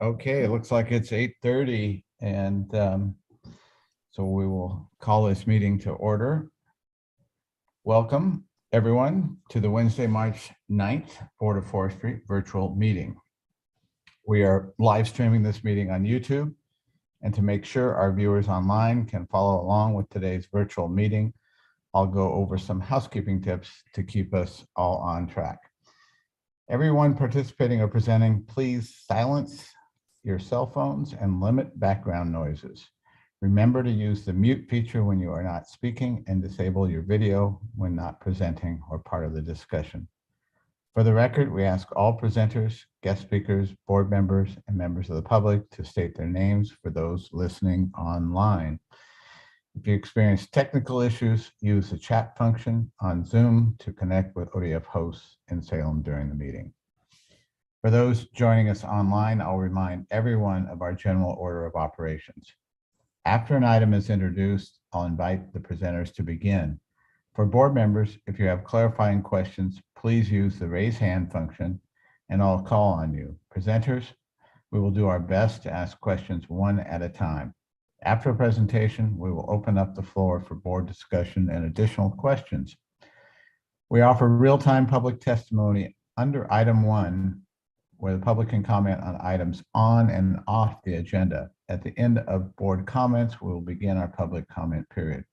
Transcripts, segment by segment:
Okay, it looks like it's 8:30, and so we will call this meeting to order. Welcome, everyone, to the Wednesday, March 9th Board of Forestry virtual meeting. We are live streaming this meeting on YouTube, and to make sure our viewers online can follow along with today's virtual meeting, I'll go over some housekeeping tips to keep us all on track. Everyone participating or presenting, please silence your cell phones and limit background noises. Remember to use the mute feature when you are not speaking and disable your video when not presenting or part of the discussion. For the record, we ask all presenters, guest speakers, board members, and members of the public to state their names for those listening online. If you experience technical issues, use the chat function on Zoom to connect with ODF hosts in Salem during the meeting. For those joining us online, I'll remind everyone of our general order of operations. After an item is introduced, I'll invite the presenters to begin. For board members, if you have clarifying questions, please use the raise hand function and I'll call on you. Presenters, we will do our best to ask questions one at a time. After a presentation, we will open up the floor for board discussion and additional questions. We offer real-time public testimony under item 1, where the public can comment on items on and off the agenda. At the end of board comments, we will begin our public comment period.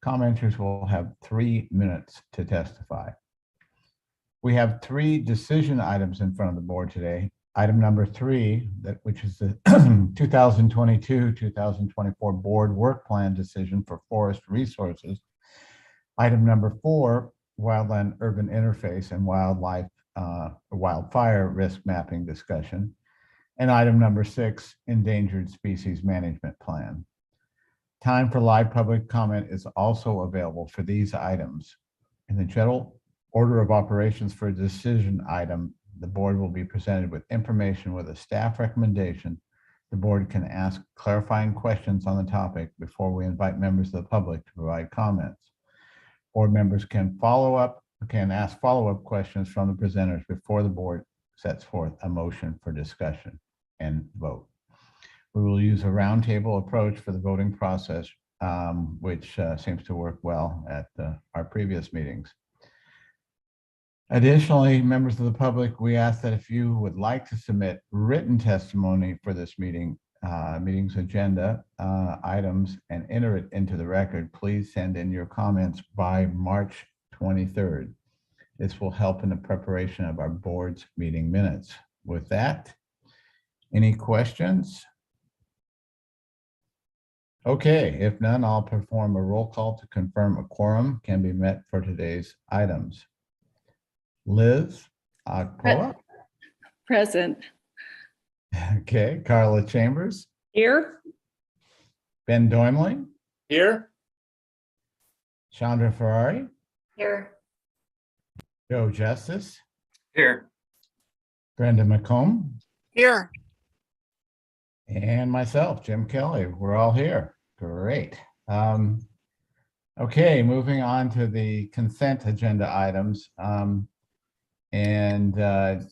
Commenters will have 3 minutes to testify. We have 3 decision items in front of the board today. Item number 3, which is the 2022-2024 board work plan decision for forest resources. Item number 4, Wildland-Urban interface and wildfire risk mapping discussion. And item number 6, endangered species management plan. Time for live public comment is also available for these items. In the general order of operations for a decision item, the board will be presented with information with a staff recommendation. The board can ask clarifying questions on the topic before we invite members of the public to provide comments. Board members can ask follow-up questions from the presenters before the board sets forth a motion for discussion and vote. We will use a roundtable approach for the voting process, which seems to work well at our previous meetings. Additionally, members of the public, we ask that if you would like to submit written testimony for this meeting's agenda items and enter it into the record, please send in your comments by March 23rd. This will help in the preparation of our board's meeting minutes. With that, any questions? Okay, if none, I'll perform a roll call to confirm a quorum can be met for today's items. Liz Akpoa. Present. Okay, Carla Chambers. Here. Ben Doimling. Here. Chandra Ferrari. Here. Joe Justice. Here. Brenda McComb, Here. and myself, Jim Kelly. We're all here. Great. Okay, moving on to the consent agenda items. If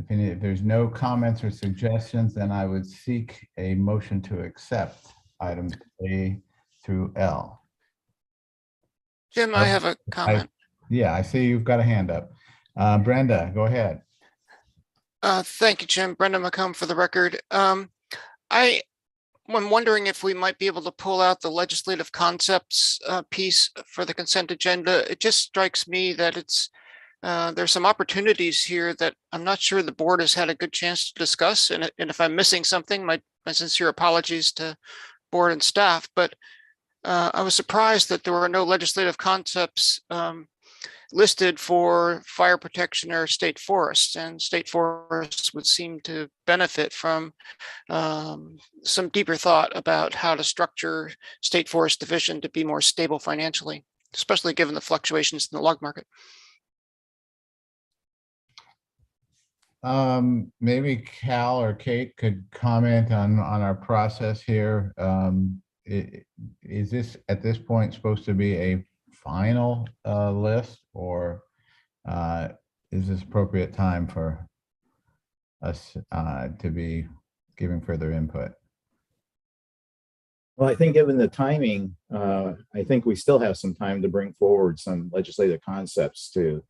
there's no comments or suggestions, then I would seek a motion to accept items A through L. Jim, I have a comment. Yeah, I see you've got a hand up. Brenda, go ahead. Thank you, Jim. Brenda McComb for the record. I'm wondering if we might be able to pull out the legislative concepts piece for the consent agenda. It just strikes me that there's some opportunities here that I'm not sure the board has had a good chance to discuss. And if I'm missing something, my sincere apologies to board and staff. But I was surprised that there were no legislative concepts listed for fire protection or state forests, and state forests would seem to benefit from some deeper thought about how to structure state forest division to be more stable financially, especially given the fluctuations in the log market. Maybe Cal or Kate could comment on our process here. Is this at this point supposed to be a final list, or is this appropriate time for us to be giving further input? Well, I think given the timing, I think we still have some time to bring forward some legislative concepts to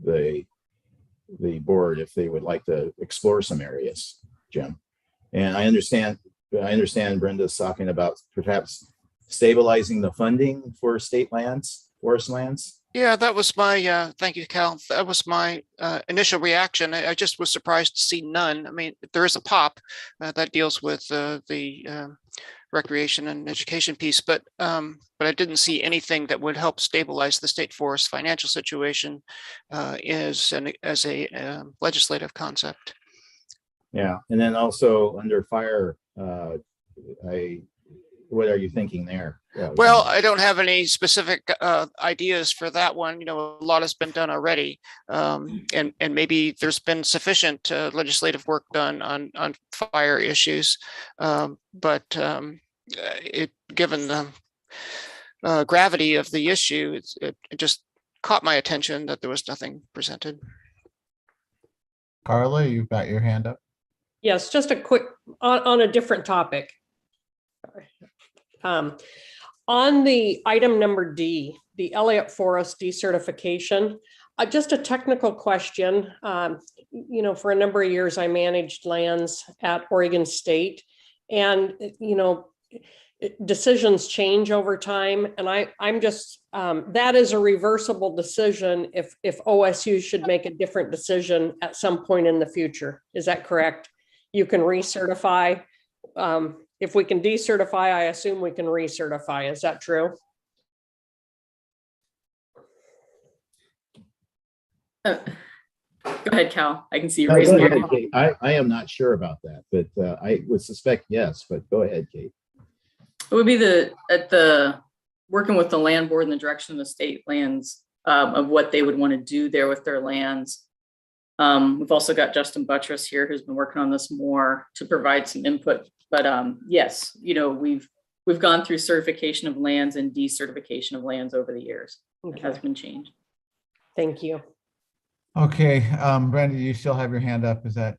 the board if they would like to explore some areas, Jim. And I understand Brenda's talking about perhaps stabilizing the funding for state lands, forest lands. Yeah, that was my, thank you, Cal. That was my initial reaction. I just was surprised to see none. I mean, there is a POP that deals with the recreation and education piece, but I didn't see anything that would help stabilize the state forest financial situation as a legislative concept. Yeah, and then also under fire, what are you thinking there? Well, I don't have any specific ideas for that one. You know, a lot has been done already, and maybe there's been sufficient legislative work done on fire issues, but given the gravity of the issue, it just caught my attention that there was nothing presented. Carla, you've got your hand up. Yes, just a quick on a different topic. On the item number D, the Elliott Forest decertification, just a technical question. You know, for a number of years, I managed lands at Oregon State, and you know, decisions change over time, and I'm just that is a reversible decision if OSU should make a different decision at some point in the future. Is that correct? You can recertify. If we can decertify, I assume we can recertify. Is that true? Go ahead, Cal. I can see you raising your hand. Kate. I am not sure about that, but I would suspect yes, but go ahead, Kate. It would be working with the land board in the direction of the state lands of what they would want to do there with their lands. We've also got Justin Buttress here, who's been working on this more to provide some input. But yes, you know, we've gone through certification of lands and decertification of lands over the years. Okay. It has been changed. Thank you. Okay, Brenda, you still have your hand up. Is that?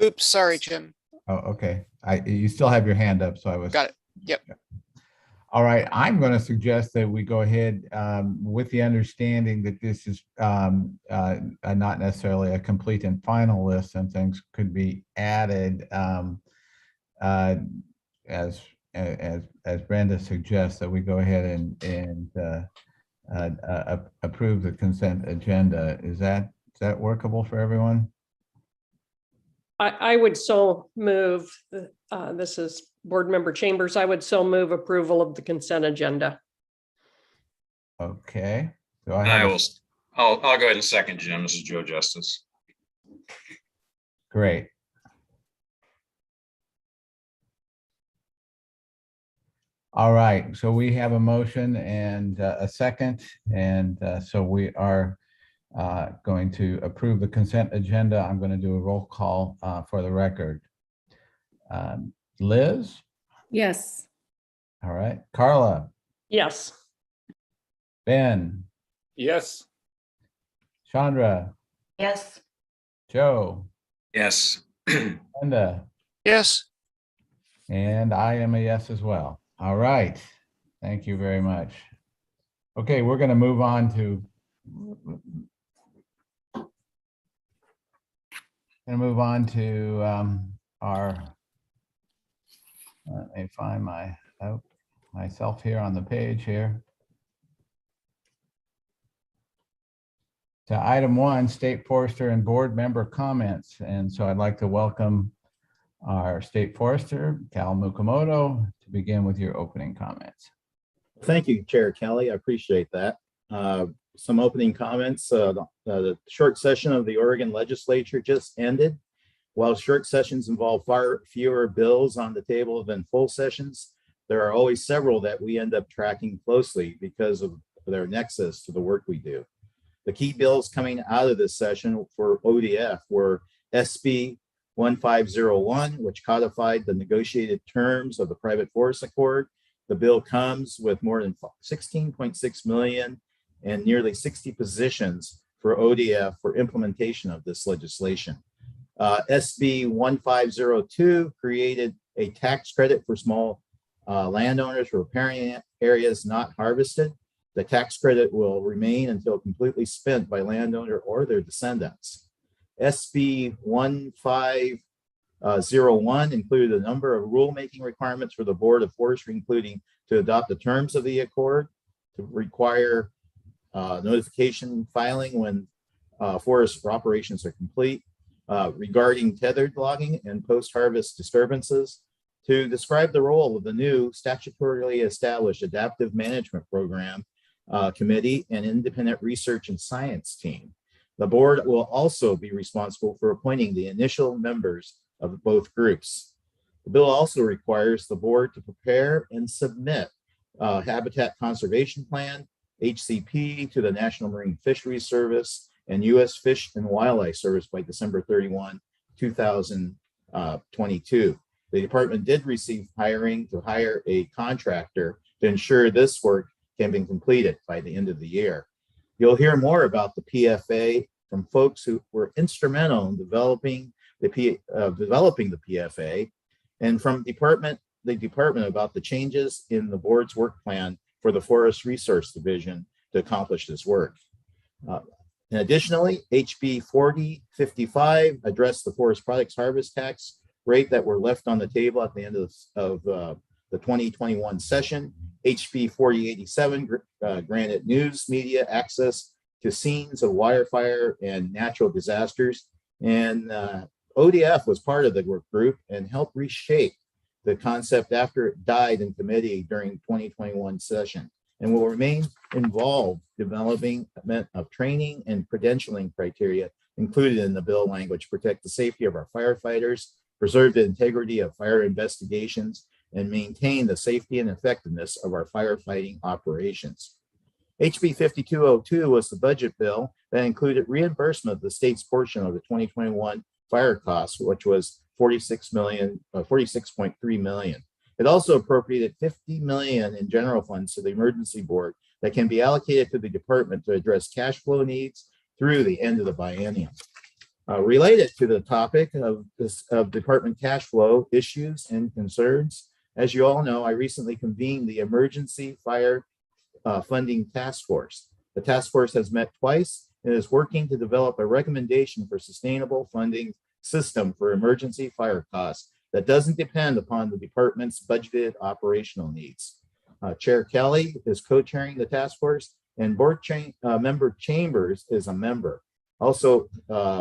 Oops, sorry, Jim. Oh, okay. You still have your hand up, so I was. Got it. Yep. All right, I'm going to suggest that we go ahead with the understanding that this is not necessarily a complete and final list, and things could be added as Brenda suggests, that we go ahead and approve the consent agenda. Is that workable for everyone? I would so move. This is Board Member Chambers. I would so move approval of the consent agenda. Okay. So I'll go ahead and second, Jim. This is Joe Justice. Great. All right, so we have a motion and a second, and so we are going to approve the consent agenda. I'm going to do a roll call for the record. Liz? Yes. All right. Carla? Yes. Ben? Yes. Chandra? Yes. Joe? Yes. Linda? Yes, And I am a yes as well. All right. Thank you very much. Okay, we're going to move on to our, let me find myself here on the page here. To item 1, State Forester and Board Member comments. And so I'd like to welcome our State Forester, Cal Mukamoto, to begin with your opening comments. Thank you, Chair Kelly. I appreciate that. Some opening comments. The short session of the Oregon Legislature just ended. While short sessions involve far fewer bills on the table than full sessions, there are always several that we end up tracking closely because of their nexus to the work we do. The key bills coming out of this session for ODF were SB 1501, which codified the negotiated terms of the private forest accord. The bill comes with more than 16.6 million and nearly 60 positions for ODF for implementation of this legislation. SB 1502 created a tax credit for small landowners for riparian areas not harvested. The tax credit will remain until completely spent by landowner or their descendants. SB 1501 included a number of rulemaking requirements for the Board of Forestry, including to adopt the terms of the accord, to require notification filing when forest operations are complete, regarding tethered logging and post-harvest disturbances, to describe the role of the new statutorily established adaptive management program committee and independent research and science team. The board will also be responsible for appointing the initial members of both groups. The bill also requires the board to prepare and submit a habitat conservation plan, HCP, to the National Marine Fisheries Service and U.S. Fish and Wildlife Service by December 31, 2022. The department did receive hiring to hire a contractor to ensure this work can be completed by the end of the year. You'll hear more about the PFA from folks who were instrumental in developing the PFA, and from the department about the changes in the board's work plan for the Forest Resource Division to accomplish this work. And additionally, HB 4055 addressed the forest products harvest tax rate that were left on the table at the end of the 2021 session. HB 4087 granted news media access to scenes of wildfire and natural disasters. And ODF was part of the work group and helped reshape the concept after it died in committee during 2021 session, and will remain involved developing of training and credentialing criteria included in the bill language, protect the safety of our firefighters, preserve the integrity of fire investigations, and maintain the safety and effectiveness of our firefighting operations. HB 5202 was the budget bill that included reimbursement of the state's portion of the 2021 fire costs, which was $46.3 million. It also appropriated $50 million in general funds to the emergency board that can be allocated to the department to address cash flow needs through the end of the biennium. Related to the topic of department cash flow issues and concerns, as you all know, I recently convened the Emergency Fire Funding Task Force. The task force has met twice and is working to develop a recommendation for sustainable funding system for emergency fire costs that doesn't depend upon the department's budgeted operational needs. Chair Kelly is co-chairing the task force, and board member Chambers is a member. Also,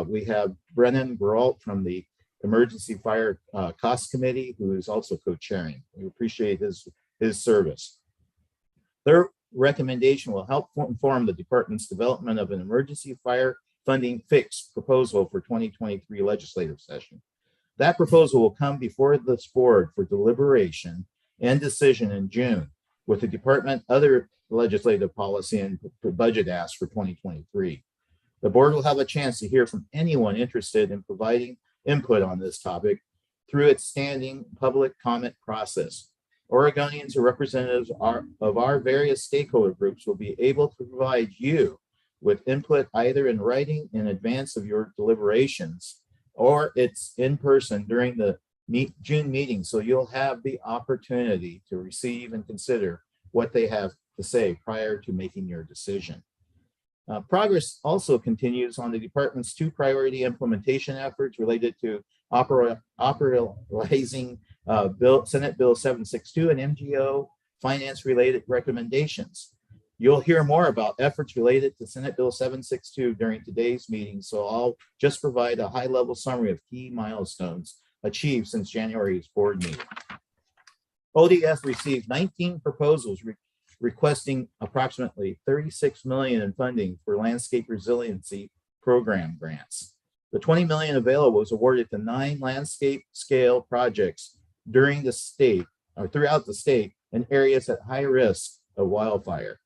we have Brennan Brault from the Emergency Fire Cost Committee, who is also co-chairing. We appreciate his service. Their recommendation will help inform the department's development of an emergency fire funding fix proposal for 2023 legislative session. That proposal will come before this board for deliberation and decision in June with the department other legislative policy and budget asks for 2023. The board will have a chance to hear from anyone interested in providing input on this topic through its standing public comment process. Oregonians or representatives of our various stakeholder groups will be able to provide you with input either in writing in advance of your deliberations, or it's in person during the June meeting. So you'll have the opportunity to receive and consider what they have to say prior to making your decision. Progress also continues on the department's 2 priority implementation efforts related to operationalizing Senate Bill 762 and MGO finance related recommendations. You'll hear more about efforts related to Senate Bill 762 during today's meeting, so I'll just provide a high-level summary of key milestones achieved since January's board meeting. ODF received 19 proposals requesting approximately $36 million in funding for landscape resiliency program grants. The $20 million available was awarded to 9 landscape scale projects during the state or throughout the state in areas at high risk of wildfire.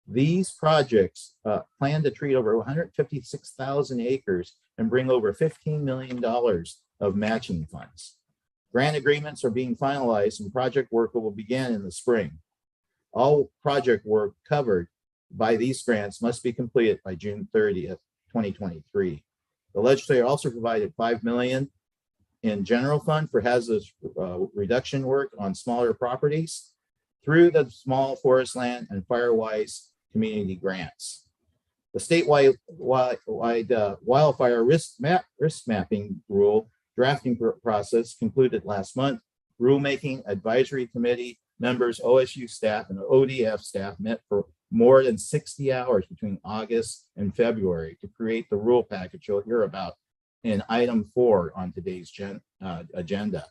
These projects plan to treat over 156,000 acres and bring over $15 million of matching funds. Grant agreements are being finalized and project work will begin in the spring. All project work covered by these grants must be completed by June 30th, 2023. The legislature also provided $5 million in general fund for hazardous reduction work on smaller properties through the small forest land and firewise community grants. The statewide wildfire risk mapping rule drafting process concluded last month. Rulemaking advisory committee members, OSU staff, and ODF staff met for more than 60 hours between August and February to create the rule package you'll hear about in item 4 on today's agenda.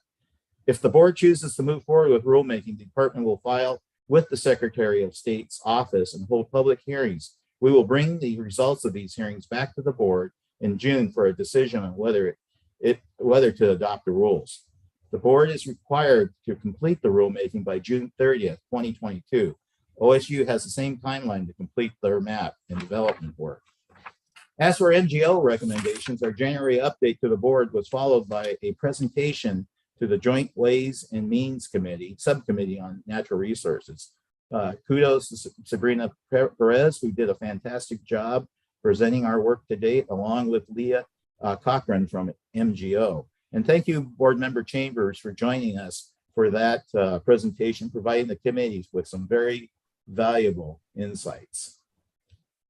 If the board chooses to move forward with rulemaking, the department will file with the Secretary of State's office and hold public hearings. We will bring the results of these hearings back to the board in June for a decision on whether to adopt the rules. The board is required to complete the rulemaking by June 30th, 2022. OSU has the same timeline to complete their map and development work. As for NGO recommendations, our January update to the board was followed by a presentation to the Joint Ways and Means Committee, Subcommittee on Natural Resources. Kudos to Sabrina Perez, who did a fantastic job presenting our work to date, along with Leah Cochran from MGO. And thank you, Board Member Chambers, for joining us for that presentation, providing the committees with some very valuable insights.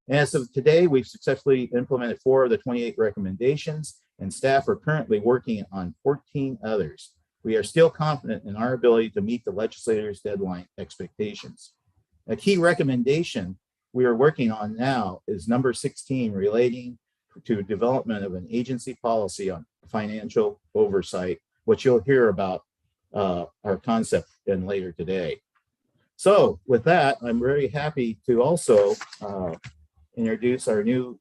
As of today, we've successfully implemented 4 of the 28 recommendations, and staff are currently working on 14 others. We are still confident in our ability to meet the legislators' deadline expectations. A key recommendation we are working on now is number 16, relating to development of an agency policy on financial oversight, which you'll hear about our concept in later today. So with that, I'm very happy to also introduce our new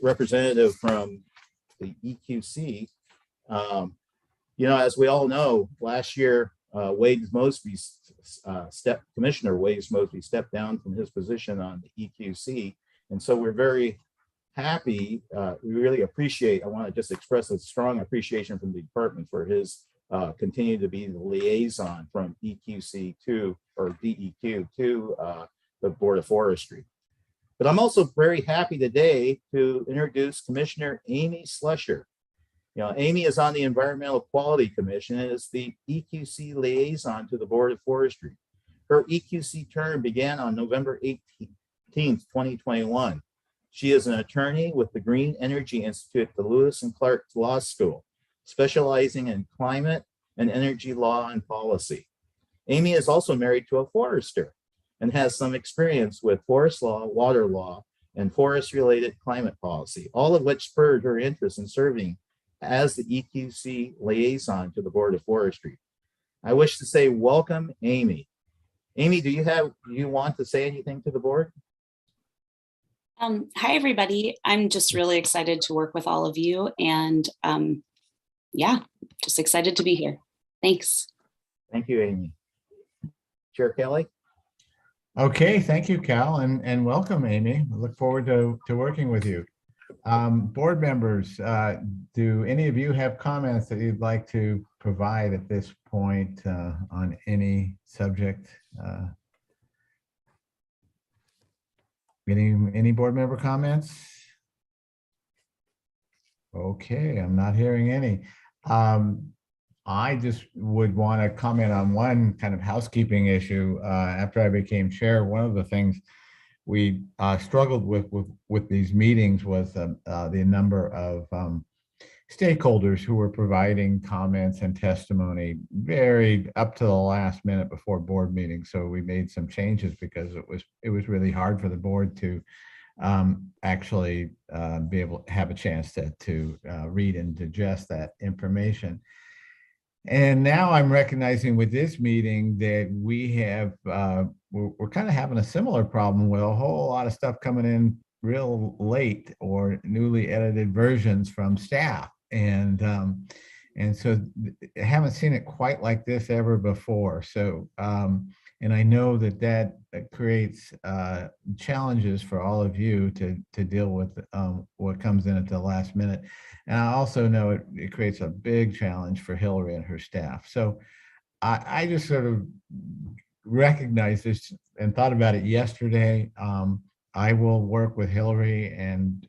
representative from the EQC. As we all know, last year, Commissioner Wade Mosby stepped down from his position on the EQC. And so we're very happy. We really appreciate, I want to just express a strong appreciation from the department for his continue to be the liaison from EQC to, or DEQ to the Board of Forestry. But I'm also very happy today to introduce Commissioner Amy Slusher. Amy is on the Environmental Quality Commission and is the EQC liaison to the Board of Forestry. Her EQC term began on November 18th, 2021. She is an attorney with the Green Energy Institute at the Lewis and Clark Law School, specializing in climate and energy law and policy. Amy is also married to a forester and has some experience with forest law, water law, and forest-related climate policy, all of which spurred her interest in serving as the EQC liaison to the Board of Forestry. I wish to say welcome, Amy. Amy, do you want to say anything to the board? Hi, everybody. I'm just really excited to work with all of you, and yeah, just excited to be here. Thanks. Thank you, Amy. Chair Kelly? Okay, thank you, Cal, and welcome, Amy. I look forward to working with you. Board members, do any of you have comments that you'd like to provide at this point on any subject? Any board member comments? Okay, I'm not hearing any. I just would want to comment on one kind of housekeeping issue. After I became chair, one of the things we struggled with these meetings was the number of stakeholders who were providing comments and testimony very up to the last minute before board meetings. So we made some changes because it was really hard for the board to actually be able to have a chance to read and digest that information. And now I'm recognizing with this meeting that we have, we're kind of having a similar problem with a whole lot of stuff coming in real late or newly edited versions from staff. And so I haven't seen it quite like this ever before. So, and I know that creates challenges for all of you to deal with what comes in at the last minute. And I also know it creates a big challenge for Hillary and her staff. So I just sort of recognized this and thought about it yesterday. I will work with Hillary and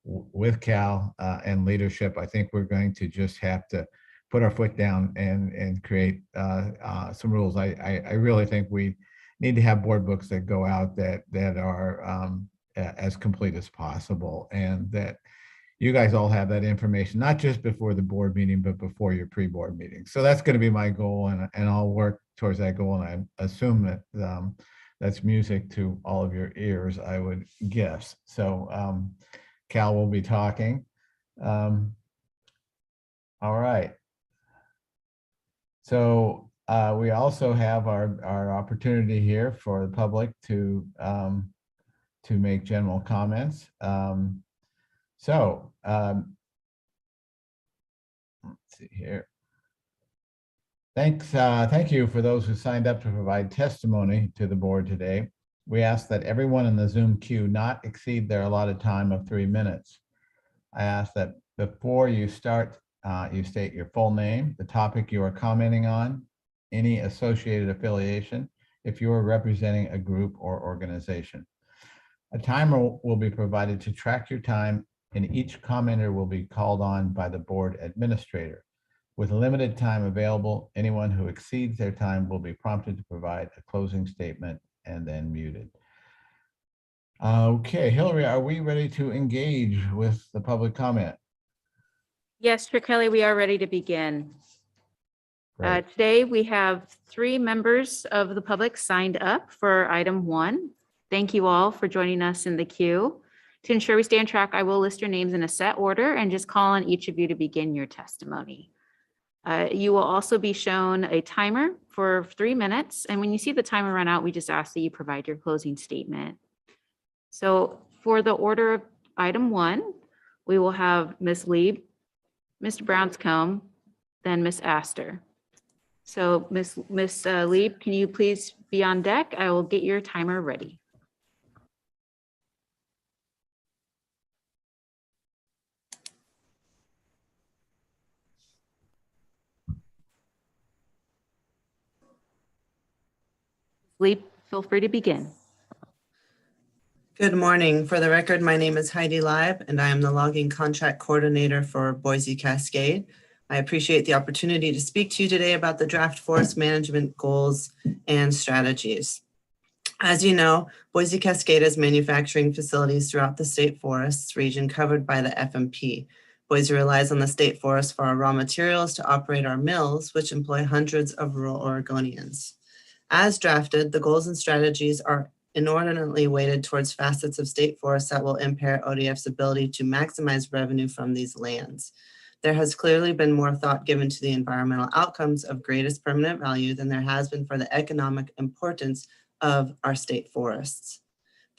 with Cal and leadership. I think we're going to just have to put our foot down and create some rules. I really think we need to have board books that go out that are as complete as possible, and that you guys all have that information, not just before the board meeting, but before your pre-board meeting. So that's going to be my goal, and I'll work towards that goal. And I assume that that's music to all of your ears, I would guess. So Cal will be talking. All right. So we also have our opportunity here for the public to make general comments. Let's see here. Thank you for those who signed up to provide testimony to the board today. We ask that everyone in the Zoom queue not exceed their allotted time of 3 minutes. I ask that before you start, you state your full name, the topic you are commenting on, any associated affiliation, if you are representing a group or organization. A timer will be provided to track your time, and each commenter will be called on by the board administrator. With limited time available, anyone who exceeds their time will be prompted to provide a closing statement and then muted. Okay, Hillary, are we ready to engage with the public comment? Yes, Chair Kelly, we are ready to begin. Great. Today, we have 3 members of the public signed up for item 1. Thank you all for joining us in the queue. To ensure we stay on track, I will list your names in a set order and just call on each of you to begin your testimony. You will also be shown a timer for 3 minutes. And when you see the timer run out, we just ask that you provide your closing statement. So for the order of item 1, we will have Ms. Lieb, Mr. Brownscombe, then Ms. Astor. So Ms. Lieb, can you please be on deck? I will get your timer ready. Lieb, feel free to begin. Good morning. For the record, my name is Heidi Lieb, and I am the logging contract coordinator for Boise Cascade. I appreciate the opportunity to speak to you today about the draft forest management goals and strategies. As you know, Boise Cascade has manufacturing facilities throughout the state forests region covered by the FMP. Boise relies on the state forest for our raw materials to operate our mills, which employ hundreds of rural Oregonians. As drafted, the goals and strategies are inordinately weighted towards facets of state forests that will impair ODF's ability to maximize revenue from these lands. There has clearly been more thought given to the environmental outcomes of greatest permanent value than there has been for the economic importance of our state forests.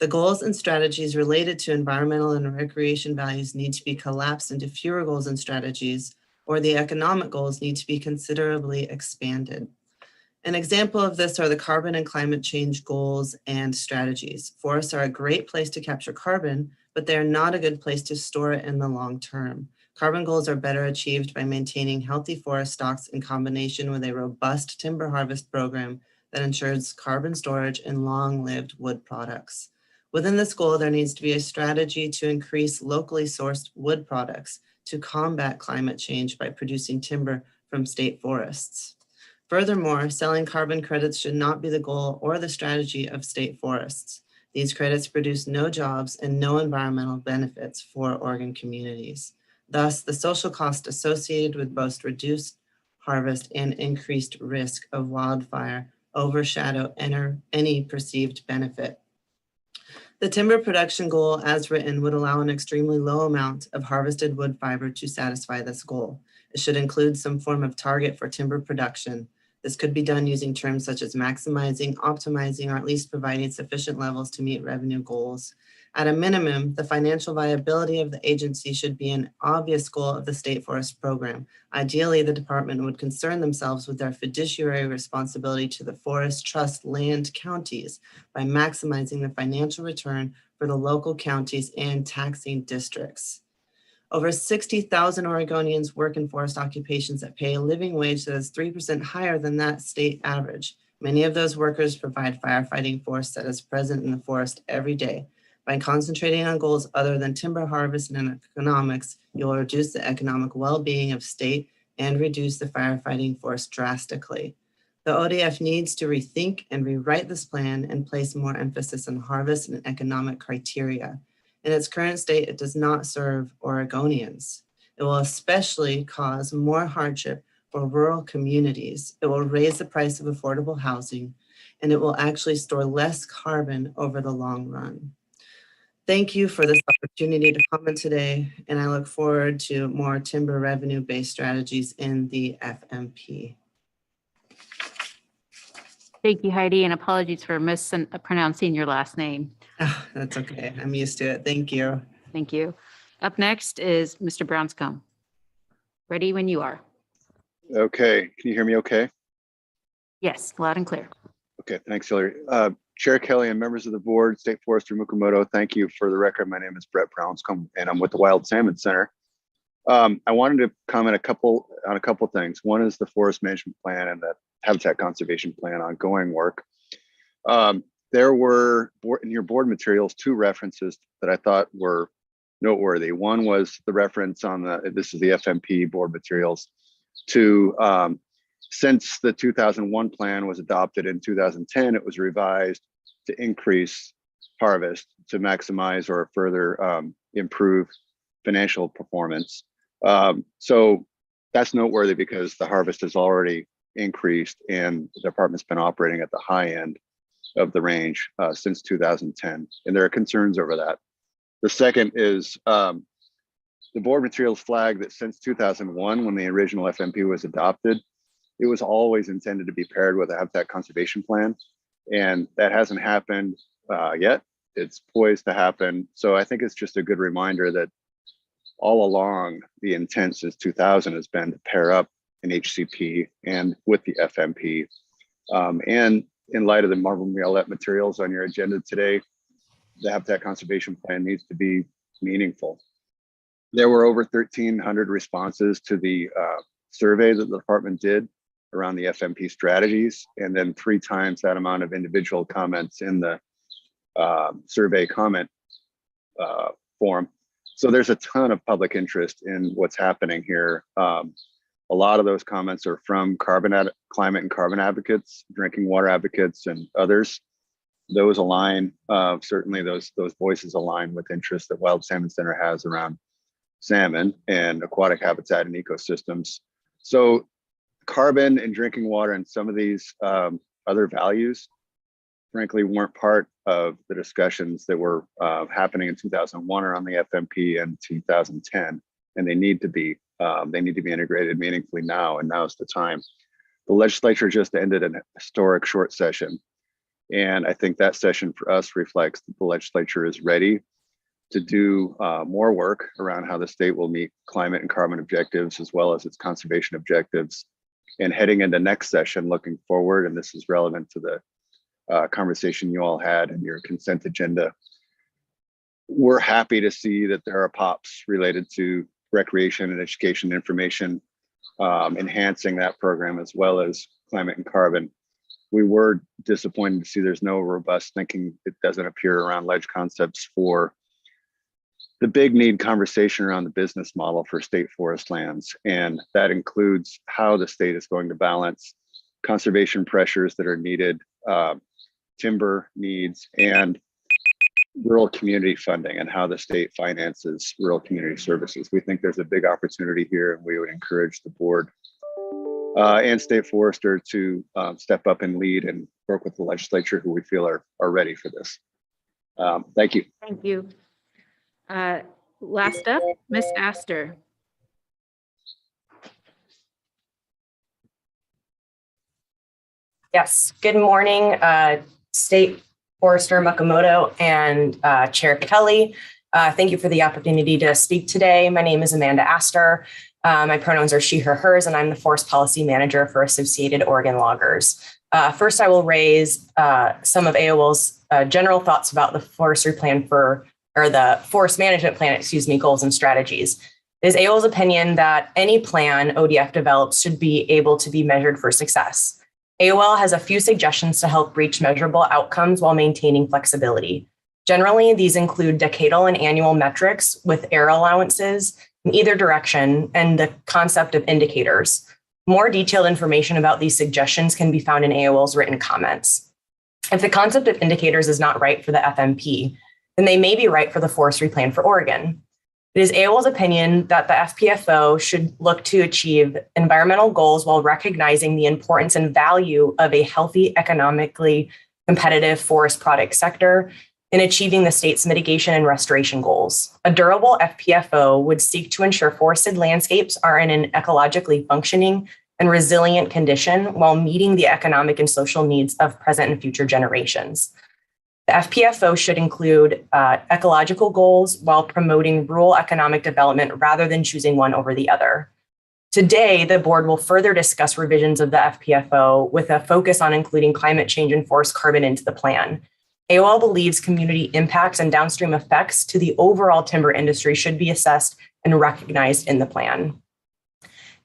The goals and strategies related to environmental and recreation values need to be collapsed into fewer goals and strategies, or the economic goals need to be considerably expanded. An example of this are the carbon and climate change goals and strategies. Forests are a great place to capture carbon, but they are not a good place to store it in the long term. Carbon goals are better achieved by maintaining healthy forest stocks in combination with a robust timber harvest program that ensures carbon storage and long-lived wood products. Within this goal, there needs to be a strategy to increase locally sourced wood products to combat climate change by producing timber from state forests. Furthermore, selling carbon credits should not be the goal or the strategy of state forests. These credits produce no jobs and no environmental benefits for Oregon communities. Thus, the social cost associated with both reduced harvest and increased risk of wildfire overshadow any perceived benefit. The timber production goal as written would allow an extremely low amount of harvested wood fiber to satisfy this goal. It should include some form of target for timber production. This could be done using terms such as maximizing, optimizing, or at least providing sufficient levels to meet revenue goals. At a minimum, the financial viability of the agency should be an obvious goal of the State Forest Program. Ideally, the department would concern themselves with their fiduciary responsibility to the Forest Trust land counties by maximizing the financial return for the local counties and taxing districts. Over 60,000 Oregonians work in forest occupations that pay a living wage that is 3% higher than that state average. Many of those workers provide firefighting force that is present in the forest every day. By concentrating on goals other than timber harvest and economics, you'll reduce the economic well-being of state and reduce the firefighting force drastically. The ODF needs to rethink and rewrite this plan and place more emphasis on harvest and economic criteria. In its current state, it does not serve Oregonians. It will especially cause more hardship for rural communities. It will raise the price of affordable housing, and it will actually store less carbon over the long run. Thank you for this opportunity to comment today, and I look forward to more timber revenue-based strategies in the FMP. Thank you, Heidi, and apologies for mispronouncing your last name. Oh, that's okay. I'm used to it. Thank you. Thank you. Up next is Mr. Brownscombe. Ready when you are. Okay, can you hear me okay? Yes, loud and clear. Okay, thanks, Hillary. Chair Kelly and members of the board, State Forester Mukomoto, thank you. For the record, my name is Brett Brownscombe and I'm with the Wild Salmon Center. I wanted to comment on a couple things. One is the forest management plan and the habitat conservation plan ongoing work. There were in your board materials 2 references that I thought were noteworthy. One was the reference on this is the FMP board materials to since the 2001 plan was adopted in 2010, it was revised to increase harvest to maximize or further improve financial performance. So that's noteworthy because the harvest has already increased and the department's been operating at the high end of the range since 2010. And there are concerns over that. The second is the board materials flag that since 2001, when the original FMP was adopted, it was always intended to be paired with a habitat conservation plan. And that hasn't happened yet. It's poised to happen. So I think it's just a good reminder that all along the intent since 2000 has been to pair up an HCP and with the FMP. And in light of the Marble Miolet materials on your agenda today, the habitat conservation plan needs to be meaningful. There were over 1,300 responses to the survey that the department did around the FMP strategies, and then 3 times that amount of individual comments in the survey comment form. So there's a ton of public interest in what's happening here. A lot of those comments are from climate and carbon advocates, drinking water advocates, and others. Those align, certainly those voices align with interests that Wild Salmon Center has around salmon and aquatic habitat and ecosystems. So carbon and drinking water and some of these other values, frankly, weren't part of the discussions that were happening in 2001 around the FMP and 2010, and they need to be integrated meaningfully now, and now's the time. The legislature just ended an historic short session, and I think that session for us reflects that the legislature is ready to do more work around how the state will meet climate and carbon objectives, as well as its conservation objectives. And heading into next session, looking forward, and this is relevant to the conversation you all had in your consent agenda, we're happy to see that there are POPs related to recreation and education information, enhancing that program, as well as climate and carbon. We were disappointed to see there's no robust thinking. It doesn't appear around ledge concepts for the big need conversation around the business model for state forest lands. And that includes how the state is going to balance conservation pressures that are needed, timber needs, and rural community funding, and how the state finances rural community services. We think there's a big opportunity here, and we would encourage the board and state forester to step up and lead and work with the legislature, who we feel are ready for this. Thank you. Thank you. Last up, Ms. Astor. Yes, good morning, State Forester Makamoto and Chair Kelly. Thank you for the opportunity to speak today. My name is Amanda Astor. My pronouns are she, her, hers, and I'm the Forest Policy Manager for Associated Oregon Loggers. First, I will raise some of AOL's general thoughts about the forestry plan or the forest management plan, goals and strategies. It is AOL's opinion that any plan ODF develops should be able to be measured for success. AOL has a few suggestions to help reach measurable outcomes while maintaining flexibility. Generally, these include decadal and annual metrics with error allowances in either direction and the concept of indicators. More detailed information about these suggestions can be found in AOL's written comments. If the concept of indicators is not right for the FMP, then they may be right for the forestry plan for Oregon. It is AOL's opinion that the FPFO should look to achieve environmental goals while recognizing the importance and value of a healthy, economically competitive forest product sector in achieving the state's mitigation and restoration goals. A durable FPFO would seek to ensure forested landscapes are in an ecologically functioning and resilient condition while meeting the economic and social needs of present and future generations. The FPFO should include ecological goals while promoting rural economic development rather than choosing one over the other. Today, the board will further discuss revisions of the FPFO with a focus on including climate change and forest carbon into the plan. AOL believes community impacts and downstream effects to the overall timber industry should be assessed and recognized in the plan.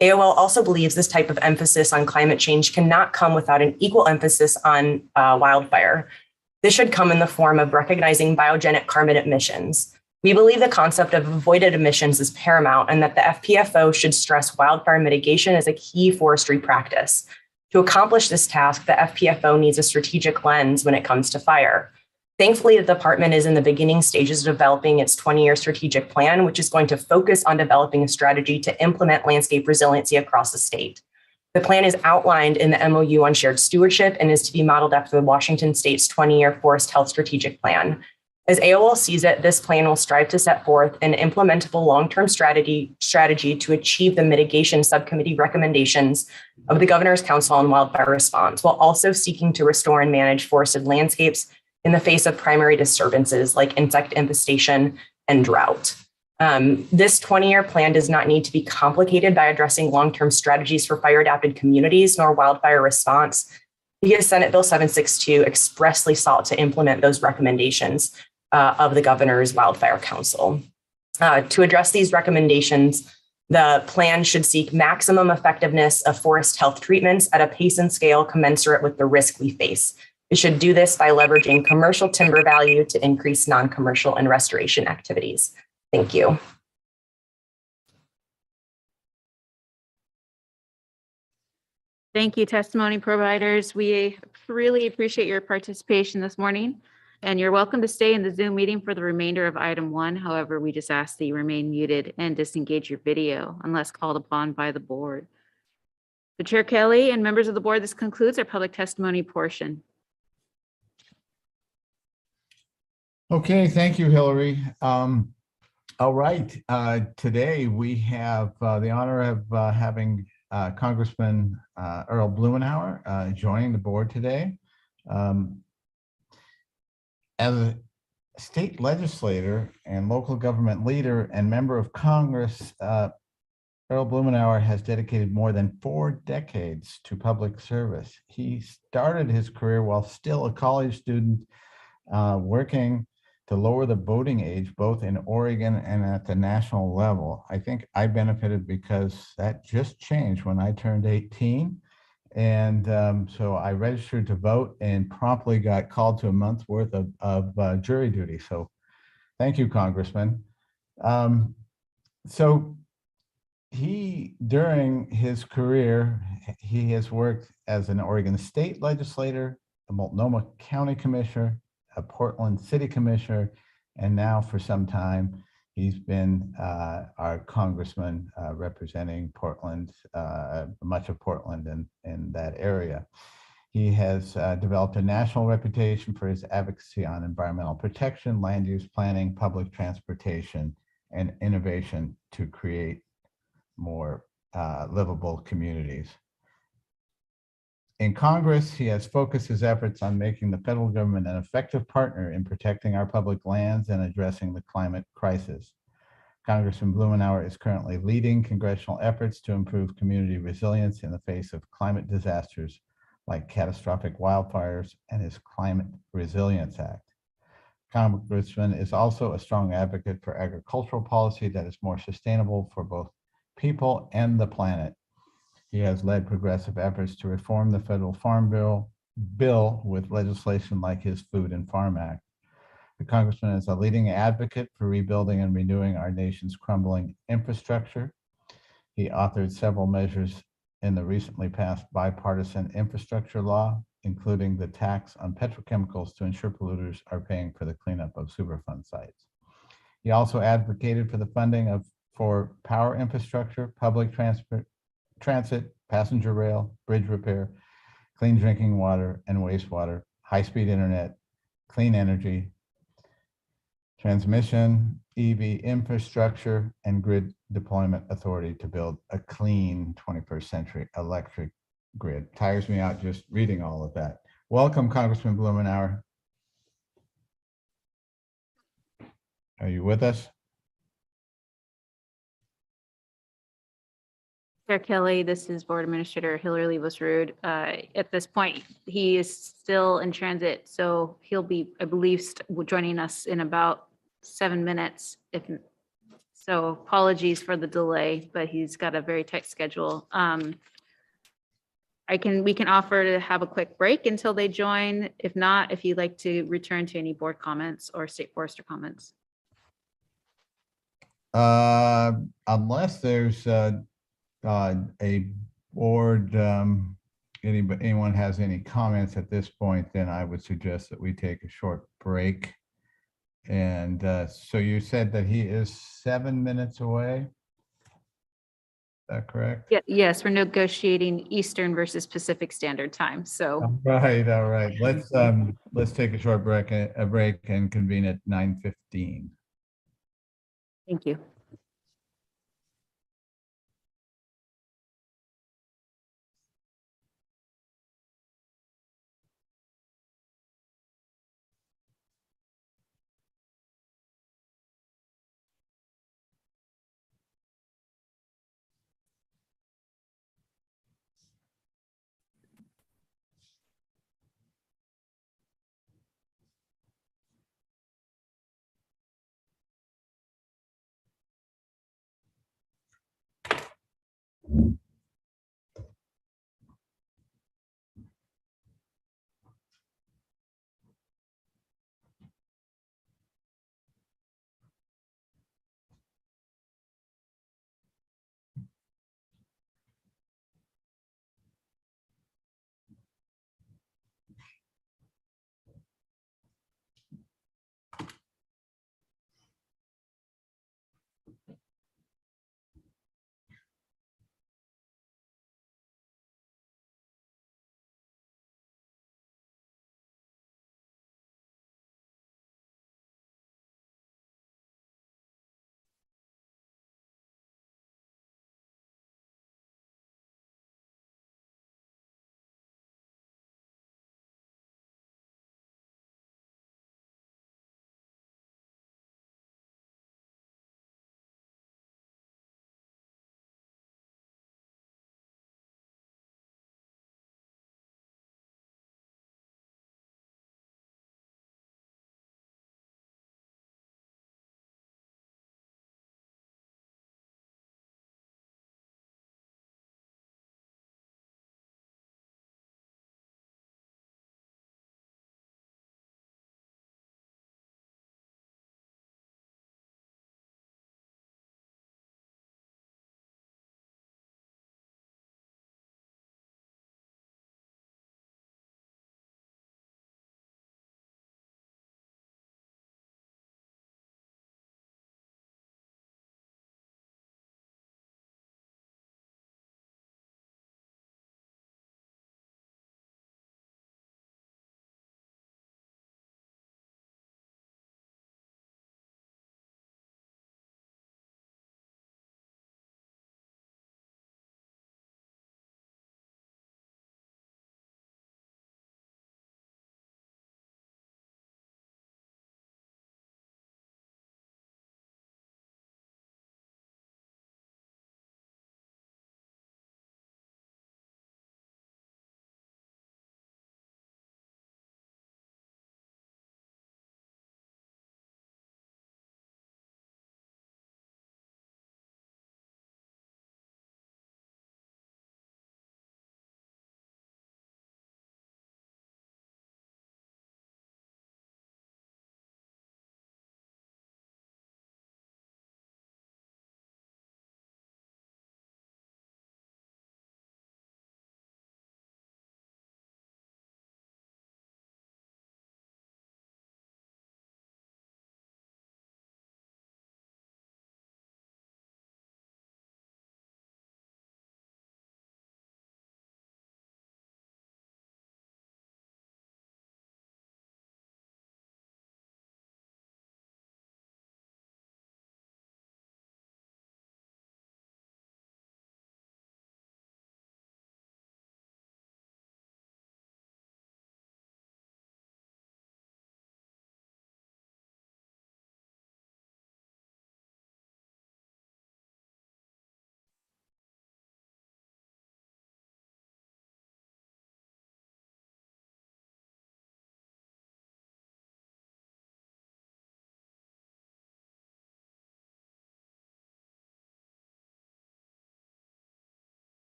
AOL also believes this type of emphasis on climate change cannot come without an equal emphasis on wildfire. This should come in the form of recognizing biogenic carbon emissions. We believe the concept of avoided emissions is paramount and that the FPFO should stress wildfire mitigation as a key forestry practice. To accomplish this task, the FPFO needs a strategic lens when it comes to fire. Thankfully, the department is in the beginning stages of developing its 20-year strategic plan, which is going to focus on developing a strategy to implement landscape resiliency across the state. The plan is outlined in the MOU on shared stewardship and is to be modeled after the Washington State's 20-year Forest Health Strategic Plan. As AOL sees it, this plan will strive to set forth an implementable long-term strategy to achieve the mitigation subcommittee recommendations of the Governor's Council on Wildfire Response, while also seeking to restore and manage forested landscapes in the face of primary disturbances like insect infestation and drought. This 20-year plan does not need to be complicated by addressing long-term strategies for fire-adapted communities nor wildfire response, because Senate Bill 762 expressly sought to implement those recommendations of the Governor's Wildfire Council. To address these recommendations, the plan should seek maximum effectiveness of forest health treatments at a pace and scale commensurate with the risk we face. It should do this by leveraging commercial timber value to increase non-commercial and restoration activities. Thank you. Thank you, testimony providers. We really appreciate your participation this morning, and you're welcome to stay in the Zoom meeting for the remainder of item 1. However, we just ask that you remain muted and disengage your video unless called upon by the board. So Chair Kelly and members of the board, this concludes our public testimony portion. Okay, thank you, Hillary. All right, today we have the honor of having Congressman Earl Blumenauer joining the board today. As state legislator and local government leader and member of Congress, Earl Blumenauer has dedicated more than 4 decades to public service. He started his career while still a college student, working to lower the voting age, both in Oregon and at the national level. I think I benefited because that just changed when I turned 18. And so I registered to vote and promptly got called to a month's worth of jury duty. So thank you, Congressman. So he, during his career, he has worked as an Oregon state legislator, a Multnomah County Commissioner, a Portland City Commissioner, and now for some time, he's been our congressman representing Portland, much of Portland and that area. He has developed a national reputation for his advocacy on environmental protection, land use planning, public transportation, and innovation to create more livable communities. In Congress, he has focused his efforts on making the federal government an effective partner in protecting our public lands and addressing the climate crisis. Congressman Blumenauer is currently leading congressional efforts to improve community resilience in the face of climate disasters like catastrophic wildfires and his Climate Resilience Act. Congressman is also a strong advocate for agricultural policy that is more sustainable for both people and the planet. He has led progressive efforts to reform the federal farm bill with legislation like his Food and Farm Act. The Congressman is a leading advocate for rebuilding and renewing our nation's crumbling infrastructure. He authored several measures in the recently passed bipartisan infrastructure law, including the tax on petrochemicals to ensure polluters are paying for the cleanup of Superfund sites. He also advocated for the funding for power infrastructure, public transit, passenger rail, bridge repair, clean drinking water and wastewater, high-speed internet, clean energy, transmission, EV infrastructure, and grid deployment authority to build a clean 21st century electric grid. Tires me out just reading all of that. Welcome, Congressman Blumenauer. Are you with us? Chair Kelly, this is Board Administrator Hillary Leibus-Rude. At this point, he is still in transit, so he'll be, I believe, joining us in about 7 minutes. So apologies for the delay, but he's got a very tight schedule. We can offer to have a quick break until they join. If not, if you'd like to return to any board comments or state forester comments. Unless there's a board, anyone has any comments at this point, then I would suggest that we take a short break. And so you said that he is 7 minutes away. Is that correct? Yeah, yes, we're negotiating Eastern versus Pacific Standard Time. So All right. Let's take a short break and convene at 9:15. thank you.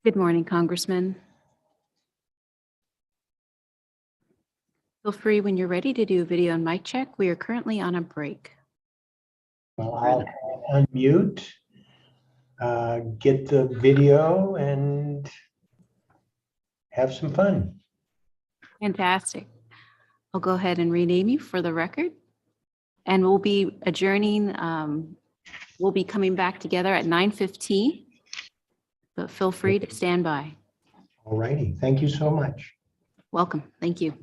Good morning, Congressman. Feel free when you're ready to do a video and mic check. We are currently on a break. Well, I'll unmute, get the video and have some fun. Fantastic. I'll go ahead and rename you for the record. And we'll be adjourning. We'll be coming back together at 9:15, but feel free to stand by. All righty. Thank you so much. Welcome. Thank you.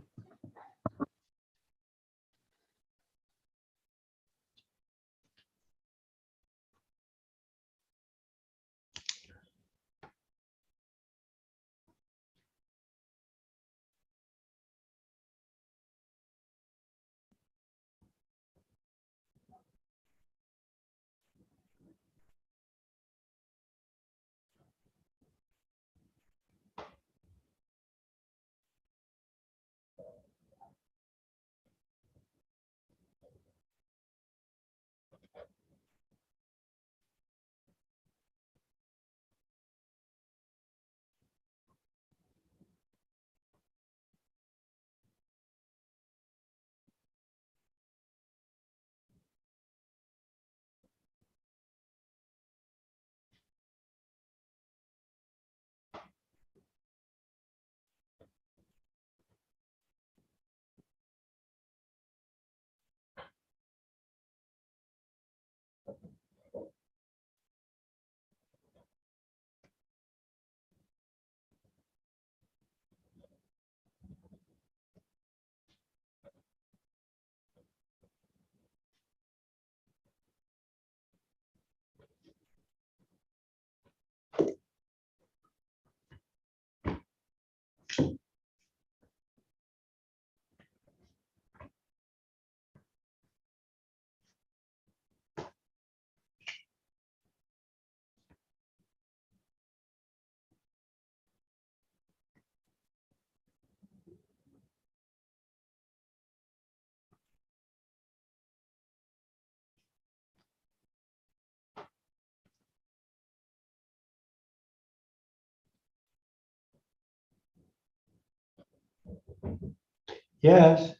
Yes.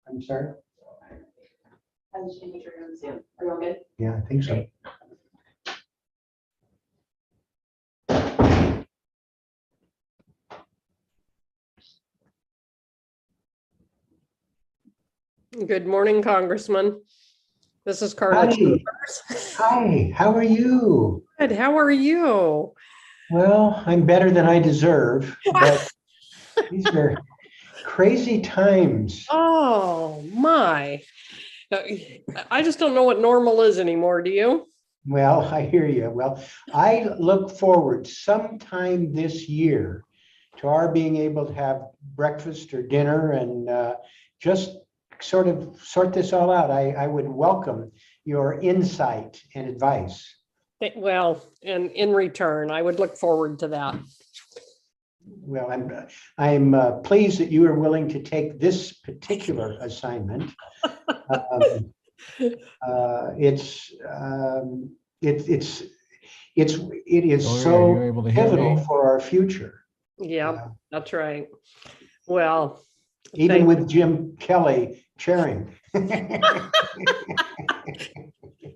I'm sorry. Yeah, I think so. Good morning, Congressman. This is Carla. Hi. Hi, how are you? Good. How are you? Well, I'm better than I deserve, but these are crazy times. Oh, my. I just don't know what normal is anymore. Do you? Well, I hear you. Well, I look forward sometime this year to our being able to have breakfast or dinner and just sort of sort this all out. I would welcome your insight and advice. Well, and in return, I would look forward to that. Well, I'm pleased that you are willing to take this particular assignment. It is Hillary, are you able so to hear pivotal me? for our future. Yeah, that's right. Well, Even with Jim Kelly chairing.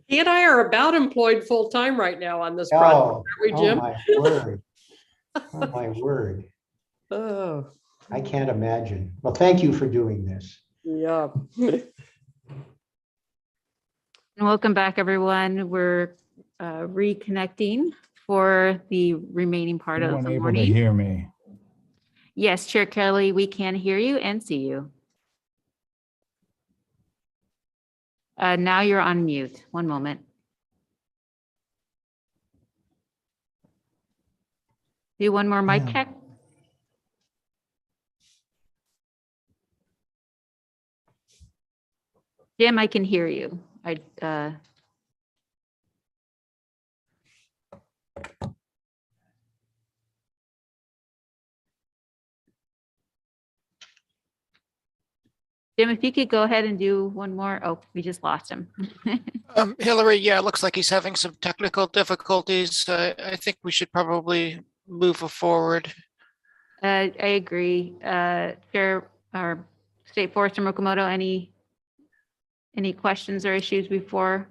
he and I are about employed full time right now on this project, aren't we, Jim? My word. Oh, my word. Oh, I can't imagine. Well, thank you for doing this. yeah. And welcome back, everyone. We're reconnecting for the remaining part of Anyone the able to morning. hear me? Yes, Chair Kelly, we can hear you and see you. Now you're on mute. One moment. Do one more mic Yeah. check. Jim, I can hear you. Jim, if you could go ahead and do one more. Oh, we just lost him. Hillary, yeah, it looks like he's having some technical difficulties. I think we should probably move forward. I agree. Chair or State Forester Mukomoto, any questions or issues before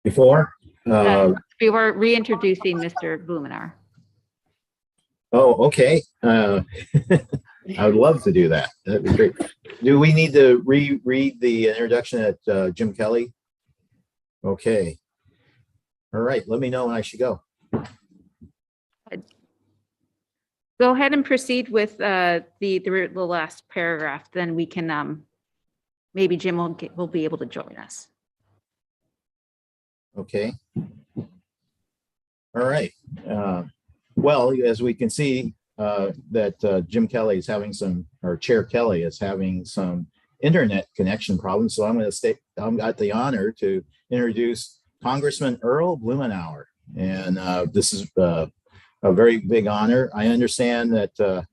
Before? we were reintroducing Mr. Blumenauer? Oh, okay. I would love to do that. That'd be great. Do we need to reread the introduction at Jim Kelly? Okay. All right. Let me know when I should go. Go ahead and proceed with the last paragraph. Then we can maybe Jim will be able to join us. Okay. All right. Well, as we can see, that Jim Kelly is having some, or Chair Kelly is having some internet connection problems. So I'm going to say I've got the honor to introduce Congressman Earl Blumenauer. And this is a very big honor. I understand that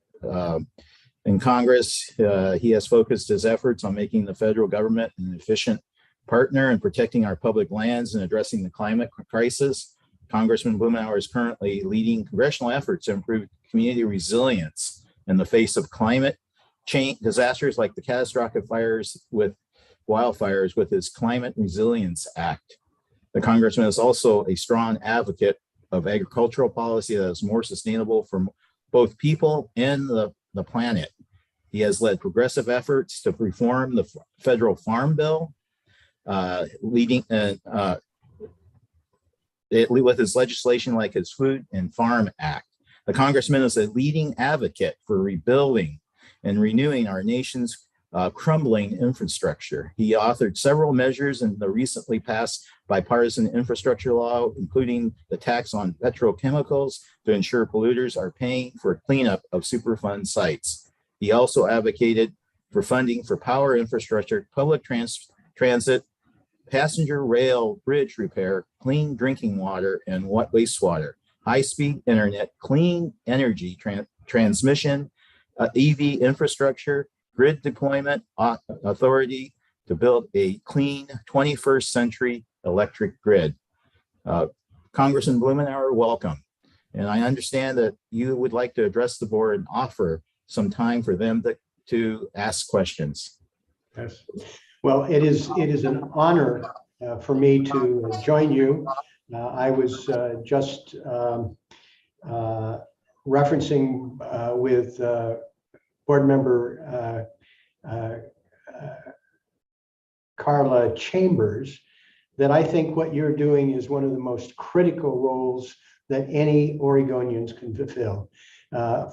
in Congress, he has focused his efforts on making the federal government an efficient partner in protecting our public lands and addressing the climate crisis. Congressman Blumenauer is currently leading congressional efforts to improve community resilience in the face of climate change disasters like the catastrophic wildfires with his Climate Resilience Act. The Congressman is also a strong advocate of agricultural policy that is more sustainable for both people and the planet. He has led progressive efforts to reform the federal farm bill, with his legislation like his Food and Farm Act. The Congressman is a leading advocate for rebuilding and renewing our nation's crumbling infrastructure. He authored several measures in the recently passed bipartisan infrastructure law, including the tax on petrochemicals to ensure polluters are paying for cleanup of Superfund sites. He also advocated for funding for power infrastructure, public transit, passenger rail bridge repair, clean drinking water and wastewater, high-speed internet, clean energy transmission, EV infrastructure, grid deployment authority to build a clean 21st century electric grid. Congressman Blumenauer, welcome. And I understand that you would like to address the board and offer some time for them to ask questions. Yes. Well, it is an honor for me to join you. I was just referencing with board member Carla Chambers that I think what you're doing is one of the most critical roles that any Oregonians can fulfill.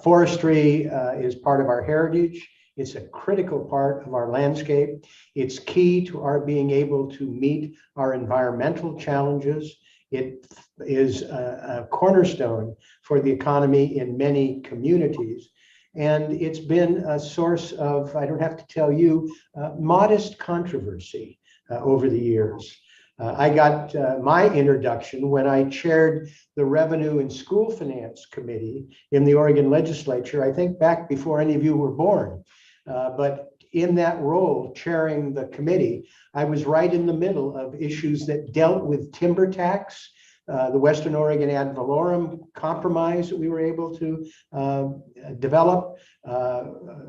Forestry is part of our heritage. It's a critical part of our landscape. It's key to our being able to meet our environmental challenges. It is a cornerstone for the economy in many communities. And it's been a source of, I don't have to tell you, modest controversy over the years. I got my introduction when I chaired the Revenue and School Finance Committee in the Oregon Legislature, I think back before any of you were born. But in that role, chairing the committee, I was right in the middle of issues that dealt with timber tax, the Western Oregon ad valorem compromise that we were able to develop,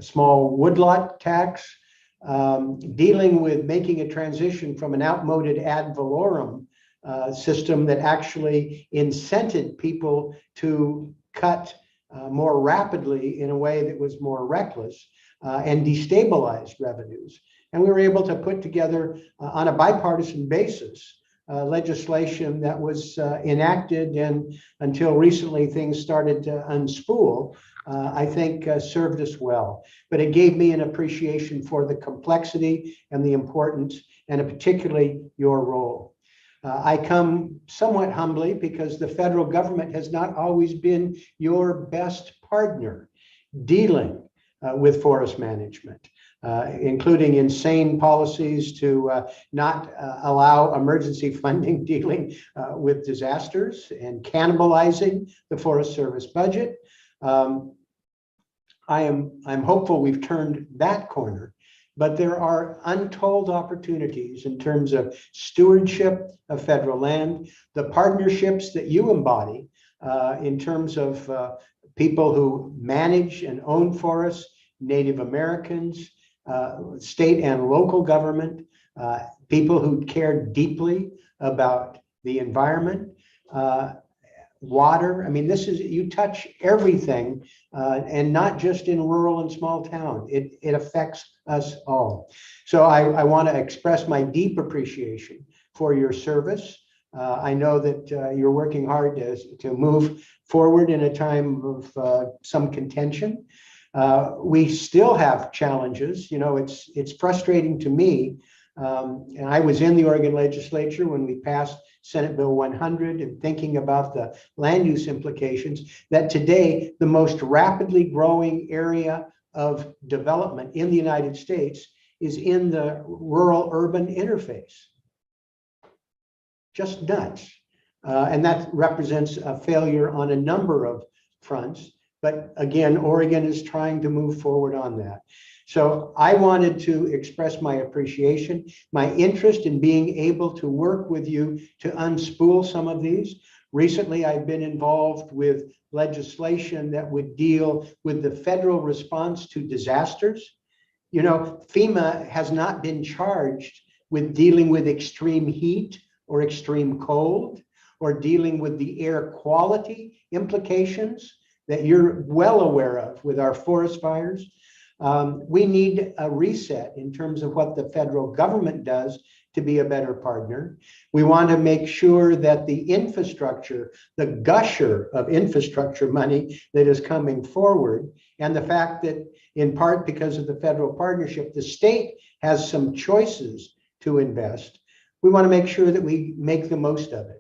small woodlot tax, dealing with making a transition from an outmoded ad valorem system that actually incented people to cut more rapidly in a way that was more reckless and destabilized revenues. And we were able to put together on a bipartisan basis legislation that was enacted, and until recently things started to unspool, I think served us well. But it gave me an appreciation for the complexity and the importance, and particularly your role. I come somewhat humbly because the federal government has not always been your best partner dealing with forest management, including insane policies to not allow emergency funding dealing with disasters and cannibalizing the Forest Service budget. I'm hopeful we've turned that corner, but there are untold opportunities in terms of stewardship of federal land, the partnerships that you embody in terms of people who manage and own forests, Native Americans, state and local government, people who care deeply about the environment, water. I mean, you touch everything, and not just in rural and small town. It affects us all. So I want to express my deep appreciation for your service. I know that you're working hard to move forward in a time of some contention. We still have challenges. You know, it's frustrating to me. And I was in the Oregon legislature when we passed Senate Bill 100 and thinking about the land use implications, that today the most rapidly growing area of development in the United States is in the rural-urban interface. Just nuts. And that represents a failure on a number of fronts. But again, Oregon is trying to move forward on that. So I wanted to express my appreciation, my interest in being able to work with you to unspool some of these. Recently, I've been involved with legislation that would deal with the federal response to disasters. You know, FEMA has not been charged with dealing with extreme heat or extreme cold, or dealing with the air quality implications that you're well aware of with our forest fires. We need a reset in terms of what the federal government does to be a better partner. We want to make sure that the infrastructure, the gusher of infrastructure money that is coming forward, and the fact that in part because of the federal partnership, the state has some choices to invest. We want to make sure that we make the most of it.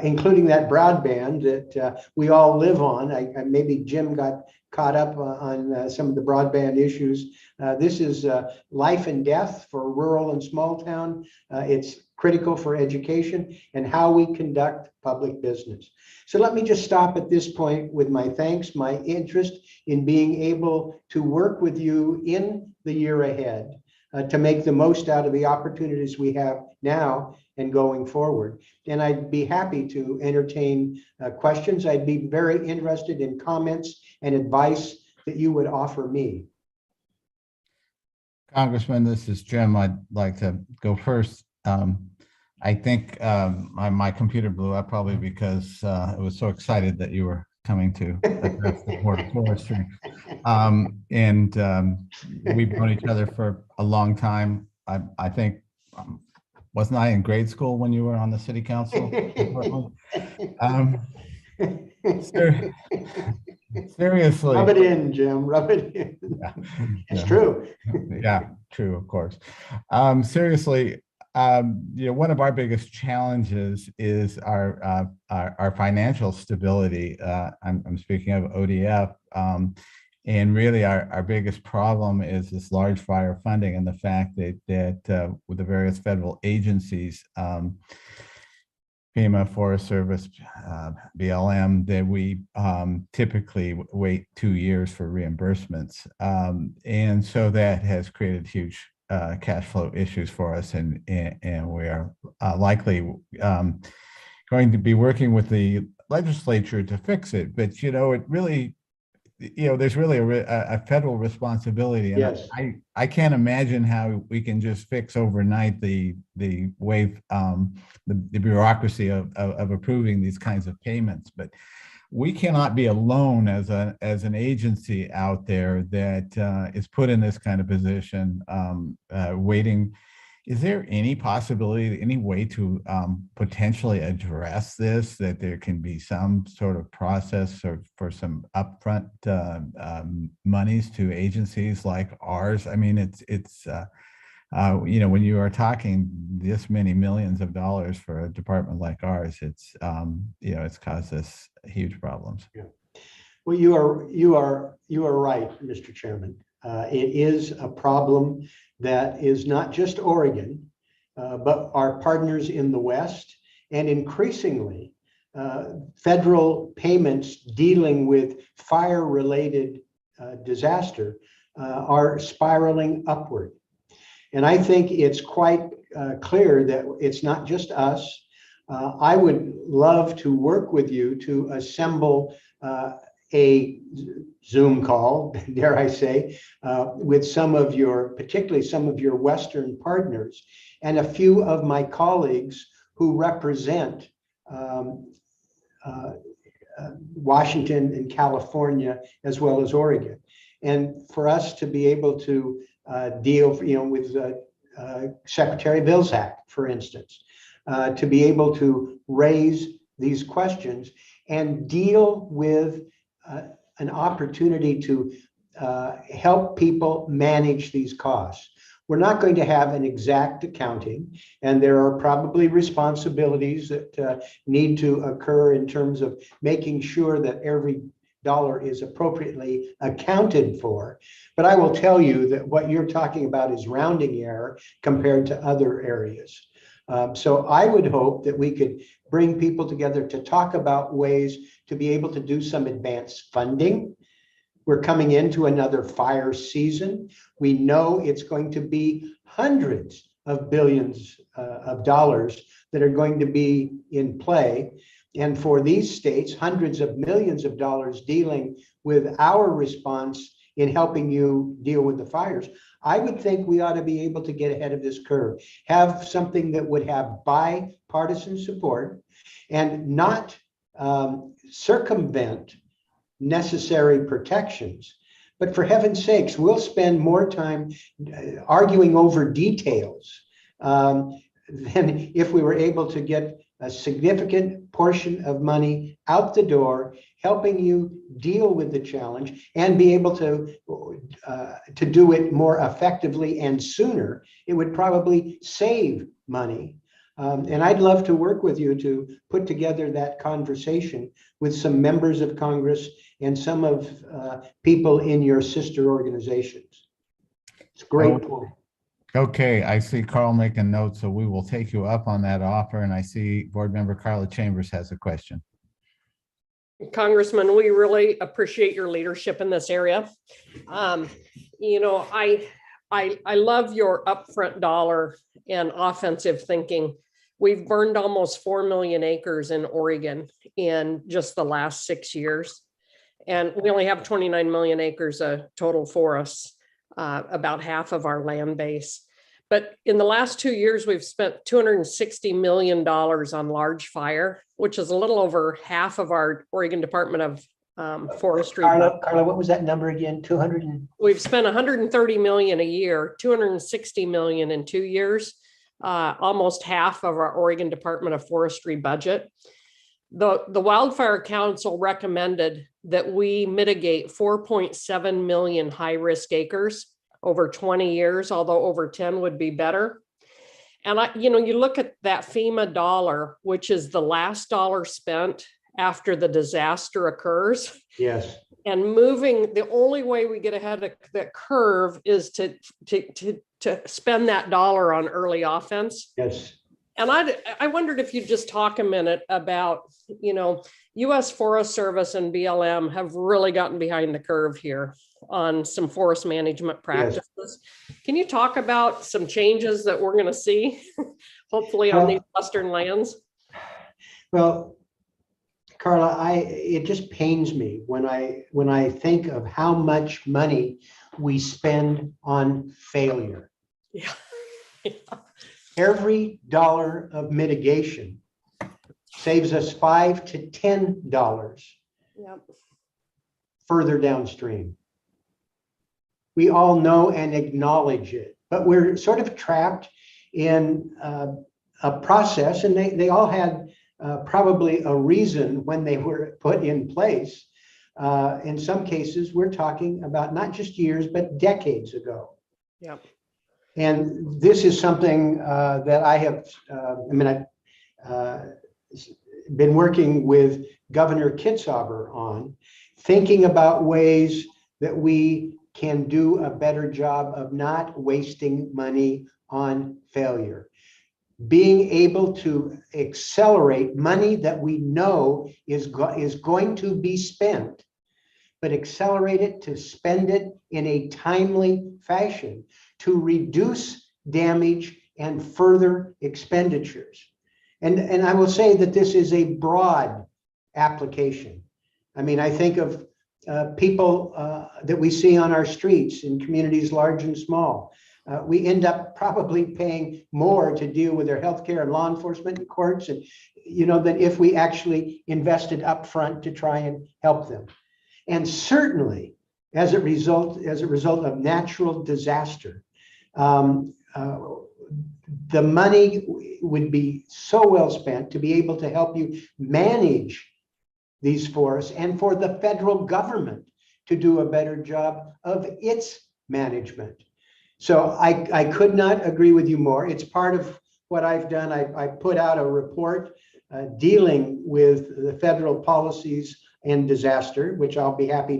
Including that broadband that we all live on. Maybe Jim got caught up on some of the broadband issues. This is life and death for rural and small town. It's critical for education and how we conduct public business. So let me just stop at this point with my thanks, my interest in being able to work with you in the year ahead to make the most out of the opportunities we have now and going forward. And I'd be happy to entertain questions. I'd be very interested in comments and advice that you would offer me. Congressman, this is Jim. I'd like to go first. I think my computer blew up probably because I was so excited that you were coming to address the Board of Forestry. We've known each other for a long time. I think, wasn't I in grade school when you were on the city council? Seriously. Rub it in, Jim, rub it in. Yeah. It's true. Yeah, true, of course. Seriously, you know, one of our biggest challenges is our financial stability. I'm speaking of ODF, and really our biggest problem is this large fire funding and the fact that with the various federal agencies, FEMA, Forest Service, BLM, that we typically wait 2 years for reimbursements, and so that has created huge cash flow issues for us, and we are likely going to be working with the legislature to fix it. But you know, it really, you know, there's really a federal responsibility, and yes. I can't imagine how we can just fix overnight the way the bureaucracy of approving these kinds of payments. But we cannot be alone as an agency out there that is put in this kind of position, waiting. Is there any possibility, any way to potentially address this, that there can be some sort of process for some upfront monies to agencies like ours? I mean, it's you know, when you are talking this many millions of dollars for a department like ours, it's you know, it's caused us huge problems. Yeah. Well, you are right, Mr. Chairman. It is a problem that is not just Oregon, but our partners in the West, and increasingly federal payments dealing with fire-related disaster are spiraling upward. And I think it's quite clear that it's not just us. I would love to work with you to assemble a Zoom call, dare I say, with some of your, particularly some of your Western partners and a few of my colleagues who represent Washington and California, as well as Oregon. And for us to be able to deal, with Secretary Vilsack, for instance, to be able to raise these questions and deal with an opportunity to help people manage these costs. We're not going to have an exact accounting, and there are probably responsibilities that need to occur in terms of making sure that every dollar is appropriately accounted for. But I will tell you that what you're talking about is rounding error compared to other areas. So I would hope that we could bring people together to talk about ways to be able to do some advanced funding. We're coming into another fire season. We know it's going to be hundreds of billions of dollars that are going to be in play. And for these states, hundreds of millions of dollars dealing with our response in helping you deal with the fires. I would think we ought to be able to get ahead of this curve, have something that would have bipartisan support and not circumvent necessary protections. But for heaven's sakes, we'll spend more time arguing over details than if we were able to get a significant portion of money out the door, helping you deal with the challenge and be able to do it more effectively and sooner. It would probably save money. And I'd love to work with you to put together that conversation with some members of Congress and some of people in your sister organizations. It's a great point. Okay, I see Carl making notes, so we will take you up on that offer. And I see Board Member Carla Chambers has a question. Congressman, we really appreciate your leadership in this area. I love your upfront dollar and offensive thinking. We've burned almost 4 million acres in Oregon in just the last 6 years. And we only have 29 million acres of total forests, about half of our land base. But in the last 2 years, we've spent $260 million on large fire, which is a little over half of our Oregon Department of Forestry. Carla, what was that number again? 200? We've spent 130 million a year, 260 million in 2 years, almost half of our Oregon Department of Forestry budget. The Wildfire Council recommended that we mitigate 4.7 million high-risk acres over 20 years, although over 10 would be better. And you look at that FEMA dollar, which is the last dollar spent after the disaster occurs. Yes. And the only way we get ahead of that curve is to spend that dollar on early offense. Yes. And I wondered if you'd just talk a minute about, U.S. Forest Service and BLM have really gotten behind the curve here on some forest management practices. Yes. Can you talk about some changes that we're going to see, hopefully on these Western lands? Well, Carla, it just pains me when I think of how much money we spend on failure. Yeah. Every dollar of mitigation saves us $5 to $10 further downstream. We all know and acknowledge it, but we're sort of trapped in a process, and they all had probably a reason when they were put in place. In some cases, we're talking about not just years, but decades ago. Yeah. And this is something that I have, I've been working with Governor Kitzhaber on, thinking about ways that we can do a better job of not wasting money on failure. Being able to accelerate money that we know is going to be spent, but accelerate it to spend it in a timely fashion to reduce damage and further expenditures. And I will say that this is a broad application. I mean, I think of people that we see on our streets in communities large and small. We end up probably paying more to deal with their healthcare and law enforcement and courts, and than if we actually invested upfront to try and help them. And certainly, as a result of natural disaster, the money would be so well spent to be able to help you manage these forests and for the federal government to do a better job of its management. So I could not agree with you more. It's part of what I've done. I put out a report dealing with the federal policies and disaster, which I'll be happy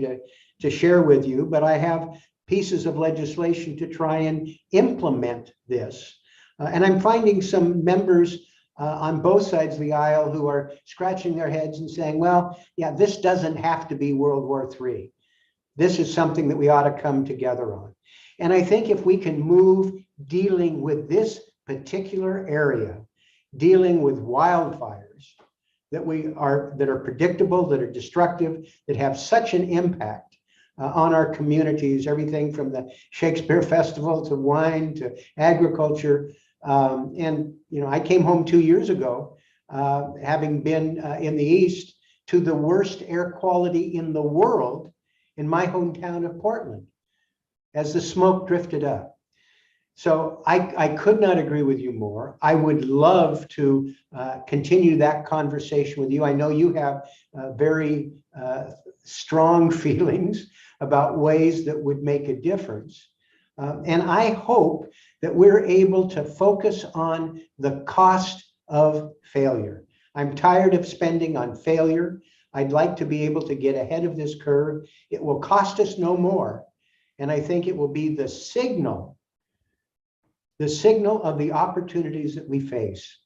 to share with you, but I have pieces of legislation to try and implement this. And I'm finding some members on both sides of the aisle who are scratching their heads and saying, well, yeah, this doesn't have to be World War III. This is something that we ought to come together on. And I think if we can move dealing with this particular area, dealing with wildfires that are predictable, that are destructive, that have such an impact on our communities, everything from the Shakespeare Festival to wine to agriculture. And I came home 2 years ago, having been in the East, to the worst air quality in the world in my hometown of Portland, as the smoke drifted up. So I could not agree with you more. I would love to continue that conversation with you. I know you have very strong feelings about ways that would make a difference. And I hope that we're able to focus on the cost of failure. I'm tired of spending on failure. I'd like to be able to get ahead of this curve. It will cost us no more. And I think it will be the signal of the opportunities that we face.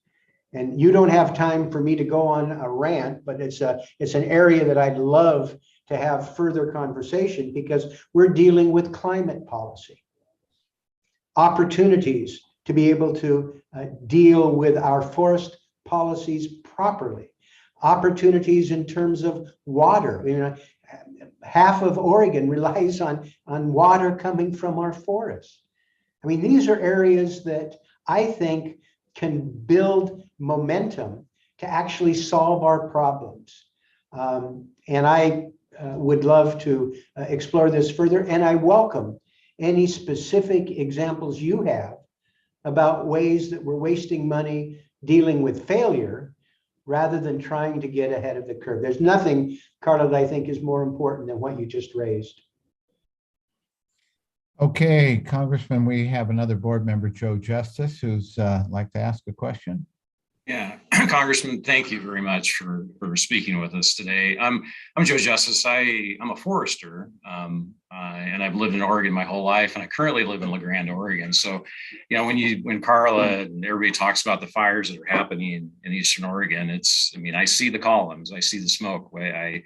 And you don't have time for me to go on a rant, but it's an area that I'd love to have further conversation, because we're dealing with climate policy. Opportunities to be able to deal with our forest policies properly. Opportunities in terms of water. Half of Oregon relies on water coming from our forests. I mean, these are areas that I think can build momentum to actually solve our problems. And I would love to explore this further, and I welcome any specific examples you have about ways that we're wasting money dealing with failure rather than trying to get ahead of the curve. There's nothing, Carla, that I think is more important than what you just raised. Okay, Congressman, we have another board member, Joe Justice, who's like to ask a question. Yeah, Congressman, thank you very much for speaking with us today. I'm Joe Justice. I'm a forester, and I've lived in Oregon my whole life, and I currently live in La Grande, Oregon. So, when Carla and everybody talks about the fires that are happening in Eastern Oregon, I see the columns, I see the smoke. I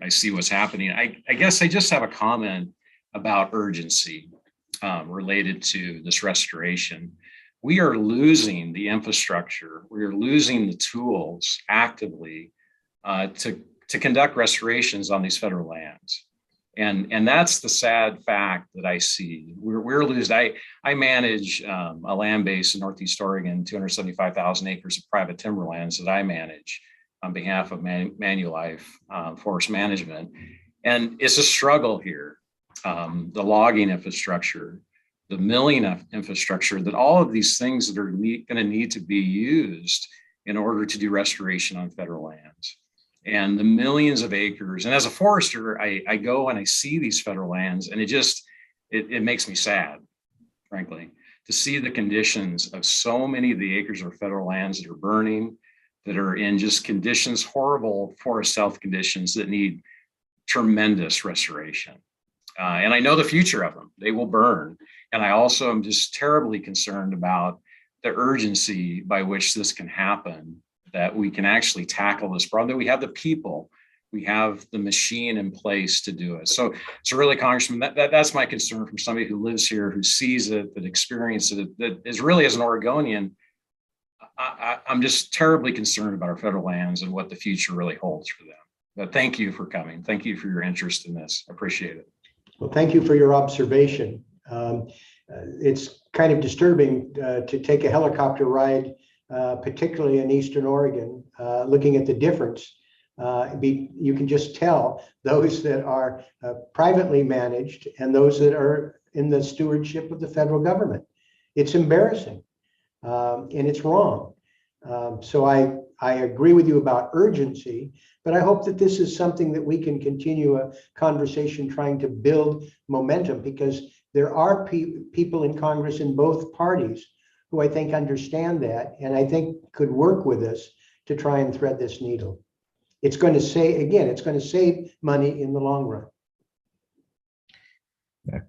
see what's happening. I guess I just have a comment about urgency related to this restoration. We are losing the infrastructure. We are losing the tools actively to conduct restorations on these federal lands. And that's the sad fact that I see. We're losing. I manage a land base in Northeast Oregon, 275,000 acres of private timberlands that I manage on behalf of Manulife Forest Management. And it's a struggle here. The logging infrastructure, the milling infrastructure, that all of these things that are going to need to be used in order to do restoration on federal lands, and the millions of acres. And as a forester, I go and I see these federal lands, and it makes me sad, frankly, to see the conditions of so many of the acres of federal lands that are burning, that are in just conditions, horrible forest health conditions that need tremendous restoration. And I know the future of them. They will burn. And I also am just terribly concerned about the urgency by which this can happen, that we can actually tackle this problem, that we have the people, We have the machine in place to do it. So really, Congressman, that's my concern from somebody who lives here, who sees it, that experiences it, that is really, as an Oregonian, I'm just terribly concerned about our federal lands and what the future really holds for them. But thank you for coming. Thank you for your interest in this. I appreciate it. Well, thank you for your observation. It's kind of disturbing to take a helicopter ride, particularly in Eastern Oregon, looking at the difference. You can just tell those that are privately managed and those that are in the stewardship of the federal government. It's embarrassing and it's wrong. So I agree with you about urgency, but I hope that this is something that we can continue a conversation trying to build momentum, because there are people in Congress in both parties who I think understand that, and I think could work with us to try and thread this needle. It's going to save money in the long run.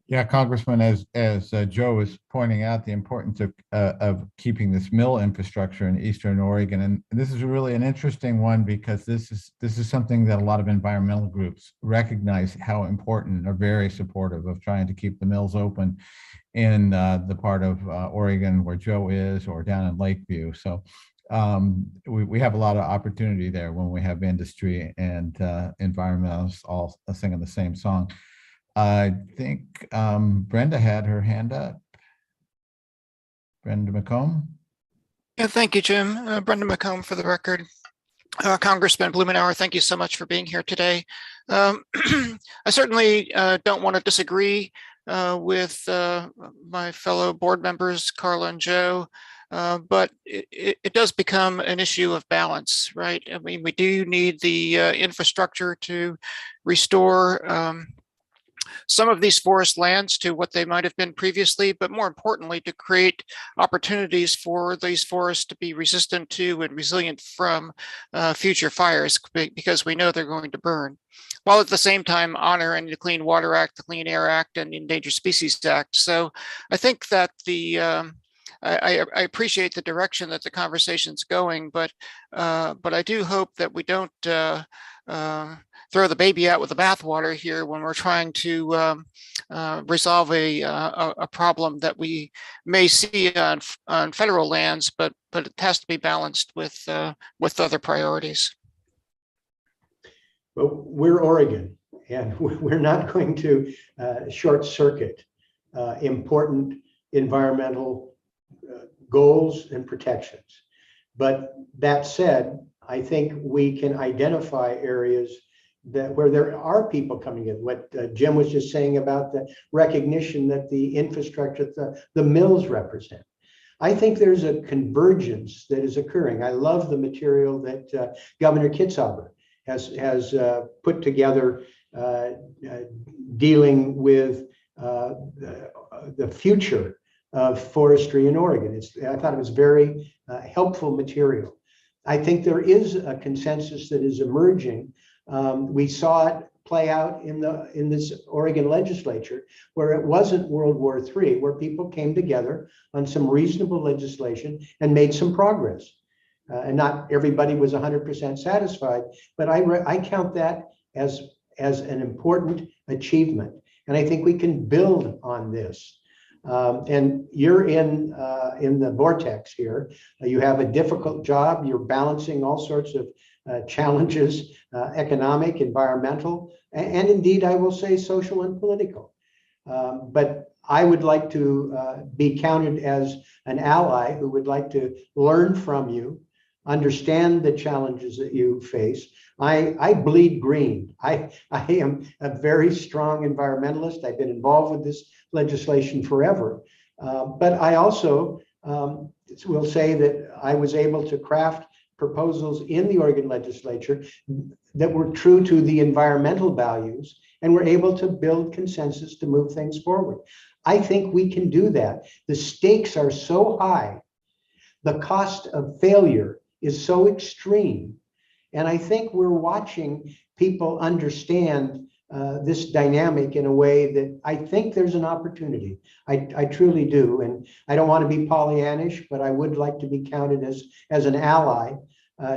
Yeah, Congressman, as Joe was pointing out, the importance of keeping this mill infrastructure in Eastern Oregon, and this is really an interesting one, because this is something that a lot of environmental groups recognize how important and are very supportive of trying to keep the mills open in the part of Oregon where Joe is, or down in Lakeview. So we have a lot of opportunity there when we have industry and environmentalists all singing the same song. I think Brenda had her hand up. Brenda McComb. Yeah, thank you, Jim. Brenda McComb for the record. Congressman Blumenauer, thank you so much for being here today. I certainly don't want to disagree with my fellow board members, Carla and Joe, but it does become an issue of balance, right? I mean, we do need the infrastructure to restore some of these forest lands to what they might have been previously, but more importantly, to create opportunities for these forests to be resistant to and resilient from future fires, because we know they're going to burn, while at the same time honoring the Clean Water Act, the Clean Air Act, and the Endangered Species Act. So I think that I appreciate the direction that the conversation's going, but I do hope that we don't throw the baby out with the bathwater here when we're trying to resolve a problem that we may see on federal lands, but it has to be balanced with other priorities. Well, we're Oregon, and we're not going to short circuit important environmental goals and protections. But that said, I think we can identify areas where there are people coming in. What Jim was just saying about the recognition that the infrastructure, the mills represent. I think there's a convergence that is occurring. I love the material that Governor Kitzhaber has put together dealing with the future of forestry in Oregon. I thought it was very helpful material. I think there is a consensus that is emerging. We saw it play out in this Oregon legislature, where it wasn't World War III, where people came together on some reasonable legislation and made some progress. And not everybody was 100% satisfied, but I count that as an important achievement. And I think we can build on this. And you're in the vortex here. You have a difficult job. You're balancing all sorts of challenges, economic, environmental, and indeed, I will say social and political. But I would like to be counted as an ally who would like to learn from you, understand the challenges that you face. I bleed green. I am a very strong environmentalist. I've been involved with this legislation forever. But I also will say that I was able to craft proposals in the Oregon legislature that were true to the environmental values and were able to build consensus to move things forward. I think we can do that. The stakes are so high. The cost of failure is so extreme. And I think we're watching people understand this dynamic in a way that I think there's an opportunity. I truly do. And I don't want to be Pollyannish, but I would like to be counted as an ally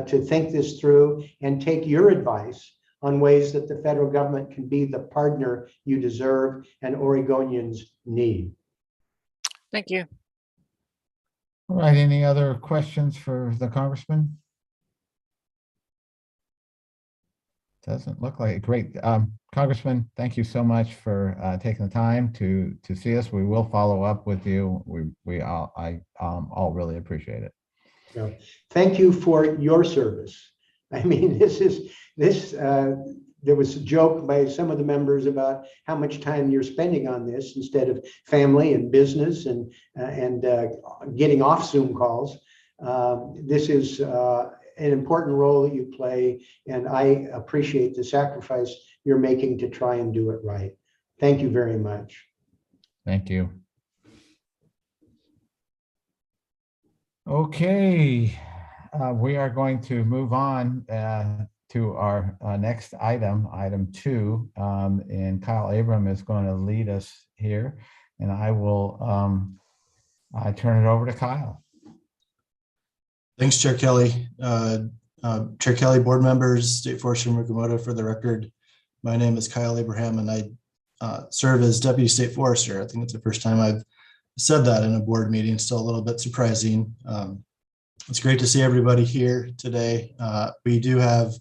to think this through and take your advice on ways that the federal government can be the partner you deserve and Oregonians need. Thank you. All right, any other questions for the Congressman? Doesn't look like it. Great. Congressman, thank you so much for taking the time to see us. We will follow up with you. I all really appreciate it. So, thank you for your service. I mean, there was a joke by some of the members about how much time you're spending on this instead of family and business and getting off Zoom calls. This is an important role that you play, and I appreciate the sacrifice you're making to try and do it right. Thank you very much. Thank you. Okay, we are going to move on to our next item, item 2, and Kyle Abram is going to lead us here, and I will turn it over to Kyle. Thanks, Chair Kelly. Chair Kelly, board members, State Forestry Mukomoto, for the record, my name is Kyle Abraham, and I serve as Deputy State Forester. I think it's the first time I've said that in a board meeting, still a little bit surprising. It's great to see everybody here today. We do have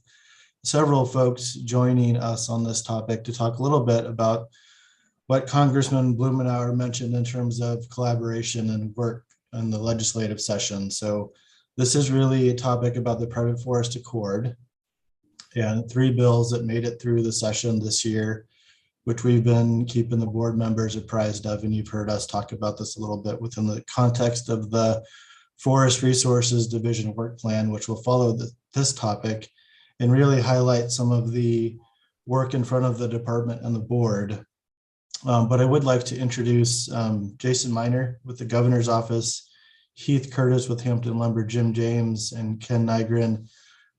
several folks joining us on this topic to talk a little bit about what Congressman Blumenauer mentioned in terms of collaboration and work in the legislative session. So this is really a topic about the Private Forest Accord and 3 bills that made it through the session this year, which we've been keeping the board members apprised of. And you've heard us talk about this a little bit within the context of the Forest Resources Division Work Plan, which will follow this topic and really highlight some of the work in front of the department and the board. But I would like to introduce Jason Miner with the Governor's Office, Heath Curtis with Hampton Lumber, Jim James, and Ken Nygren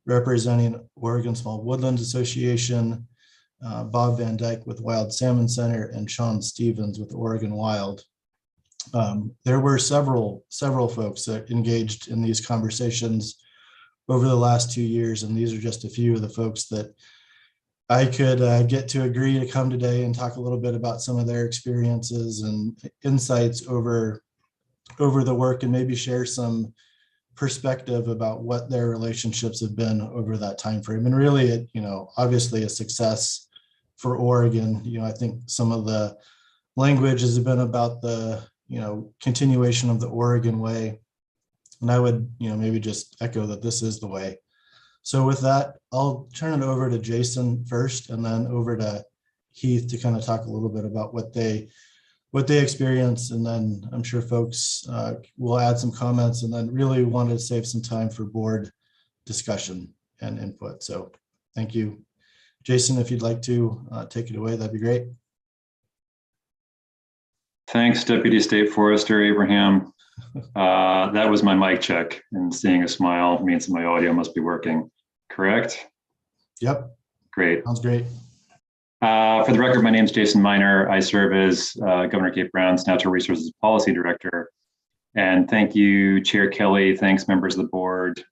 representing Oregon Small Woodlands Association, Bob Van Dyke with Wild Salmon Center, and Sean Stevens with Oregon Wild. There were several folks that engaged in these conversations over the last 2 years, and these are just a few of the folks that I could get to agree to come today and talk a little bit about some of their experiences and insights over the work, and maybe share some perspective about what their relationships have been over that time frame. And really, obviously a success for Oregon. I think some of the language has been about the continuation of the Oregon way, and I would maybe just echo that this is the way. So with that, I'll turn it over to Jason first, and then over to Heath to kind of talk a little bit about what they experience, and then I'm sure folks will add some comments, and then really wanted to save some time for board discussion and input. So thank you. Jason, if you'd like to take it away, that'd be great. Thanks, Deputy State Forester Abraham. That was my mic check, and seeing a smile means my audio must be working, correct? Yep. Great. Sounds great. For the record, my name is Jason Miner. I serve as Governor Kate Brown's Natural Resources Policy Director. And thank you, Chair Kelly. Thanks, members of the board.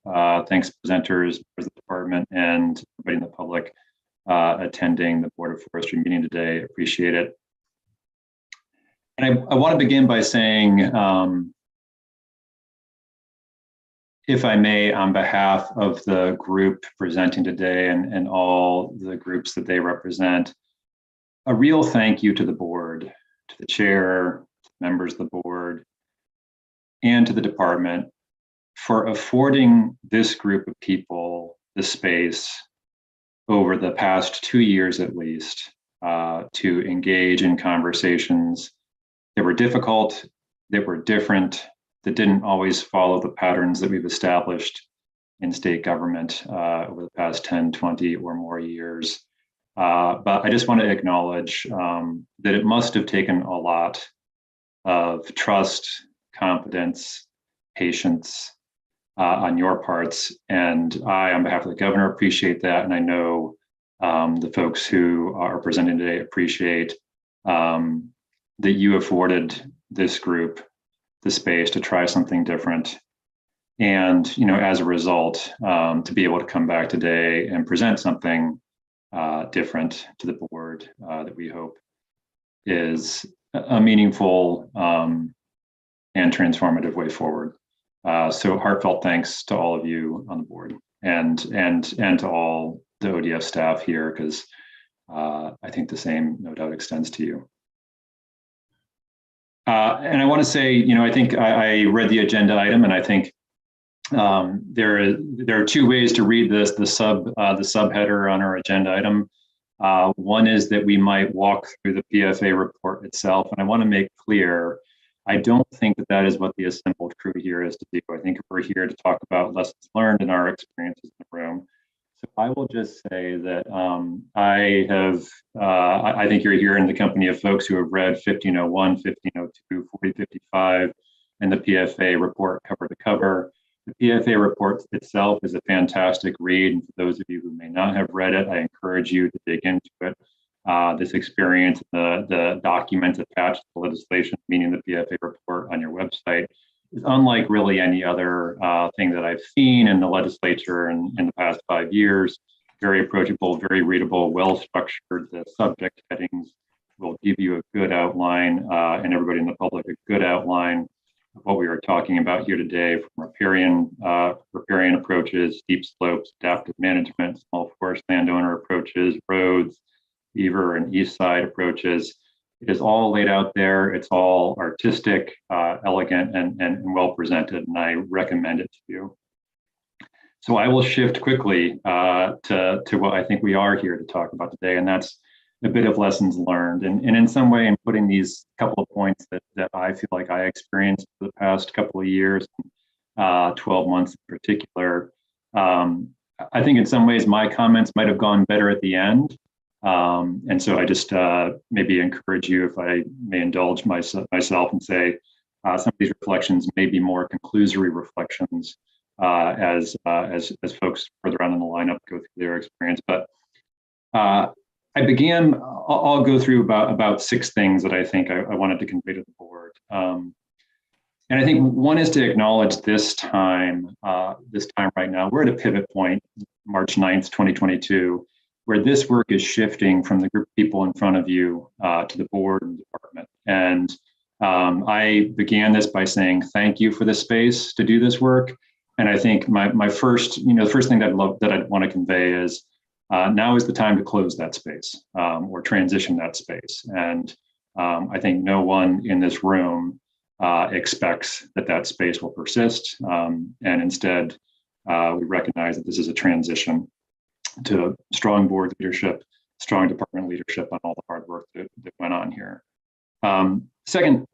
Thanks, presenters, members of the department, and everybody in the public attending the Board of Forestry meeting today. Appreciate it. And I want to begin by saying, if I may, on behalf of the group presenting today and all the groups that they represent, a real thank you to the board, to the chair, to members of the board, and to the department for affording this group of people the space over the past 2 years at least to engage in conversations that were difficult, that were different, that didn't always follow the patterns that we've established in state government over the past 10, 20 or more years. But I just want to acknowledge that it must have taken a lot of trust, confidence, patience on your parts. And I, on behalf of the governor, appreciate that. And I know the folks who are presenting today appreciate that you afforded this group the space to try something different. And, as a result, to be able to come back today and present something different to the board that we hope is a meaningful and transformative way forward. So heartfelt thanks to all of you on the board and to all the ODF staff here, because I think the same no doubt extends to you. And I want to say, I think I read the agenda item, and I think there are two ways to read this, the subheader on our agenda item. One is that we might walk through the PFA report itself, and I want to make clear, I don't think that is what the assembled crew here is to do. I think we're here to talk about lessons learned and our experiences in the room. So I will just say that I think you're here in the company of folks who have read 1501, 1502, 4055, and the PFA report cover to cover. The PFA report itself is a fantastic read, and for those of you who may not have read it, I encourage you to dig into it. This experience, the documents attached to the legislation, meaning the PFA report on your website, is unlike really any other thing that I've seen in the legislature in the past 5 years. Very approachable, very readable, well-structured. The subject headings will give you a good outline, and everybody in the public a good outline of what we are talking about here today, from riparian approaches, steep slopes, adaptive management, small forest landowner approaches, roads, beaver and east side approaches. It is all laid out there. It's all artistic, elegant, and well presented, and I recommend it to you. So I will shift quickly to what I think we are here to talk about today, and that's a bit of lessons learned. And in some way, in putting these couple of points that I feel like I experienced for the past couple of years, 12 months in particular, I think in some ways my comments might have gone better at the end. And so I just maybe encourage you, if I may indulge myself and say some of these reflections may be more conclusory reflections as folks further on in the lineup go through their experience. But I'll go through about 6 things that I think I wanted to convey to the board. And I think one is to acknowledge this time right now, we're at a pivot point, March 9th, 2022, where this work is shifting from the group of people in front of you to the board and department. And I began this by saying thank you for this space to do this work. And I think my first, the first thing that I'd want to convey is now is the time to close that space or transition that space. And I think no one in this room expects that space will persist. And instead, we recognize that this is a transition to strong board leadership, strong department leadership on all the hard work that went on here. Second,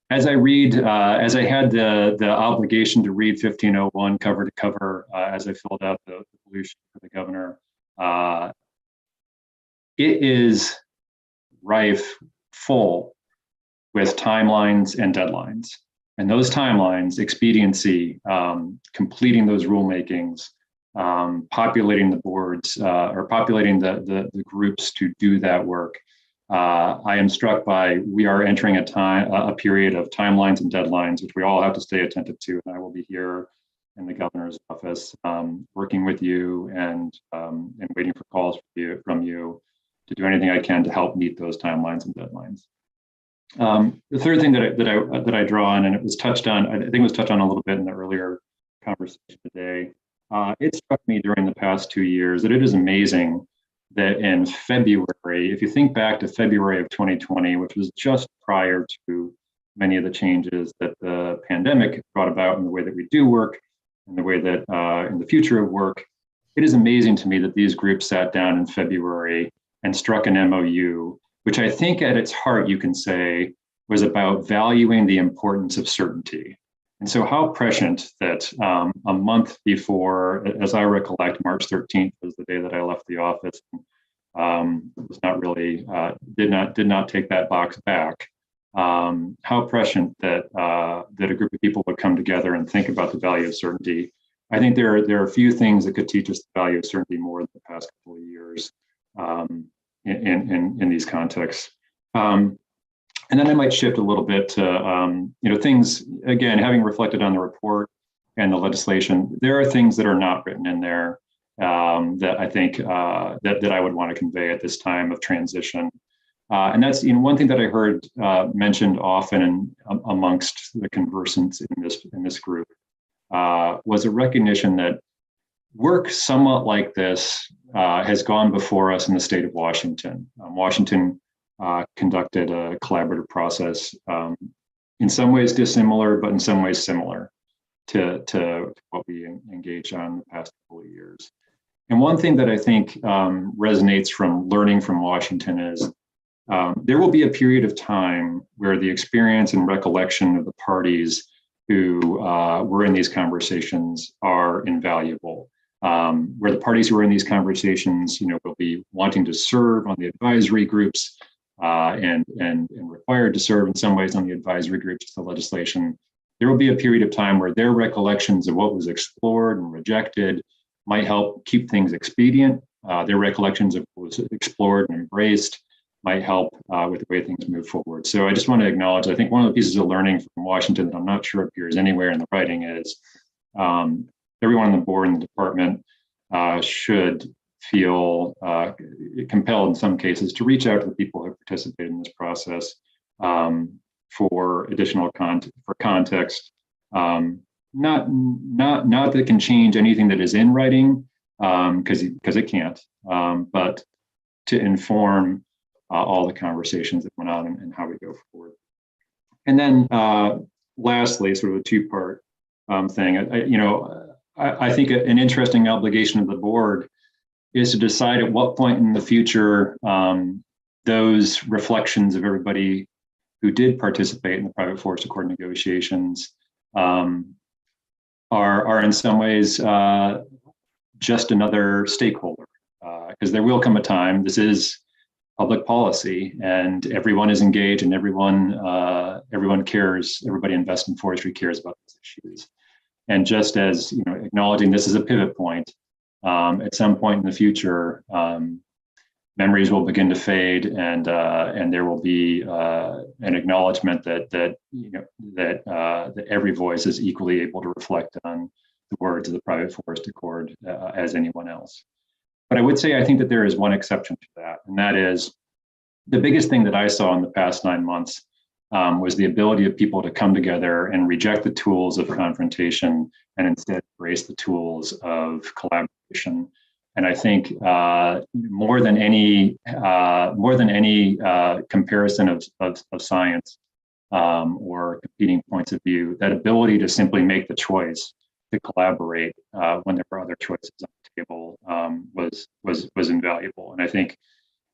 as I had the obligation to read 1501 cover to cover as I filled out the resolution for the governor, it is rife, full with timelines and deadlines. And those timelines, expediency, completing those rulemakings, populating the boards or populating the groups to do that work. I am struck by, we are entering a period of timelines and deadlines, which we all have to stay attentive to. And I will be here in the governor's office, working with you and waiting for calls from you to do anything I can to help meet those timelines and deadlines. The third thing that I draw on, and it was touched on, I think it was touched on a little bit in the earlier conversation today. It struck me during the past 2 years that it is amazing that in February, if you think back to February of 2020, which was just prior to many of the changes that the pandemic brought about in the way that we do work and the way that in the future of work, it is amazing to me that these groups sat down in February and struck an MOU, which I think at its heart, you can say, was about valuing the importance of certainty. And so how prescient that a month before, as I recollect, March 13th was the day that I left the office, was not really, did not take that box back. How prescient that a group of people would come together and think about the value of certainty. I think there are a few things that could teach us the value of certainty more than the past couple of years in these contexts. And then I might shift a little bit to, things, again, having reflected on the report and the legislation, there are things that are not written in there. that I think that I would want to convey at this time of transition. And that's one thing that I heard mentioned often amongst the conversants in this group was a recognition that work somewhat like this has gone before us in the state of Washington. Washington conducted a collaborative process, in some ways dissimilar, but in some ways similar to what we engaged on in the past couple of years. And one thing that I think resonates from learning from Washington is there will be a period of time where the experience and recollection of the parties who were in these conversations are invaluable. Where the parties who are in these conversations, will be wanting to serve on the advisory groups and required to serve in some ways on the advisory groups to the legislation. There will be a period of time where their recollections of what was explored and rejected might help keep things expedient. Their recollections of what was explored and embraced might help with the way things move forward. So I just want to acknowledge, I think one of the pieces of learning from Washington that I'm not sure appears anywhere in the writing is everyone on the board and the department should feel compelled in some cases to reach out to the people who participate in this process for additional context. Not that can change anything that is in writing, because it can't, but to inform all the conversations that went on and how we go forward. And then lastly, sort of a two-part thing, I think an interesting obligation of the board is to decide at what point in the future those reflections of everybody who did participate in the private forest accord negotiations are in some ways just another stakeholder, because there will come a time, this is public policy, and everyone is engaged, and everyone cares. Everybody invested in forestry cares about these issues. And just as acknowledging this is a pivot point, at some point in the future, memories will begin to fade, and there will be an acknowledgement that every voice is equally able to reflect on the words of the private forest accord as anyone else. But I would say I think that there is one exception to that, and that is the biggest thing that I saw in the past 9 months was the ability of people to come together and reject the tools of confrontation and instead embrace the tools of collaboration. And I think more than any comparison of science or competing points of view, that ability to simply make the choice to collaborate when there were other choices on the table was invaluable. And I think,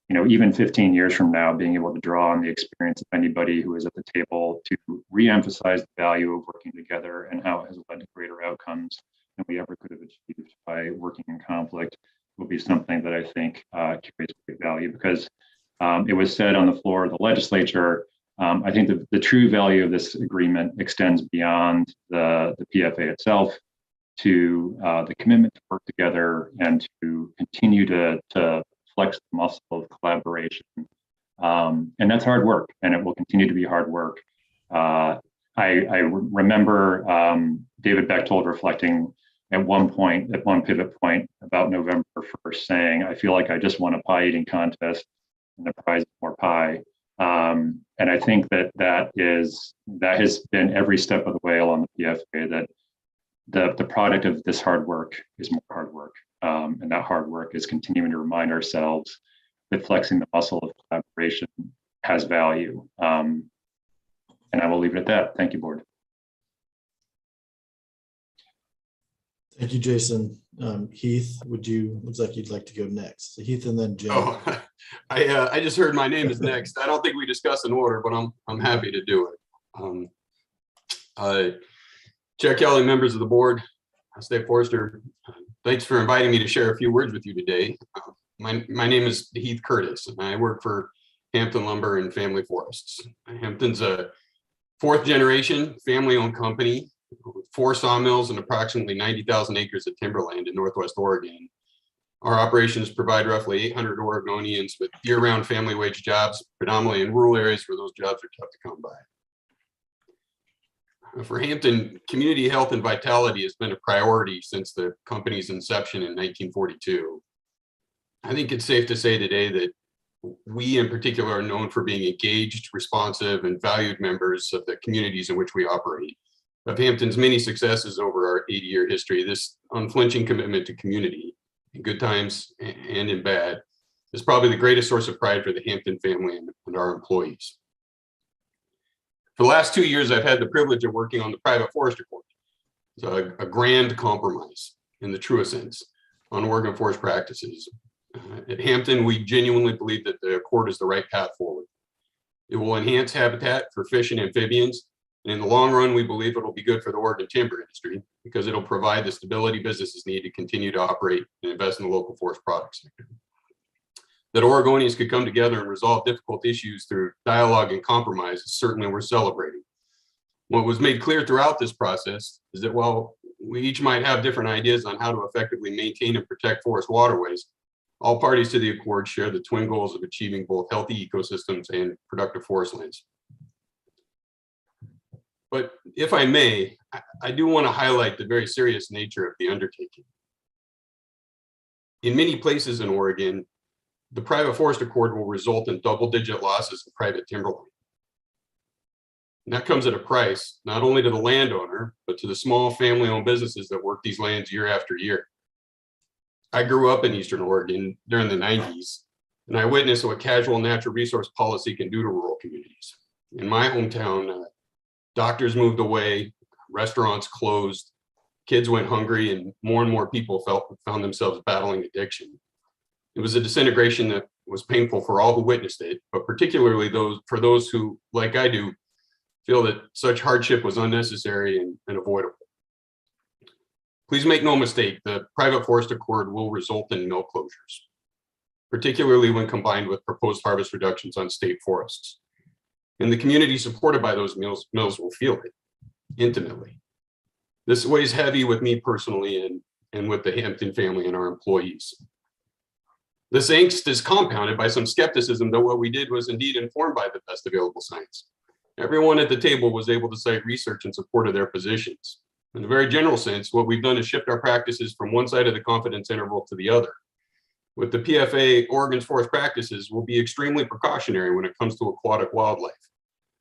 even 15 years from now, being able to draw on the experience of anybody who is at the table to reemphasize the value of working together and how it has led to greater outcomes than we ever could have achieved by working in conflict will be something that I think carries great value, because it was said on the floor of the legislature. I think the true value of this agreement extends beyond the PFA itself to the commitment to work together and to continue to flex the muscle of collaboration. And that's hard work, and it will continue to be hard work. I remember David Bechtold reflecting at one pivot point about November 1st, saying, I feel like I just won a pie eating contest and the prize is more pie. And I think that has been every step of the way along the PFA, that the product of this hard work is more hard work. And that hard work is continuing to remind ourselves that flexing the muscle of collaboration has value. And I will leave it at that. Thank you, board. Thank you, Jason. Heath, looks like you'd like to go next. So Heath and then Jim. Oh, I just heard my name is next. I don't think we discussed an order, but I'm happy to do it. Chair Kelly, members of the board, State Forester, thanks for inviting me to share a few words with you today. My name is Heath Curtis, and I work for Hampton Lumber and Family Forests. Hampton's a fourth generation family-owned company with 4 sawmills and approximately 90,000 acres of timberland in Northwest Oregon. Our operations provide roughly 800 Oregonians with year-round family wage jobs, predominantly in rural areas where those jobs are tough to come by. For Hampton, community health and vitality has been a priority since the company's inception in 1942. I think it's safe to say today that we in particular are known for being engaged, responsive, and valued members of the communities in which we operate. Of Hampton's many successes over our 80-year history, this unflinching commitment to community in good times and in bad is probably the greatest source of pride for the Hampton family and our employees. For the last 2 years, I've had the privilege of working on the private forestry court. It's a grand compromise in the truest sense on Oregon forest practices. At Hampton, we genuinely believe that the accord is the right path forward. It will enhance habitat for fish and amphibians. And in the long run, we believe it'll be good for the Oregon timber industry because it'll provide the stability businesses need to continue to operate and invest in the local forest products sector. That Oregonians could come together and resolve difficult issues through dialogue and compromise is certainly worth celebrating. What was made clear throughout this process is that while we each might have different ideas on how to effectively maintain and protect forest waterways, all parties to the accord share the twin goals of achieving both healthy ecosystems and productive forest lands. But if I may, I do want to highlight the very serious nature of the undertaking. In many places in Oregon, the private forest accord will result in double-digit losses in private timberland. And that comes at a price, not only to the landowner, but to the small family-owned businesses that work these lands year after year. I grew up in Eastern Oregon during the 90s, and I witnessed what casual natural resource policy can do to rural communities. In my hometown, doctors moved away, restaurants closed, kids went hungry, and more people found themselves battling addiction. It was a disintegration that was painful for all who witnessed it, but particularly for those who, like I do, feel that such hardship was unnecessary and avoidable. Please make no mistake, the private forest accord will result in mill closures, particularly when combined with proposed harvest reductions on state forests. And the community supported by those mills will feel it intimately. This weighs heavy with me personally and with the Hampton family and our employees. This angst is compounded by some skepticism that what we did was indeed informed by the best available science. Everyone at the table was able to cite research in support of their positions. In a very general sense, what we've done is shift our practices from one side of the confidence interval to the other. With the PFA, Oregon's forest practices will be extremely precautionary when it comes to aquatic wildlife.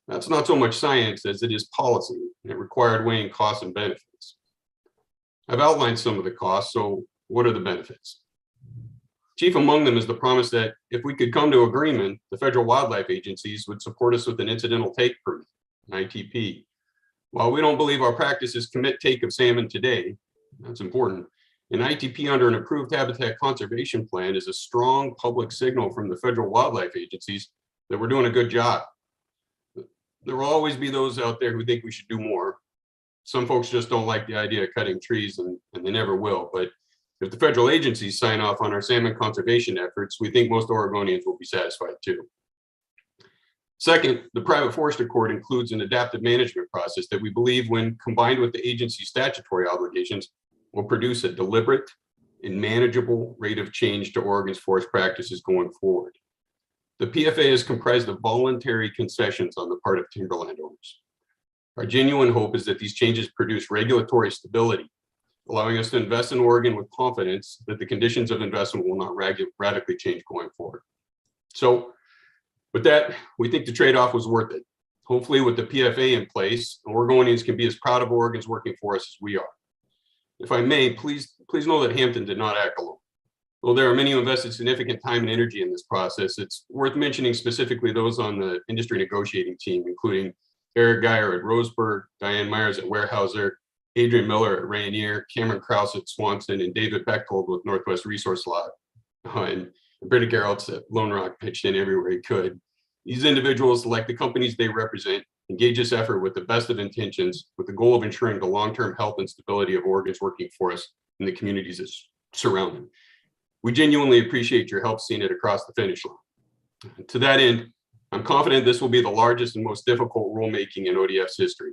That's not so much science as it is policy, and it required weighing costs and benefits. I've outlined some of the costs, so what are the benefits? Chief among them is the promise that if we could come to agreement, the federal wildlife agencies would support us with an incidental take permit, an ITP. While we don't believe our practices commit take of salmon today, that's important, an ITP under an approved habitat conservation plan is a strong public signal from the federal wildlife agencies that we're doing a good job. There will always be those out there who think we should do more. Some folks just don't like the idea of cutting trees and they never will, but if the federal agencies sign off on our salmon conservation efforts, we think most Oregonians will be satisfied too. Second, the private forest accord includes an adaptive management process that we believe, when combined with the agency's statutory obligations, will produce a deliberate and manageable rate of change to Oregon's forest practices going forward. The PFA is comprised of voluntary concessions on the part of timberland owners. Our genuine hope is that these changes produce regulatory stability, allowing us to invest in Oregon with confidence that the conditions of investment will not radically change going forward. So with that, we think the trade-off was worth it. Hopefully with the PFA in place, Oregonians can be as proud of Oregon's working for us as we are. If I may, please know that Hampton did not act alone. Though there are many who invested significant time and energy in this process, it's worth mentioning specifically those on the industry negotiating team, including Eric Geyer at Roseburg, Diane Myers at Weyerhaeuser, Adrian Miller at Rainier, Cameron Krause at Swanson, and David Bechtold with Northwest Resource Lot. And Britta Gerolds at Lone Rock pitched in everywhere he could. These individuals, like the companies they represent, engage this effort with the best of intentions, with the goal of ensuring the long-term health and stability of Oregon's working forest and the communities that surround them. We genuinely appreciate your help seeing it across the finish line. To that end, I'm confident this will be the largest and most difficult rulemaking in ODF's history.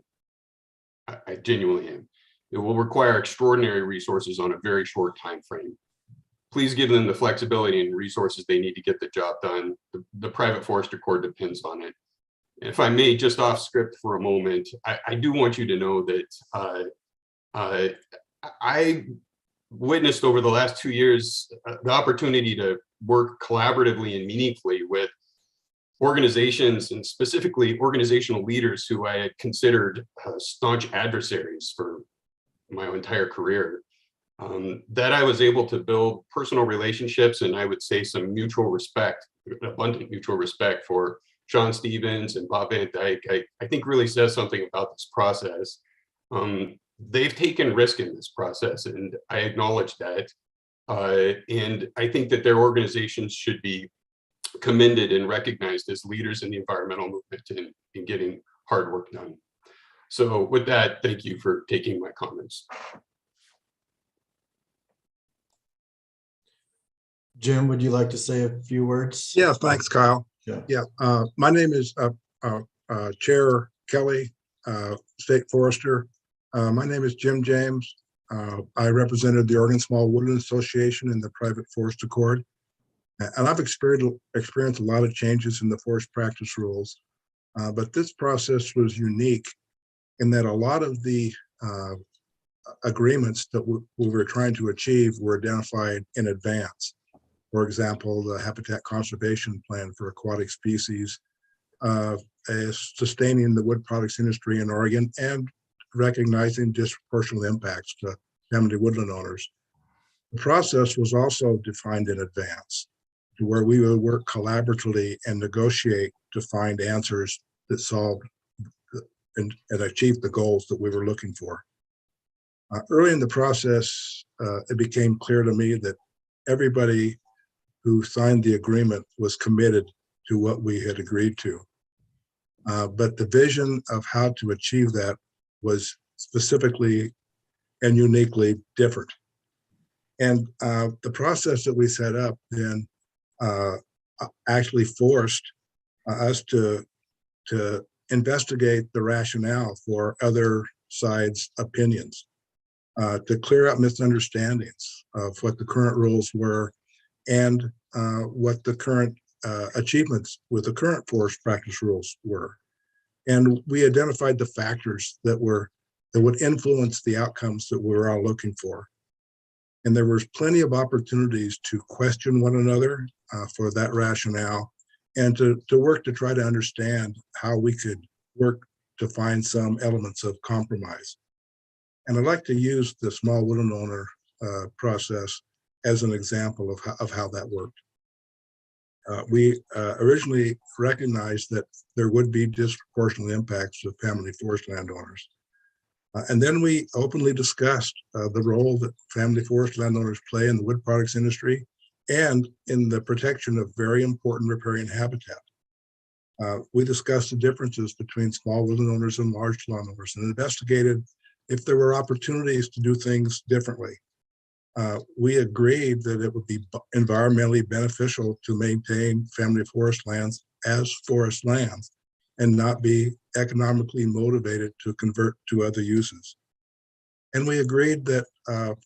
I genuinely am. It will require extraordinary resources on a very short time frame. Please give them the flexibility and resources they need to get the job done. The private forest accord depends on it. if I may, just off script for a moment, I do want you to know that I witnessed over the last 2 years the opportunity to work collaboratively and meaningfully with organizations, and specifically organizational leaders who I had considered staunch adversaries for my entire career. That I was able to build personal relationships, and I would say some mutual respect, abundant mutual respect for Sean Stevens and Bob Van Dyke, I think really says something about this process. They've taken risk in this process, and I acknowledge that. And I think that their organizations should be commended and recognized as leaders in the environmental movement in getting hard work done. So with that, thank you for taking my comments. Jim, would you like to say a few words? Yeah, thanks, Kyle. Yeah. My name is Chair Kelly, State Forester. My name is Jim James. I represented the Oregon Small Woodland Association in the Private Forest Accord. And I've experienced a lot of changes in the forest practice rules. But this process was unique in that a lot of the agreements that we were trying to achieve were identified in advance. For example, the Habitat Conservation Plan for aquatic species, sustaining the wood products industry in Oregon, and recognizing disproportionate impacts to family woodland owners. The process was also defined in advance, to where we would work collaboratively and negotiate to find answers that solved and achieved the goals that we were looking for. Early in the process, it became clear to me that everybody who signed the agreement was committed to what we had agreed to. But the vision of how to achieve that was specifically and uniquely different. And the process that we set up then actually forced us to investigate the rationale for other sides' opinions, to clear up misunderstandings of what the current rules were and what the current achievements with the current forest practice rules were. And we identified the factors that would influence the outcomes that we were all looking for. And there was plenty of opportunities to question one another for that rationale, and to work to try to understand how we could work to find some elements of compromise. And I'd like to use the small woodland owner process as an example of how that worked. We originally recognized that there would be disproportionate impacts to family forest landowners. And then we openly discussed the role that family forest landowners play in the wood products industry and in the protection of very important riparian habitat. We discussed the differences between small woodland owners and large landowners and investigated if there were opportunities to do things differently. We agreed that it would be environmentally beneficial to maintain family forest lands as forest lands and not be economically motivated to convert to other uses. And we agreed that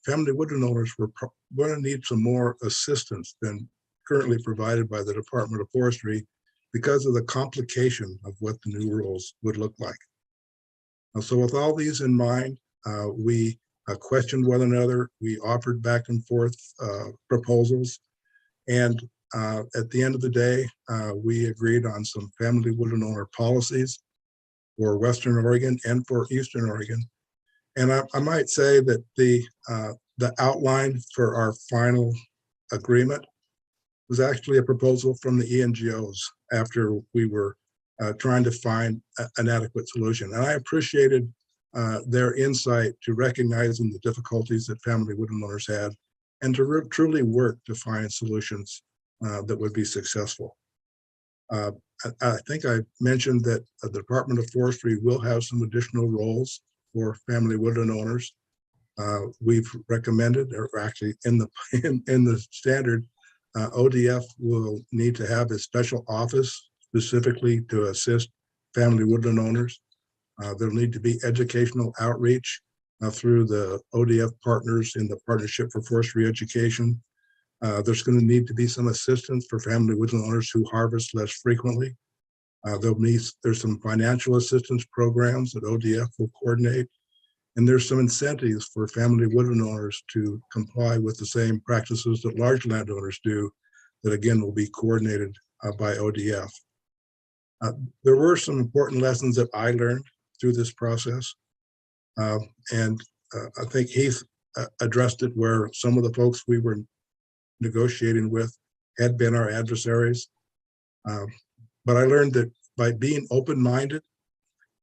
family woodland owners were going to need some more assistance than currently provided by the Department of Forestry because of the complication of what the new rules would look like. And so with all these in mind, we questioned one another. We offered back and forth proposals. And at the end of the day, we agreed on some family woodland owner policies for Western Oregon and for Eastern Oregon. And I might say that the outline for our final agreement was actually a proposal from the ENGOs after we were trying to find an adequate solution. And I appreciated their insight to recognizing the difficulties that family woodland owners had and to truly work to find solutions that would be successful. I think I mentioned that the Department of Forestry will have some additional roles for family woodland owners. We've recommended, or actually in the standard, ODF will need to have a special office specifically to assist family woodland owners. There'll need to be educational outreach through the ODF partners in the Partnership for Forestry Education. There's going to need to be some assistance for family woodland owners who harvest less frequently. There's some financial assistance programs that ODF will coordinate, and there's some incentives for family woodland owners to comply with the same practices that large landowners do, that again will be coordinated by ODF. There were some important lessons that I learned through this process, and I think Heath addressed it, where some of the folks we were negotiating with had been our adversaries. But I learned that by being open-minded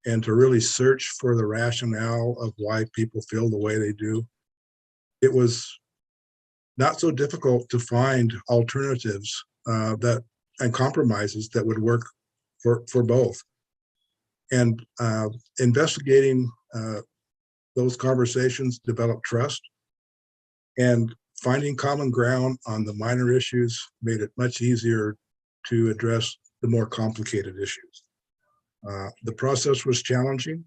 and to really search for the rationale of why people feel the way they do, it was not so difficult to find alternatives and compromises that would work for both. And investigating those conversations developed trust, and finding common ground on the minor issues made it much easier to address the more complicated issues. The process was challenging,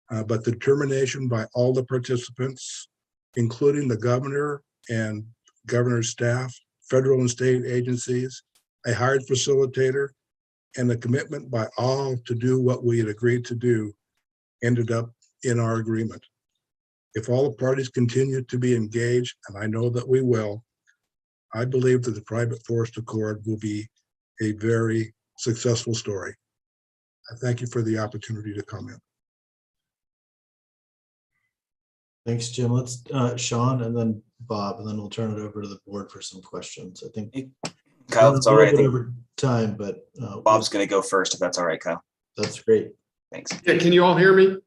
but the determination by all the participants, including the governor and governor's staff, federal and state agencies, a hired facilitator, and the commitment by all to do what we had agreed to do, ended up in our agreement. If all the parties continue to be engaged, and I know that we will, I believe that the private forest accord will be a very successful story. I thank you for the opportunity to comment. Thanks, Jim. Let's Sean and then Bob, and then we'll turn it over to the board for some questions. I think Kyle, it's all right. I think over time, but Bob's going to go first, if that's all right, Kyle. That's great. Thanks. Yeah, can you all hear me?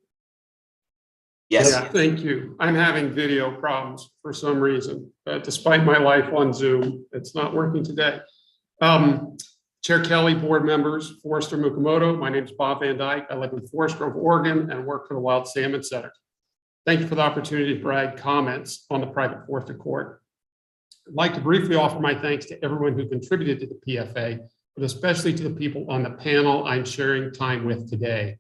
Yes. Yeah, thank you. I'm having video problems for some reason. Despite my life on Zoom, it's not working today. Chair Kelly, board members, Forester Mukomoto, my name is Bob Van Dyke. I live in Forest Grove, Oregon, and work for the Wild Salmon Center. Thank you for the opportunity to provide comments on the private forest accord. I'd like to briefly offer my thanks to everyone who contributed to the PFA, but especially to the people on the panel I'm sharing time with today.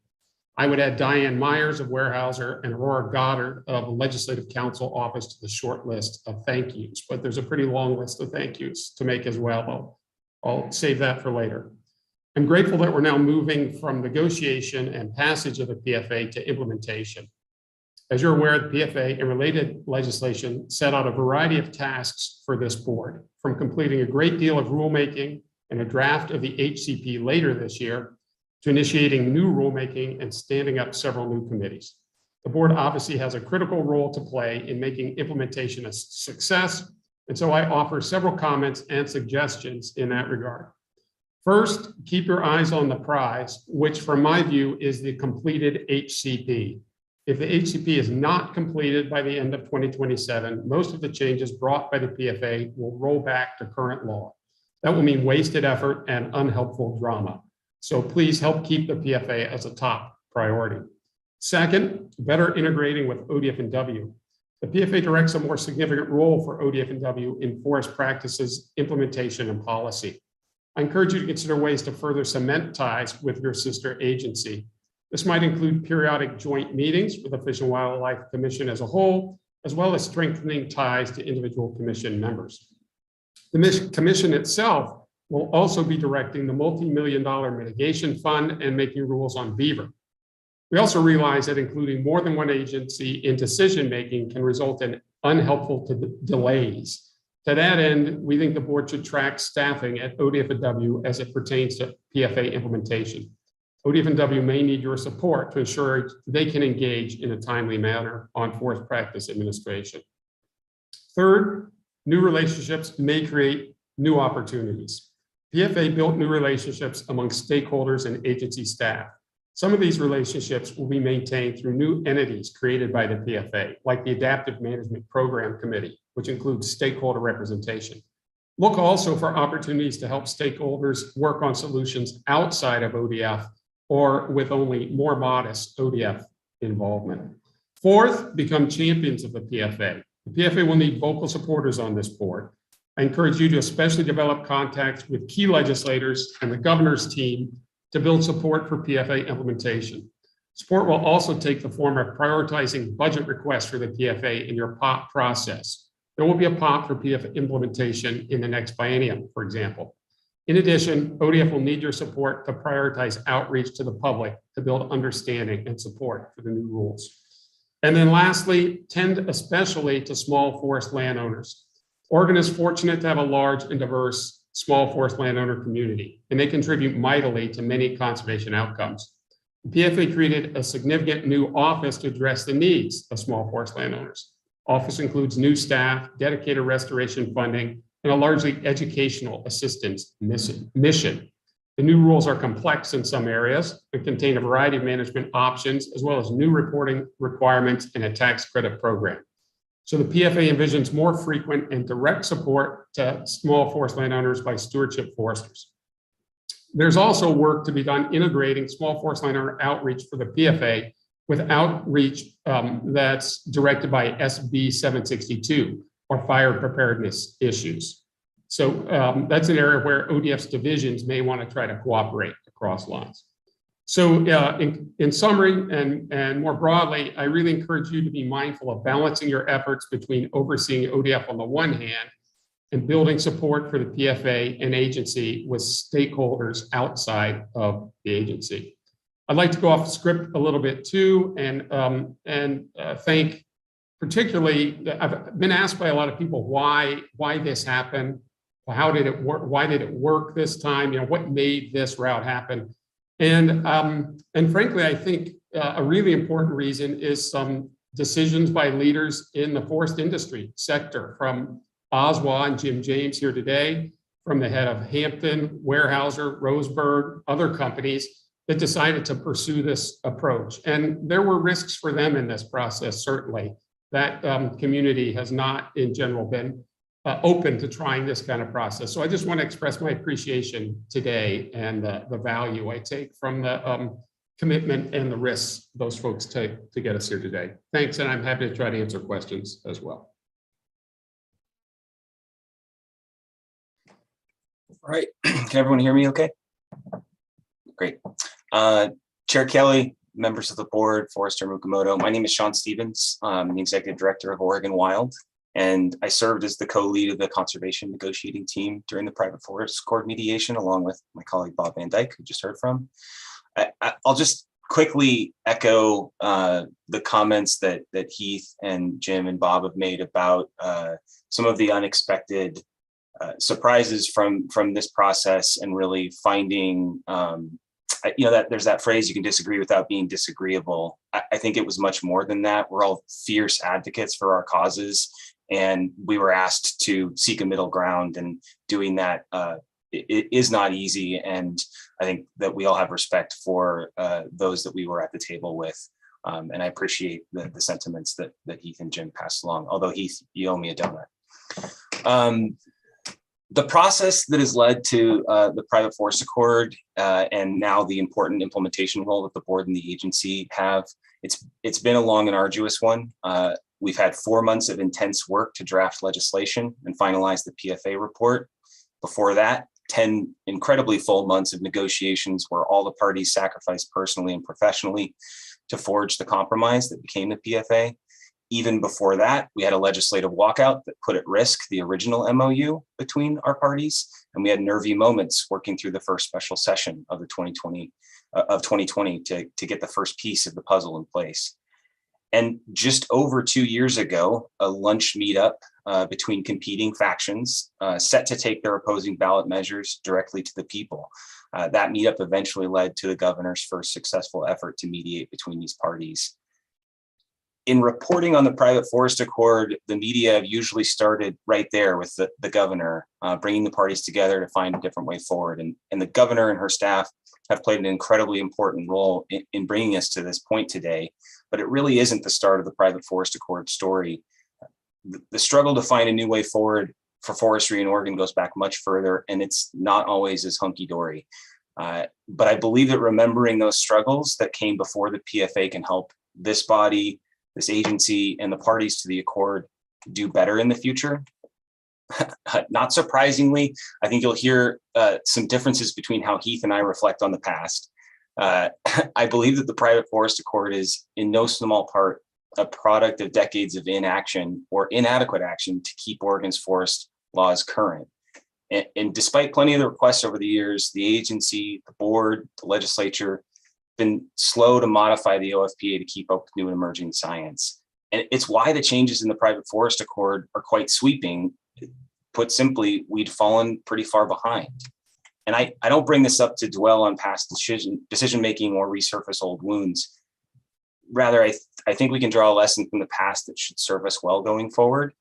I would add Diane Myers of Weyerhaeuser and Aurora Goddard of the Legislative Council Office to the short list of thank yous, but there's a pretty long list of thank yous to make as well. I'll save that for later. I'm grateful that we're now moving from negotiation and passage of the PFA to implementation. As you're aware, the PFA and related legislation set out a variety of tasks for this board, from completing a great deal of rulemaking and a draft of the HCP later this year, to initiating new rulemaking and standing up several new committees. The board obviously has a critical role to play in making implementation a success, and so I offer several comments and suggestions in that regard. First, keep your eyes on the prize, which from my view is the completed HCP. If the HCP is not completed by the end of 2027, most of the changes brought by the PFA will roll back to current law. That will mean wasted effort and unhelpful drama. So please help keep the PFA as a top priority. Second, better integrating with ODF&W. The PFA directs a more significant role for ODF&W in forest practices, implementation, and policy. I encourage you to consider ways to further cement ties with your sister agency. This might include periodic joint meetings with the Fish and Wildlife Commission as a whole, as well as strengthening ties to individual commission members. The commission itself will also be directing the multi-million-dollar mitigation fund and making rules on beaver. We also realize that including more than one agency in decision-making can result in unhelpful delays. To that end, we think the board should track staffing at ODF&W as it pertains to PFA implementation. ODF&W may need your support to ensure they can engage in a timely manner on forest practice administration. Third, new relationships may create new opportunities. PFA built new relationships among stakeholders and agency staff. Some of these relationships will be maintained through new entities created by the PFA, like the Adaptive Management Program Committee, which includes stakeholder representation. Look also for opportunities to help stakeholders work on solutions outside of ODF or with only more modest ODF involvement. Fourth, become champions of the PFA. The PFA will need vocal supporters on this board. I encourage you to especially develop contacts with key legislators and the governor's team to build support for PFA implementation. Support will also take the form of prioritizing budget requests for the PFA in your POP process. There will be a POP for PFA implementation in the next biennium, for example. In addition, ODF will need your support to prioritize outreach to the public to build understanding and support for the new rules. And then lastly, tend especially to small forest landowners. Oregon is fortunate to have a large and diverse small forest landowner community, and they contribute mightily to many conservation outcomes. The PFA created a significant new office to address the needs of small forest landowners. Office includes new staff, dedicated restoration funding, and a largely educational assistance mission. The new rules are complex in some areas and contain a variety of management options, as well as new reporting requirements and a tax credit program. So the PFA envisions more frequent and direct support to small forest landowners by stewardship foresters. There's also work to be done integrating small forest landowner outreach for the PFA with outreach that's directed by SB 762 or fire preparedness issues. So that's an area where ODF's divisions may want to try to cooperate across lines. So in summary and more broadly, I really encourage you to be mindful of balancing your efforts between overseeing ODF on the one hand and building support for the PFA and agency with stakeholders outside of the agency. I'd like to go off script a little bit too and thank particularly, I've been asked by a lot of people why this happened. How did it work? Why did it work this time? You know, what made this route happen? And frankly, I think a really important reason is some decisions by leaders in the forest industry sector, from Oswald and Jim James here today, from the head of Hampton, Weyerhaeuser, Roseburg, other companies that decided to pursue this approach. And there were risks for them in this process, certainly. That community has not, in general, been open to trying this kind of process. So I just want to express my appreciation today and the value I take from the commitment and the risks those folks take to get us here today. Thanks, and I'm happy to try to answer questions as well. All right, can everyone hear me okay? Great. Chair Kelly, members of the board, Forester Mukamoto, my name is Sean Stevens. I'm the executive director of Oregon Wild, and I served as the co-lead of the conservation negotiating team during the private forest court mediation, along with my colleague Bob Van Dyke, who just heard from. I'll just quickly echo the comments that Heath and Jim and Bob have made about some of the unexpected surprises from this process, and really finding, you know, that there's that phrase, you can disagree without being disagreeable. I think it was much more than that. We're all fierce advocates for our causes, and we were asked to seek a middle ground, and doing that it is not easy. And I think that we all have respect for those that we were at the table with. And I appreciate the sentiments that Heath and Jim passed along, although Heath, you owe me a donut. The process that has led to the private forest accord and now the important implementation role that the board and the agency have, it's been a long and arduous one. We've had 4 months of intense work to draft legislation and finalize the PFA report. Before that, 10 incredibly full months of negotiations where all the parties sacrificed personally and professionally to forge the compromise that became the PFA. Even before that, we had a legislative walkout that put at risk the original MOU between our parties, and we had nervy moments working through the first special session of the 2020 to get the first piece of the puzzle in place. And just over 2 years ago, a lunch meetup between competing factions set to take their opposing ballot measures directly to the people. That meetup eventually led to the governor's first successful effort to mediate between these parties. In reporting on the private forest accord, the media have usually started right there with the governor, bringing the parties together to find a different way forward. And the governor and her staff have played an incredibly important role in bringing us to this point today, but it really isn't the start of the private forest accord story. The struggle to find a new way forward for forestry in Oregon goes back much further, and it's not always as hunky-dory. But I believe that remembering those struggles that came before the PFA can help this body, this agency, and the parties to the accord do better in the future. Not surprisingly, I think you'll hear some differences between how Heath and I reflect on the past. I believe that the private forest accord is in no small part a product of decades of inaction or inadequate action to keep Oregon's forest laws current. And despite plenty of the requests over the years, the agency, the board, the legislature, been slow to modify the OFPA to keep up with new and emerging science. And it's why the changes in the private forest accord are quite sweeping. Put simply, we'd fallen pretty far behind. And I don't bring this up to dwell on past decision-making or resurface old wounds. Rather, I think we can draw a lesson from the past that should serve us well going forward.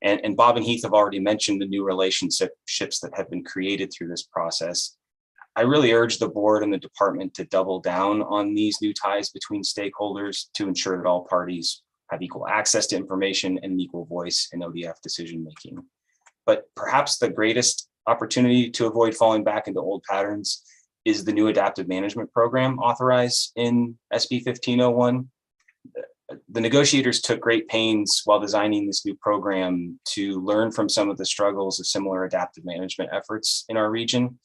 And Bob and Heath have already mentioned the new relationships that have been created through this process. I really urge the board and the department to double down on these new ties between stakeholders to ensure that all parties have equal access to information and an equal voice in ODF decision-making. But perhaps the greatest opportunity to avoid falling back into old patterns is the new adaptive management program authorized in SB 1501. The negotiators took great pains while designing this new program to learn from some of the struggles of similar adaptive management efforts in our region.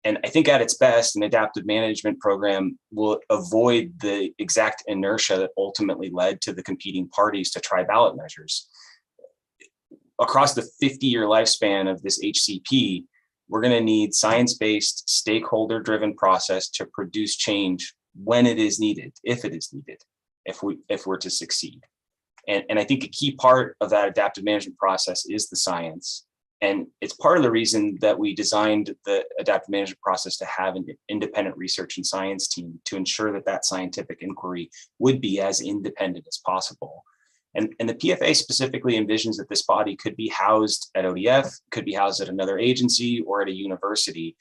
And I think at its best, an adaptive management program will avoid the exact inertia that ultimately led to the competing parties to try ballot measures. Across the 50-year lifespan of this HCP, we're going to need science-based, stakeholder-driven process to produce change when it is needed, if it is needed, if we're to succeed. And I think a key part of that adaptive management process is the science. And it's part of the reason that we designed the adaptive management process to have an independent research and science team to ensure that that scientific inquiry would be as independent as possible. And the PFA specifically envisions that this body could be housed at ODF, could be housed at another agency or at a university.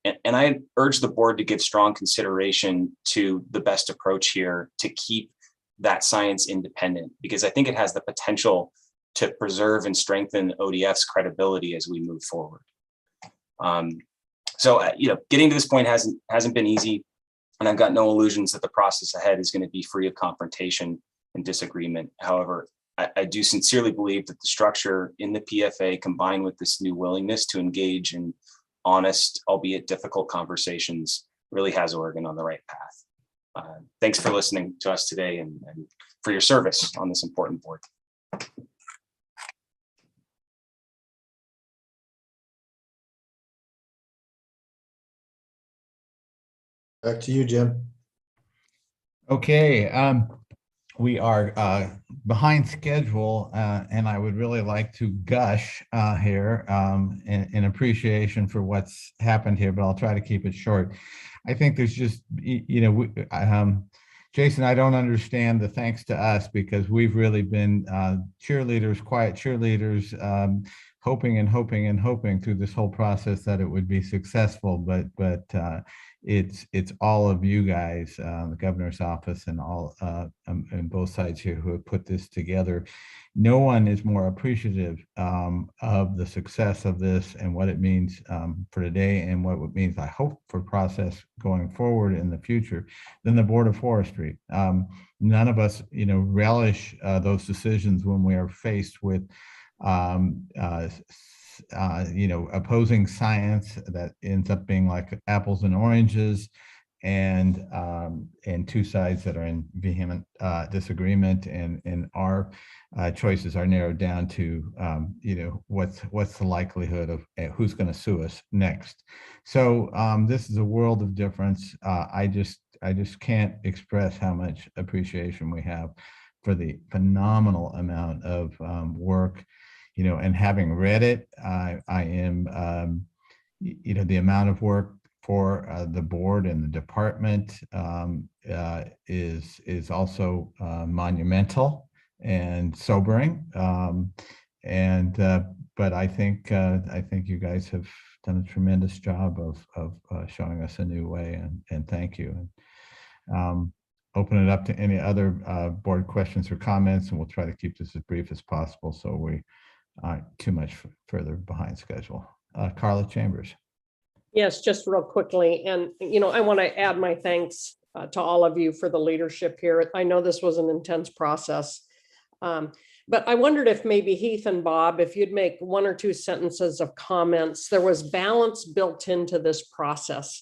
And I urge the board to give strong consideration to the best approach here to keep that science independent, because I think it has the potential to preserve and strengthen ODF's credibility as we move forward. Getting to this point hasn't been easy, and I've got no illusions that the process ahead is going to be free of confrontation and disagreement. However, I do sincerely believe that the structure in the PFA, combined with this new willingness to engage in honest, albeit difficult conversations, really has Oregon on the right path. Thanks for listening to us today and for your service on this important board. Back to you, Jim. Okay, we are behind schedule, and I would really like to gush here in appreciation for what's happened here, but I'll try to keep it short. I think there's just, Jason, I don't understand the thanks to us, because we've really been cheerleaders, quiet cheerleaders, hoping and hoping and hoping through this whole process that it would be successful, but it's all of you guys, the governor's office and all and both sides here who have put this together. No one is more appreciative of the success of this and what it means for today and what it means, I hope, for process going forward in the future than the Board of Forestry. None of us, relish those decisions when we are faced with opposing science that ends up being like apples and oranges, and two sides that are in vehement disagreement, and our choices are narrowed down to what's the likelihood of who's going to sue us next. So this is a world of difference. I just can't express how much appreciation we have for the phenomenal amount of work. And having read it, I am, the amount of work for the board and the department is also monumental and sobering. But I think you guys have done a tremendous job of showing us a new way, and thank you. Open it up to any other board questions or comments, and we'll try to keep this as brief as possible so we aren't too much further behind schedule. Carla Chambers. Yes, just real quickly. And, I want to add my thanks to all of you for the leadership here. I know this was an intense process, but I wondered if maybe Heath and Bob, if you'd make one or two sentences of comments. There was balance built into this process.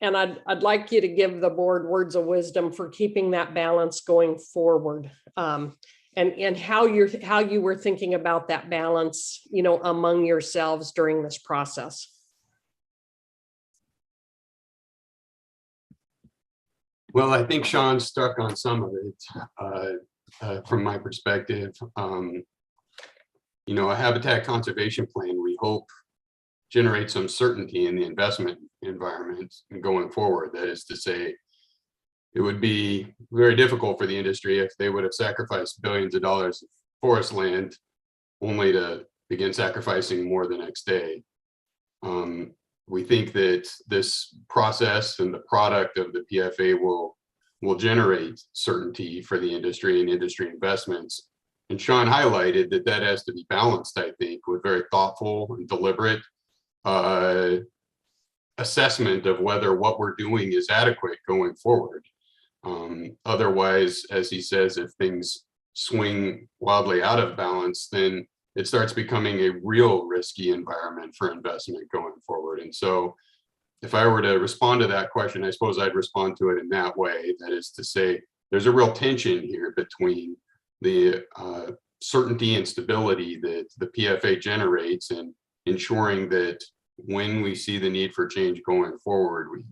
And I'd like you to give the board words of wisdom for keeping that balance going forward. And how you were thinking about that balance, among yourselves during this process. Well, I think Sean's stuck on some of it from my perspective. You know, a habitat conservation plan, we hope generate some certainty in the investment environment going forward. That is to say, it would be very difficult for the industry if they would have sacrificed billions of dollars of forest land only to begin sacrificing more the next day. We think that this process and the product of the PFA will generate certainty for the industry and industry investments. And Sean highlighted that that has to be balanced, I think, with very thoughtful and deliberate assessment of whether what we're doing is adequate going forward. Otherwise, as he says, if things swing wildly out of balance, then it starts becoming a real risky environment for investment going forward. And so if I were to respond to that question, I suppose I'd respond to it in that way. That is to say, there's a real tension here between the certainty and stability that the PFA generates and ensuring that when we see the need for change going forward,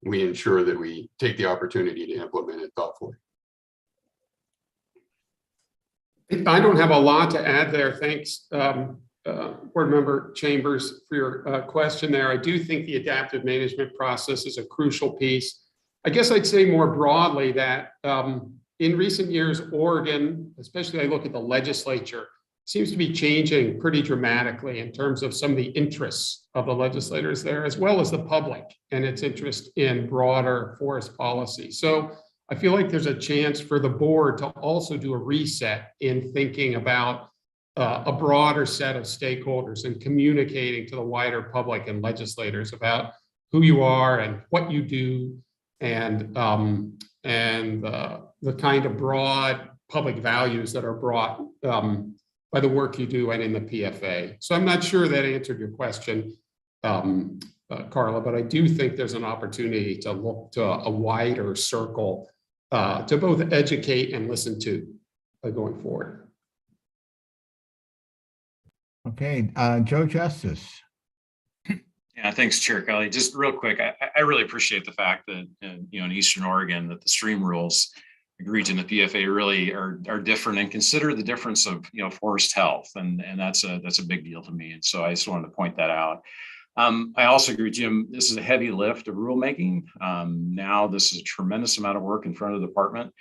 we ensure that we take the opportunity to implement it thoughtfully. I don't have a lot to add there. Thanks, Board Member Chambers, for your question there. I do think the adaptive management process is a crucial piece. I guess I'd say more broadly that in recent years, Oregon, especially I look at the legislature, seems to be changing pretty dramatically in terms of some of the interests of the legislators there, as well as the public and its interest in broader forest policy. So I feel like there's a chance for the board to also do a reset in thinking about a broader set of stakeholders and communicating to the wider public and legislators about who you are and what you do and the kind of broad public values that are brought by the work you do and in the PFA. So I'm not sure that answered your question, Carla, but I do think there's an opportunity to look to a wider circle to both educate and listen to going forward. Okay, Joe Justice. Yeah, thanks, Chair Kelly. Just real quick, I really appreciate the fact that in Eastern Oregon that the stream rules agreed in the PFA really are different and consider the difference of forest health, and that's a big deal to me. And so I just wanted to point that out. I also agree, Jim, this is a heavy lift of rulemaking. Now this is a tremendous amount of work in front of the department.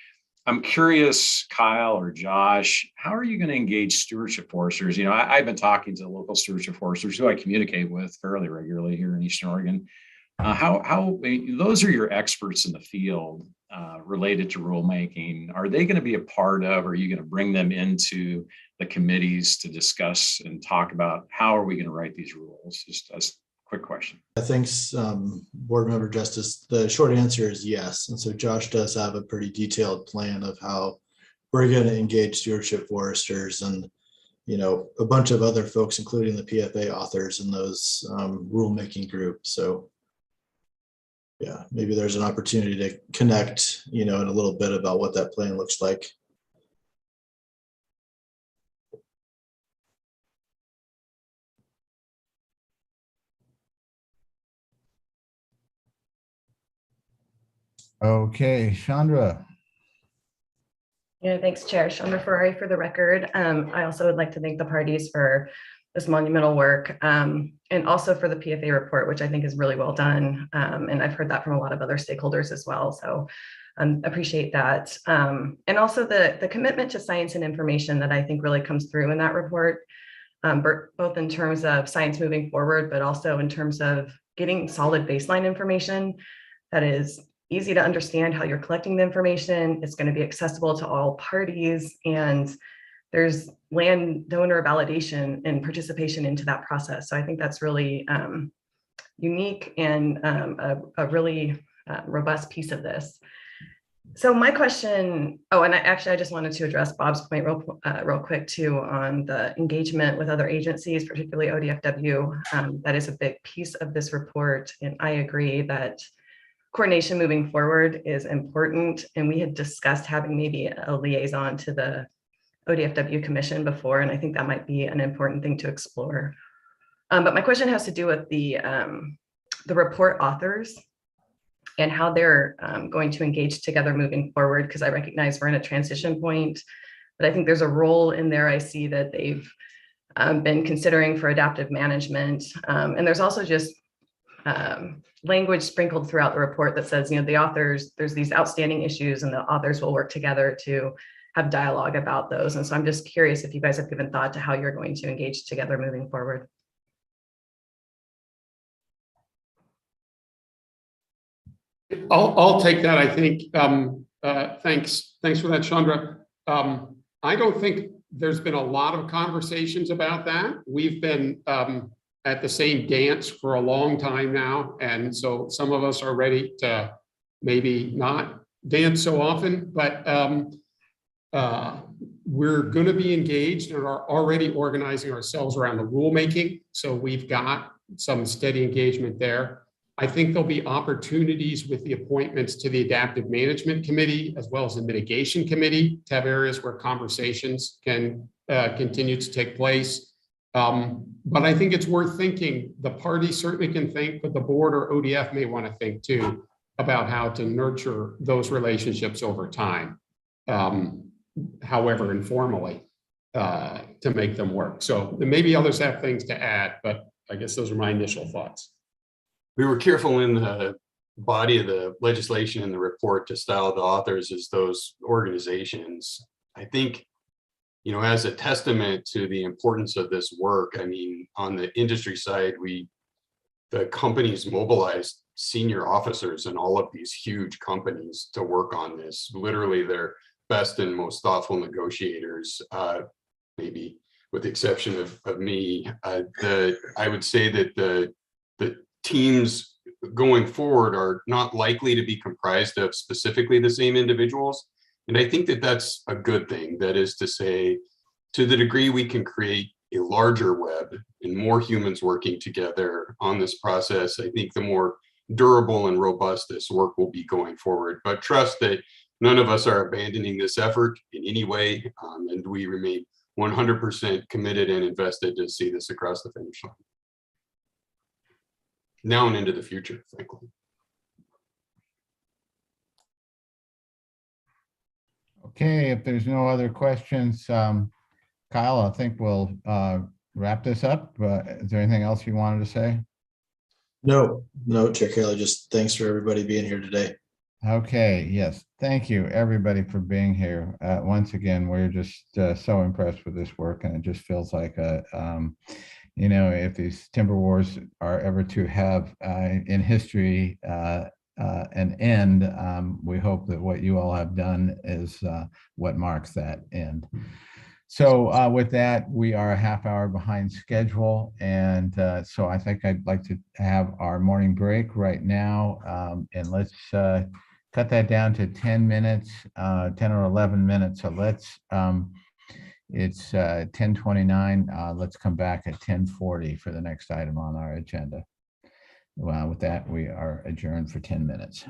I'm curious, Kyle or Josh, how are you going to engage stewardship foresters? I've been talking to local stewardship foresters who I communicate with fairly regularly here in Eastern Oregon. How those are your experts in the field related to rulemaking. Are they going to be a part of, or are you going to bring them into the committees to discuss and talk about how are we going to write these rules? Just a quick question. Thanks, Board Member Justice. The short answer is yes. And so Josh does have a pretty detailed plan of how we're going to engage stewardship foresters and, a bunch of other folks, including the PFA authors in those rulemaking groups. So yeah, maybe there's an opportunity to connect, in a little bit about what that plan looks like. Okay, Chandra. Yeah, thanks, Chair. Chandra Ferrari for the record. I also would like to thank the parties for this monumental work and also for the PFA report, which I think is really well done. And I've heard that from a lot of other stakeholders as well. So appreciate that. And also the commitment to science and information that I think really comes through in that report, both in terms of science moving forward, but also in terms of getting solid baseline information that is easy to understand how you're collecting the information. It's going to be accessible to all parties, and there's landowner validation and participation into that process. So I think that's really unique and a really robust piece of this. So my question, and I just wanted to address Bob's point real quick too on the engagement with other agencies, particularly ODFW. That is a big piece of this report, and I agree that coordination moving forward is important. And we had discussed having maybe a liaison to the ODFW Commission before, and I think that might be an important thing to explore. But my question has to do with the report authors. and how they're going to engage together moving forward, because I recognize we're in a transition point, but I think there's a role in there I see that they've been considering for adaptive management. And there's also just language sprinkled throughout the report that says, the authors, there's these outstanding issues and the authors will work together to have dialogue about those. And so I'm just curious if you guys have given thought to how you're going to engage together moving forward. I'll take that, I think. Thanks for that, Chandra. I don't think there's been a lot of conversations about that. We've been at the same dance for a long time now. And so some of us are ready to maybe not dance so often, but we're going to be engaged and are already organizing ourselves around the rulemaking. So we've got some steady engagement there. I think there'll be opportunities with the appointments to the Adaptive Management Committee, as well as the Mitigation Committee, to have areas where conversations can continue to take place. But I think it's worth thinking. The parties certainly can think, but the board or ODF may want to think too about how to nurture those relationships over time, however informally, to make them work. So maybe others have things to add, but I guess those are my initial thoughts. We were careful in the body of the legislation in the report to style the authors as those organizations. I think, as a testament to the importance of this work, I mean, on the industry side, the companies mobilized senior officers in all of these huge companies to work on this. Literally their best and most thoughtful negotiators, maybe with the exception of me. I would say that the teams going forward are not likely to be comprised of specifically the same individuals. And I think that that's a good thing. That is to say, to the degree we can create a larger web and more humans working together on this process, I think the more durable and robust this work will be going forward. But trust that none of us are abandoning this effort in any way, and we remain 100% committed and invested to see this across the finish line. Now and into the future, frankly. Okay, if there's no other questions, Kyle, I think we'll wrap this up. Is there anything else you wanted to say? No, Chair Kelly, just thanks for everybody being here today. Okay, yes, thank you everybody for being here. Once again, we're just so impressed with this work, and it just feels like if these timber wars are ever to have in history an end, we hope that what you all have done is what marks that end. So with that, we are a half hour behind schedule. And so I think I'd like to have our morning break right now. And let's cut that down to 10 minutes, 10 or 11 minutes. So let's, it's 10:29. Let's come back at 10:40 for the next item on our agenda. Well, with that, we are adjourned for 10 minutes.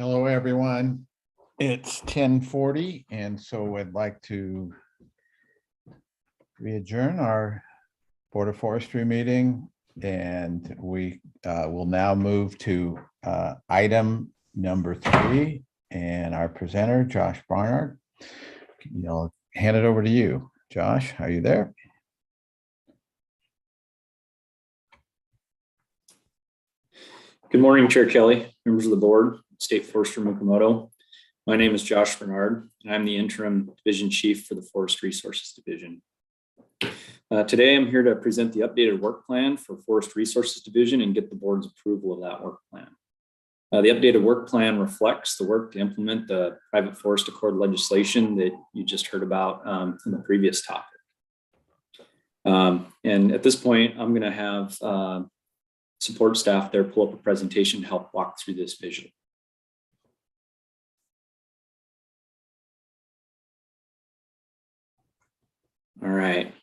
Hello, everyone. It's 10:40, and so I'd like to adjourn our Board of Forestry meeting, and we will now move to item number 3, and our presenter, Josh Barnard. I'll hand it over to you. Josh, are you there? Good morning, Chair Kelly, members of the board, State Forester Mukomoto. My name is Josh Bernard, and I'm the interim division chief for the Forest Resources Division. Today, I'm here to present the updated work plan for Forest Resources Division and get the board's approval of that work plan. The updated work plan reflects the work to implement the private forest accord legislation that you just heard about in the previous topic. And at this point, I'm going to have support staff there pull up a presentation to help walk through this visually. All right.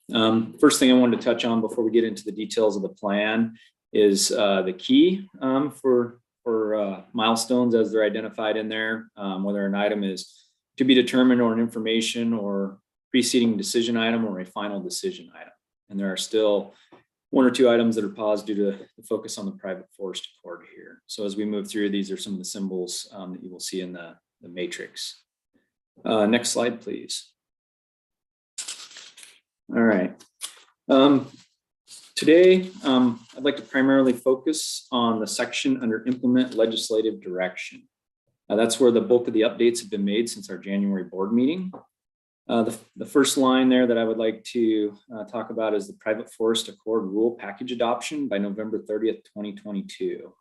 First thing I wanted to touch on before we get into the details of the plan is the key for milestones as they're identified in there, whether an item is to be determined or an information or preceding decision item or a final decision item. And there are still 1 or 2 items that are paused due to the focus on the private forest accord here. So as we move through, these are some of the symbols that you will see in the matrix. Next slide, please. All right. Today, I'd like to primarily focus on the section under implement legislative direction. That's where the bulk of the updates have been made since our January board meeting. The first line there that I would like to talk about is the private forest accord rule package adoption by November 30th, 2022.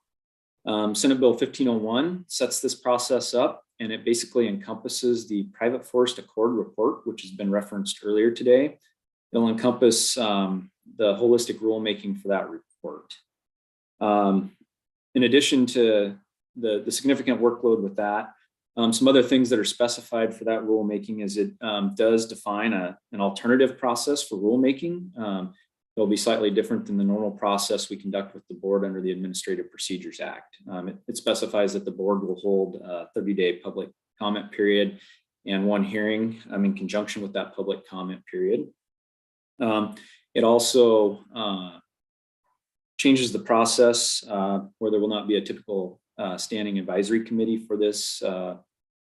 Senate Bill 1501 sets this process up, and it basically encompasses the private forest accord report, which has been referenced earlier today. It'll encompass the holistic rulemaking for that report. In addition to the significant workload with that, some other things that are specified for that rulemaking is it does define an alternative process for rulemaking. It'll be slightly different than the normal process we conduct with the board under the Administrative Procedures Act. It specifies that the board will hold a 30-day public comment period and 1 hearing in conjunction with that public comment period. It also changes the process where there will not be a typical standing advisory committee for this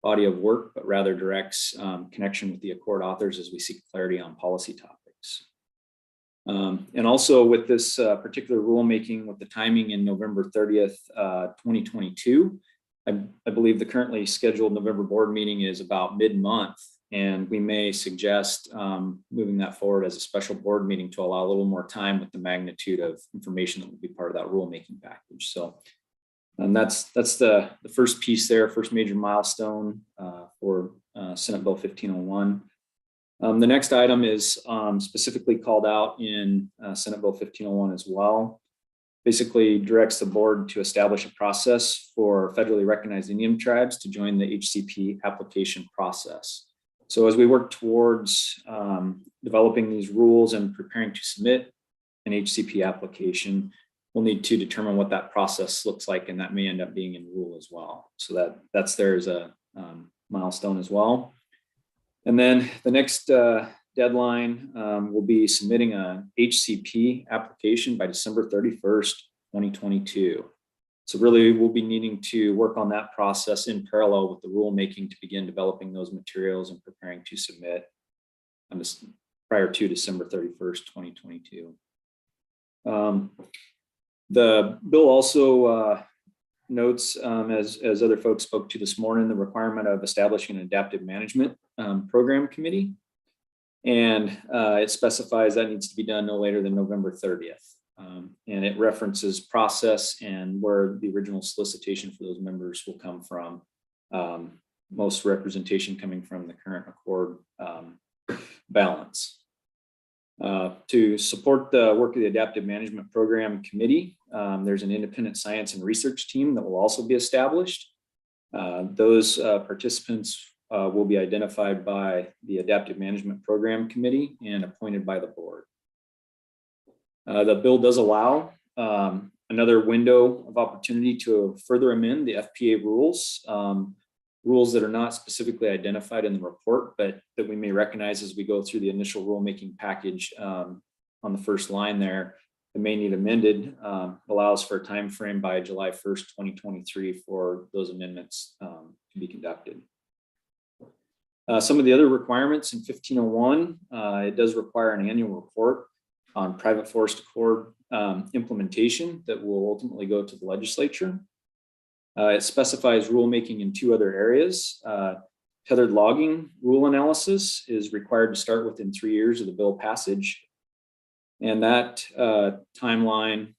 body of work, but rather directs connection with the accord authors as we seek clarity on policy topics. And also with this particular rulemaking with the timing in November 30th, 2022, I believe the currently scheduled November board meeting is about mid-month, and we may suggest moving that forward as a special board meeting to allow a little more time with the magnitude of information that will be part of that rulemaking package. So that's the first piece there, first major milestone for Senate Bill 1501. The next item is specifically called out in Senate Bill 1501 as well. Basically directs the board to establish a process for federally recognized Indian tribes to join the HCP application process. So as we work towards developing these rules and preparing to submit an HCP application, we'll need to determine what that process looks like, and that may end up being in rule as well. So that's there as a milestone as well. And then the next deadline will be submitting a HCP application by December 31st, 2022. So really we'll be needing to work on that process in parallel with the rulemaking to begin developing those materials and preparing to submit prior to December 31st, 2022. The bill also notes, as other folks spoke to this morning, the requirement of establishing an adaptive management program committee. And it specifies that needs to be done no later than November 30th. And it references process and where the original solicitation for those members will come from. Most representation coming from the current accord balance. To support the work of the Adaptive Management Program Committee, there's an independent science and research team that will also be established. Those participants will be identified by the Adaptive Management Program Committee and appointed by the board. The bill does allow another window of opportunity to further amend the FPA rules, rules that are not specifically identified in the report, but that we may recognize as we go through the initial rulemaking package on the first line there. That may need amended, allows for a time frame by July 1st, 2023 for those amendments to be conducted. Some of the other requirements in 1501, it does require an annual report on private forest accord implementation that will ultimately go to the legislature. It specifies rulemaking in 2 other areas. Tethered logging rule analysis is required to start within 3 years of the bill passage. And that timeline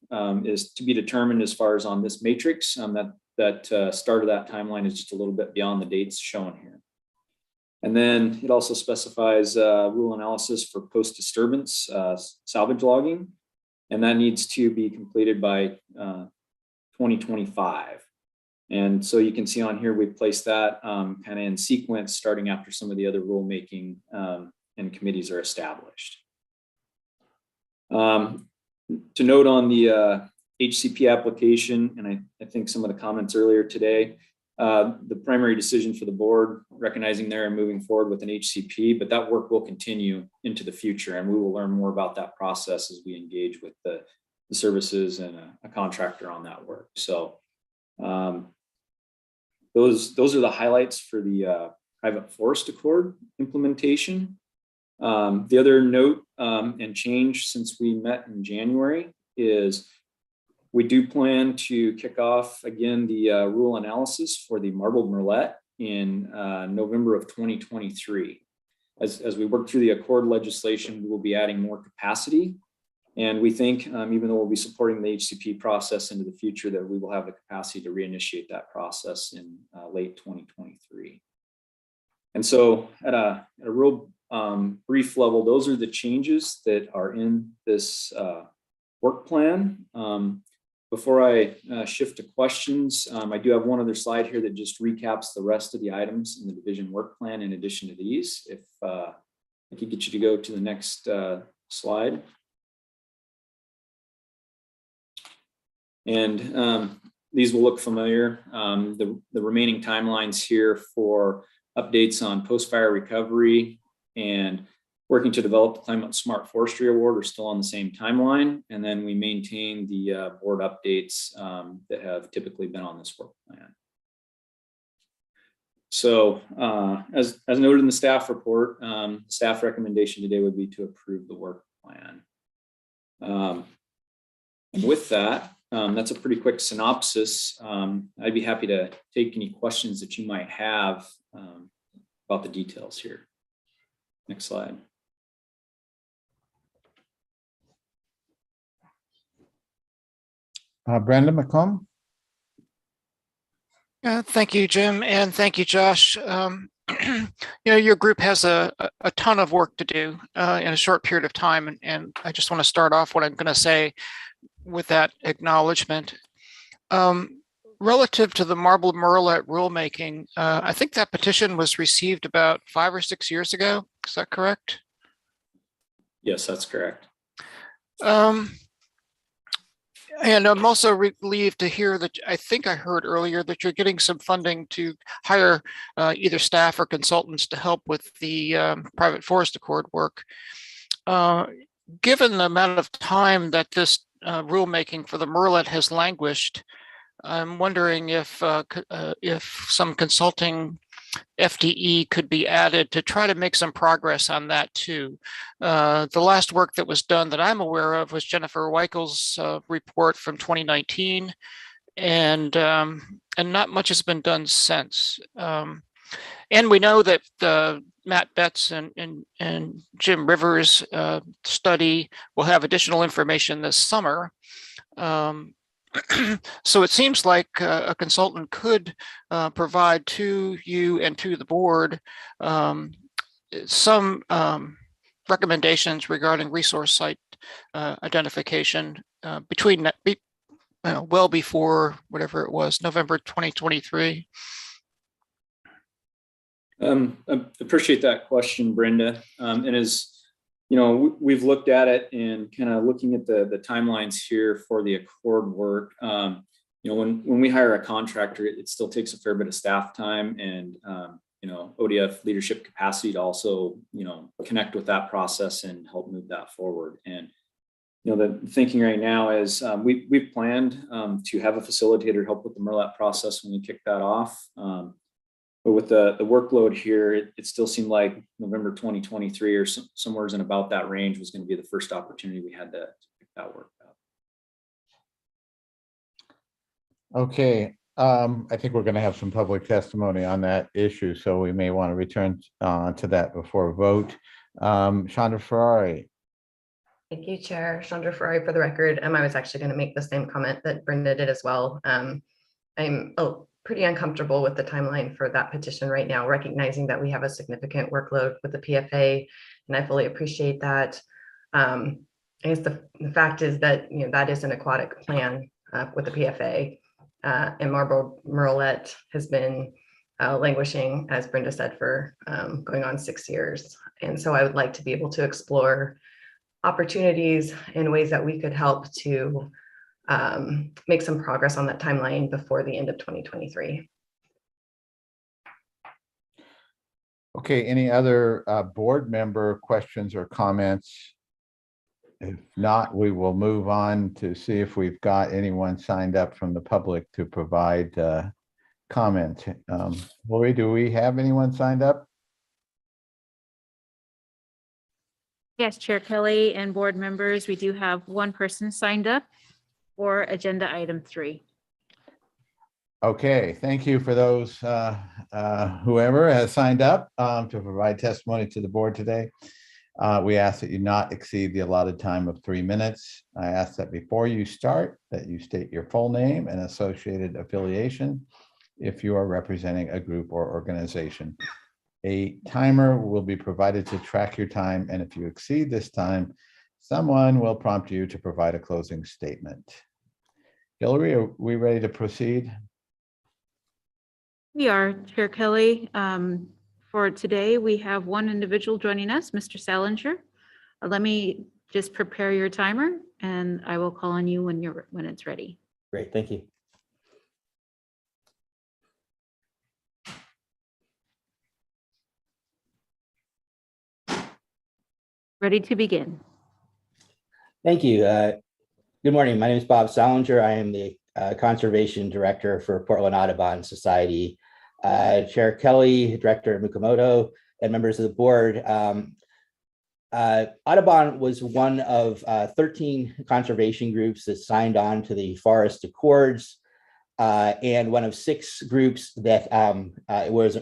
is to be determined as far as on this matrix. That start of that timeline is just a little bit beyond the dates shown here. And then it also specifies rule analysis for post-disturbance salvage logging, and that needs to be completed by 2025. And so you can see on here, we've placed that kind of in sequence, starting after some of the other rulemaking and committees are established. To note on the HCP application, and I think some of the comments earlier today, the primary decision for the board, recognizing there and moving forward with an HCP, but that work will continue into the future, and we will learn more about that process as we engage with the services and a contractor on that work. So those are the highlights for the private forest accord implementation. The other note and change since we met in January is we do plan to kick off again the rule analysis for the marbled murrelet in November of 2023. As we work through the accord legislation, we will be adding more capacity. And we think, even though we'll be supporting the HCP process into the future, that we will have the capacity to reinitiate that process in late 2023. And so at a real brief level, those are the changes that are in this work plan. Before I shift to questions, I do have one other slide here that just recaps the rest of the items in the division work plan in addition to these. If I could get you to go to the next slide. And these will look familiar. The remaining timelines here for updates on post-fire recovery and working to develop the Climate Smart Forestry Award are still on the same timeline. And then we maintain the board updates that have typically been on this work plan. So as noted in the staff report, staff recommendation today would be to approve the work plan. And with that, that's a pretty quick synopsis. I'd be happy to take any questions that you might have about the details here. Next slide. Brenda McComb. Thank you, Jim, and thank you, Josh. Your group has a ton of work to do in a short period of time, and I just want to start off what I'm going to say with that acknowledgement. Relative to the marbled murrelet rulemaking, I think that petition was received about 5 or 6 years ago. Is that correct? Yes, that's correct. And I'm also relieved to hear that I think I heard earlier that you're getting some funding to hire either staff or consultants to help with the private forest accord work. Given the amount of time that this rulemaking for the murrelet has languished, I'm wondering if some consulting FTE could be added to try to make some progress on that too. The last work that was done that I'm aware of was Jennifer Weichel's report from 2019, and not much has been done since. And we know that Matt Betts and Jim Rivers' study will have additional information this summer. So it seems like a consultant could provide to you and to the board some recommendations regarding resource site identification between well before whatever it was, November 2023. I appreciate that question, Brenda. And as we've looked at it and kind of looking at the timelines here for the Accord work. When we hire a contractor, it still takes a fair bit of staff time and, ODF leadership capacity to also, connect with that process and help move that forward. And, the thinking right now is we've planned to have a facilitator help with the MERLAT process when we kick that off. But with the workload here, it still seemed like November 2023 or somewhere in about that range was going to be the first opportunity we had to pick that work up. Okay, I think we're going to have some public testimony on that issue, so we may want to return to that before vote. Chandra Ferrari. Thank you, Chair. Chandra Ferrari for the record. I was actually going to make the same comment that Brenda did as well. I'm pretty uncomfortable with the timeline for that petition right now, recognizing that we have a significant workload with the PFA, and I fully appreciate that. I guess the fact is that that is an aquatic plan with the PFA, and Marble Merlet has been languishing, as Brenda said, for going on 6 years. And so I would like to be able to explore opportunities in ways that we could help to make some progress on that timeline before the end of 2023. Okay, any other board member questions or comments? If not, we will move on to see if we've got anyone signed up from the public to provide comment. Lori, do we have anyone signed up? Yes, Chair Kelly and board members, we do have one person signed up for agenda item 3. Okay, thank you for those whoever has signed up to provide testimony to the board today. We ask that you not exceed the allotted time of 3 minutes. I ask that before you start that you state your full name and associated affiliation if you are representing a group or organization. A timer will be provided to track your time, and if you exceed this time, someone will prompt you to provide a closing statement. Hillary, are we ready to proceed? We are, Chair Kelly. For today, we have one individual joining us, Mr. Salinger. Let me just prepare your timer, and I will call on you when it's ready. Great, thank you. Ready to begin. Thank you. Good morning. My name is Bob Salinger. I am the Conservation Director for Portland Audubon Society. Chair Kelly, Director Mukamoto, and members of the board. Audubon was one of 13 conservation groups that signed on to the Forest Accords, and one of 6 groups that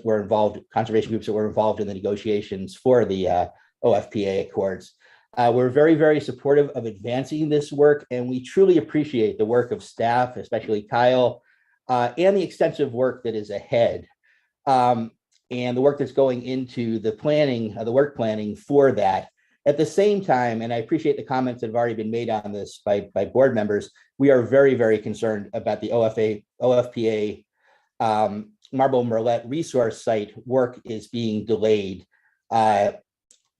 were involved, conservation groups that were involved in the negotiations for the OFPA Accords. We're very, very supportive of advancing this work, and we truly appreciate the work of staff, especially Kyle, and the extensive work that is ahead, and the work that's going into the planning, the work planning for that. At the same time, and I appreciate the comments that have already been made on this by board members, we are very, very concerned about the OFPA Marble Merlet resource site work is being delayed.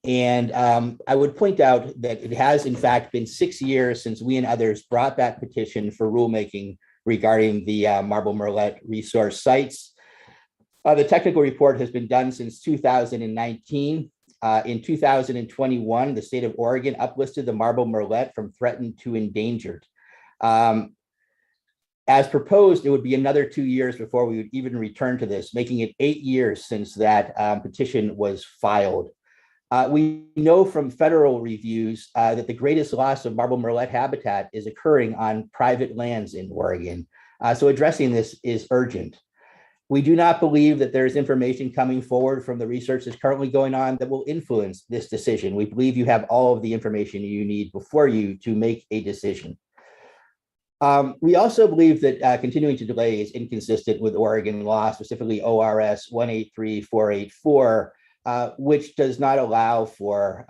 And I would point out that it has, in fact, been 6 years since we and others brought that petition for rulemaking regarding the Marble Merlet resource sites. The technical report has been done since 2019. In 2021, the state of Oregon uplisted the Marble Merlet from threatened to endangered. As proposed, it would be another 2 years before we would even return to this, making it 8 years since that petition was filed. We know from federal reviews that the greatest loss of Marble Merlet habitat is occurring on private lands in Oregon. So addressing this is urgent. We do not believe that there is information coming forward from the research that's currently going on that will influence this decision. We believe you have all of the information you need before you to make a decision. We also believe that continuing to delay is inconsistent with Oregon law, specifically ORS 183484, which does not allow for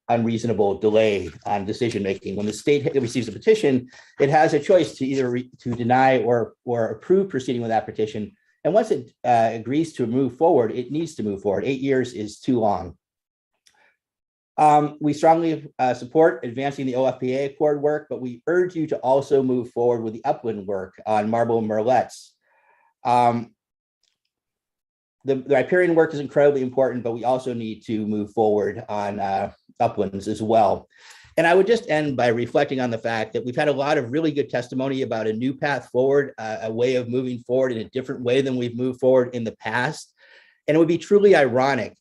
unreasonable delay on decision making. When the state receives a petition, it has a choice to either to deny or approve proceeding with that petition. And once it agrees to move forward, it needs to move forward. 8 years is too long. We strongly support advancing the OFPA Accord work, but we urge you to also move forward with the upland work on marble murrelets. The riparian work is incredibly important, but we also need to move forward on uplands as well. And I would just end by reflecting on the fact that we've had a lot of really good testimony about a new path forward, a way of moving forward in a different way than we've moved forward in the past. And it would be truly ironic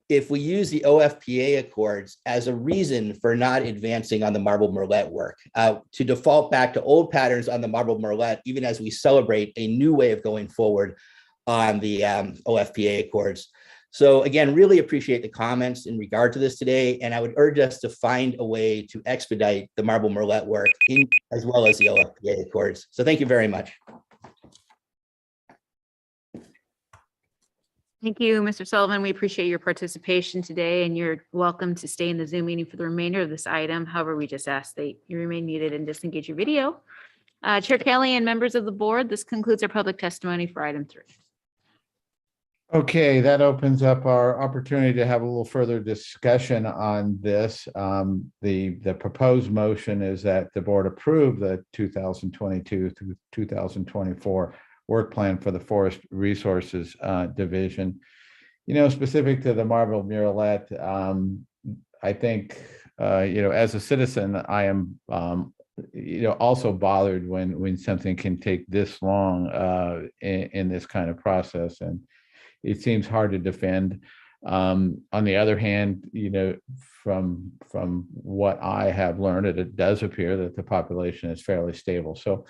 if we use the OFPA Accords as a reason for not advancing on the marble murrelet work, to default back to old patterns on the marble murrelet, even as we celebrate a new way of going forward on the OFPA Accords. So again, really appreciate the comments in regard to this today, and I would urge us to find a way to expedite the marble murrelet work as well as the OFPA Accords. So thank you very much. Thank you, Mr. Sullivan. We appreciate your participation today, and you're welcome to stay in the Zoom meeting for the remainder of this item. However, we just ask that you remain muted and disengage your video. Chair Kelly and members of the board, this concludes our public testimony for item 3. Okay, that opens up our opportunity to have a little further discussion on this. The proposed motion is that the board approve the 2022 through 2024 work plan for the Forest Resources Division. You know, specific to the marble murrelet, I think, as a citizen, I am, also bothered when something can take this long in this kind of process, and it seems hard to defend. On the other hand, from what I have learned, it does appear that the population is fairly stable. So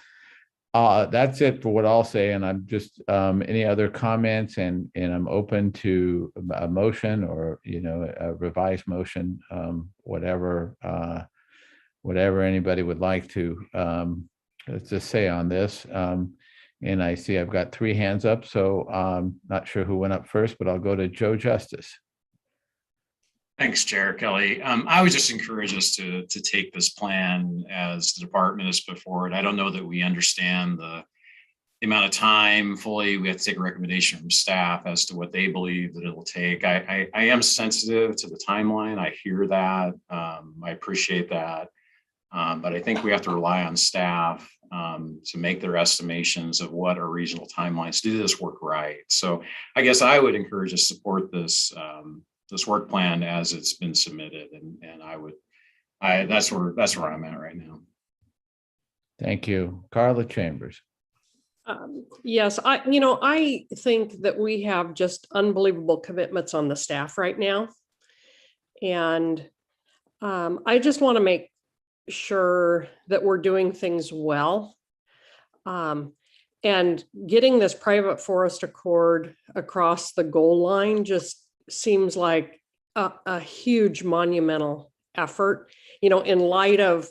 that's it for what I'll say. And I'm just any other comments, and I'm open to a motion or a revised motion, whatever anybody would like to let's just say on this. And I see I've got 3 hands up, so not sure who went up first, but I'll go to Joe Justice. Thanks, Chair Kelly. I would just encourage us to take this plan as the department has put forward. I don't know that we understand the amount of time fully. We have to take a recommendation from staff as to what they believe that it will take. I am sensitive to the timeline. I hear that. I appreciate that. But I think we have to rely on staff to make their estimations of what are reasonable timelines to do this work right. So I guess I would encourage us to support this this work plan as it's been submitted, and that's where I'm at right now. Thank you, Carla Chambers. Yes, I think that we have just unbelievable commitments on the staff right now, and I just want to make sure that we're doing things well, and getting this private forest accord across the goal line just seems like a huge monumental effort, in light of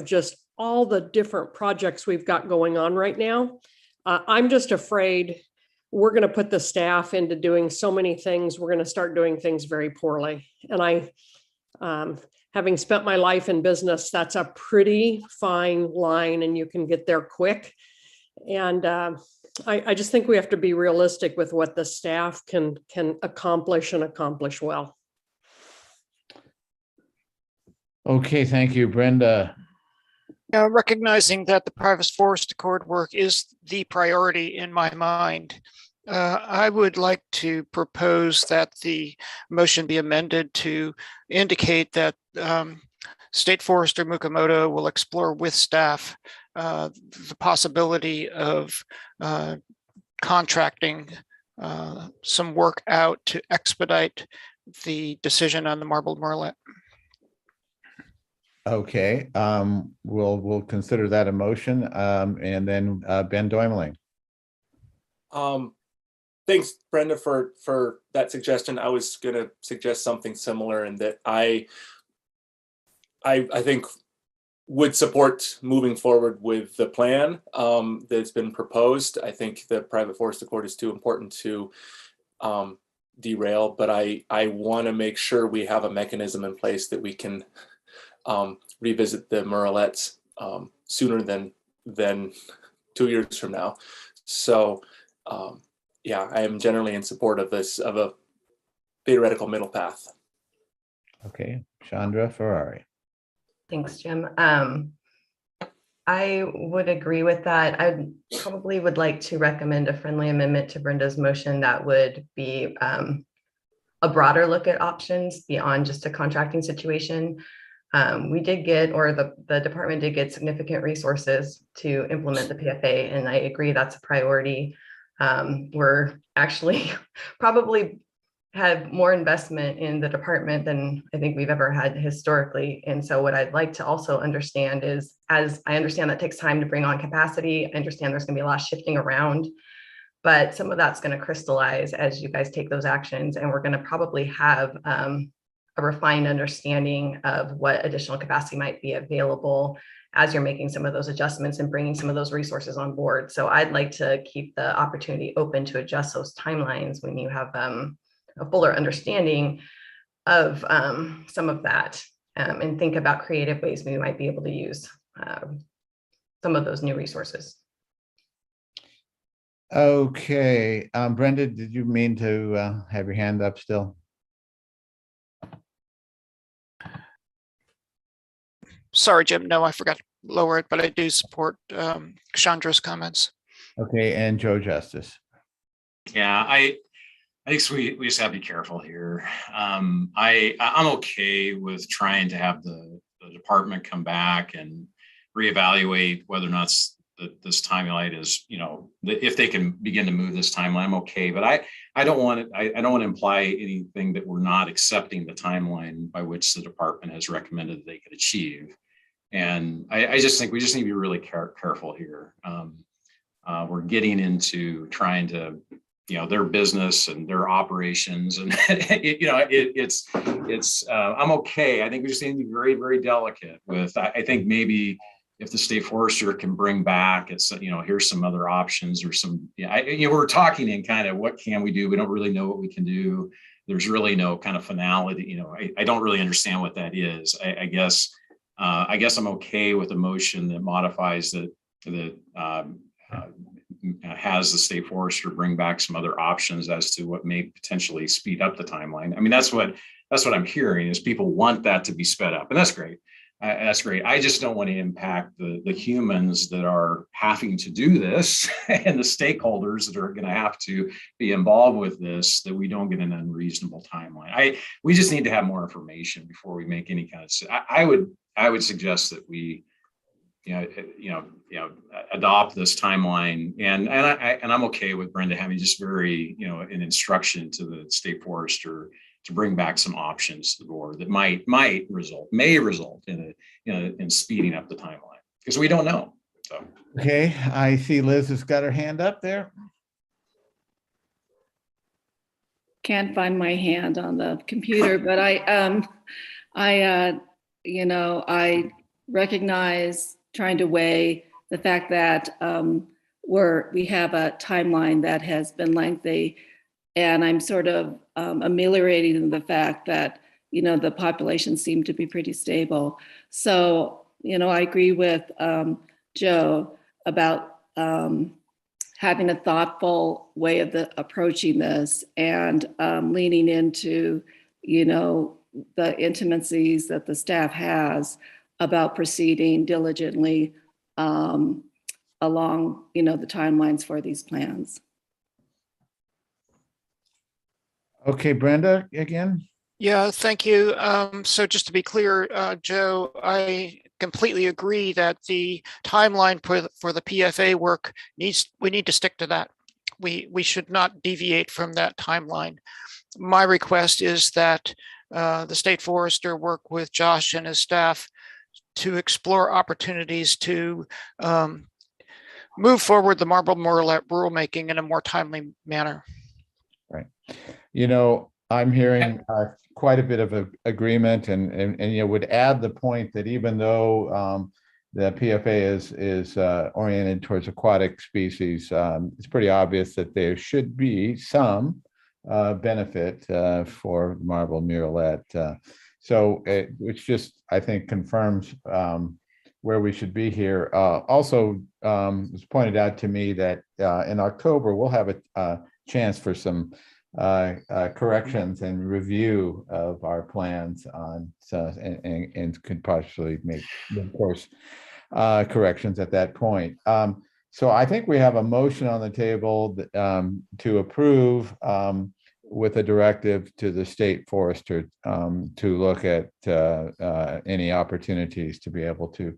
just all the different projects we've got going on right now. I'm just afraid we're going to put the staff into doing so many things. We're going to start doing things very poorly. And having spent my life in business, that's a pretty fine line, and you can get there quick. And I just think we have to be realistic with what the staff can accomplish and accomplish well. Okay, thank you, Brenda. Recognizing that the private forest accord work is the priority in my mind, I would like to propose that the motion be amended to indicate that State Forester Mukomoto will explore with staff the possibility of contracting some work out to expedite the decision on the marbled murrelet. Okay, we'll consider that a motion, and then Ben Doimeling. Thanks, Brenda, for that suggestion. I was going to suggest something similar, in that I think would support moving forward with the plan that's been proposed. I think the private forest accord is too important to derail, but I want to make sure we have a mechanism in place that we can revisit the murrelets sooner than 2 years from now. So yeah, I am generally in support of this, of a theoretical middle path. Okay, Chandra Ferrari. Thanks, Jim. I would agree with that. I probably would like to recommend a friendly amendment to Brenda's motion that would be a broader look at options beyond just a contracting situation. We did get, or the department did get significant resources to implement the PFA, and I agree that's a priority. We're actually probably have more investment in the department than I think we've ever had historically. And so what I'd like to also understand is, as I understand that takes time to bring on capacity, I understand there's gonna be a lot of shifting around, but some of that's gonna crystallize as you guys take those actions. And we're gonna probably have a refined understanding of what additional capacity might be available as you're making some of those adjustments and bringing some of those resources on board. So I'd like to keep the opportunity open to adjust those timelines when you have a fuller understanding of some of that, and think about creative ways we might be able to use some of those new resources. Okay, Brenda, did you mean to have your hand up still? Sorry, Jim. No, I forgot to lower it, but I do support Chandra's comments. Okay, and Joe Justice. Yeah, I think we just have to be careful here. I'm okay with trying to have the department come back and reevaluate whether or not this timeline is, if they can begin to move this timeline, I'm okay. But I don't want to imply anything that we're not accepting the timeline by which the department has recommended that they could achieve. And I just think we just need to be really careful here. We're getting into trying to, their business and their operations, and I'm okay. I think we just need to be very, very delicate with. I think maybe if the state forester can bring back, here's some other options or some. We're talking in kind of what can we do? We don't really know what we can do. There's really no kind of finality. I don't really understand what that is. I guess I'm okay with a motion that modifies that has the state forester bring back some other options as to what may potentially speed up the timeline. I mean, that's what I'm hearing is people want that to be sped up, and that's great. That's great. I just don't want to impact the humans that are having to do this and the stakeholders that are going to have to be involved with this, that we don't get an unreasonable timeline. We just need to have more information before we make any kind of. I would suggest that we, adopt this timeline, and I'm okay with Brenda having just very, an instruction to the state forester to bring back some options to the board that may result in speeding up the timeline, because we don't know. So okay, I see Liz has got her hand up there. Can't find my hand on the computer, but I recognize trying to weigh the fact that we have a timeline that has been lengthy, and I'm sort of ameliorating the fact that the population seemed to be pretty stable. So I agree with Joe about having a thoughtful way of approaching this, and leaning into the intimacies that the staff has about proceeding diligently along the timelines for these plans. Okay, Brenda, again. Yeah, thank you. So just to be clear, Joe, I completely agree that the timeline for the PFA work we need to stick to that. We should not deviate from that timeline. My request is that the state forester work with Josh and his staff to explore opportunities to move forward the Marble Murrelet rulemaking in a more timely manner. Right. I'm hearing quite a bit of agreement, and would add the point that even though the PFA is oriented towards aquatic species, it's pretty obvious that there should be some benefit for marble murrelet. So which just, I think, confirms where we should be here. Also, it was pointed out to me that in October, we'll have a chance for some corrections and review of our plans on, and could possibly make, of course, corrections at that point. So I think we have a motion on the table to approve with a directive to the state forester to look at any opportunities to be able to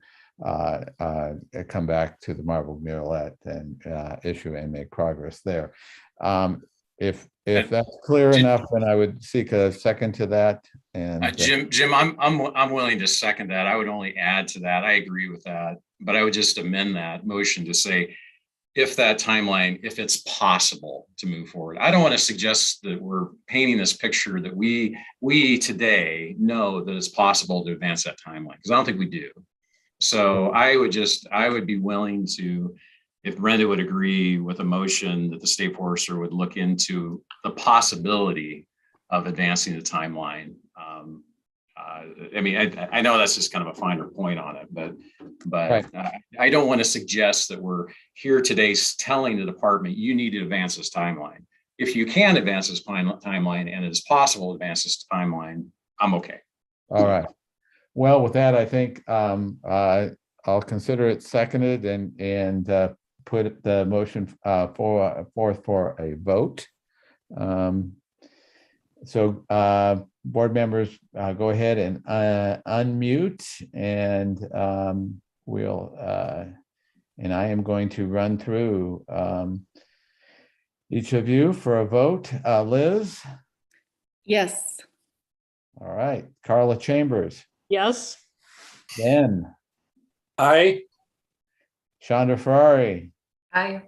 come back to the Marble Murrelet and issue and make progress there. If that's clear enough, then I would seek a second to that. And Jim, I'm willing to second that. I would only add to that. I agree with that, but I would just amend that motion to say, if that timeline, if it's possible to move forward. I don't want to suggest that we're painting this picture that we today know that it's possible to advance that timeline, because I don't think we do. So I would be willing to, if Brenda would agree with a motion that the state forester would look into the possibility of advancing the timeline. I mean, I know that's just kind of a finer point on it, but Right. I don't want to suggest that we're here today telling the department, you need to advance this timeline. If you can advance this timeline and it is possible to advance this timeline, I'm okay. All right. Well, with that, I think I'll consider it seconded and put the motion forth for a vote. So board members, go ahead and unmute, and and I am going to run through each of you for a vote. Liz? Yes. All right. Carla Chambers? Yes. Ben? Aye. Chandra Ferrari? Aye.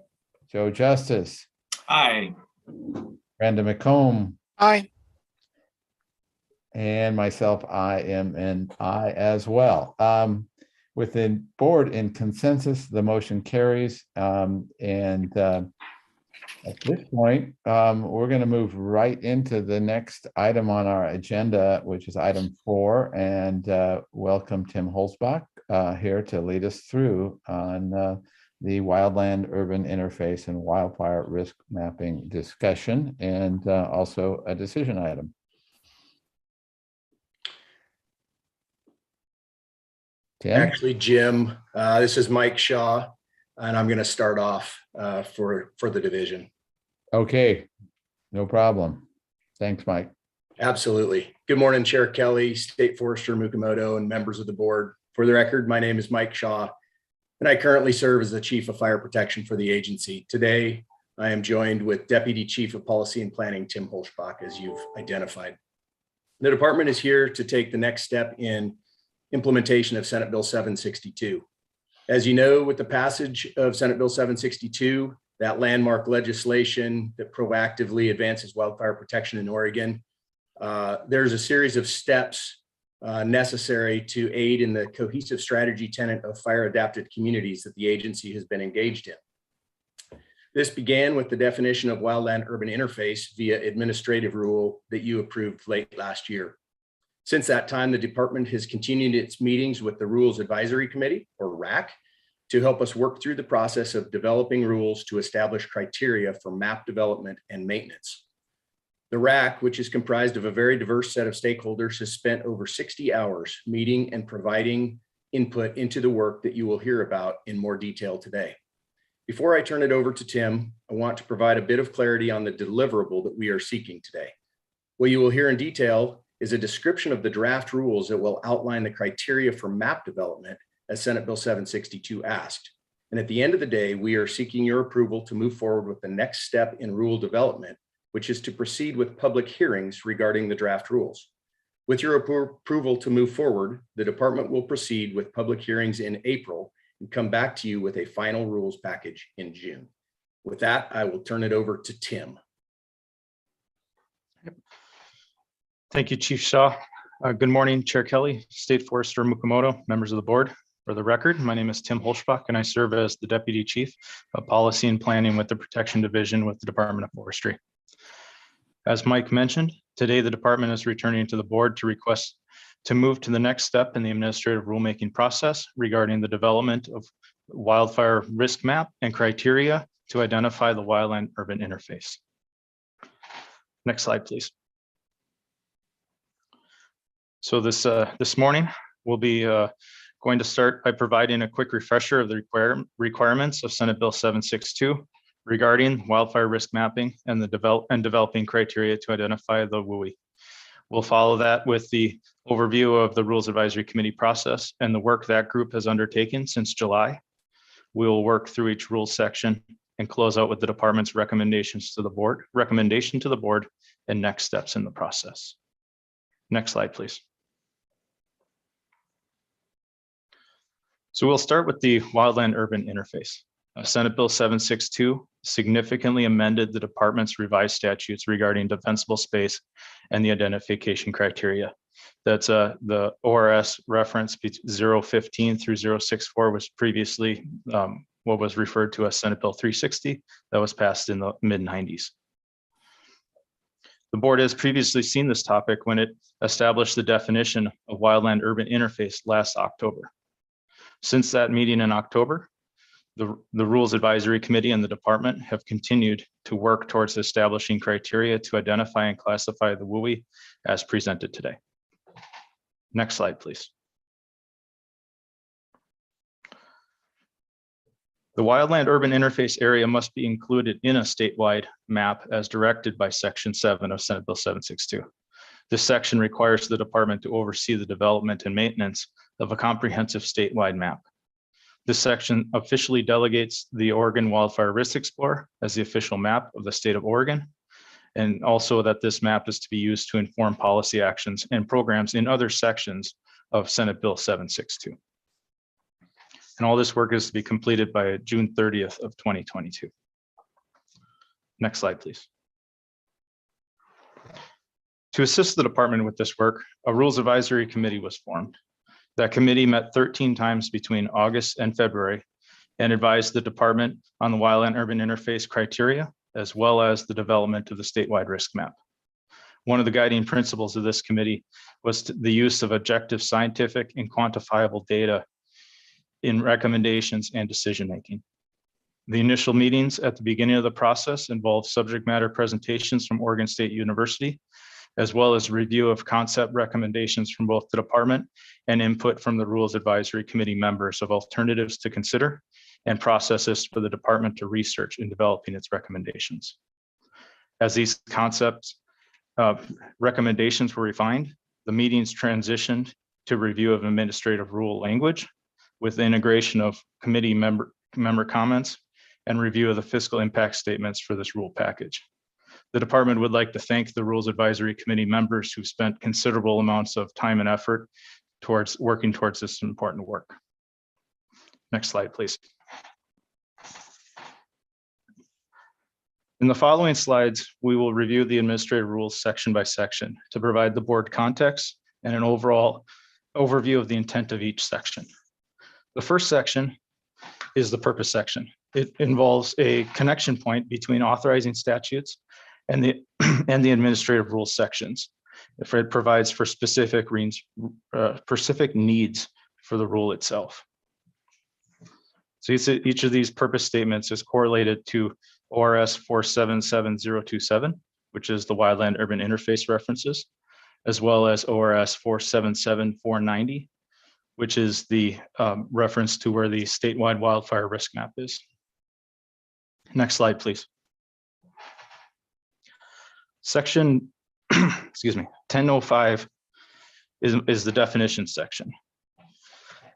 Joe Justice? Aye. Brenda McComb? Aye. And myself, I am an aye as well. Within board in consensus, the motion carries. At this point, we're going to move right into the next item on our agenda, which is item 4, and welcome Tim Holzbach here to lead us through on the Wildland-Urban interface and wildfire risk mapping discussion, and also a decision item. Tim? Actually, Jim, this is Mike Shaw, and I'm going to start off for the division. Okay, no problem. Thanks, Mike. Absolutely. Good morning, Chair Kelly, State Forester Mukomoto, and members of the board. For the record, my name is Mike Shaw, and I currently serve as the Chief of Fire Protection for the agency. Today, I am joined with Deputy Chief of Policy and Planning, Tim Holzbach, as you've identified. The department is here to take the next step in implementation of Senate Bill 762. As you know, with the passage of Senate Bill 762, that landmark legislation that proactively advances wildfire protection in Oregon, there's a series of steps necessary to aid in the cohesive strategy tenet of fire adapted communities that the agency has been engaged in. This began with the definition of wildland-urban interface via administrative rule that you approved late last year. Since that time, the department has continued its meetings with the Rules Advisory Committee, or RAC, to help us work through the process of developing rules to establish criteria for map development and maintenance. The RAC, which is comprised of a very diverse set of stakeholders, has spent over 60 hours meeting and providing input into the work that you will hear about in more detail today. Before I turn it over to Tim, I want to provide a bit of clarity on the deliverable that we are seeking today. What you will hear in detail is a description of the draft rules that will outline the criteria for map development as Senate Bill 762 asked. And at the end of the day, we are seeking your approval to move forward with the next step in rule development, which is to proceed with public hearings regarding the draft rules. With your approval to move forward, the department will proceed with public hearings in April and come back to you with a final rules package in June. With that, I will turn it over to Tim. Thank you, Chief Shaw. Good morning, Chair Kelly, State Forester Mukomoto, members of the board. For the record, my name is Tim Holzbach, and I serve as the Deputy Chief of Policy and Planning with the Protection Division with the Department of Forestry. As Mike mentioned, today the department is returning to the board to request to move to the next step in the administrative rulemaking process regarding the development of wildfire risk map and criteria to identify the wildland-urban interface. Next slide, please. So this morning, we'll be going to start by providing a quick refresher of the requirements of Senate Bill 762 regarding wildfire risk mapping and developing criteria to identify the WUI. We'll follow that with the overview of the Rules Advisory Committee process and the work that group has undertaken since July. We will work through each rules section and close out with the department's recommendation to the board and next steps in the process. Next slide, please. So we'll start with the Wildland-Urban interface. Senate Bill 762 significantly amended the department's revised statutes regarding defensible space and the identification criteria. That's the ORS reference 015 through 064 was previously what was referred to as Senate Bill 360 that was passed in the mid-90s. The board has previously seen this topic when it established the definition of wildland-urban interface last October. Since that meeting in October, the Rules Advisory Committee and the department have continued to work towards establishing criteria to identify and classify the WUI as presented today. Next slide, please. The wildland-urban interface area must be included in a statewide map as directed by Section 7 of Senate Bill 762. This section requires the department to oversee the development and maintenance of a comprehensive statewide map. This section officially delegates the Oregon Wildfire Risk Explorer as the official map of the state of Oregon, and also that this map is to be used to inform policy actions and programs in other sections of Senate Bill 762. And all this work is to be completed by June 30th of 2022. Next slide, please. To assist the department with this work, a Rules Advisory Committee was formed. That committee met 13 times between August and February and advised the department on the wildland-urban interface criteria, as well as the development of the statewide risk map. One of the guiding principles of this committee was the use of objective scientific and quantifiable data in recommendations and decision-making. The initial meetings at the beginning of the process involved subject matter presentations from Oregon State University, as well as review of concept recommendations from both the department and input from the Rules Advisory Committee members of alternatives to consider and processes for the department to research in developing its recommendations. As these concepts recommendations were refined, the meetings transitioned to review of administrative rule language with the integration of committee member comments and review of the fiscal impact statements for this rule package. The department would like to thank the Rules Advisory Committee members who spent considerable amounts of time and effort towards working towards this important work. Next slide, please. In the following slides, we will review the administrative rules section by section to provide the board context and an overall overview of the intent of each section. The first section is the purpose section. It involves a connection point between authorizing statutes and the administrative rules sections. It provides for specific needs for the rule itself. So each of these purpose statements is correlated to ORS 477027, which is the wildland-urban interface references, as well as ORS 477490, which is the reference to where the statewide wildfire risk map is. Next slide, please. Section, excuse me, 1005 is the definition section.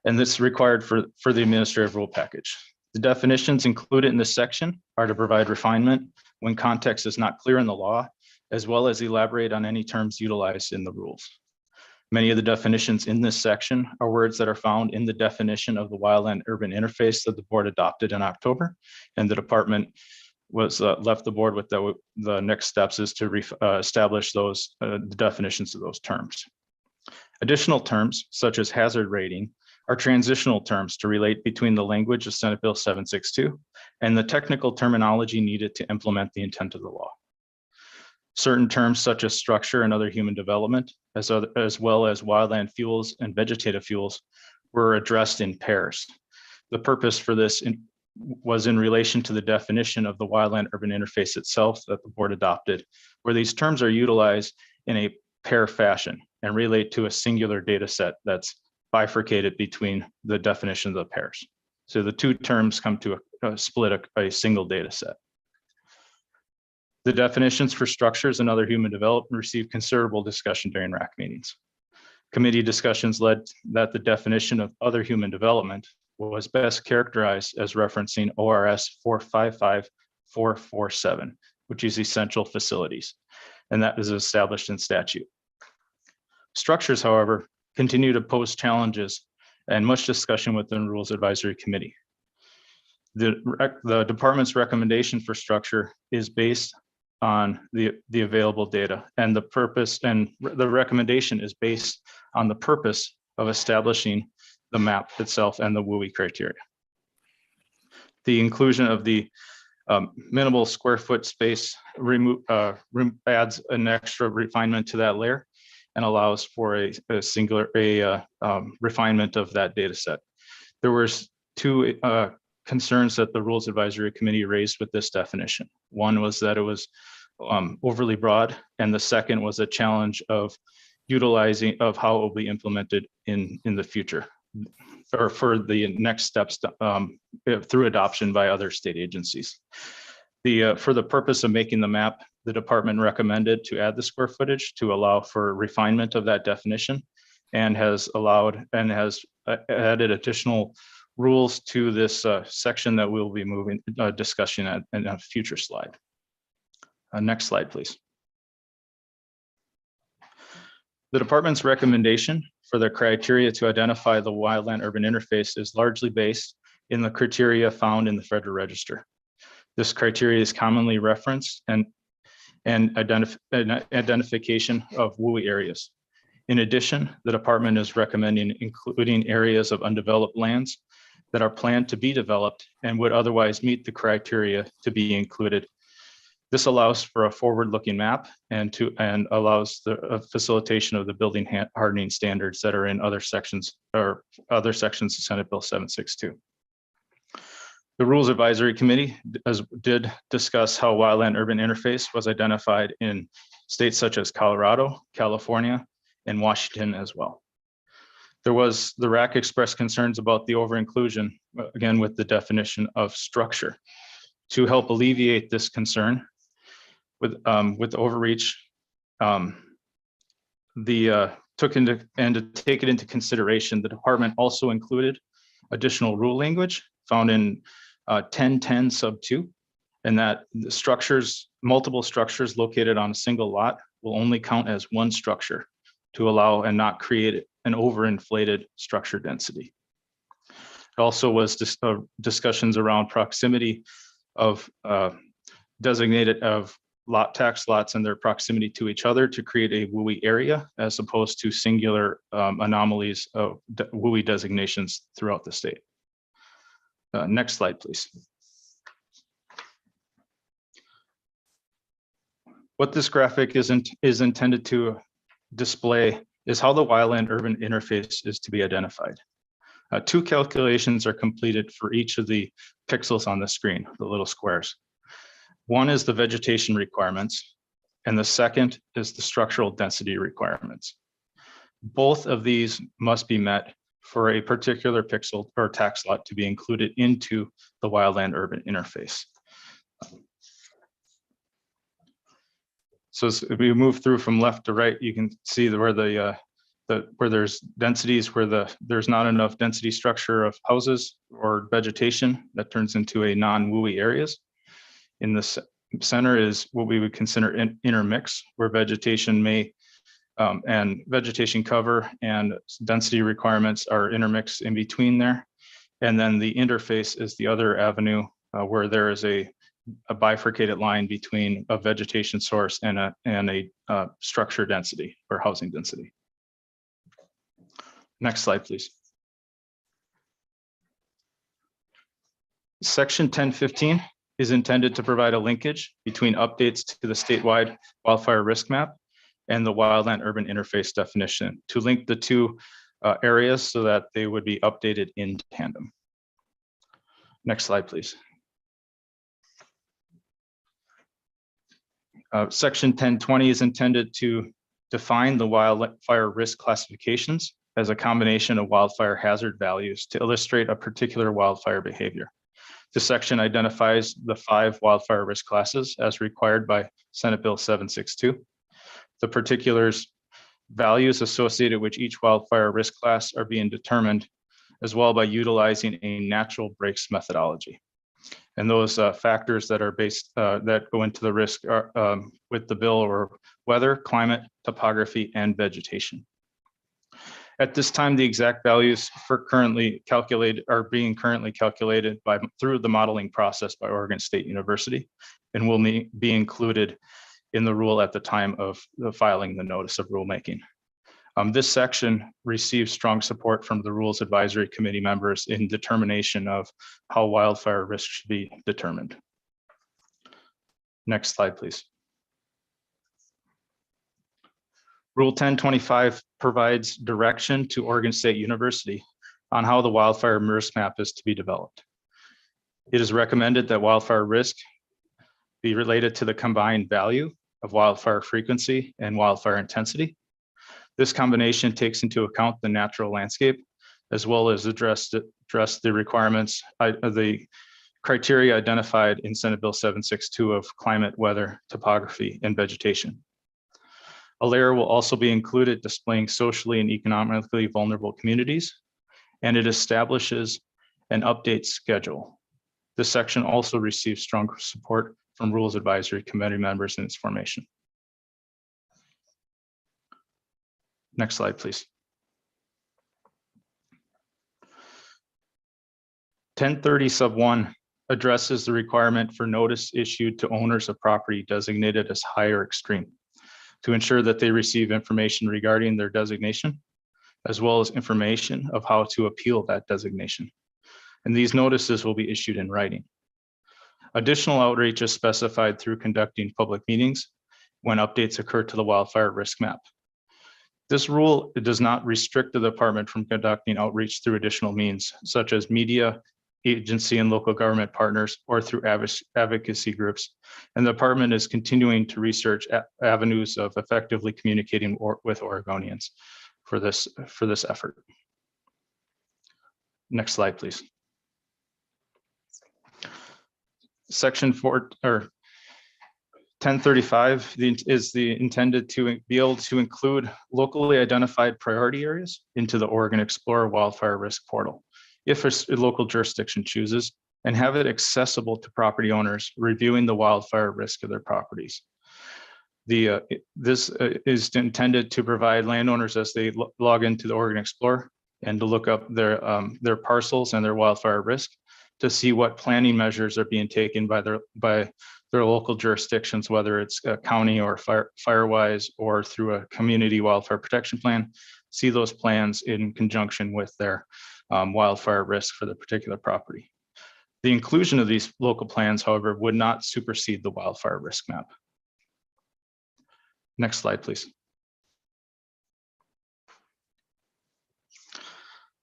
And this is required for the administrative rule package. The definitions included in this section are to provide refinement when context is not clear in the law, as well as elaborate on any terms utilized in the rules. Many of the definitions in this section are words that are found in the definition of the wildland-urban interface that the board adopted in October, and the department was left the board with the next steps is to establish those the definitions of those terms. Additional terms such as hazard rating are transitional terms to relate between the language of Senate Bill 762 and the technical terminology needed to implement the intent of the law. Certain terms such as structure and other human development, as well as wildland fuels and vegetative fuels, were addressed in pairs. The purpose for this was in relation to the definition of the wildland-urban interface itself that the board adopted, where these terms are utilized in a pair fashion and relate to a singular data set that's bifurcated between the definitions of pairs. So the two terms come to a single data set. The definitions for structures and other human development received considerable discussion during RAC meetings. Committee discussions led that the definition of other human development was best characterized as referencing ORS 455447, which is essential facilities, and that is established in statute. Structures, however, continue to pose challenges and much discussion within the Rules Advisory Committee. The department's recommendation for structure is based on the available data, and the purpose, and the recommendation is based on the purpose of establishing the map itself and the WUI criteria. The inclusion of the minimal square foot space adds an extra refinement to that layer and allows for a singular refinement of that data set. There was two concerns that the Rules Advisory Committee raised with this definition. One was that it was overly broad, and the second was a challenge of utilizing of how it will be implemented in the future, or for the next steps through adoption by other state agencies. For the purpose of making the map, the department recommended to add the square footage to allow for refinement of that definition, and has added additional rules to this section that we'll be discussing in a future slide. Next slide, please. The department's recommendation for the criteria to identify the wildland-urban interface is largely based in the criteria found in the Federal Register. This criteria is commonly referenced and identification of WUI areas. In addition, the department is recommending including areas of undeveloped lands that are planned to be developed and would otherwise meet the criteria to be included. This allows for a forward-looking map and allows the facilitation of the building hardening standards that are in other sections of Senate Bill 762. The Rules Advisory Committee did discuss how wildland-urban interface was identified in states such as Colorado, California, and Washington as well. The RAC expressed concerns about the over-inclusion, again, with the definition of structure. To help alleviate this concern with overreach, to take it into consideration, the department also included additional rule language found in 1010 sub 2, and that the structures, multiple structures located on a single lot will only count as one structure to allow and not create an overinflated structure density. It also was discussions around proximity of designated of tax lots and their proximity to each other to create a WUI area, as opposed to singular anomalies of WUI designations throughout the state. Next slide, please. What this graphic is intended to display is how the wildland-urban interface is to be identified. Two calculations are completed for each of the pixels on the screen, the little squares. One is the vegetation requirements, and the second is the structural density requirements. Both of these must be met for a particular pixel or tax lot to be included into the wildland-urban interface. So as we move through from left to right, you can see where where there's densities, where there's not enough density structure of houses or vegetation that turns into a non-WUI areas. In the center is what we would consider intermix, where vegetation may and vegetation cover and density requirements are intermixed in between there. And then the interface is the other avenue where there is a bifurcated line between a vegetation source and a structure density or housing density. Next slide, please. Section 1015 is intended to provide a linkage between updates to the statewide wildfire risk map and the wildland-urban interface definition to link the two areas so that they would be updated in tandem. Next slide, please. Section 1020 is intended to define the wildfire risk classifications as a combination of wildfire hazard values to illustrate a particular wildfire behavior. This section identifies the 5 wildfire risk classes as required by Senate Bill 762. The particulars values associated with each wildfire risk class are being determined as well by utilizing a natural breaks methodology. And those factors that are based, that go into the risk are, with the bill or weather, climate, topography, and vegetation. At this time, the exact values for currently calculated are being currently calculated through the modeling process by Oregon State University and will be included in the rule at the time of the filing the notice of rulemaking. This section receives strong support from the Rules Advisory Committee members in determination of how wildfire risk should be determined. Next slide, please. Rule 1025 provides direction to Oregon State University on how the wildfire risk map is to be developed. It is recommended that wildfire risk be related to the combined value of wildfire frequency and wildfire intensity. This combination takes into account the natural landscape, as well as address the requirements of the criteria identified in Senate Bill 762 of climate, weather, topography, and vegetation. A layer will also be included displaying socially and economically vulnerable communities, and it establishes an update schedule. This section also receives strong support from Rules Advisory Committee members in its formation. Next slide, please. 1030 sub 1 addresses the requirement for notice issued to owners of property designated as high or extreme to ensure that they receive information regarding their designation, as well as information of how to appeal that designation. And these notices will be issued in writing. Additional outreach is specified through conducting public meetings when updates occur to the wildfire risk map. This rule does not restrict the department from conducting outreach through additional means, such as media, agency and local government partners, or through advocacy groups. And the department is continuing to research avenues of effectively communicating with Oregonians for this effort. Next slide, please. Section 1035 is intended to be able to include locally identified priority areas into the Oregon Explorer Wildfire Risk Portal, if a local jurisdiction chooses, and have it accessible to property owners reviewing the wildfire risk of their properties. This is intended to provide landowners as they log into the Oregon Explorer and to look up their parcels and their wildfire risk to see what planning measures are being taken by their local jurisdictions, whether it's a county or firewise or through a community wildfire protection plan. See those plans in conjunction with their wildfire risk for the particular property. The inclusion of these local plans, however, would not supersede the wildfire risk map. Next slide, please.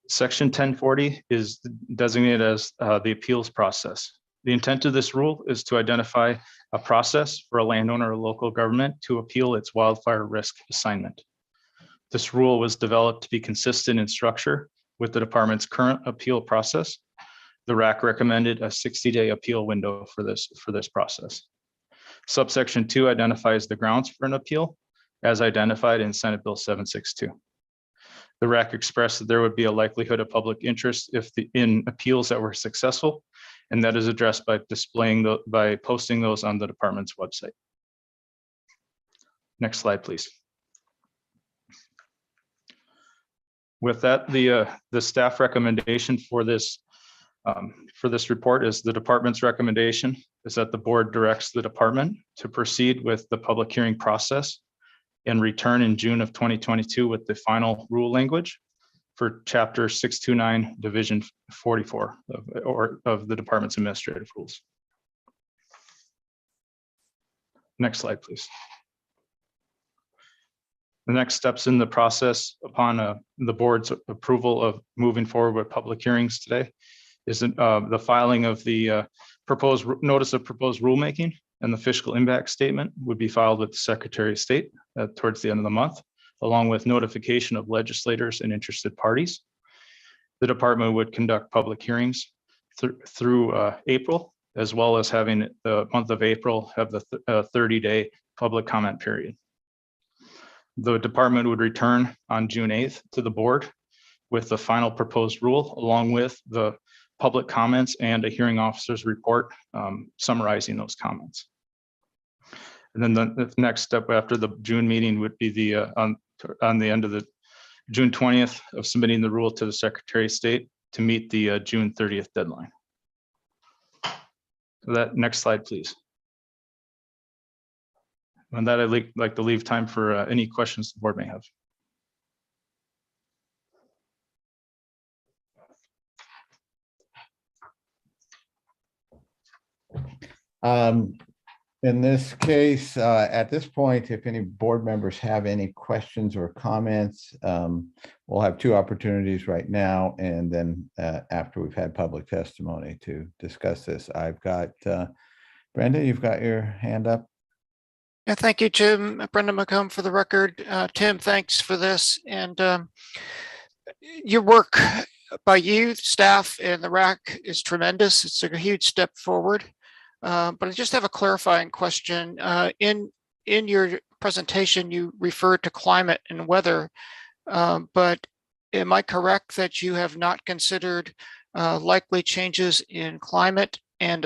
Section 1040 is designated as the appeals process. The intent of this rule is to identify a process for a landowner or local government to appeal its wildfire risk assignment. This rule was developed to be consistent in structure with the department's current appeal process. The RAC recommended a 60-day appeal window for this process. Subsection 2 identifies the grounds for an appeal as identified in Senate Bill 762. The RAC expressed that there would be a likelihood of public interest in appeals that were successful, and that is addressed by by posting those on the department's website. Next slide, please. With that, the staff recommendation for this report is the department's recommendation is that the board directs the department to proceed with the public hearing process and return in June of 2022 with the final rule language for Chapter 629, Division 44 of the department's administrative rules. Next slide, please. The next steps in the process upon the board's approval of moving forward with public hearings today is the filing of the proposed notice of proposed rulemaking, and the fiscal impact statement would be filed with the Secretary of State towards the end of the month, along with notification of legislators and interested parties. The department would conduct public hearings through April, as well as having the month of April have the 30-day public comment period. The department would return on June 8th to the board with the final proposed rule, along with the public comments and a hearing officer's report summarizing those comments. And then the next step after the June meeting would be the on the end of the June 20th of submitting the rule to the Secretary of State to meet the June 30th deadline. So that next slide, please. And that I'd like to leave time for any questions the board may have. In this case, at this point, if any board members have any questions or comments, we'll have two opportunities right now, and then after we've had public testimony to discuss this. I've got Brenda, you've got your hand up. Yeah, thank you, Jim. Brenda McComb for the record. Tim, thanks for this. And your work by you, staff, and the RAC is tremendous. It's a huge step forward. But I just have a clarifying question. In your presentation, you referred to climate and weather, but am I correct that you have not considered likely changes in climate and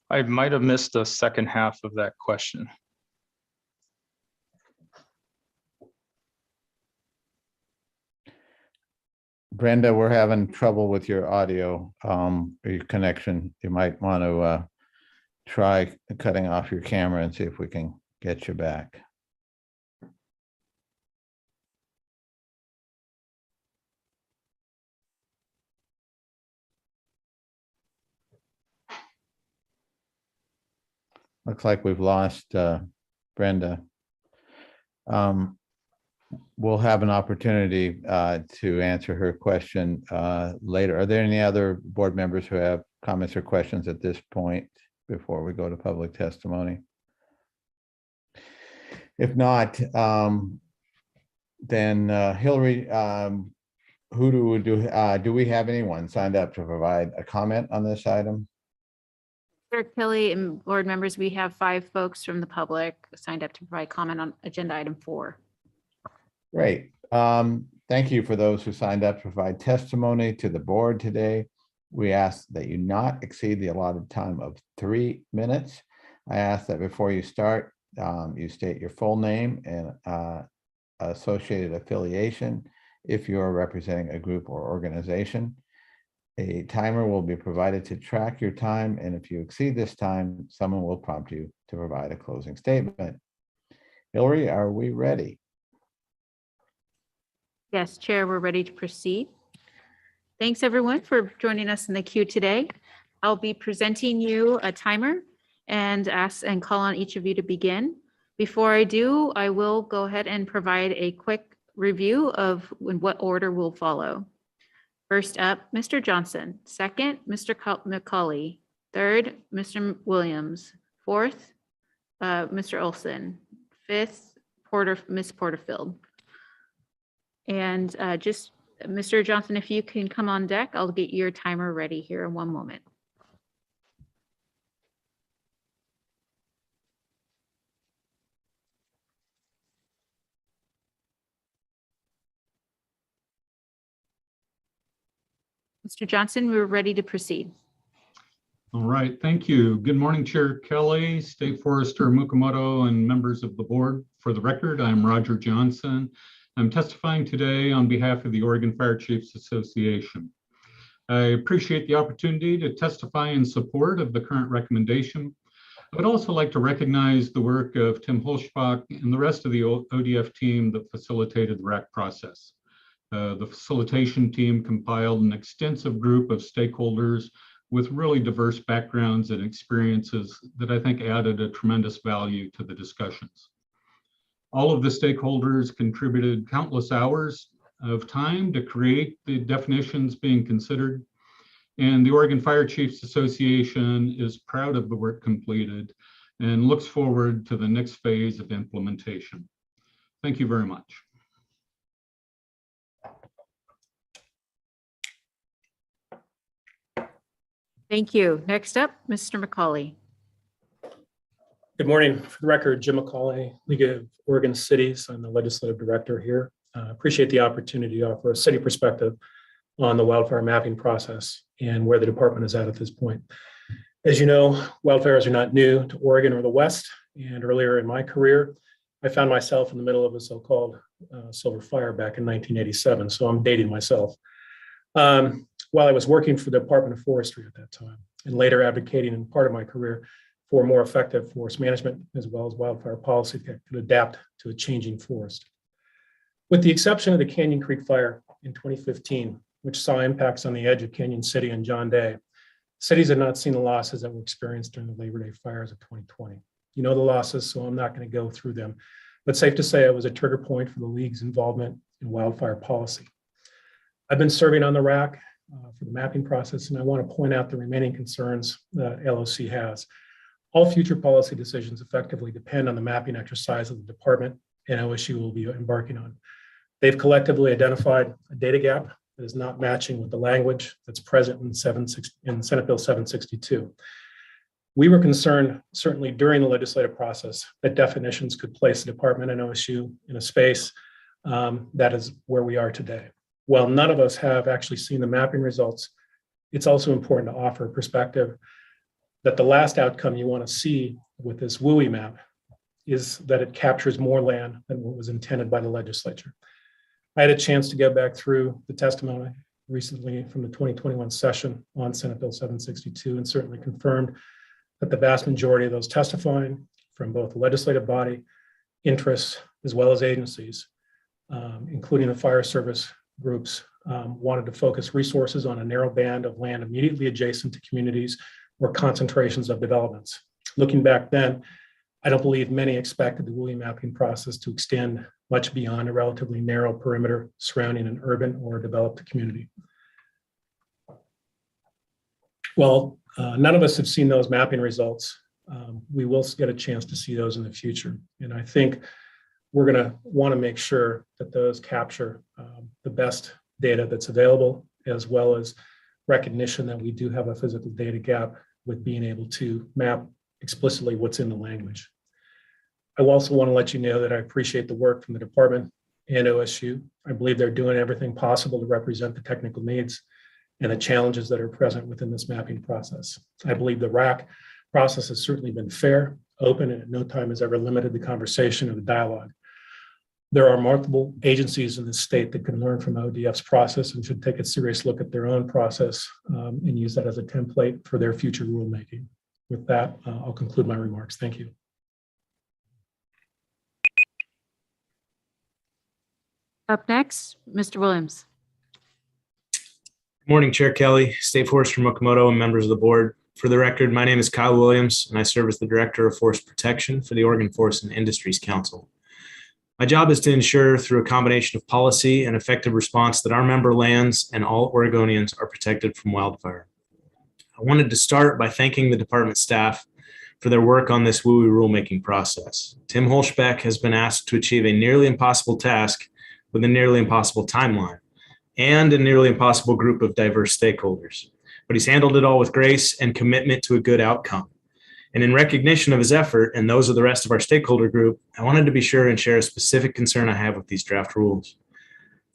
I might have missed the second half of that question. Brenda, we're having trouble with your audio or your connection. You might want to try cutting off your camera and see if we can get you back. Looks like we've lost Brenda. We'll have an opportunity to answer her question later. Are there any other board members who have comments or questions at this point before we go to public testimony? If not, then Hillary, who do we have anyone signed up to provide a comment on this item? Chair Kelly and board members, we have 5 folks from the public signed up to provide comment on agenda item 4. Great. Thank you for those who signed up to provide testimony to the board today. We ask that you not exceed the allotted time of 3 minutes. I ask that before you start, you state your full name and associated affiliation if you are representing a group or organization. A timer will be provided to track your time, and if you exceed this time, someone will prompt you to provide a closing statement. Hillary, are we ready? Yes, Chair, we're ready to proceed. Thanks, everyone, for joining us in the queue today. I'll be presenting you a timer and ask and call on each of you to begin. Before I do, I will go ahead and provide a quick review of in what order will follow. First up, Mr. Johnson. Second, Mr. McCauley. Third, Mr. Williams. Fourth, Mr. Olson. Fifth, Ms. Porterfield. And just Mr. Johnson, if you can come on deck, I'll get your timer ready here in one moment. Mr. Johnson, we're ready to proceed. All right, thank you. Good morning, Chair Kelly, State Forester Mukomoto, and members of the board. For the record, I'm Roger Johnson. I'm testifying today on behalf of the Oregon Fire Chiefs Association. I appreciate the opportunity to testify in support of the current recommendation. I would also like to recognize the work of Tim Holschbach and the rest of the ODF team that facilitated the RAC process. The facilitation team compiled an extensive group of stakeholders with really diverse backgrounds and experiences that I think added a tremendous value to the discussions. All of the stakeholders contributed countless hours of time to create the definitions being considered. And the Oregon Fire Chiefs Association is proud of the work completed and looks forward to the next phase of implementation. Thank you very much. Thank you. Next up, Mr. McCauley. Good morning. For the record, Jim McCauley, League of Oregon Cities. I'm the legislative director here. Appreciate the opportunity to offer a city perspective on the wildfire mapping process and where the department is at this point. As you know, wildfires are not new to Oregon or the West. And earlier in my career, I found myself in the middle of a so-called silver fire back in 1987. So I'm dating myself. While I was working for the Department of Forestry at that time, and later advocating in part of my career for more effective forest management, as well as wildfire policy that could adapt to a changing forest. With the exception of the Canyon Creek Fire in 2015, which saw impacts on the edge of Canyon City and John Day, cities had not seen the losses that were experienced during the Labor Day fires of 2020. You know the losses, so I'm not going to go through them, but safe to say it was a trigger point for the League's involvement in wildfire policy. I've been serving on the RAC for the mapping process, and I want to point out the remaining concerns that LOC has. All future policy decisions effectively depend on the mapping exercise of the department and OSU will be embarking on. They've collectively identified a data gap that is not matching with the language that's present in Senate Bill 762. We were concerned, certainly during the legislative process, that definitions could place the department and OSU in a space that is where we are today. While none of us have actually seen the mapping results, it's also important to offer a perspective that the last outcome you want to see with this WUI map is that it captures more land than what was intended by the legislature. I had a chance to go back through the testimony recently from the 2021 session on Senate Bill 762 and certainly confirmed that the vast majority of those testifying from both the legislative body, interests, as well as agencies, including the fire service groups, wanted to focus resources on a narrow band of land immediately adjacent to communities or concentrations of developments. Looking back then, I don't believe many expected the WUI mapping process to extend much beyond a relatively narrow perimeter surrounding an urban or developed community. Well, none of us have seen those mapping results. We will get a chance to see those in the future. And I think we're going to want to make sure that those capture the best data that's available, as well as recognition that we do have a physical data gap with being able to map explicitly what's in the language. I also want to let you know that I appreciate the work from the department and OSU. I believe they're doing everything possible to represent the technical needs and the challenges that are present within this mapping process. I believe the RAC process has certainly been fair, open, and at no time has ever limited the conversation or the dialogue. There are multiple agencies in the state that can learn from ODF's process and should take a serious look at their own process and use that as a template for their future rulemaking. With that, I'll conclude my remarks. Thank you. Up next, Mr. Williams. Good morning, Chair Kelly, State Forester Mukomoto, and members of the board. For the record, my name is Kyle Williams, and I serve as the Director of Forest Protection for the Oregon Forest and Industries Council. My job is to ensure through a combination of policy and effective response that our member lands and all Oregonians are protected from wildfire. I wanted to start by thanking the department staff for their work on this WUI rulemaking process. Tim Holschbeck has been asked to achieve a nearly impossible task with a nearly impossible timeline and a nearly impossible group of diverse stakeholders. But he's handled it all with grace and commitment to a good outcome. And in recognition of his effort and those of the rest of our stakeholder group, I wanted to be sure and share a specific concern I have with these draft rules.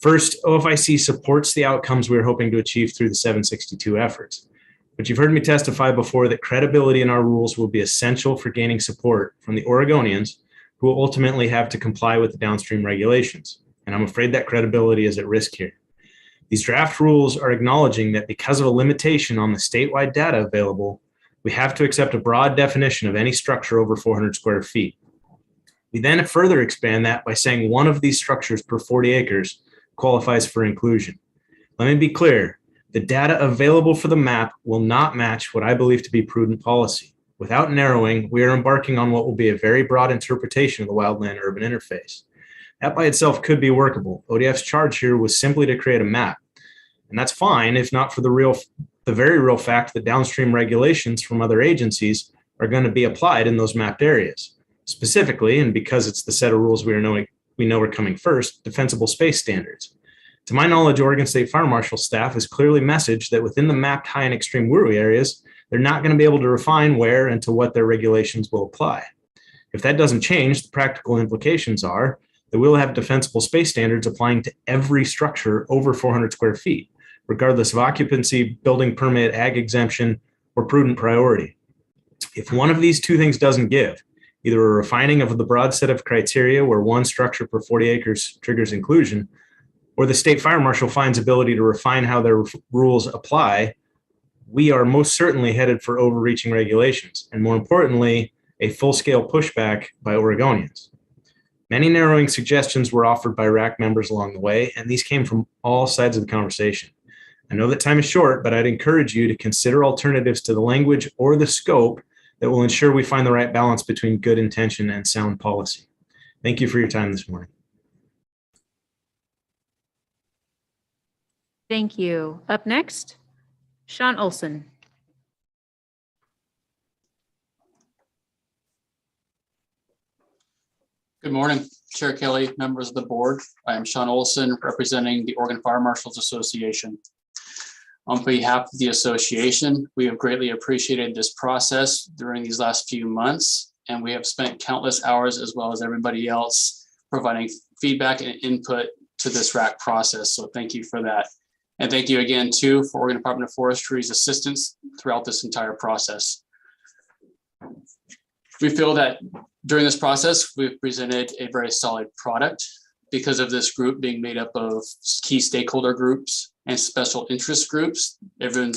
First, OFIC supports the outcomes we're hoping to achieve through the 762 efforts. But you've heard me testify before that credibility in our rules will be essential for gaining support from the Oregonians who will ultimately have to comply with the downstream regulations. And I'm afraid that credibility is at risk here. These draft rules are acknowledging that because of a limitation on the statewide data available, we have to accept a broad definition of any structure over 400 square feet. We then further expand that by saying one of these structures per 40 acres qualifies for inclusion. Let me be clear, The data available for the map will not match what I believe to be prudent policy. Without narrowing, we are embarking on what will be a very broad interpretation of the wildland-urban interface. That by itself could be workable. ODF's charge here was simply to create a map. And that's fine, if not for the very real fact that downstream regulations from other agencies are going to be applied in those mapped areas. Specifically, and because it's the set of rules we know are coming first, defensible space standards. To my knowledge, Oregon State Fire Marshal staff has clearly messaged that within the mapped high and extreme WURI areas, they're not going to be able to refine where and to what their regulations will apply. If that doesn't change, the practical implications are that we'll have defensible space standards applying to every structure over 400 square feet, regardless of occupancy, building permit, ag exemption, or prudent priority. If one of these two things doesn't give, either a refining of the broad set of criteria where one structure per 40 acres triggers inclusion, or the state fire marshal finds ability to refine how their rules apply, we are most certainly headed for overreaching regulations, and more importantly, a full-scale pushback by Oregonians. Many narrowing suggestions were offered by RAC members along the way, and these came from all sides of the conversation. I know that time is short, but I'd encourage you to consider alternatives to the language or the scope that will ensure we find the right balance between good intention and sound policy. Thank you for your time this morning. Thank you. Up next, Sean Olson. Good morning, Chair Kelly, members of the board. I am Sean Olson, representing the Oregon Fire Marshals Association. On behalf of the association, we have greatly appreciated this process during these last few months, and we have spent countless hours, as well as everybody else, providing feedback and input to this RAC process. So thank you for that. And thank you again, too, for Oregon Department of Forestry's assistance throughout this entire process. We feel that during this process, we've presented a very solid product because of this group being made up of key stakeholder groups and special interest groups. Everyone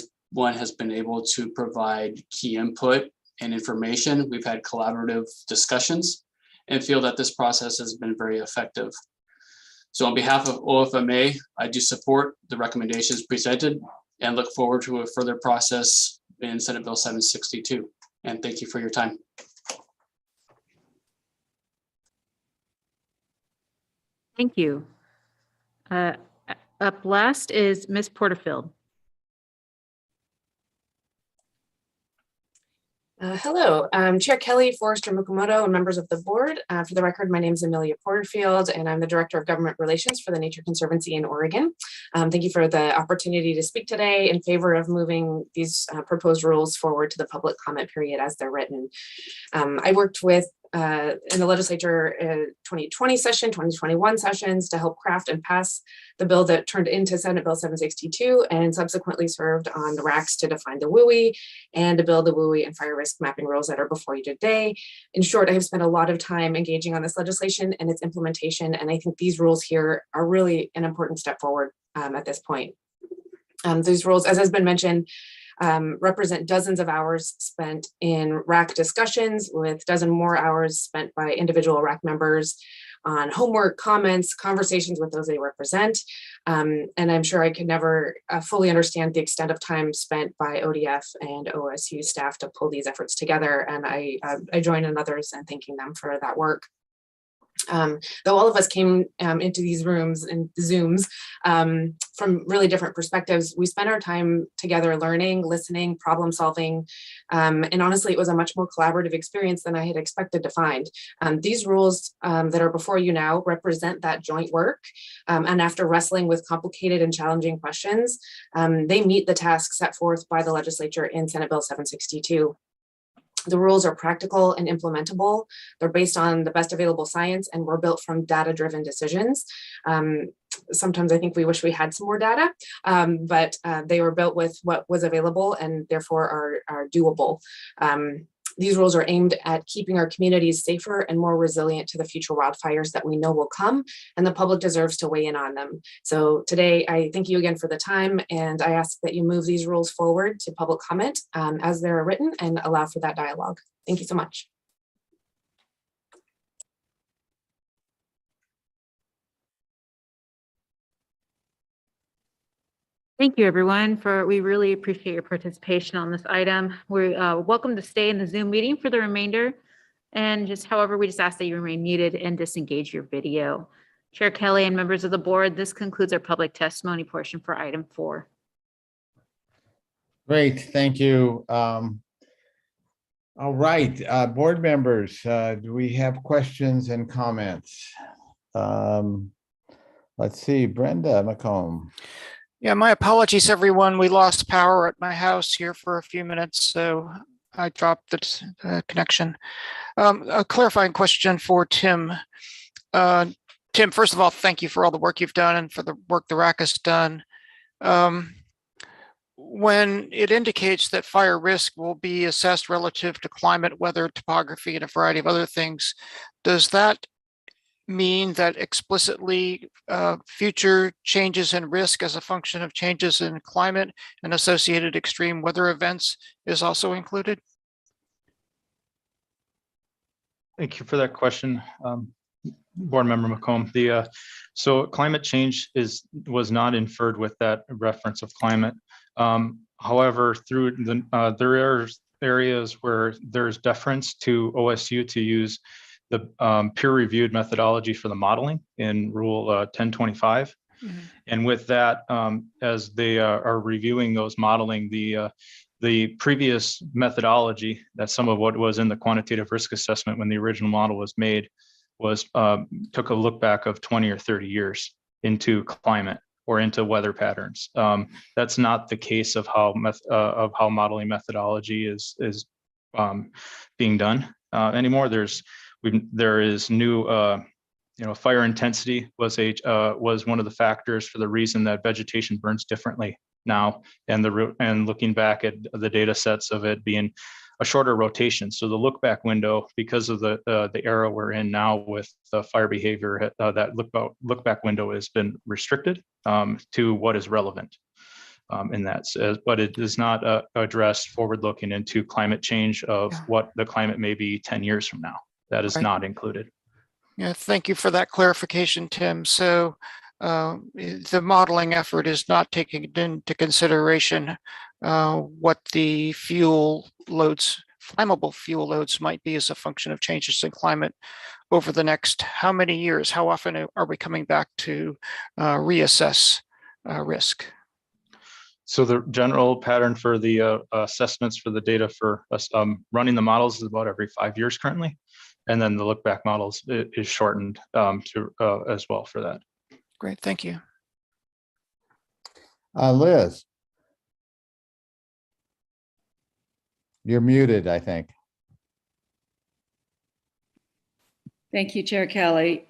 has been able to provide key input and information. We've had collaborative discussions and feel that this process has been very effective. So on behalf of OFMA, I do support the recommendations presented and look forward to a further process in Senate Bill 762. And thank you for your time. Thank you. Up last is Ms. Porterfield. Hello, Chair Kelly, Forester Mukomoto, and members of the board. For the record, my name is Amelia Porterfield, and I'm the Director of Government Relations for the Nature Conservancy in Oregon. Thank you for the opportunity to speak today in favor of moving these proposed rules forward to the public comment period as they're written. I worked with in the legislature 2020 session, 2021 sessions to help craft and pass the bill that turned into Senate Bill 762 and subsequently served on the RACs to define the WUI and to build the WUI and fire risk mapping rules that are before you today. In short, I have spent a lot of time engaging on this legislation and its implementation, and I think these rules here are really an important step forward at this point. These rules, as has been mentioned, represent dozens of hours spent in RAC discussions, with dozen more hours spent by individual RAC members on homework, comments, conversations with those they represent. And I'm sure I could never fully understand the extent of time spent by ODF and OSU staff to pull these efforts together. And I join in others in thanking them for that work. Though all of us came into these rooms and Zooms from really different perspectives, we spent our time together learning, listening, problem solving, and honestly, it was a much more collaborative experience than I had expected to find. These rules that are before you now represent that joint work, and after wrestling with complicated and challenging questions, they meet the task set forth by the legislature in Senate Bill 762. The rules are practical and implementable. They're based on the best available science and were built from data-driven decisions. Sometimes I think we wish we had some more data, but they were built with what was available and therefore are doable. These rules are aimed at keeping our communities safer and more resilient to the future wildfires that we know will come, and the public deserves to weigh in on them. So today, I thank you again for the time, and I ask that you move these rules forward to public comment as they're written and allow for that dialogue. Thank you so much. Thank you, everyone, we really appreciate your participation on this item. We're welcome to stay in the Zoom meeting for the remainder. And however, we just ask that you remain muted and disengage your video. Chair Kelly and members of the board, this concludes our public testimony portion for item 4. Great, thank you. All right, board members, do we have questions and comments? Let's see, Brenda McComb. Yeah, my apologies, everyone. We lost power at my house here for a few minutes, so I dropped the connection. A clarifying question for Tim. Tim, first of all, thank you for all the work you've done and for the work the RAC has done. When it indicates that fire risk will be assessed relative to climate, weather, topography, and a variety of other things, does that mean that explicitly future changes in risk as a function of changes in climate and associated extreme weather events is also included? Thank you for that question, Board Member McComb. So climate change was not inferred with that reference of climate. However, through there are areas where there's deference to OSU to use the peer-reviewed methodology for the modeling in Rule 1025. Mm-hmm. And with that, as they are reviewing those modeling, the previous methodology, that some of what was in the quantitative risk assessment when the original model was made, was took a look back of 20 or 30 years into climate or into weather patterns. That's not the case of how modeling methodology is being done anymore. There is new, fire intensity was one of the factors for the reason that vegetation burns differently now, and looking back at the data sets of it being a shorter rotation. So the look back window, because of the era we're in now with the fire behavior, that look back window has been restricted to what is relevant in that. But it does not address forward looking into climate change of what the climate may be 10 years from now. That is not included. Yeah, thank you for that clarification, Tim. So the modeling effort is not taking into consideration what the fuel loads, flammable fuel loads might be as a function of changes in climate over the next how many years? How often are we coming back to reassess risk? So the general pattern for the assessments for the data for us running the models is about every 5 years currently. And then the look back models is shortened as well for that. Great, thank you. Liz. You're muted, I think. Thank you, Chair Kelly.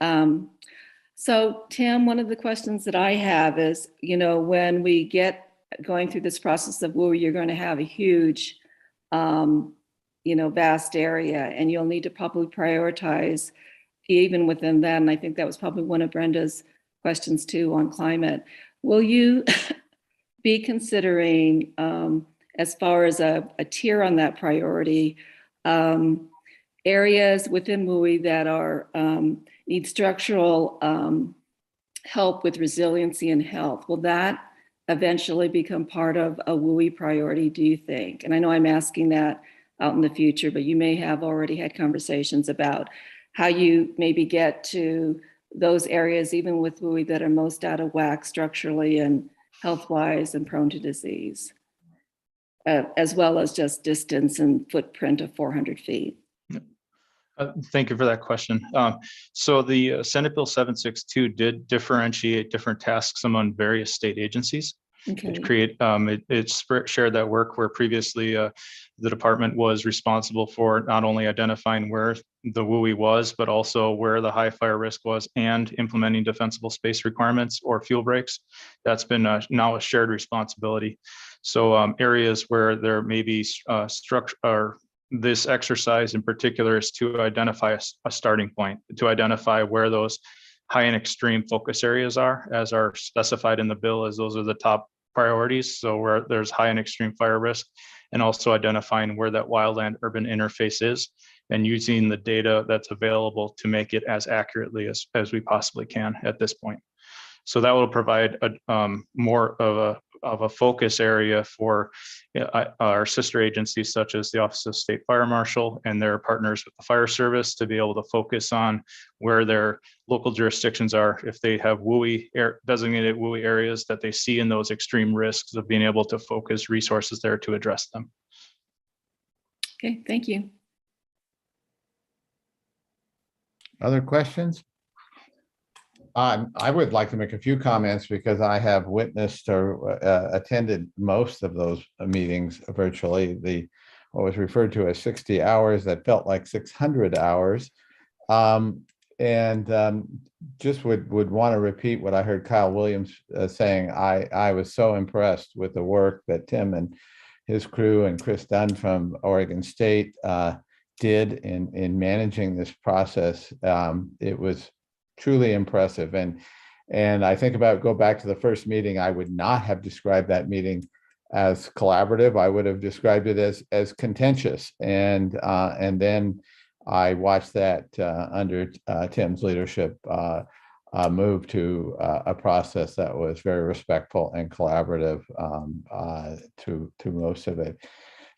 So Tim, one of the questions that I have is, when we get going through this process of WUI, you're going to have a huge, vast area, and you'll need to probably prioritize even within that. And I think that was probably one of Brenda's questions too on climate. Will you be considering, as far as a tier on that priority, areas within WUI that are need structural help with resiliency and health? Will that eventually become part of a WUI priority, do you think? And I know I'm asking that out in the future, but you may have already had conversations about how you maybe get to those areas, even with WUI, that are most out of whack structurally and health-wise and prone to disease, as well as just distance and footprint of 400 feet. Thank you for that question. So the Senate Bill 762 did differentiate different tasks among various state agencies. Okay. It shared that work where previously the department was responsible for not only identifying where the WUI was, but also where the high fire risk was and implementing defensible space requirements or fuel breaks. That's been now a shared responsibility. So areas where there may be structure, or this exercise in particular is to identify a starting point, to identify where those high and extreme focus areas are, as are specified in the bill, as those are the top priorities. So where there's high and extreme fire risk, and also identifying where that wildland-urban interface is, and using the data that's available to make it as accurately as we possibly can at this point. So that will provide more of a a focus area for our sister agencies, such as the Office of State Fire Marshal and their partners with the Fire Service, to be able to focus on where their local jurisdictions are, if they have designated WUI areas that they see in those extreme risks, of being able to focus resources there to address them. Okay, thank you. Other questions? I would like to make a few comments because I have witnessed or attended most of those meetings virtually. What was referred to as 60 hours that felt like 600 hours. Just would want to repeat what I heard Kyle Williams saying. I was so impressed with the work that Tim and his crew and Chris Dunn from Oregon State did in managing this process. It was truly impressive. And I think go back to the first meeting, I would not have described that meeting as collaborative. I would have described it as contentious. And then I watched that under Tim's leadership move to a process that was very respectful and collaborative to most of it.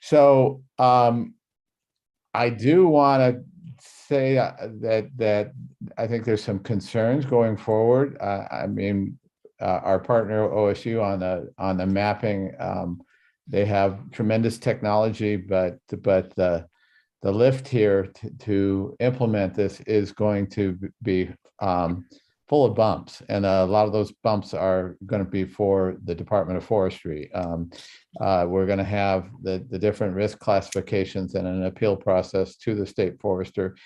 So I do want to say that I think there's some concerns going forward. I mean, our partner OSU on the mapping, they have tremendous technology, but the lift here to implement this is going to be full of bumps, and a lot of those bumps are going to be for the Department of Forestry. We're going to have the different risk classifications and an appeal process to the state forester.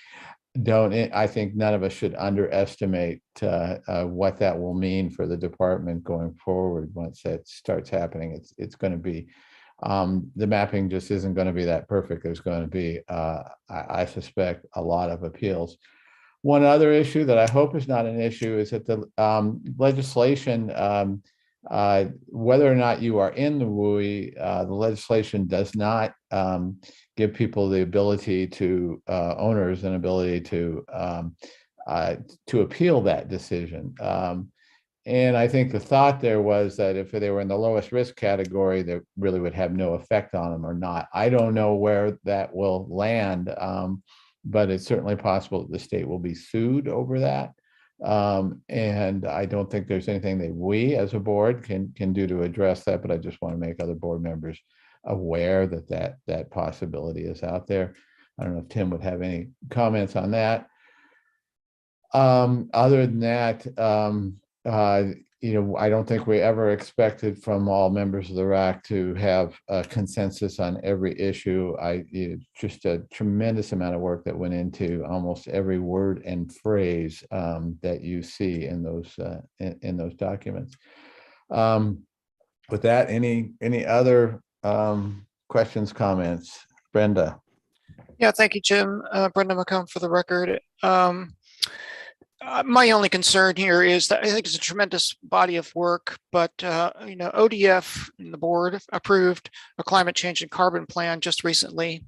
I think none of us should underestimate what that will mean for the department going forward. Once that starts happening, it's going to be the mapping just isn't going to be that perfect. There's going to be, I suspect, a lot of appeals. One other issue that I hope is not an issue is that the legislation, whether or not you are in the WUI, the legislation does not give people the ability to, owners an ability to appeal that decision. And I think the thought there was that if they were in the lowest risk category, that really would have no effect on them or not. I don't know where that will land, but it's certainly possible that the state will be sued over that. And I don't think there's anything that we as a board can do to address that, but I just want to make other board members aware that possibility is out there. I don't know if Tim would have any comments on that. Other than that, I don't think we ever expected from all members of the RAC to have a consensus on every issue. Just a tremendous amount of work that went into almost every word and phrase that you see in those documents. With that, any other questions, comments? Brenda. Yeah, thank you, Jim. Brenda McComb for the record. My only concern here is that I think it's a tremendous body of work, but ODF and the board approved a climate change and carbon plan just recently,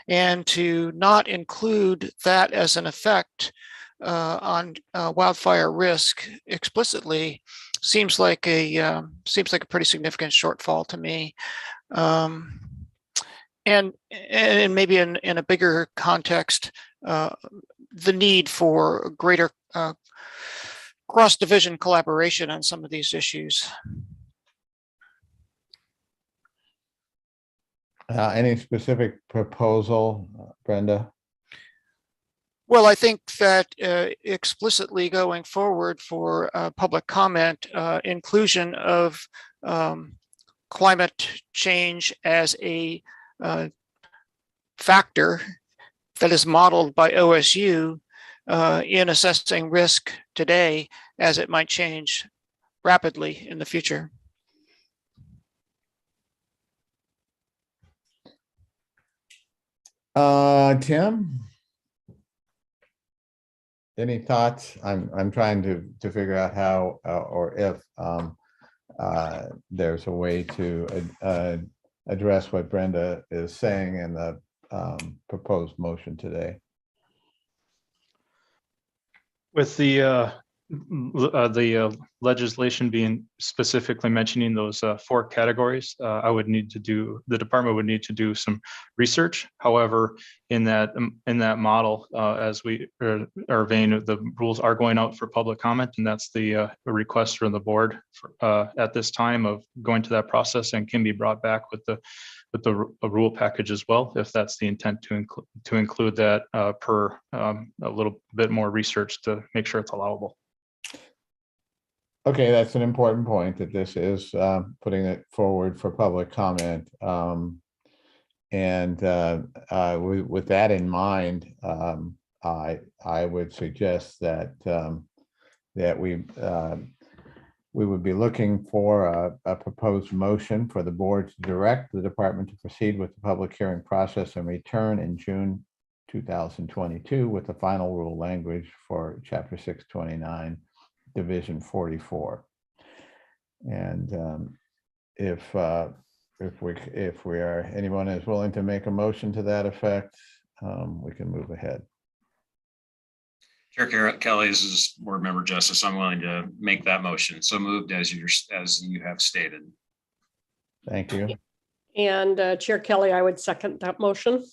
and to not include that as an effect on wildfire risk explicitly seems like a pretty significant shortfall to me. And maybe in a bigger context, the need for greater cross-division collaboration on some of these issues. Any specific proposal, Brenda? Well, I think that explicitly going forward for public comment, inclusion of climate change as a factor that is modeled by OSU in assessing risk today as it might change rapidly in the future. Tim, any thoughts? I'm trying to figure out how or if there's a way to address what Brenda is saying in the proposed motion today. With the the legislation being specifically mentioning those 4 categories, I would need to do, the department would need to do some research. However, in that model, as we are vein, the rules are going out for public comment, and that's the request from the board at this time of going to that process, and can be brought back with the rule package as well, if that's the intent to include that per a little bit more research to make sure it's allowable. Okay, that's an important point, that this is putting it forward for public comment. With that in mind, I would suggest that that we would be looking for a proposed motion for the board to direct the department to proceed with the public hearing process and return in June 2022 with the final rule language for Chapter 629, Division 44. And if anyone is willing to make a motion to that effect, we can move ahead. Chair Kelly, this is Board Member Justice. I'm willing to make that motion. So moved as you have stated. Thank you. And Chair Kelly, I would second that motion.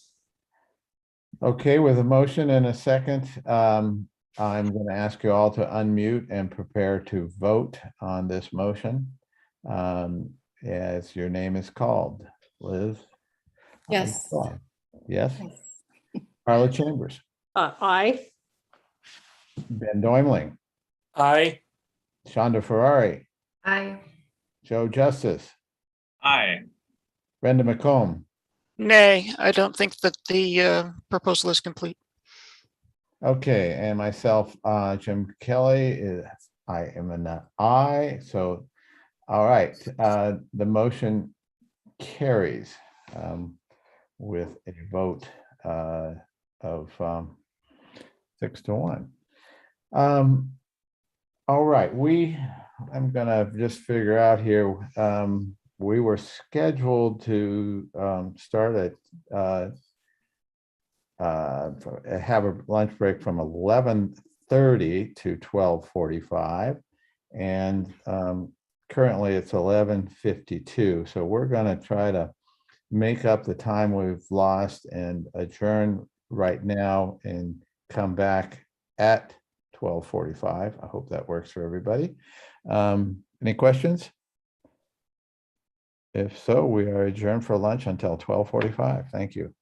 Okay, with a motion and a second, I'm going to ask you all to unmute and prepare to vote on this motion as your name is called. Liz? Yes. Yes. Carla Chambers. Aye. Ben Doimling. Aye. Shonda Ferrari. Aye. Joe Justice. Aye. Brenda McComb. Nay, I don't think that the proposal is complete. Okay, and myself, Jim Kelly, I am an aye. So, all right, the motion carries with a vote of 6-1. All right, I'm gonna just figure out here. We were scheduled to start at have a lunch break from 11:30 to 12:45, and currently it's 11:52. So we're going to try to make up the time we've lost and adjourn right now and come back at 12:45. I hope that works for everybody. Any questions? If so, we are adjourned for lunch until 12:45. Thank you.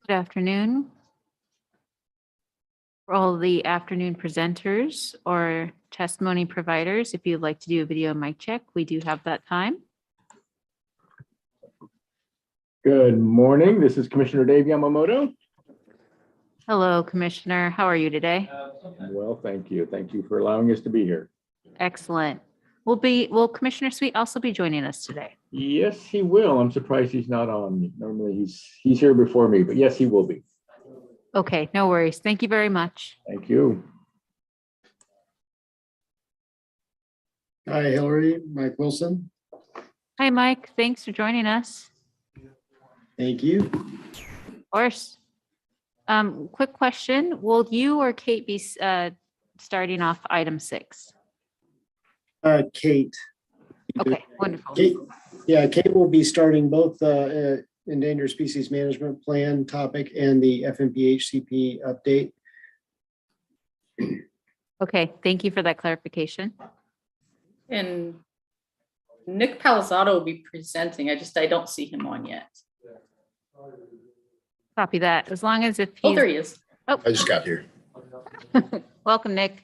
Good afternoon. For all the afternoon presenters or testimony providers, if you'd like to do a video mic check, we do have that time. Good morning. This is Commissioner Dave Yamamoto. Hello, Commissioner. How are you today? Well, thank you. Thank you for allowing us to be here. Excellent. Will Commissioner Sweet also be joining us today? Yes, he will. I'm surprised he's not on. Normally he's here before me, but yes, he will be. Okay, no worries. Thank you very much. Thank you. Hi, Hillary. Mike Wilson. Hi, Mike. Thanks for joining us. Thank you. Of course. Quick question. Will you or Kate be starting off item 6? Kate. Okay, wonderful. Kate will be starting both the Endangered Species Management Plan topic and the FMPHCP update. Okay, thank you for that clarification. And Nick Palisato will be presenting. I don't see him on yet. Copy that. As long as if Oh, he's, there he is. oh, I just got here. welcome, Nick.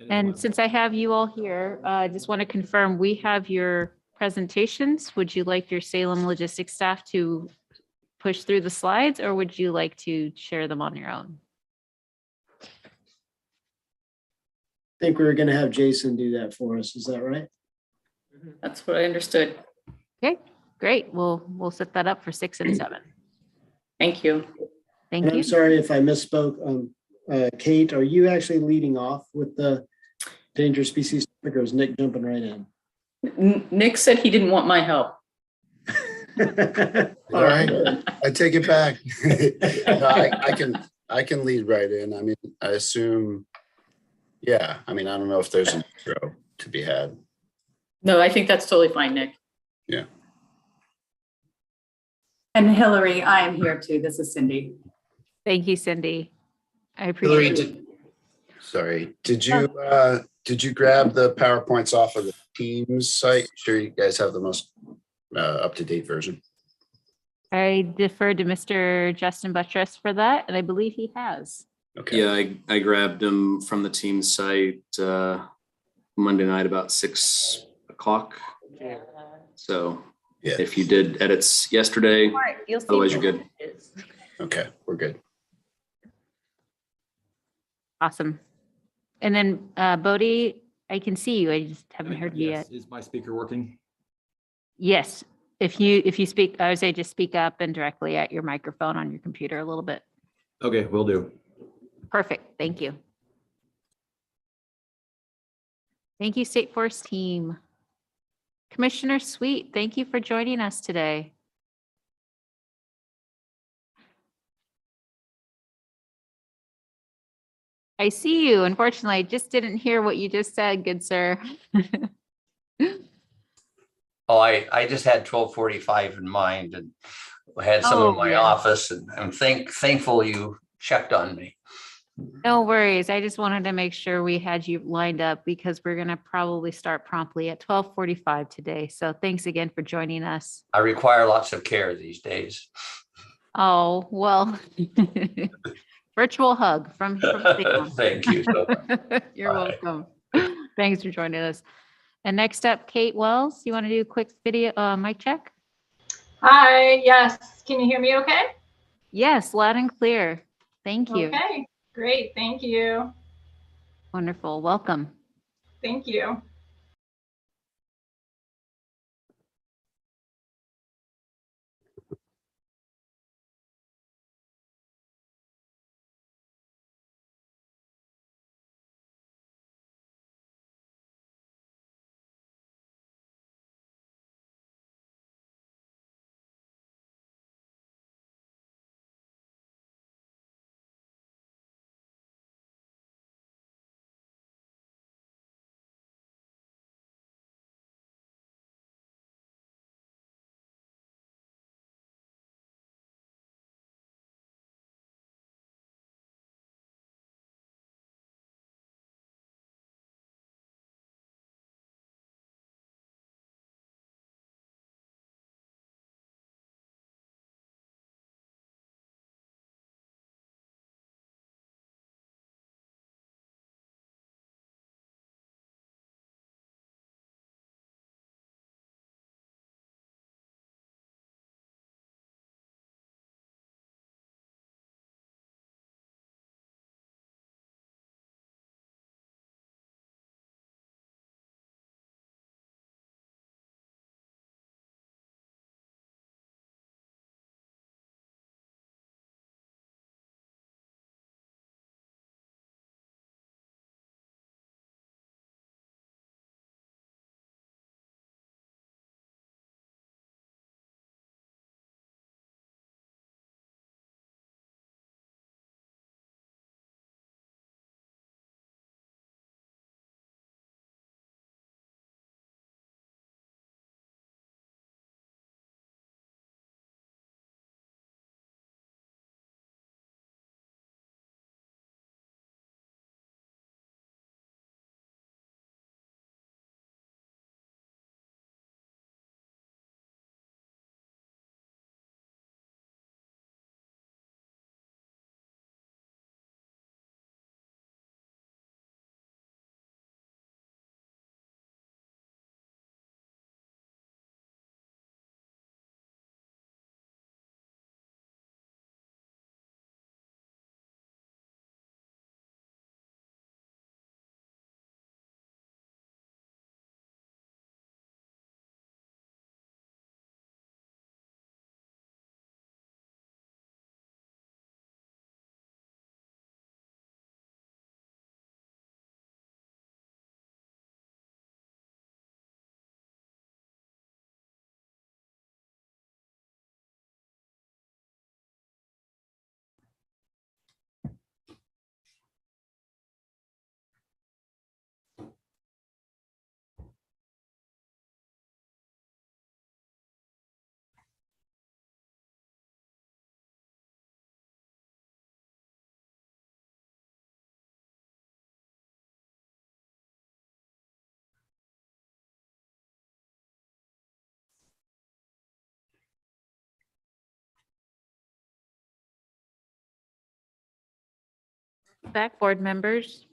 And since I have you all here, I just want to confirm we have your presentations. Would you like your Salem logistics staff to push through the slides, or would you like to share them on your own? I think we were going to have Jason do that for us. Is that right? That's what I understood. Okay, great. We'll set that up for 6 and 7. Thank you. Thank And you. I'm sorry if I misspoke. Kate, are you actually leading off with the dangerous species topic, or is Nick jumping right in? Nick said he didn't want my help. All right, I take it back. No, I can lead right in. I mean, I assume, yeah. I mean, I don't know if there's an intro to be had. No, I think that's totally fine, Nick. Yeah. And Hillary, I am here too. This is Cindy. Thank you, Cindy. I Hillary, appreciate it. Sorry, did you grab the PowerPoints off of the Teams site? Sure, you guys have the most up-to-date version. I defer to Mr. Justin Buttress for that, and I believe he has. Okay. Yeah, I grabbed them from the team site Monday night about 6 o'clock. So yeah, if you did edits yesterday, You'll see otherwise you're good. Okay, we're good. Awesome. And then Bodie, I can see you. I just haven't heard you yet. Is my speaker working? Yes. If you speak, I would say just speak up and directly at your microphone on your computer a little bit. Okay, will do. Perfect. Thank you. Thank you, State Forest team. Commissioner Sweet, thank you for joining us today. I see you. Unfortunately, I just didn't hear what you just said, good sir. Oh, I just had 12:45 in mind and had some in my office, and I'm thankful you checked on me. No worries. I just wanted to make sure we had you lined up because we're going to probably start promptly at 12:45 today. So thanks again for joining us. I require lots of care these days. Oh, well, virtual hug from Salem. Thank you so much. You're welcome. Thanks for joining us. And next up, Kate Wells, you want to do a quick video mic check? Hi, yes. Can you hear me okay? Yes, loud and clear. Thank you. Okay, great. Thank you. Wonderful. Welcome. Thank you. Back, board members.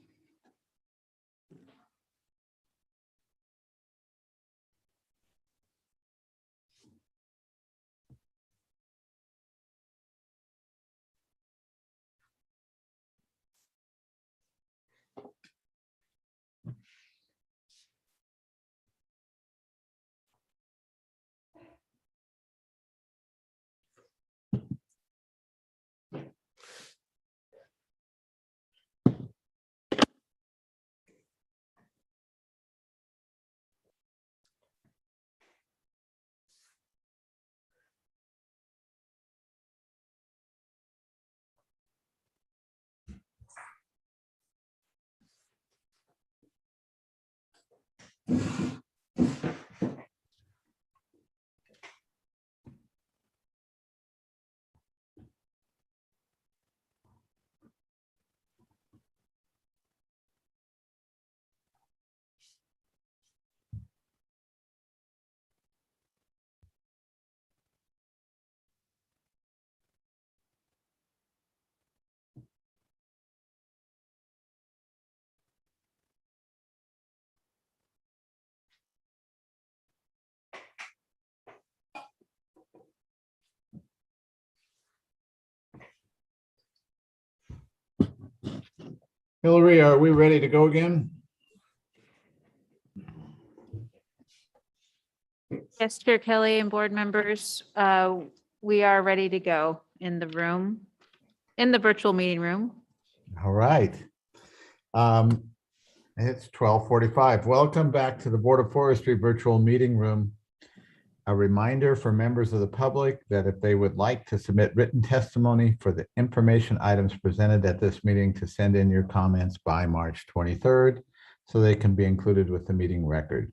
Hillary, are we ready to go again? Yes, Chair Kelly and board members, we are ready to go in the room, in the virtual meeting room. All right. It's 12:45. Welcome back to the Board of Forestry virtual meeting room. A reminder for members of the public that if they would like to submit written testimony for the information items presented at this meeting, to send in your comments by March 23rd so they can be included with the meeting record.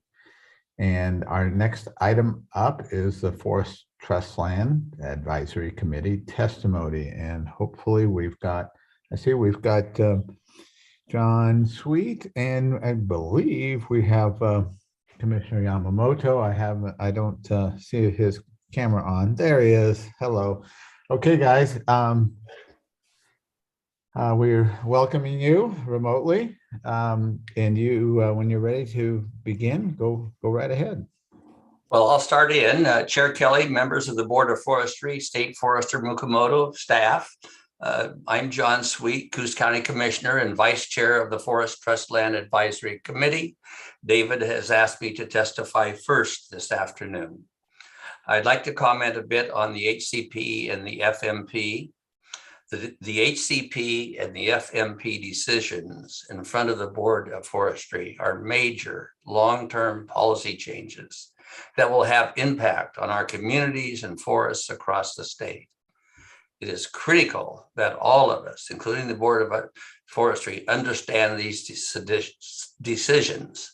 And our next item up is the Forest Trust Land Advisory Committee testimony. And hopefully we've got, I see we've got John Sweet, and I believe we have Commissioner Yamamoto. I don't see his camera on. There he is. Hello. Okay, guys. We're welcoming you remotely. And you, when you're ready to begin, go right ahead. Well, I'll start in. Chair Kelly, members of the Board of Forestry, State Forester Mukomoto, staff. I'm John Sweet, Coos County Commissioner and Vice Chair of the Forest Trust Land Advisory Committee. David has asked me to testify first this afternoon. I'd like to comment a bit on the HCP and the FMP. The HCP and the FMP decisions in front of the Board of Forestry are major long-term policy changes that will have impact on our communities and forests across the state. It is critical that all of us, including the Board of Forestry, understand these decisions.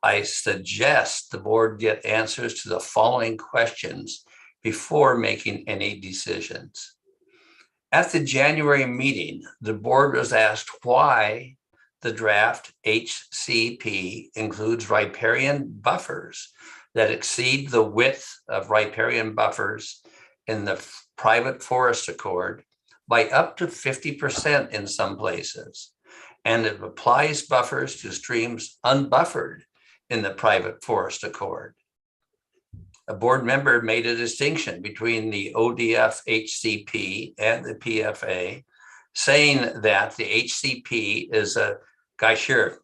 I suggest the board get answers to the following questions before making any decisions. At the January meeting, the board was asked why the draft HCP includes riparian buffers that exceed the width of riparian buffers in the private forest accord by up to 50% in some places. And it applies buffers to streams unbuffered in the private forest accord. A board member made a distinction between the ODF HCP and the PFA, saying that the HCP is a, guy, here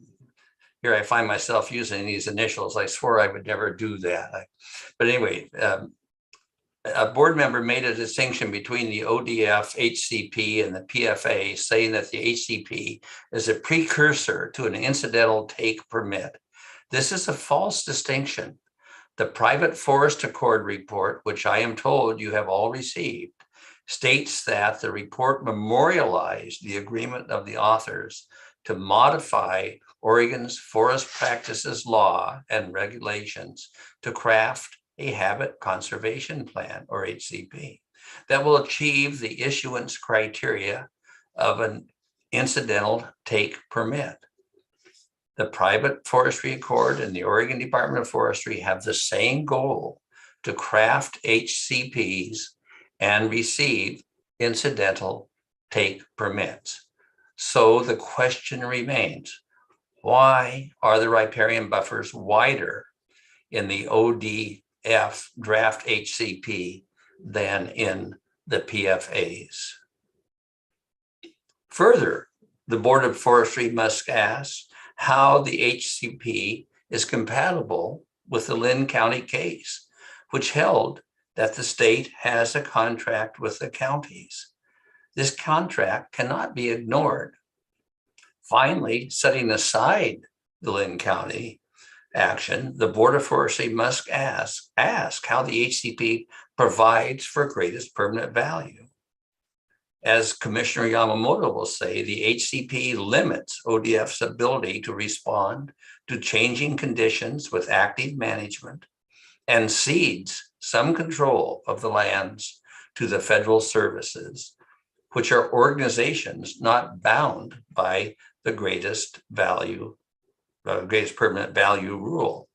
I find myself using these initials. I swore I would never do that. But anyway, a board member made a distinction between the ODF HCP and the PFA, saying that the HCP is a precursor to an incidental take permit. This is a false distinction. The Private Forest Accord report, which I am told you have all received, states that the report memorialized the agreement of the authors to modify Oregon's forest practices law and regulations to craft a habit conservation plan, or HCP, that will achieve the issuance criteria of an incidental take permit. The Private Forestry Accord and the Oregon Department of Forestry have the same goal, to craft HCPs and receive incidental take permits. So the question remains, why are the riparian buffers wider in the ODF draft HCP than in the PFAs? Further, the Board of Forestry must ask how the HCP is compatible with the Lynn County case, which held that the state has a contract with the counties. This contract cannot be ignored. Finally, setting aside the Lynn County action, the Board of Forestry must ask how the HCP provides for greatest permanent value. As Commissioner Yamamoto will say, the HCP limits ODF's ability to respond to changing conditions with active management and cedes some control of the lands to the federal services, which are organizations not bound by the greatest permanent value rule.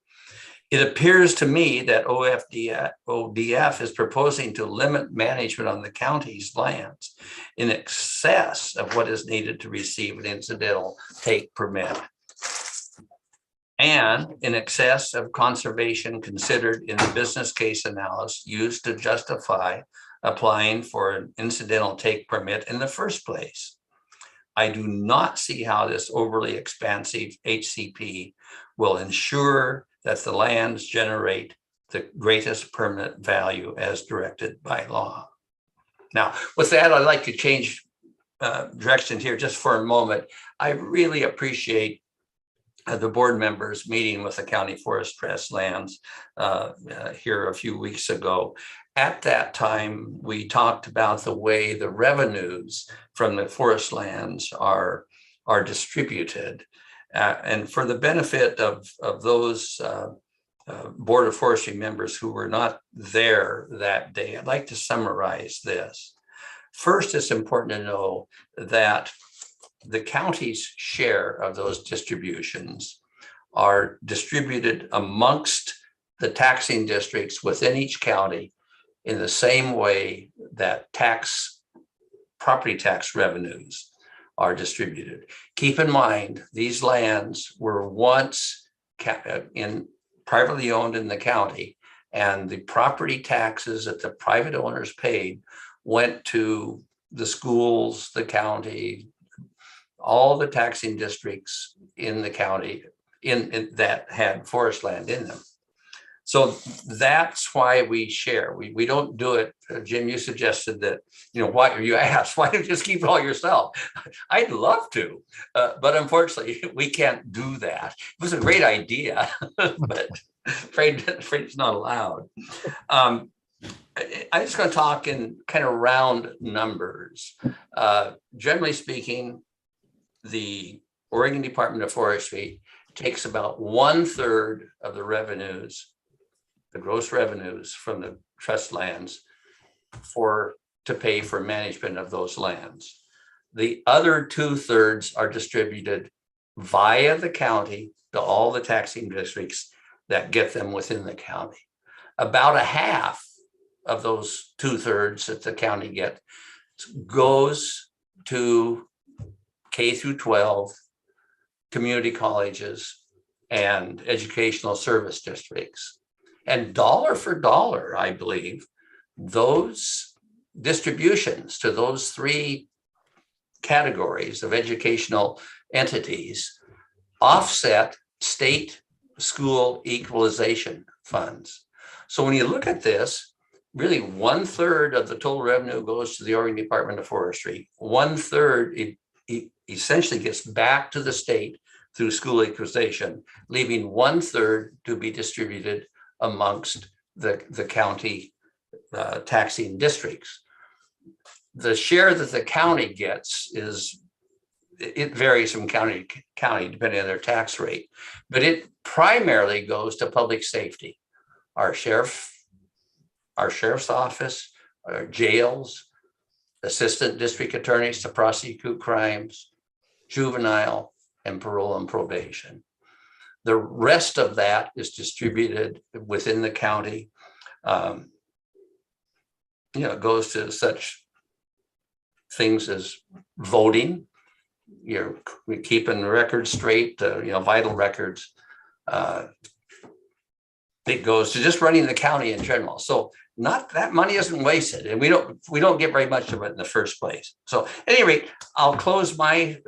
It appears to me that ODF is proposing to limit management on the county's lands in excess of what is needed to receive an incidental take permit, and in excess of conservation considered in the business case analysis used to justify applying for an incidental take permit in the first place. I do not see how this overly expansive HCP will ensure that the lands generate the greatest permanent value as directed by law. Now, with that, I'd like to change direction here just for a moment. I really appreciate the board members meeting with the County Forest Trust lands here a few weeks ago. At that time, we talked about the way the revenues from the forest lands are distributed. And for the benefit of those Board of Forestry members who were not there that day, I'd like to summarize this. First, it's important to know that the county's share of those distributions are distributed amongst the taxing districts within each county in the same way that property tax revenues are distributed. Keep in mind, these lands were once privately owned in the county, and the property taxes that the private owners paid went to the schools, the county, all the taxing districts in the county that had forest land in them. So that's why we share. We don't do it. Jim, you suggested that, why you asked, why don't you just keep it all yourself? I'd love to, but unfortunately we can't do that. It was a great idea, but afraid it's not allowed. I'm just going to talk in kind of round numbers. Generally speaking, the Oregon Department of Forestry takes about 1/3 of the revenues, the gross revenues from the trust lands to pay for management of those lands. The other 2/3 are distributed via the county to all the taxing districts that get them within the county. About a half of those 2/3 that the county gets goes to K through 12 community colleges and educational service districts. And dollar for dollar, I believe, those distributions to those three categories of educational entities offset state school equalization funds. So when you look at this, really 1/3 of the total revenue goes to the Oregon Department of Forestry. 1/3 it essentially gets back to the state through school equalization, leaving 1/3 to be distributed amongst the county taxing districts. The share that the county gets it varies from county to county depending on their tax rate, but it primarily goes to public safety, our sheriff's office, our jails, assistant district attorneys to prosecute crimes, juvenile, and parole and probation. The rest of that is distributed within the county. It goes to such things as voting, we're keeping records straight, vital records. It goes to just running the county in general. So not that money isn't wasted, and we don't get very much of it in the first place. So at any rate, I'll close my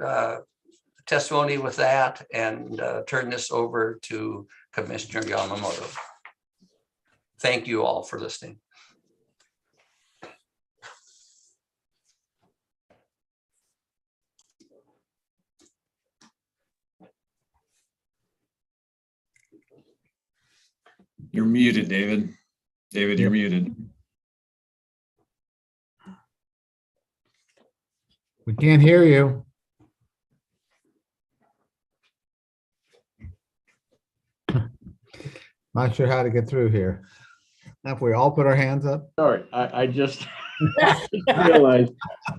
testimony with that and turn this over to Commissioner Yamamoto. Thank you all for listening. You're muted, David. David, you're muted. We can't hear you. Not sure how to get through here. Now, if we all put our hands up. Sorry, I just realized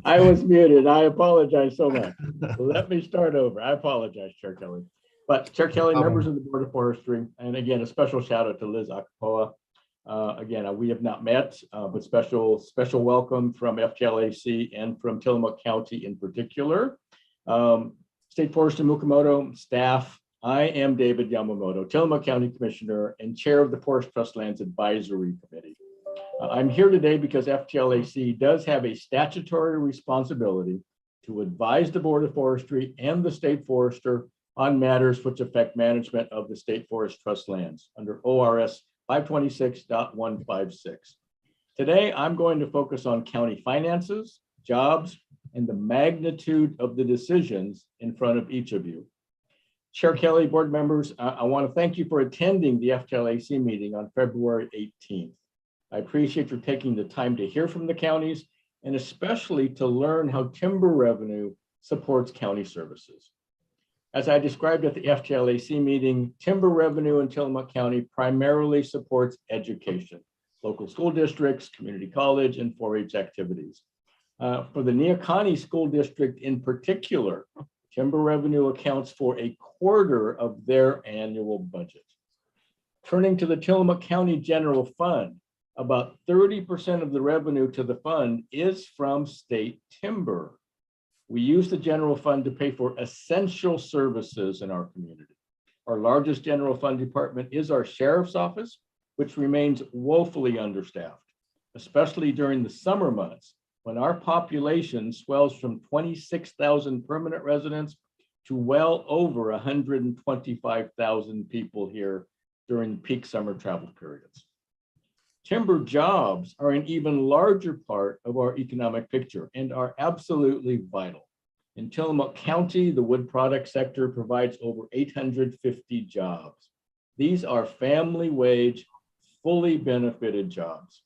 I was muted. I apologize so much. Let me start over. I apologize, Chair Kelly. But Chair Kelly, members of the Board of Forestry, and again, a special shout out to Liz Akapoa. Again, we have not met, but special welcome from FTLAC and from Tillamook County in particular. State Forester Mukomoto, staff, I am David Yamamoto, Tillamook County Commissioner and Chair of the Forest Trust Lands Advisory Committee. I'm here today because FTLAC does have a statutory responsibility to advise the Board of Forestry and the State Forester on matters which affect management of the State Forest Trust lands under ORS 526.156. Today, I'm going to focus on county finances, jobs, and the magnitude of the decisions in front of each of you. Chair Kelly, board members, I want to thank you for attending the FTLAC meeting on February 18th. I appreciate your taking the time to hear from the counties and especially to learn how timber revenue supports county services. As I described at the FTLAC meeting, timber revenue in Tillamook County primarily supports education, local school districts, community college, and 4-H activities. For the Neocani School District in particular, timber revenue accounts for 1/4 of their annual budget. Turning to the Tillamook County General Fund, about 30% of the revenue to the fund is from state timber. We use the general fund to pay for essential services in our community. Our largest general fund department is our sheriff's office, which remains woefully understaffed, especially during the summer months when our population swells from 26,000 permanent residents to well over 125,000 people here during peak summer travel periods. Timber jobs are an even larger part of our economic picture and are absolutely vital. In Tillamook County, the wood product sector provides over 850 jobs. These are family wage, fully benefited jobs.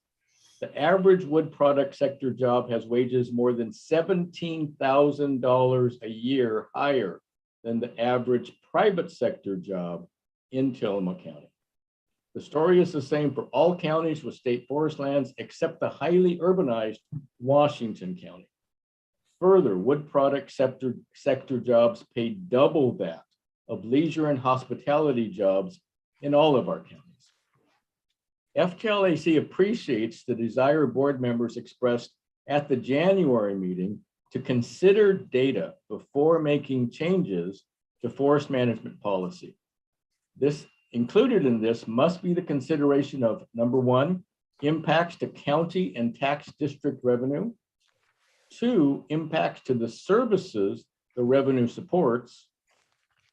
The average wood product sector job has wages more than $17,000 a year higher than the average private sector job in Tillamook County. The story is the same for all counties with state forest lands except the highly urbanized Washington County. Further, wood product sector jobs pay double that of leisure and hospitality jobs in all of our counties. FTLAC appreciates the desire board members expressed at the January meeting to consider data before making changes to forest management policy. Included in this must be the consideration of, number one, impacts to county and tax district revenue. 2, impacts to the services the revenue supports.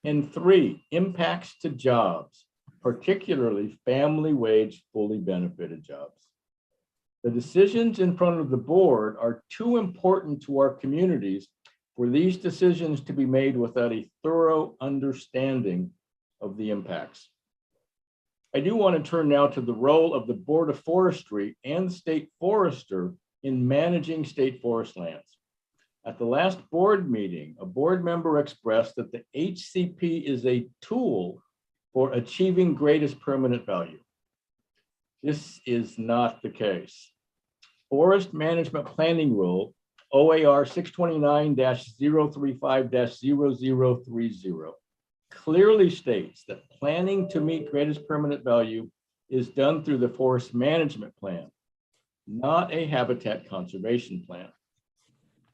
And 3, impacts to jobs, particularly family wage, fully benefited jobs. The decisions in front of the board are too important to our communities for these decisions to be made without a thorough understanding of the impacts. I do want to turn now to the role of the Board of Forestry and State Forester in managing state forest lands. At the last board meeting, a board member expressed that the HCP is a tool for achieving greatest permanent value. This is not the case. Forest Management Planning Rule, OAR 629-035-0030, clearly states that planning to meet greatest permanent value is done through the forest management plan, not a habitat conservation plan.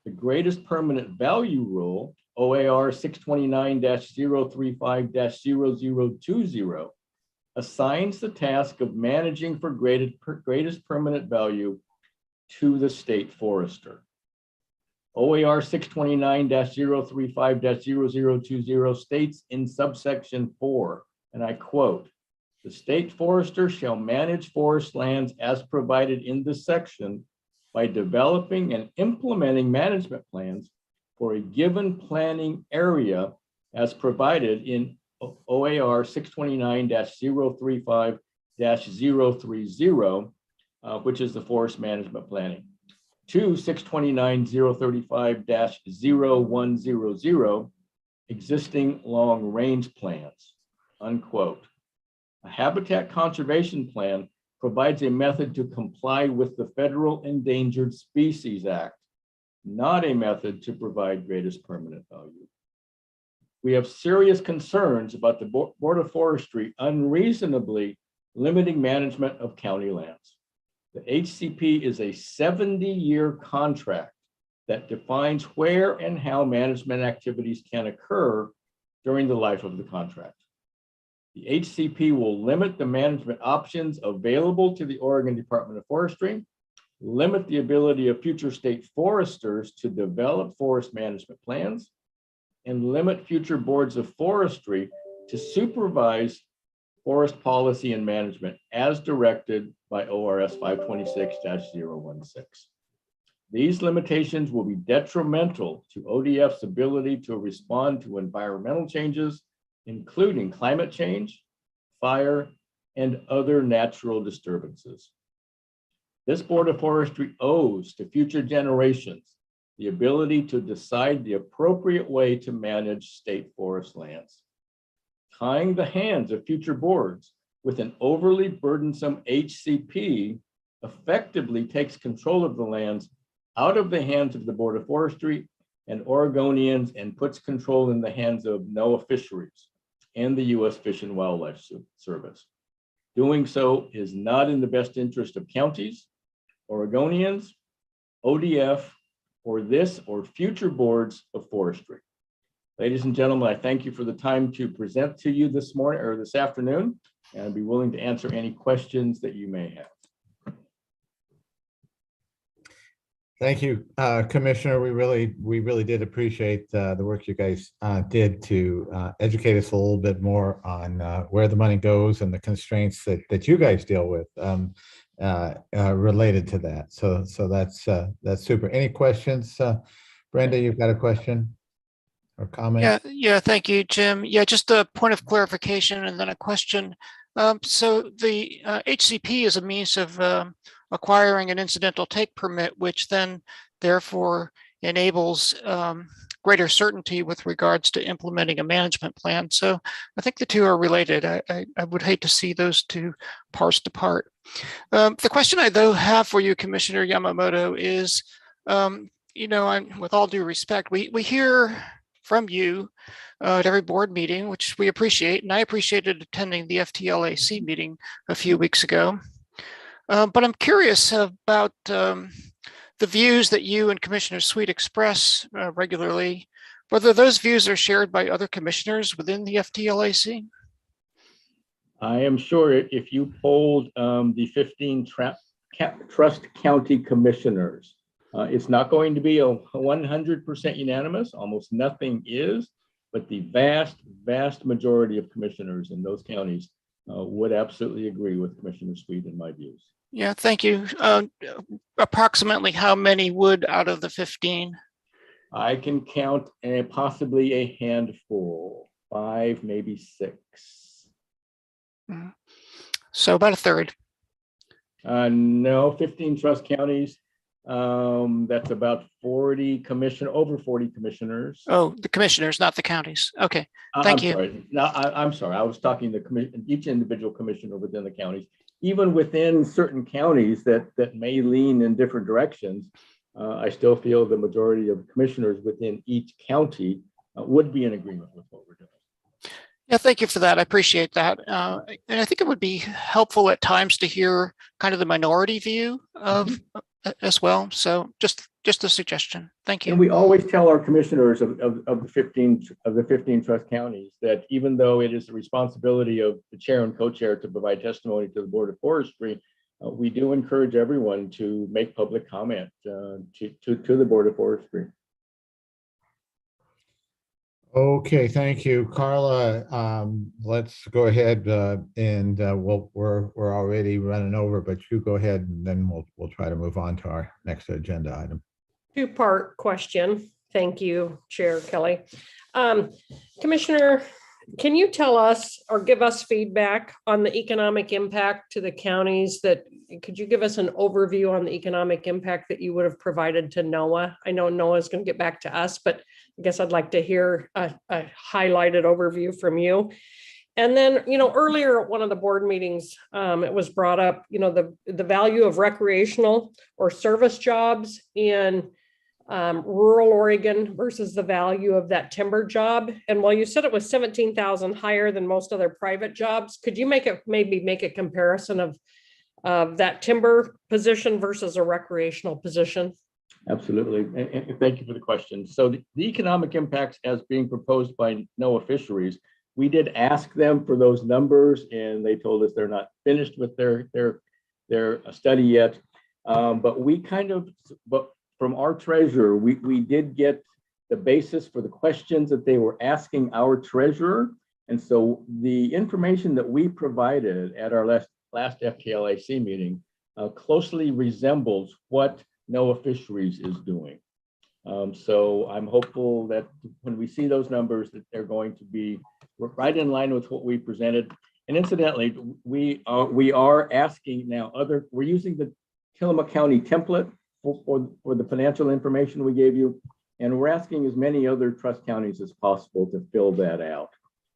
The greatest permanent value rule OAR 629-035-0020 assigns the task of managing for greatest permanent value to the state forester. OAR 629-035-0020 states in subsection 4, and I quote, "The state forester shall manage forest lands as provided in this section by developing and implementing management plans for a given planning area as provided in OAR 629-035-030, which is the forest management planning, to 629-035-0100, existing long-range plans," unquote. A habitat conservation plan provides a method to comply with the Federal Endangered Species Act, not a method to provide greatest permanent value. We have serious concerns about the Board of Forestry unreasonably limiting management of county lands. The HCP is a 70-year contract that defines where and how management activities can occur during the life of the contract. The HCP will limit the management options available to the Oregon Department of Forestry, limit the ability of future state foresters to develop forest management plans, and limit future boards of forestry to supervise forest policy and management as directed by ORS 526-016. These limitations will be detrimental to ODF's ability to respond to environmental changes, including climate change, fire, and other natural disturbances. This Board of Forestry owes to future generations the ability to decide the appropriate way to manage state forest lands. Tying the hands of future boards with an overly burdensome HCP effectively takes control of the lands out of the hands of the Board of Forestry and Oregonians and puts control in the hands of NOAA Fisheries and the U.S. Fish and Wildlife Service. Doing so is not in the best interest of counties, Oregonians, ODF, or this or future boards of forestry. Ladies and gentlemen, I thank you for the time to present to you this morning or this afternoon, and I'd be willing to answer any questions that you may have. Thank you, Commissioner. We really did appreciate the work you guys did to educate us a little bit more on where the money goes and the constraints that you guys deal with related to that. So that's super. Any questions? Brenda, you've got a question or comment? Yeah, thank you, Jim. Yeah, just a point of clarification and then a question. So the HCP is a means of acquiring an incidental take permit, which then therefore enables greater certainty with regards to implementing a management plan. So I think the two are related. I would hate to see those two parsed apart. The question I though have for you, Commissioner Yamamoto, is, with all due respect, we hear from you at every board meeting, which we appreciate, and I appreciated attending the FTLAC meeting a few weeks ago. But I'm curious about the views that you and Commissioner Sweet express regularly, whether those views are shared by other commissioners within the FTLAC. I am sure if you polled the 15 trust county commissioners, it's not going to be a 100% unanimous, almost nothing is, but the vast majority of commissioners in those counties would absolutely agree with Commissioner Sweet in my views. Yeah, thank you. Approximately how many would out of the 15? I can count possibly a handful, 5, maybe 6. So about a third. No, 15 trust counties. That's about 40 over 40 commissioners. Oh, the commissioners, not the counties. Okay, thank you. Sorry. No, I'm sorry. I was talking to each individual commissioner within the counties. Even within certain counties that may lean in different directions, I still feel the majority of commissioners within each county would be in agreement with what we're doing. Yeah, thank you for that. I appreciate that. And I think it would be helpful at times to hear kind of the minority view of as well. So just a suggestion. Thank you. And we always tell our commissioners of the 15 trust counties that even though it is the responsibility of the chair and co-chair to provide testimony to the Board of Forestry, we do encourage everyone to make public comment to the Board of Forestry. Okay, thank you, Carla. Let's go ahead and we're already running over, but you go ahead and then we'll try to move on to our next agenda item. Two-part question. Thank you, Chair Kelly. Commissioner, can you tell us or give us feedback on the economic impact to the counties could you give us an overview on the economic impact that you would have provided to NOAA? I know NOAA is going to get back to us, but I guess I'd like to hear a highlighted overview from you. And then, earlier at one of the board meetings, it was brought up, the value of recreational or service jobs in rural Oregon versus the value of that timber job. And while you said it was 17,000 higher than most other private jobs, could you maybe make a comparison of that timber position versus a recreational position? Absolutely. And thank you for the question. So the economic impacts as being proposed by NOAA Fisheries, we did ask them for those numbers and they told us they're not finished with their study yet. But from our treasurer, we did get the basis for the questions that they were asking our treasurer. And so the information that we provided at our last FKLAC meeting closely resembles what NOAA Fisheries is doing. So I'm hopeful that when we see those numbers that they're going to be right in line with what we presented. And incidentally, we are asking now we're using the Tillamook County template for the financial information we gave you. And we're asking as many other trust counties as possible to fill that out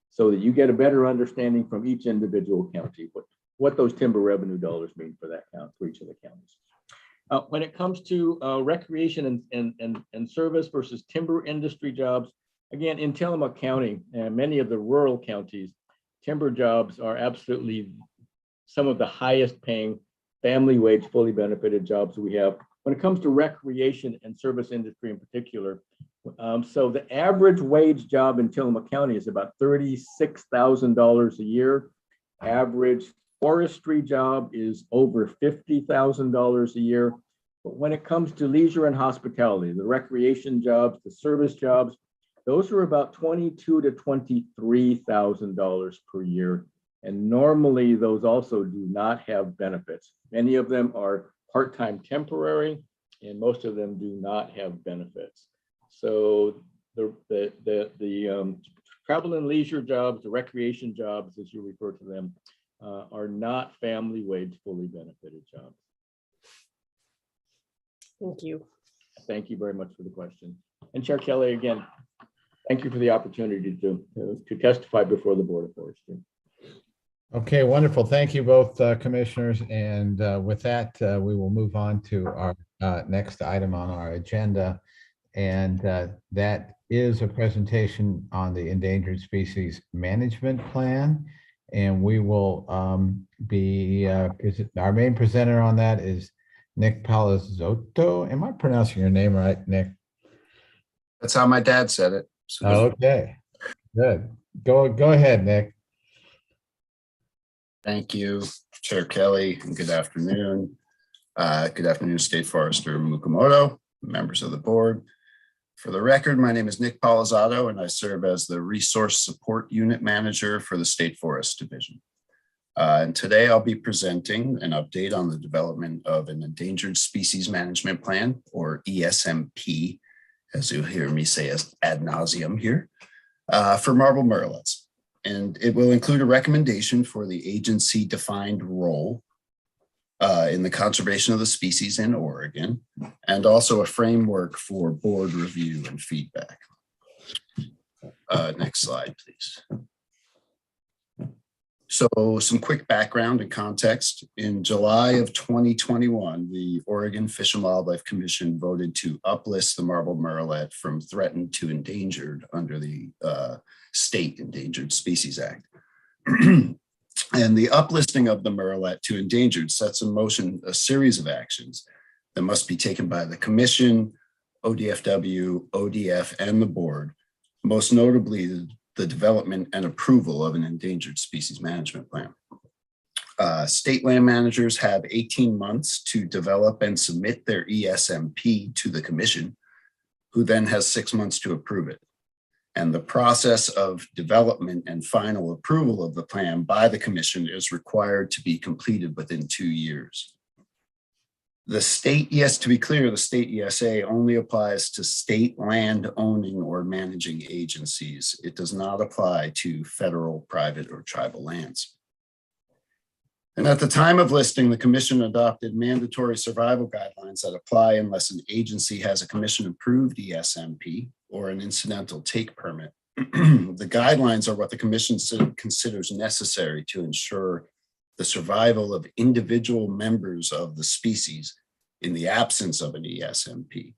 so that you get a better understanding from each individual county, what those timber revenue dollars mean for that count, for each of the counties. When it comes to recreation and service versus timber industry jobs, again, in Tillamook County and many of the rural counties, timber jobs are absolutely some of the highest paying family wage, fully benefited jobs we have. When it comes to recreation and service industry in particular, so the average wage job in Tillamook County is about $36,000 a year. Average forestry job is over $50,000 a year. But when it comes to leisure and hospitality, the recreation jobs, the service jobs, those are about $22,000 to $23,000 per year. And normally those also do not have benefits. Many of them are part-time temporary, and most of them do not have benefits. So the travel and leisure jobs, the recreation jobs, as you refer to them, are not family wage fully benefited jobs. Thank you. Thank you very much for the question. And Chair Kelly, again, thank you for the opportunity to testify before the Board of Forestry. Okay, wonderful. Thank you both commissioners. And with that, we will move on to our next item on our agenda. And that is a presentation on the Endangered Species Management Plan. And we will our main presenter on that is Nick Palazzotto. Am I pronouncing your name right, Nick? That's how my dad said it. So okay, good. Go ahead, Nick. thank you, Chair Kelly, and good afternoon. Good afternoon, State Forester Mukamoto, members of the board. For the record, my name is Nick Palazzotto, and I serve as the Resource Support Unit Manager for the State Forest Division. And today I'll be presenting an update on the development of an Endangered Species Management Plan, or ESMP, as you'll hear me say as ad nauseum here, for marble murrelets. And it will include a recommendation for the agency-defined role in the conservation of the species in Oregon, and also a framework for board review and feedback. Next slide, please. So some quick background and context. In July of 2021, the Oregon Fish and Wildlife Commission voted to uplist the marble murrelet from threatened to endangered under the State Endangered Species Act. And the uplisting of the murrelet to endangered sets in motion a series of actions that must be taken by the Commission, ODFW, ODF, and the board, most notably the development and approval of an endangered species management plan. State land managers have 18 months to develop and submit their ESMP to the Commission, who then has 6 months to approve it. And the process of development and final approval of the plan by the Commission is required to be completed within 2 years. The state, yes, to be clear, the state ESA only applies to state land owning or managing agencies. It does not apply to federal, private, or tribal lands. And at the time of listing, the Commission adopted mandatory survival guidelines that apply unless an agency has a Commission-approved ESMP or an incidental take permit. The guidelines are what the Commission considers necessary to ensure the survival of individual members of the species in the absence of an ESMP.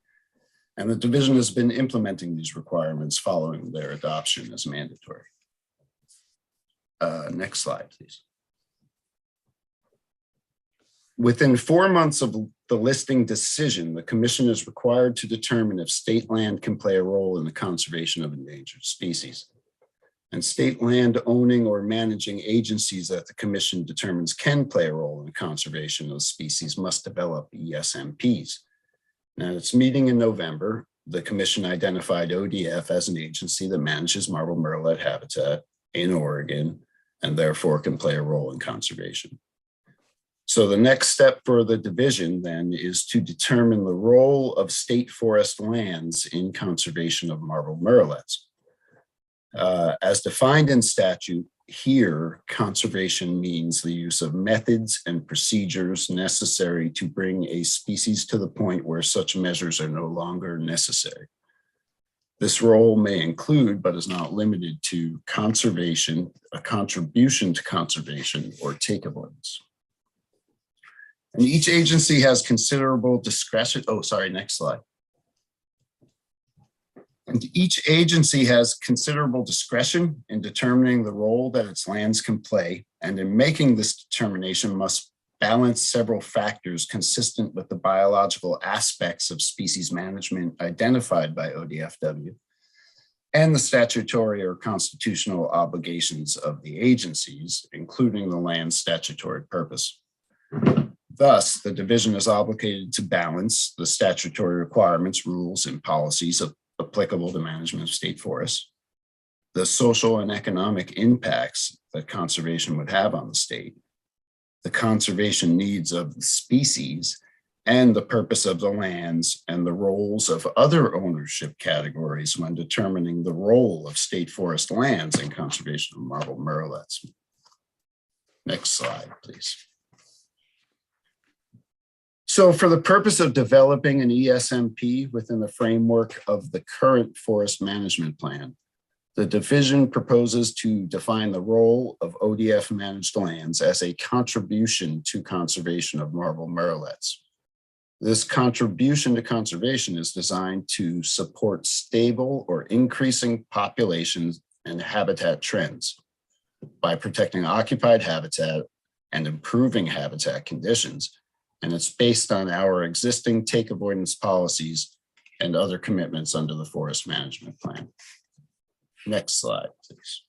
And the division has been implementing these requirements following their adoption as mandatory. Next slide, please. Within 4 months of the listing decision, the Commission is required to determine if state land can play a role in the conservation of endangered species. And state land owning or managing agencies that the Commission determines can play a role in the conservation of species must develop ESMPs. Now, at its meeting in November, the Commission identified ODF as an agency that manages marble murrelet habitat in Oregon and therefore can play a role in conservation. So the next step for the division then is to determine the role of state forest lands in conservation of marble murrelets. As defined in statute, here, conservation means the use of methods and procedures necessary to bring a species to the point where such measures are no longer necessary. This role may include, but is not limited to, conservation, a contribution to conservation, or take avoidance. And each agency has considerable discretion. Oh, sorry, next slide. And each agency has considerable discretion in determining the role that its lands can play, and in making this determination must balance several factors consistent with the biological aspects of species management identified by ODFW and the statutory or constitutional obligations of the agencies, including the land's statutory purpose. Thus, the division is obligated to balance the statutory requirements, rules, and policies applicable to management of state forests, the social and economic impacts that conservation would have on the state, the conservation needs of the species, and the purpose of the lands and the roles of other ownership categories when determining the role of state forest lands in conservation of marble murrelets. Next slide, please. So for the purpose of developing an ESMP within the framework of the current forest management plan, the division proposes to define the role of ODF managed lands as a contribution to conservation of marble murrelets. This contribution to conservation is designed to support stable or increasing populations and habitat trends by protecting occupied habitat and improving habitat conditions. And it's based on our existing take avoidance policies and other commitments under the forest management plan. Next slide, please.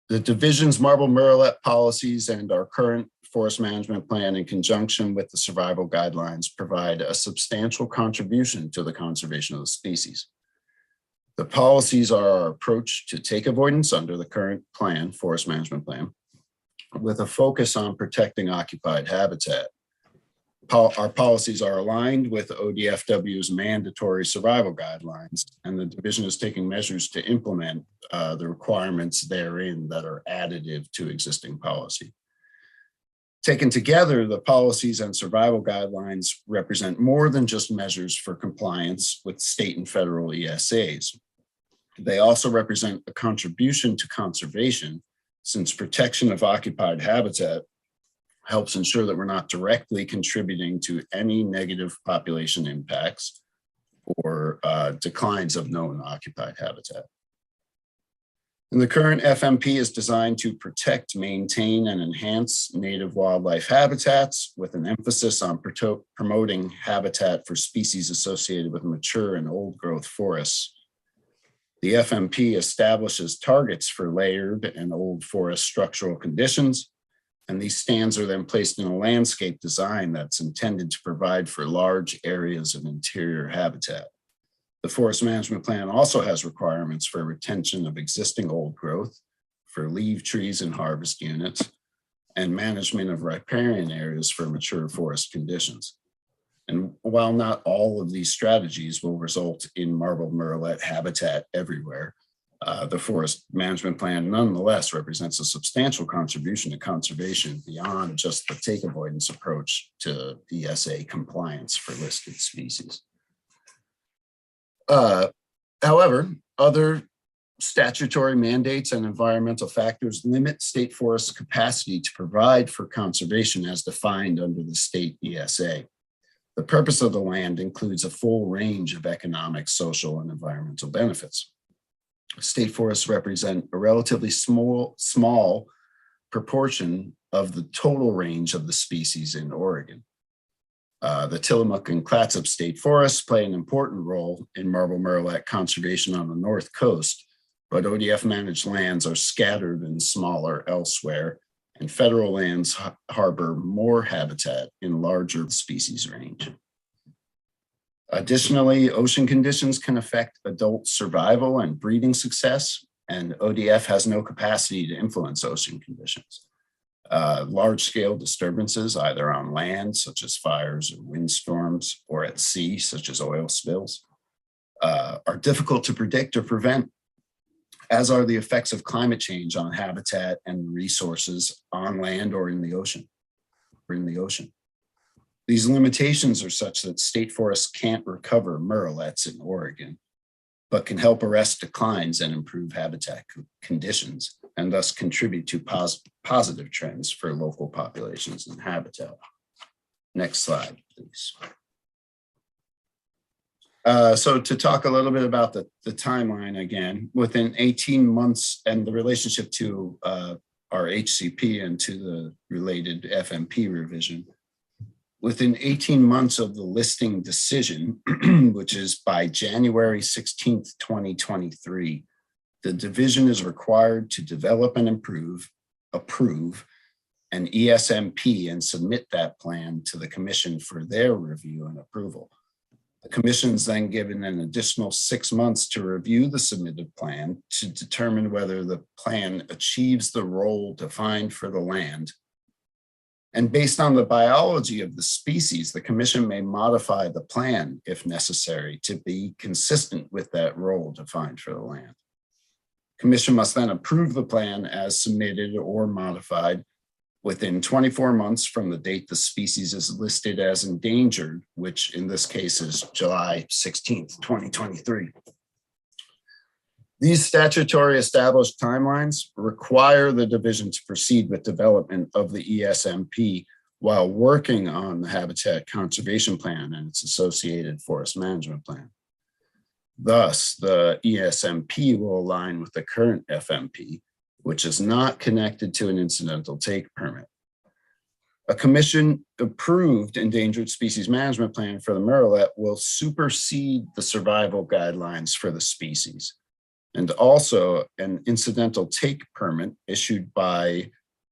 The division's marble murrelet policies and our current forest management plan in conjunction with the survival guidelines provide a substantial contribution to the conservation of the species. The policies are our approach to take avoidance under the current plan, forest management plan, with a focus on protecting occupied habitat. Our policies are aligned with ODFW's mandatory survival guidelines, and the division is taking measures to implement the requirements therein that are additive to existing policy. Taken together, the policies and survival guidelines represent more than just measures for compliance with state and federal ESAs. They also represent a contribution to conservation, since protection of occupied habitat helps ensure that we're not directly contributing to any negative population impacts or declines of known occupied habitat. And the current FMP is designed to protect, maintain, and enhance native wildlife habitats with an emphasis on promoting habitat for species associated with mature and old growth forests. The FMP establishes targets for layered and old forest structural conditions, and these stands are then placed in a landscape design that's intended to provide for large areas of interior habitat. The Forest Management Plan also has requirements for retention of existing old growth, for leaf trees and harvest units, and management of riparian areas for mature forest conditions. And while not all of these strategies will result in marbled murrelet habitat everywhere, the Forest Management Plan nonetheless represents a substantial contribution to conservation beyond just the take avoidance approach to ESA compliance for listed species. However, other statutory mandates and environmental factors limit state forests' capacity to provide for conservation as defined under the state ESA. The purpose of the land includes a full range of economic, social, and environmental benefits. State forests represent a relatively small proportion of the total range of the species in Oregon. The Tillamook and Clatsop state forests play an important role in marbled murrelet conservation on the north coast, but ODF managed lands are scattered and smaller elsewhere, and federal lands harbor more habitat in larger species range. Additionally, ocean conditions can affect adult survival and breeding success, and ODF has no capacity to influence ocean conditions. Large-scale disturbances, either on land, such as fires or windstorms, or at sea, such as oil spills, are difficult to predict or prevent, as are the effects of climate change on habitat and resources on land or in the ocean. These limitations are such that state forests can't recover murrelets in Oregon, but can help arrest declines and improve habitat conditions, and thus contribute to positive trends for local populations and habitat. Next slide, please. So to talk a little bit about the timeline again, within 18 months and the relationship to our HCP and to the related FMP revision, within 18 months of the listing decision, which is by January 16th, 2023, the division is required to develop and approve an ESMP and submit that plan to the commission for their review and approval. The commission's then given an additional 6 months to review the submitted plan to determine whether the plan achieves the role defined for the land. And based on the biology of the species, the commission may modify the plan if necessary to be consistent with that role defined for the land. Commission must then approve the plan as submitted or modified within 24 months from the date the species is listed as endangered, which in this case is July 16th, 2023. These statutory established timelines require the division to proceed with development of the ESMP while working on the Habitat Conservation Plan and its associated Forest Management Plan. Thus, the ESMP will align with the current FMP, which is not connected to an incidental take permit. A commission-approved endangered species management plan for the murrelet will supersede the survival guidelines for the species. And also an incidental take permit issued by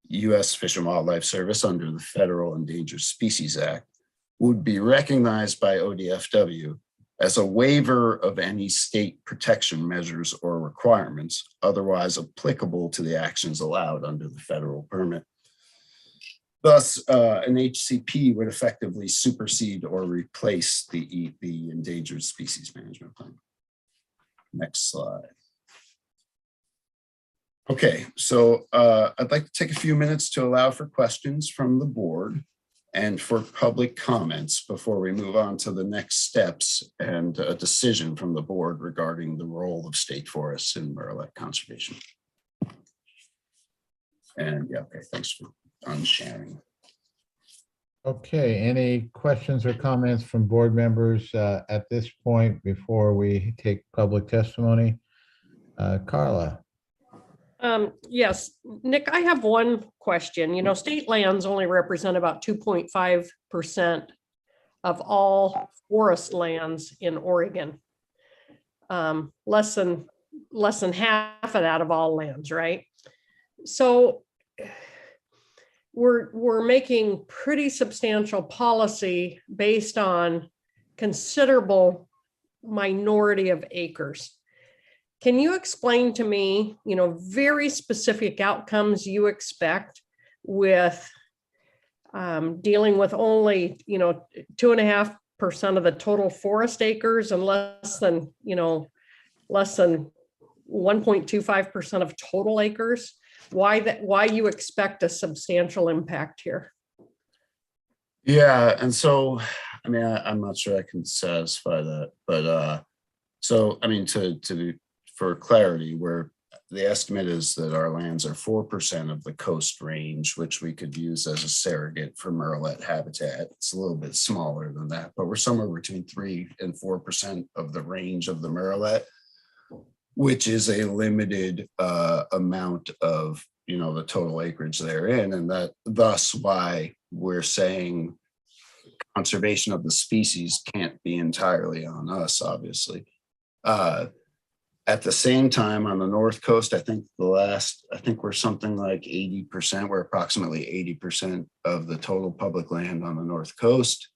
U.S. Fish and Wildlife Service under the Federal Endangered Species Act would be recognized by ODFW as a waiver of any state protection measures or requirements otherwise applicable to the actions allowed under the federal permit. Thus, an HCP would effectively supersede or replace the Endangered Species Management Plan. Next slide. Okay, so I'd like to take a few minutes to allow for questions from the board and for public comments before we move on to the next steps and a decision from the board regarding the role of state forests in murrelet conservation. And yeah, okay, thanks for unsharing. Okay, any questions or comments from board members at this point before we take public testimony? Carla. Yes, Nick, I have one question. You know, state lands only represent about 2.5% of all forest lands in Oregon. Less than half of that of all lands, right? So we're making pretty substantial policy based on considerable minority of acres. Can you explain to me, you know, very specific outcomes you expect with dealing with only, you know, 2.5% of the total forest acres and less than 1.25% of total acres? Why you expect a substantial impact here? Yeah, and so, I mean, I'm not sure I can satisfy that, but so, I mean, for clarity, where the estimate is that our lands are 4% of the coast range, which we could use as a surrogate for murrelet habitat. It's a little bit smaller than that, but we're somewhere between 3 and 4% of the range of the murrelet, which is a limited amount of, you know, the total acreage therein, and that thus why we're saying conservation of the species can't be entirely on us, obviously. At the same time, on the North Coast, I think we're something like 80%, we're approximately 80% of the total public land on the North Coast.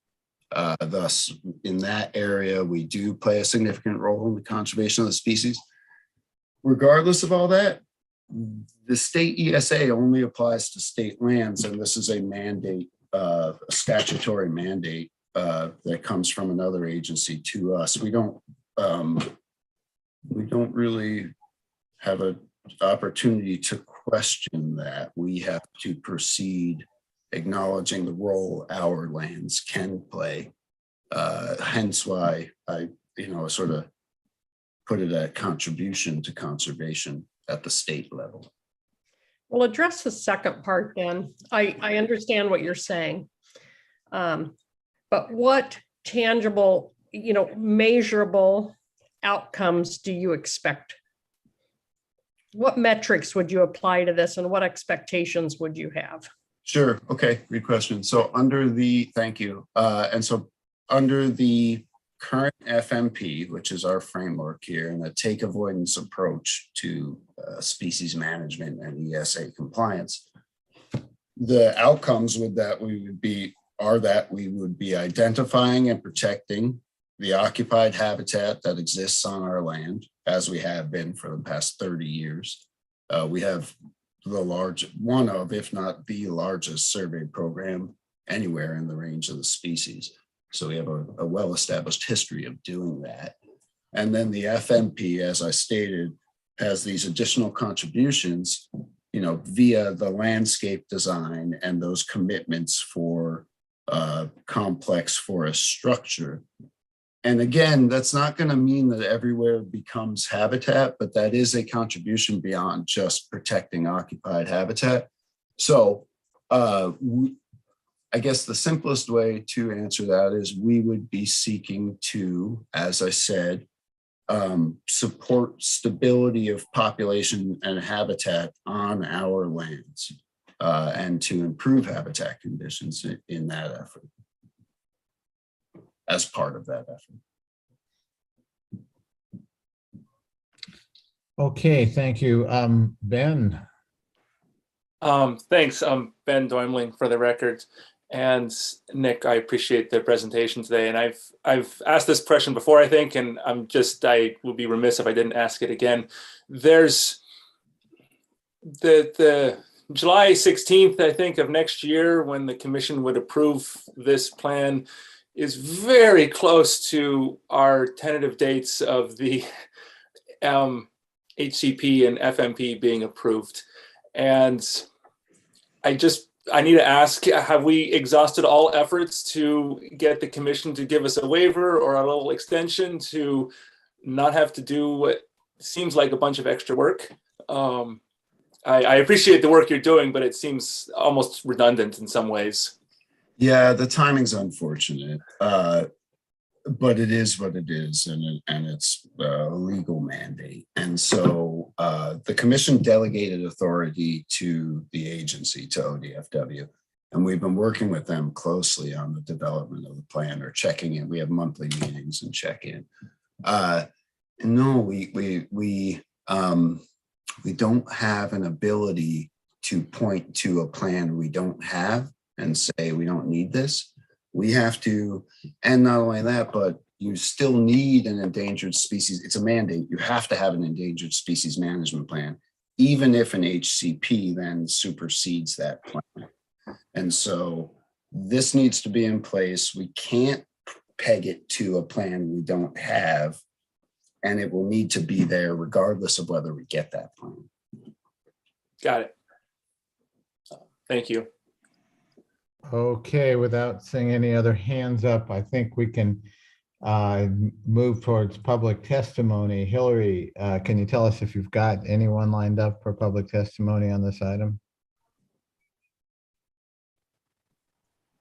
Thus, in that area, we do play a significant role in the conservation of the species. Regardless of all that, the state ESA only applies to state lands, and this is a mandate, a statutory mandate that comes from another agency to us. We don't really have an opportunity to question that. We have to proceed acknowledging the role our lands can play. Hence why I, you know, sort of put it at contribution to conservation at the state level. Well, address the second part then. I understand what you're saying. But what tangible, you know, measurable outcomes do you expect? What metrics would you apply to this and what expectations would you have? Sure. Okay. Good question. So thank you. And so under the current FMP, which is our framework here, and a take avoidance approach to species management and ESA compliance, the outcomes with that we would be identifying and protecting the occupied habitat that exists on our land, as we have been for the past 30 years. We have one of, if not the largest survey program anywhere in the range of the species. So we have a well-established history of doing that. And then the FMP, as I stated, has these additional contributions, you know, via the landscape design and those commitments for complex forest structure. And again, that's not going to mean that everywhere becomes habitat, but that is a contribution beyond just protecting occupied habitat. So I guess the simplest way to answer that is we would be seeking to, as I said, support stability of population and habitat on our lands and to improve habitat conditions in that effort. As part of that effort. Okay, thank you. Ben. Thanks. Ben Doimling for the record. And Nick, I appreciate the presentation today. And I've asked this question before, I think, and I would be remiss if I didn't ask it again. There's the July 16th, I think, of next year, when the commission would approve this plan, is very close to our tentative dates of the HCP and FMP being approved. And I need to ask, have we exhausted all efforts to get the commission to give us a waiver or a little extension to not have to do what seems like a bunch of extra work? I appreciate the work you're doing, but it seems almost redundant in some ways. Yeah, the timing's unfortunate, but it is what it is, and it's a legal mandate. And so the commission delegated authority to the agency, to ODFW. And we've been working with them closely on the development of the plan or checking in. We have monthly meetings and check in. No, we don't have an ability to point to a plan we don't have and say we don't need this. We have to, and not only that, but you still need an endangered species. It's a mandate. You have to have an endangered species management plan, even if an HCP then supersedes that plan. And so this needs to be in place. We can't peg it to a plan we don't have, and it will need to be there regardless of whether we get that plan. Got it. Thank you. Okay, without seeing any other hands up, I think we can move towards public testimony. Hillary, can you tell us if you've got anyone lined up for public testimony on this item?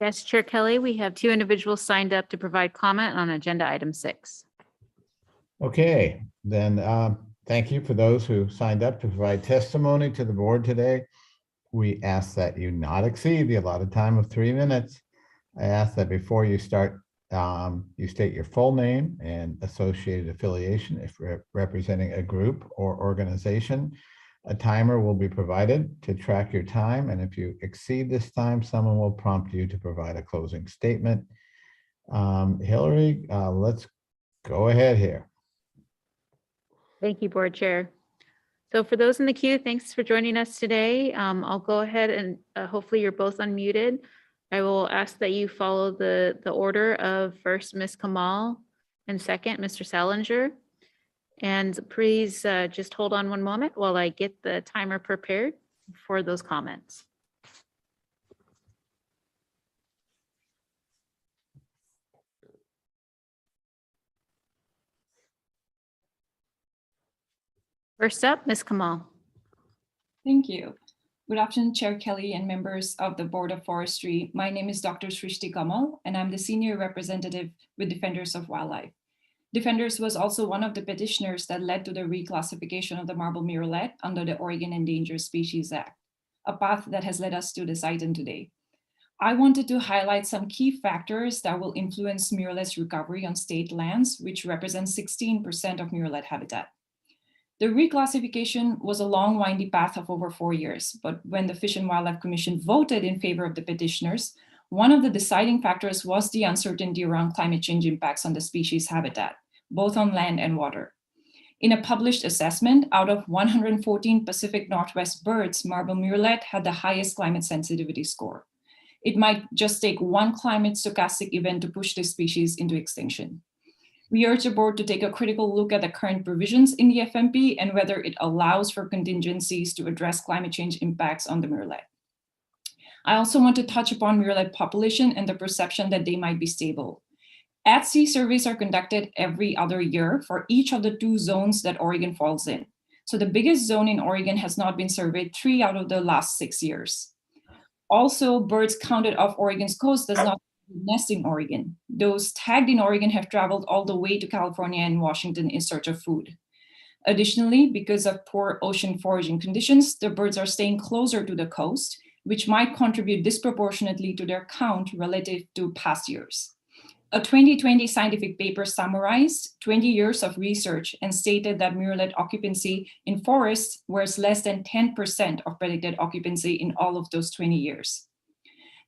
Yes, Chair Kelly, we have 2 individuals signed up to provide comment on agenda item 6. Okay, then thank you for those who signed up to provide testimony to the board today. We ask that you not exceed the allotted time of 3 minutes. I ask that before you start, you state your full name and associated affiliation if representing a group or organization. A timer will be provided to track your time, and if you exceed this time, someone will prompt you to provide a closing statement. Hillary, let's go ahead here. Thank you, Board Chair. So for those in the queue, thanks for joining us today. I'll go ahead and hopefully you're both unmuted. I will ask that you follow the order of first Ms. Kamal and second Mr. Salinger. And please just hold on one moment while I get the timer prepared for those comments. First up, Ms. Kamal. Thank you. Good afternoon, Chair Kelly and members of the Board of Forestry. My name is Dr. Srishti Kamal, and I'm the Senior Representative with Defenders of Wildlife. Defenders was also one of the petitioners that led to the reclassification of the marble murrelet under the Oregon Endangered Species Act, a path that has led us to this item today. I wanted to highlight some key factors that will influence murrelet's recovery on state lands, which represents 16% of murrelet habitat. The reclassification was a long, windy path of over 4 years, but when the Fish and Wildlife Commission voted in favor of the petitioners, one of the deciding factors was the uncertainty around climate change impacts on the species habitat, both on land and water. In a published assessment, out of 114 Pacific Northwest birds, marble murrelet had the highest climate sensitivity score. It might just take one climate stochastic event to push this species into extinction. We urge the board to take a critical look at the current provisions in the FMP and whether it allows for contingencies to address climate change impacts on the murrelet. I also want to touch upon murrelet population and the perception that they might be stable. At-sea surveys are conducted every other year for each of the 2 zones that Oregon falls in. So the biggest zone in Oregon has not been surveyed 3 out of the last 6 years. Also, birds counted off Oregon's coast does not nest in Oregon. Those tagged in Oregon have traveled all the way to California and Washington in search of food. Additionally, because of poor ocean foraging conditions, the birds are staying closer to the coast, which might contribute disproportionately to their count relative to past years. A 2020 scientific paper summarized 20 years of research and stated that murrelet occupancy in forests was less than 10% of predicted occupancy in all of those 20 years.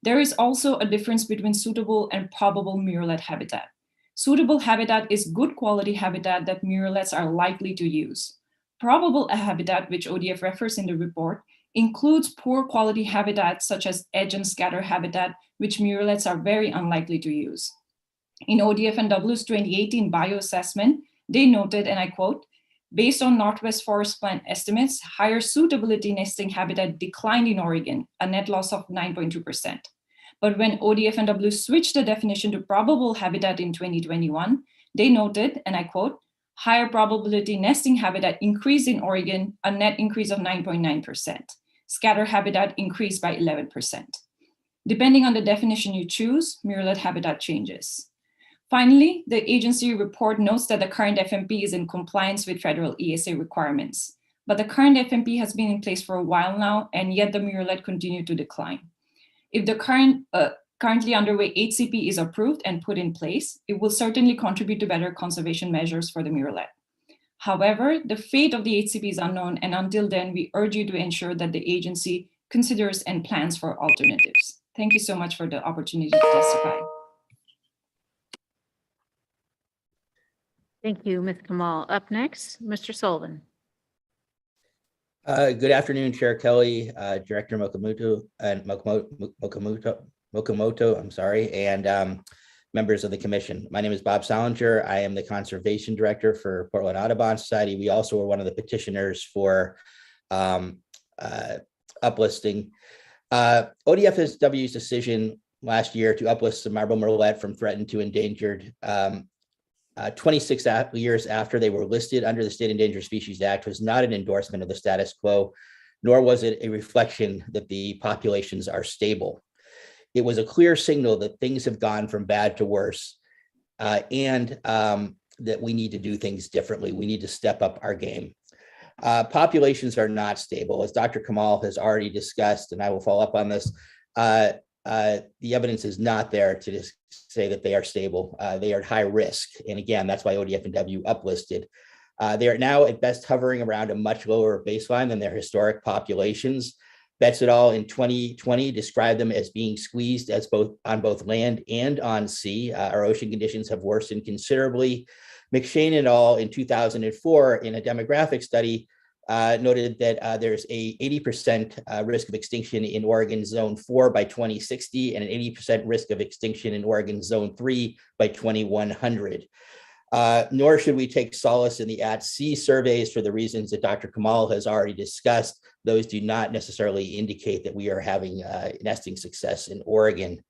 There is also a difference between suitable and probable murrelet habitat. Suitable habitat is good quality habitat that murrelets are likely to use. Probable habitat, which ODF refers in the report, includes poor quality habitat such as edge and scatter habitat, which murrelets are very unlikely to use. In ODF&W's 2018 bioassessment, they noted, and I quote, based on Northwest Forest Plan estimates, higher suitability nesting habitat declined in Oregon, a net loss of 9.2%. But when ODF&W switched the definition to probable habitat in 2021, they noted, and I quote, higher probability nesting habitat increased in Oregon, a net increase of 9.9%. Scatter habitat increased by 11%. Depending on the definition you choose, murrelet habitat changes. Finally, the agency report notes that the current FMP is in compliance with federal ESA requirements. but the current FMP has been in place for a while now, and yet the murrelet continue to decline. If the currently underway HCP is approved and put in place, it will certainly contribute to better conservation measures for the murrelet. However, the fate of the HCP is unknown, and until then, we urge you to ensure that the agency considers and plans for alternatives. Thank you so much for the opportunity to testify. Thank you, Ms. Kamal. Up next, Mr. Sullivan. Good afternoon, Chair Kelly, Director Mokomoto, I'm sorry, and members of the commission. My name is Bob Salinger. I am the Conservation Director for Portland Audubon Society. We also were one of the petitioners for uplisting. ODFSW's decision last year to uplist the marble murrelet from threatened to endangered 26 years after they were listed under the State Endangered Species Act was not an endorsement of the status quo, nor was it a reflection that the populations are stable. It was a clear signal that things have gone from bad to worse, and that we need to do things differently. We need to step up our game. Populations are not stable. As Dr. Kamal has already discussed, and I will follow up on this, the evidence is not there to say that they are stable. They are at high risk. And again, that's why ODF&W uplisted. They are now at best hovering around a much lower baseline than their historic populations. Betts et al. In 2020 described them as being squeezed as on both land and on sea. Our ocean conditions have worsened considerably. McShane et al. In 2004 in a demographic study noted that there's a 80% risk of extinction in Oregon Zone 4 by 2060 and an 80% risk of extinction in Oregon Zone 3 by 2100. Nor should we take solace in the at-sea surveys for the reasons that Dr. Kamal has already discussed. Those do not necessarily indicate that we are having nesting success in Oregon.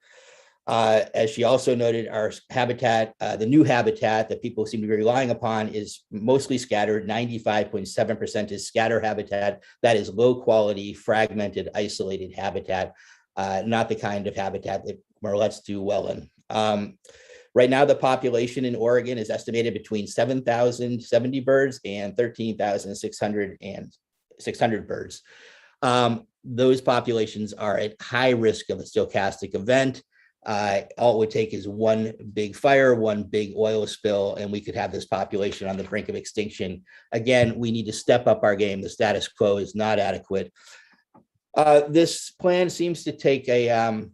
As she also noted, our habitat, the new habitat that people seem to be relying upon is mostly scattered. 95.7% is scatter habitat. That is low quality, fragmented, isolated habitat, not the kind of habitat that murrelets do well in. Right now, the population in Oregon is estimated between 7,070 birds and 13,600 birds. Those populations are at high risk of a stochastic event. All it would take is one big fire, one big oil spill, and we could have this population on the brink of extinction. Again, we need to step up our game. The status quo is not adequate. This plan seems to take a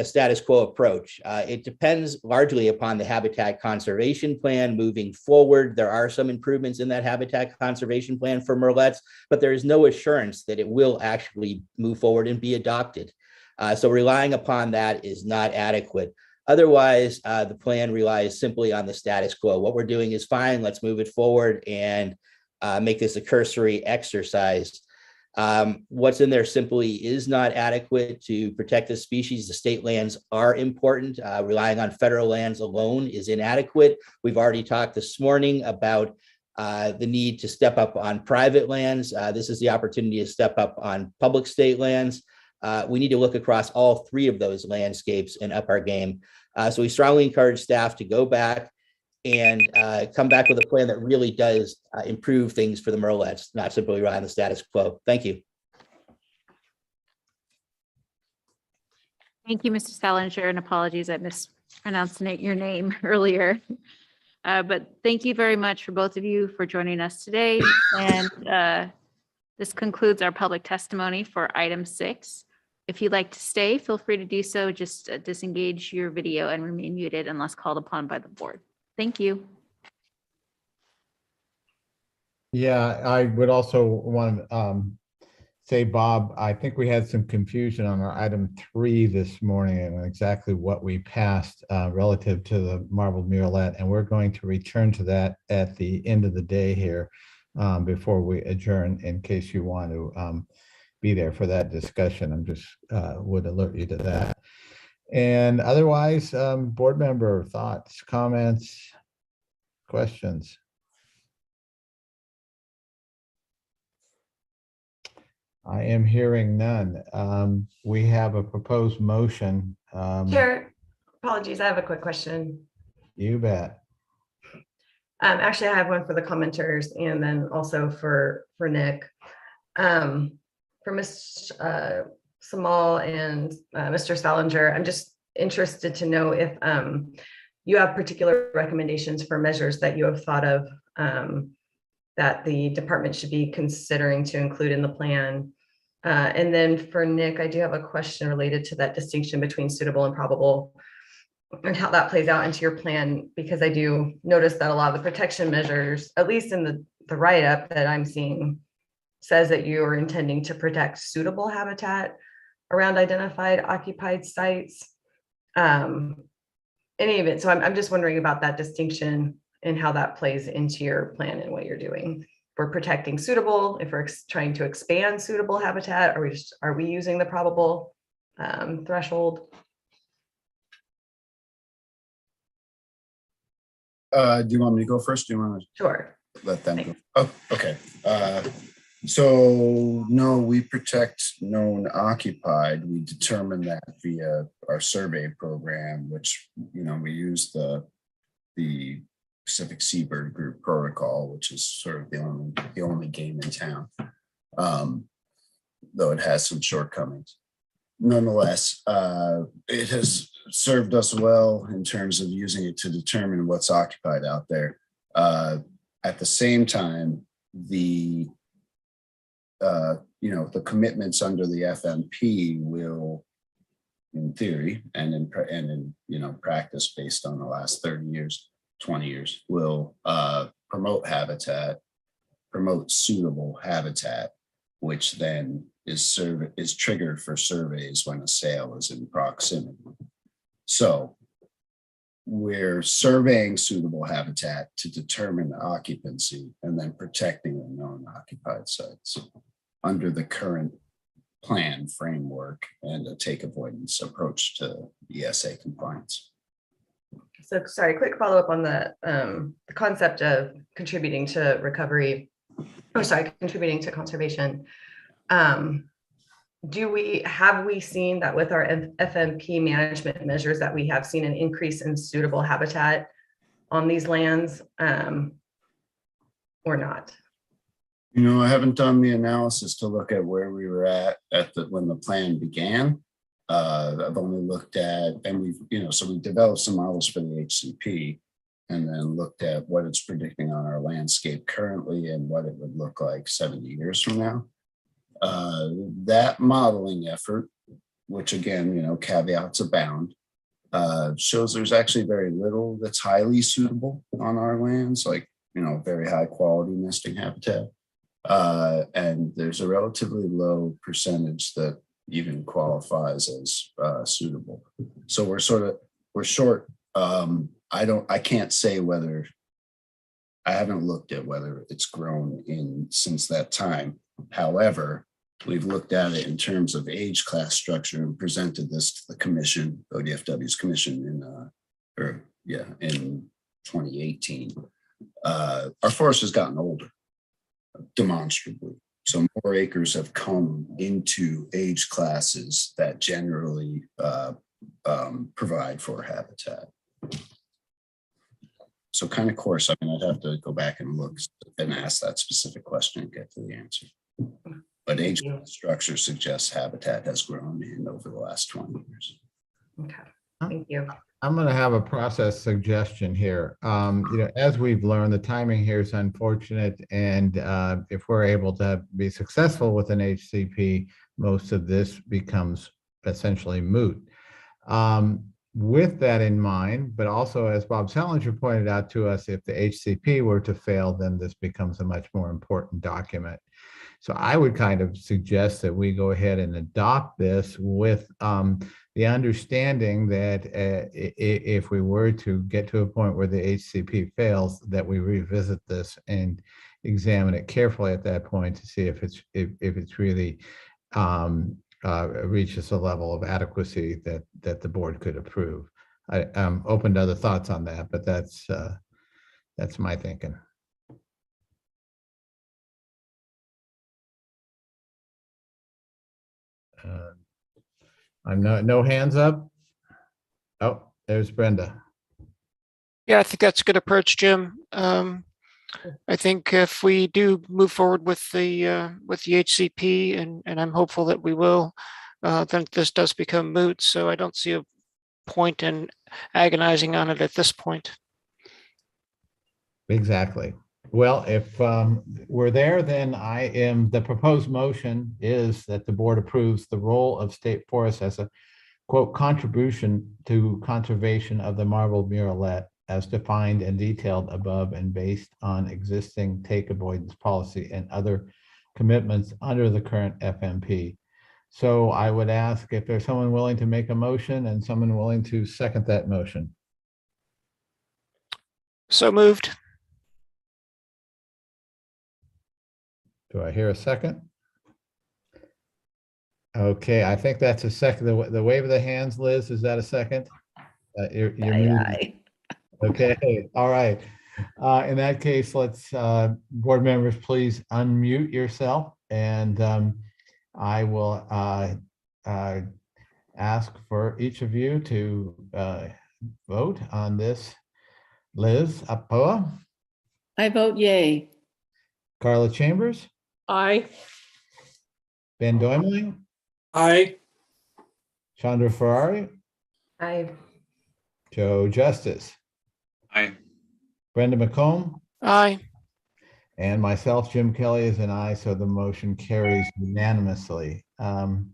status quo approach. It depends largely upon the habitat conservation plan moving forward. There are some improvements in that habitat conservation plan for murrelets, but there is no assurance that it will actually move forward and be adopted. So relying upon that is not adequate. Otherwise, the plan relies simply on the status quo. What we're doing is fine. Let's move it forward and make this a cursory exercise. What's in there simply is not adequate to protect the species. The state lands are important. Relying on federal lands alone is inadequate. We've already talked this morning about the need to step up on private lands. This is the opportunity to step up on public state lands. We need to look across all three of those landscapes and up our game. So we strongly encourage staff to go back and come back with a plan that really does improve things for the murrelets, not simply rely on the status quo. Thank you. Thank you, Mr. Salinger, and apologies, I mispronounced your name earlier. But thank you very much for both of you for joining us today. And this concludes our public testimony for item 6. If you'd like to stay, feel free to do so. Just disengage your video and remain muted unless called upon by the board. Thank you. Yeah, I would also want to say, Bob, I think we had some confusion on our item 3 this morning and exactly what we passed relative to the marbled murrelet, and we're going to return to that at the end of the day here before we adjourn, in case you want to be there for that discussion. I'm just would alert you to that. And otherwise, board member thoughts, comments, questions? I am hearing none. We have a proposed motion. Chair, apologies, I have a quick question. You bet. Actually, I have one for the commenters and then also for Nick. For Ms. Samal and Mr. Salinger, I'm just interested to know if you have particular recommendations for measures that you have thought of that the department should be considering to include in the plan. And then for Nick, I do have a question related to that distinction between suitable and probable and how that plays out into your plan, because I do notice that a lot of the protection measures, at least in the write-up that I'm seeing, says that you are intending to protect suitable habitat around identified occupied sites. Any of it. So I'm just wondering about that distinction and how that plays into your plan and what you're doing. If we're protecting suitable, if we're trying to expand suitable habitat, are we using the probable threshold? Do you want me to go first? Do you want to? Sure. Let them go. Oh, okay. So no, we protect known occupied. We determine that via our survey program, which, you know, we use the Pacific Seabird Group protocol, which is sort of the only game in town, though it has some shortcomings. Nonetheless, it has served us well in terms of using it to determine what's occupied out there. At the same time, the the commitments under the FMP will, in theory and in practice, based on the last 30 years, 20 years, will promote habitat, promote suitable habitat, which then is triggered for surveys when a sale is in proximity. So we're surveying suitable habitat to determine occupancy and then protecting the known occupied sites under the current plan framework and a take avoidance approach to ESA compliance. So sorry, quick follow-up on the concept of contributing to recovery, contributing to conservation. Have we seen that with our FMP management measures that we have seen an increase in suitable habitat on these lands or not? I haven't done the analysis to look at where we were at when the plan began. I've only looked at, and we developed some models for the HCP and then looked at what it's predicting on our landscape currently and what it would look like 70 years from now. That modeling effort, which again, caveats abound, shows there's actually very little that's highly suitable on our lands, like, very high quality nesting habitat. And there's a relatively low percentage that even qualifies as suitable. So we're short. I can't say whether, I haven't looked at whether it's grown since that time. However, we've looked at it in terms of age class structure and presented this to the commission, ODFW's commission in 2018. Our forest has gotten older, demonstrably. So more acres have come into age classes that generally provide for habitat. So kind of course, I'd have to go back and look and ask that specific question and get to the answer. But age structure suggests habitat has grown over the last 20 years. Okay, thank you. I'm going to have a process suggestion here. As we've learned, the timing here is unfortunate. And if we're able to be successful with an HCP, most of this becomes essentially moot. With that in mind, but also as Bob Salinger pointed out to us, if the HCP were to fail, then this becomes a much more important document. So I would kind of suggest that we go ahead and adopt this with the understanding that if we were to get to a point where the HCP fails, that we revisit this and examine it carefully at that point to see if it's really reaches a level of adequacy that the board could approve. I'm open to other thoughts on that, but that's my thinking. I'm no hands up. Oh, there's Brenda. Yeah, I think that's a good approach, Jim. I think if we do move forward with the HCP, and I'm hopeful that we will, then this does become moot. So I don't see a point in agonizing on it at this point. Exactly. Well, if we're there, then the proposed motion is that the board approves the role of state forests as a quote contribution to conservation of the marble murrelet as defined and detailed above and based on existing take avoidance policy and other commitments under the current FMP. So I would ask if there's someone willing to make a motion and someone willing to second that motion. So moved. Do I hear a second? Okay, I think that's a second. The wave of the hands, Liz, is that a second? You're muted. Okay, all right. In that case, let's, board members, please unmute yourself, and I will ask for each of you to vote on this. Liz Apoa? I vote yay. Carla Chambers? Aye. Ben Doimling? Aye. Chandra Ferrari? Aye. Joe Justice? Aye. Brenda McComb? Aye. And myself, Jim Kelly, is an aye, so the motion carries unanimously. So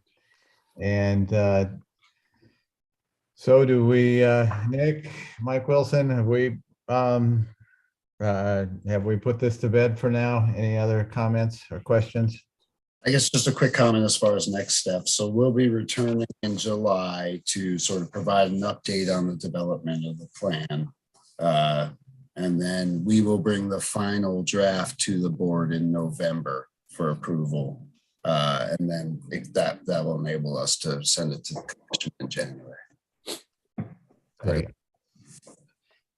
do we, Nick, Mike Wilson, have we put this to bed for now? Any other comments or questions? I guess just a quick comment as far as next steps. So we'll be returning in July to sort of provide an update on the development of the plan. And then we will bring the final draft to the board in November for approval. And then that will enable us to send it to the commission in January. Great.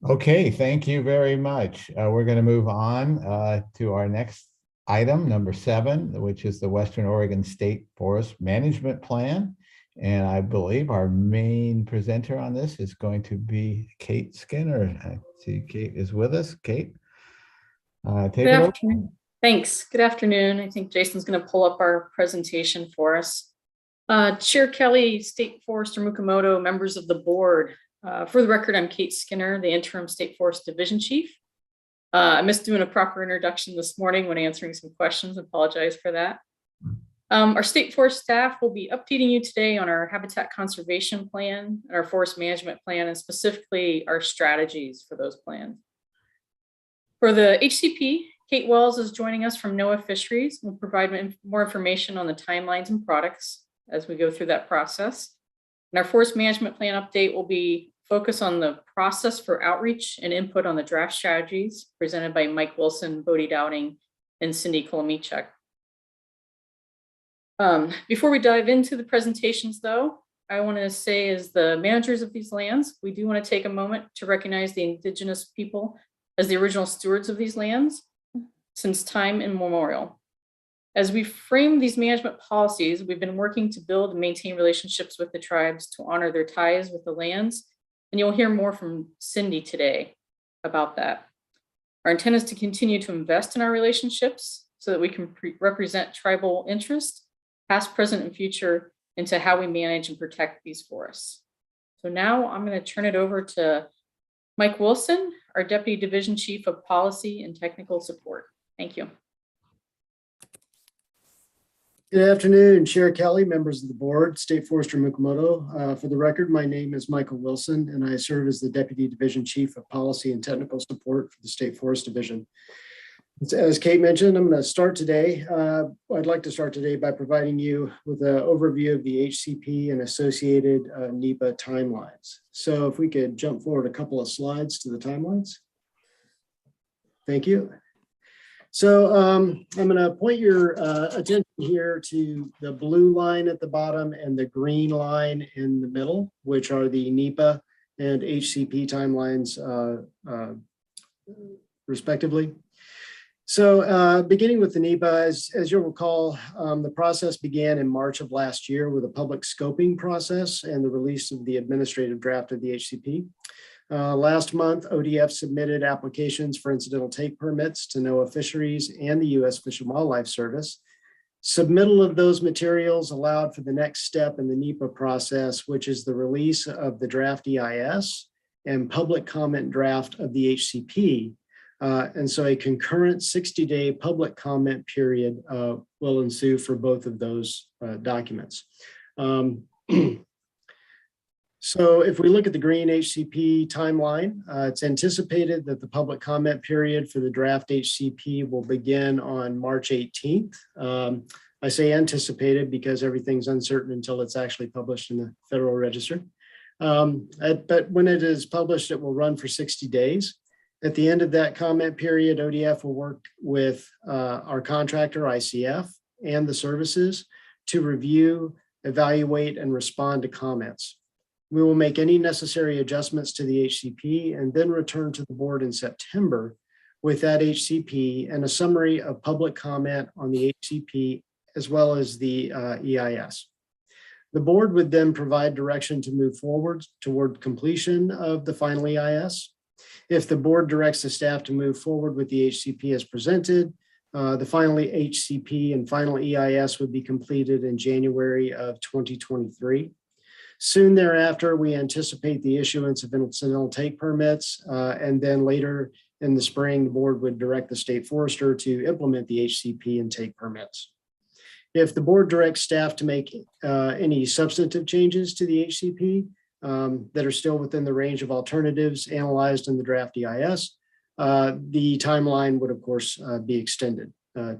Okay, thank you very much. We're going to move on to our next item, number 7, which is the Western Oregon State Forest Management Plan. And I believe our main presenter on this is going to be Kate Skinner. I see Kate is with us. Kate, take Good it over. afternoon. Thanks. Good afternoon. I think Jason's going to pull up our presentation for us. Chair Kelly, State Forester Mukomoto, members of the board. For the record, I'm Kate Skinner, the interim State Forest Division Chief. I missed doing a proper introduction this morning when answering some questions. Apologize for that. Our State Forest staff will be updating you today on our habitat conservation plan and our forest management plan, and specifically our strategies for those plans. For the HCP, Kate Wells is joining us from NOAA Fisheries. We'll provide more information on the timelines and products as we go through that process. And our forest management plan update will be focused on the process for outreach and input on the draft strategies presented by Mike Wilson, Bodie Dowding, and Cindy Kolomichuk. Before we dive into the presentations though, I want to say as the managers of these lands, we do want to take a moment to recognize the Indigenous people as the original stewards of these lands since time immemorial. As we frame these management policies, we've been working to build and maintain relationships with the tribes to honor their ties with the lands. And you'll hear more from Cindy today about that. Our intent is to continue to invest in our relationships so that we can represent tribal interests, past, present, and future, into how we manage and protect these forests. So now I'm going to turn it over to Mike Wilson, our Deputy Division Chief of Policy and Technical Support. Thank you. Good afternoon, Chair Kelly, members of the board, State Forester Mukomoto. For the record, my name is Michael Wilson, and I serve as the Deputy Division Chief of Policy and Technical Support for the State Forest Division. As Kate mentioned, I'm going to start today. I'd like to start today by providing you with an overview of the HCP and associated NEPA timelines. So if we could jump forward a couple of slides to the timelines. Thank you. So I'm going to point your attention here to the blue line at the bottom and the green line in the middle, which are the NEPA and HCP timelines respectively. So beginning with the NEPA, as you'll recall, the process began in March of last year with a public scoping process and the release of the administrative draft of the HCP. Last month, ODF submitted applications for incidental take permits to NOAA Fisheries and the U.S. Fish and Wildlife Service. Submittal of those materials allowed for the next step in the NEPA process, which is the release of the draft EIS and public comment draft of the HCP. And so a concurrent 60-day public comment period will ensue for both of those documents. So if we look at the green HCP timeline, it's anticipated that the public comment period for the draft HCP will begin on March 18th. I say anticipated because everything's uncertain until it's actually published in the Federal Register. But when it is published, it will run for 60 days. At the end of that comment period, ODF will work with our contractor, ICF, and the services to review, evaluate, and respond to comments. We will make any necessary adjustments to the HCP and then return to the board in September with that HCP and a summary of public comment on the HCP as well as the EIS. The board would then provide direction to move forward toward completion of the final EIS. If the board directs the staff to move forward with the HCP as presented, the final HCP and final EIS would be completed in January of 2023. Soon thereafter, we anticipate the issuance of incidental take permits, and then later in the spring, the board would direct the state forester to implement the HCP and take permits. If the board directs staff to make any substantive changes to the HCP that are still within the range of alternatives analyzed in the draft EIS, the timeline would, of course, be extended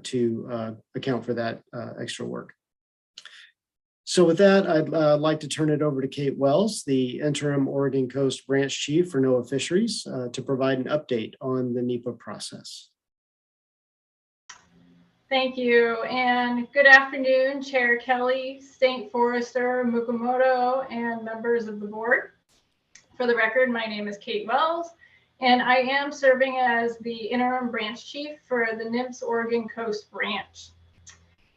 to account for that extra work. So with that, I'd like to turn it over to Kate Wells, the interim Oregon Coast Branch Chief for NOAA Fisheries, to provide an update on the NEPA process. Thank you, and good afternoon, Chair Kelly, State Forester Mukumoto, and members of the board. For the record, my name is Kate Wells, and I am serving as the interim branch chief for the NMFS Oregon Coast Branch.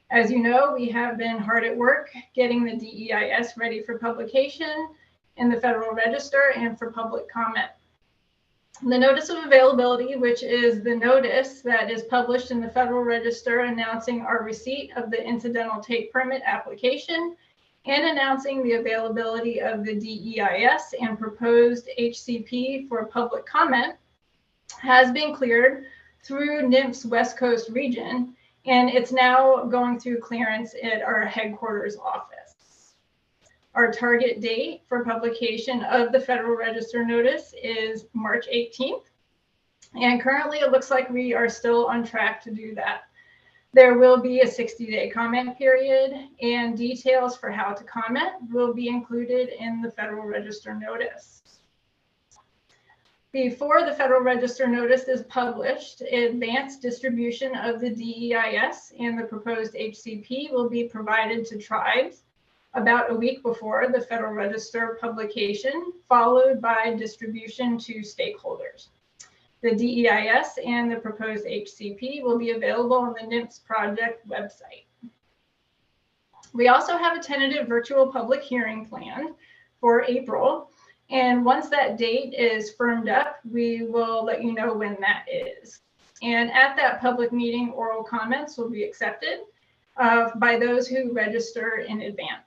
As you know, we have been hard at work getting the DEIS ready for publication in the Federal Register and for public comment. The notice of availability, which is the notice that is published in the Federal Register announcing our receipt of the incidental take permit application and announcing the availability of the DEIS and proposed HCP for public comment, has been cleared through NMFS West Coast region, and it's now going through clearance at our headquarters office. Our target date for publication of the Federal Register notice is March 18th. And currently it looks like we are still on track to do that. There will be a 60-day comment period, and details for how to comment will be included in the Federal Register notice. Before the Federal Register notice is published, advanced distribution of the DEIS and the proposed HCP will be provided to tribes about a week before the Federal Register publication, followed by distribution to stakeholders. The DEIS and the proposed HCP will be available on the NMFS project website. We also have a tentative virtual public hearing planned for April. And once that date is firmed up, we will let you know when that is. And at that public meeting, oral comments will be accepted by those who register in advance.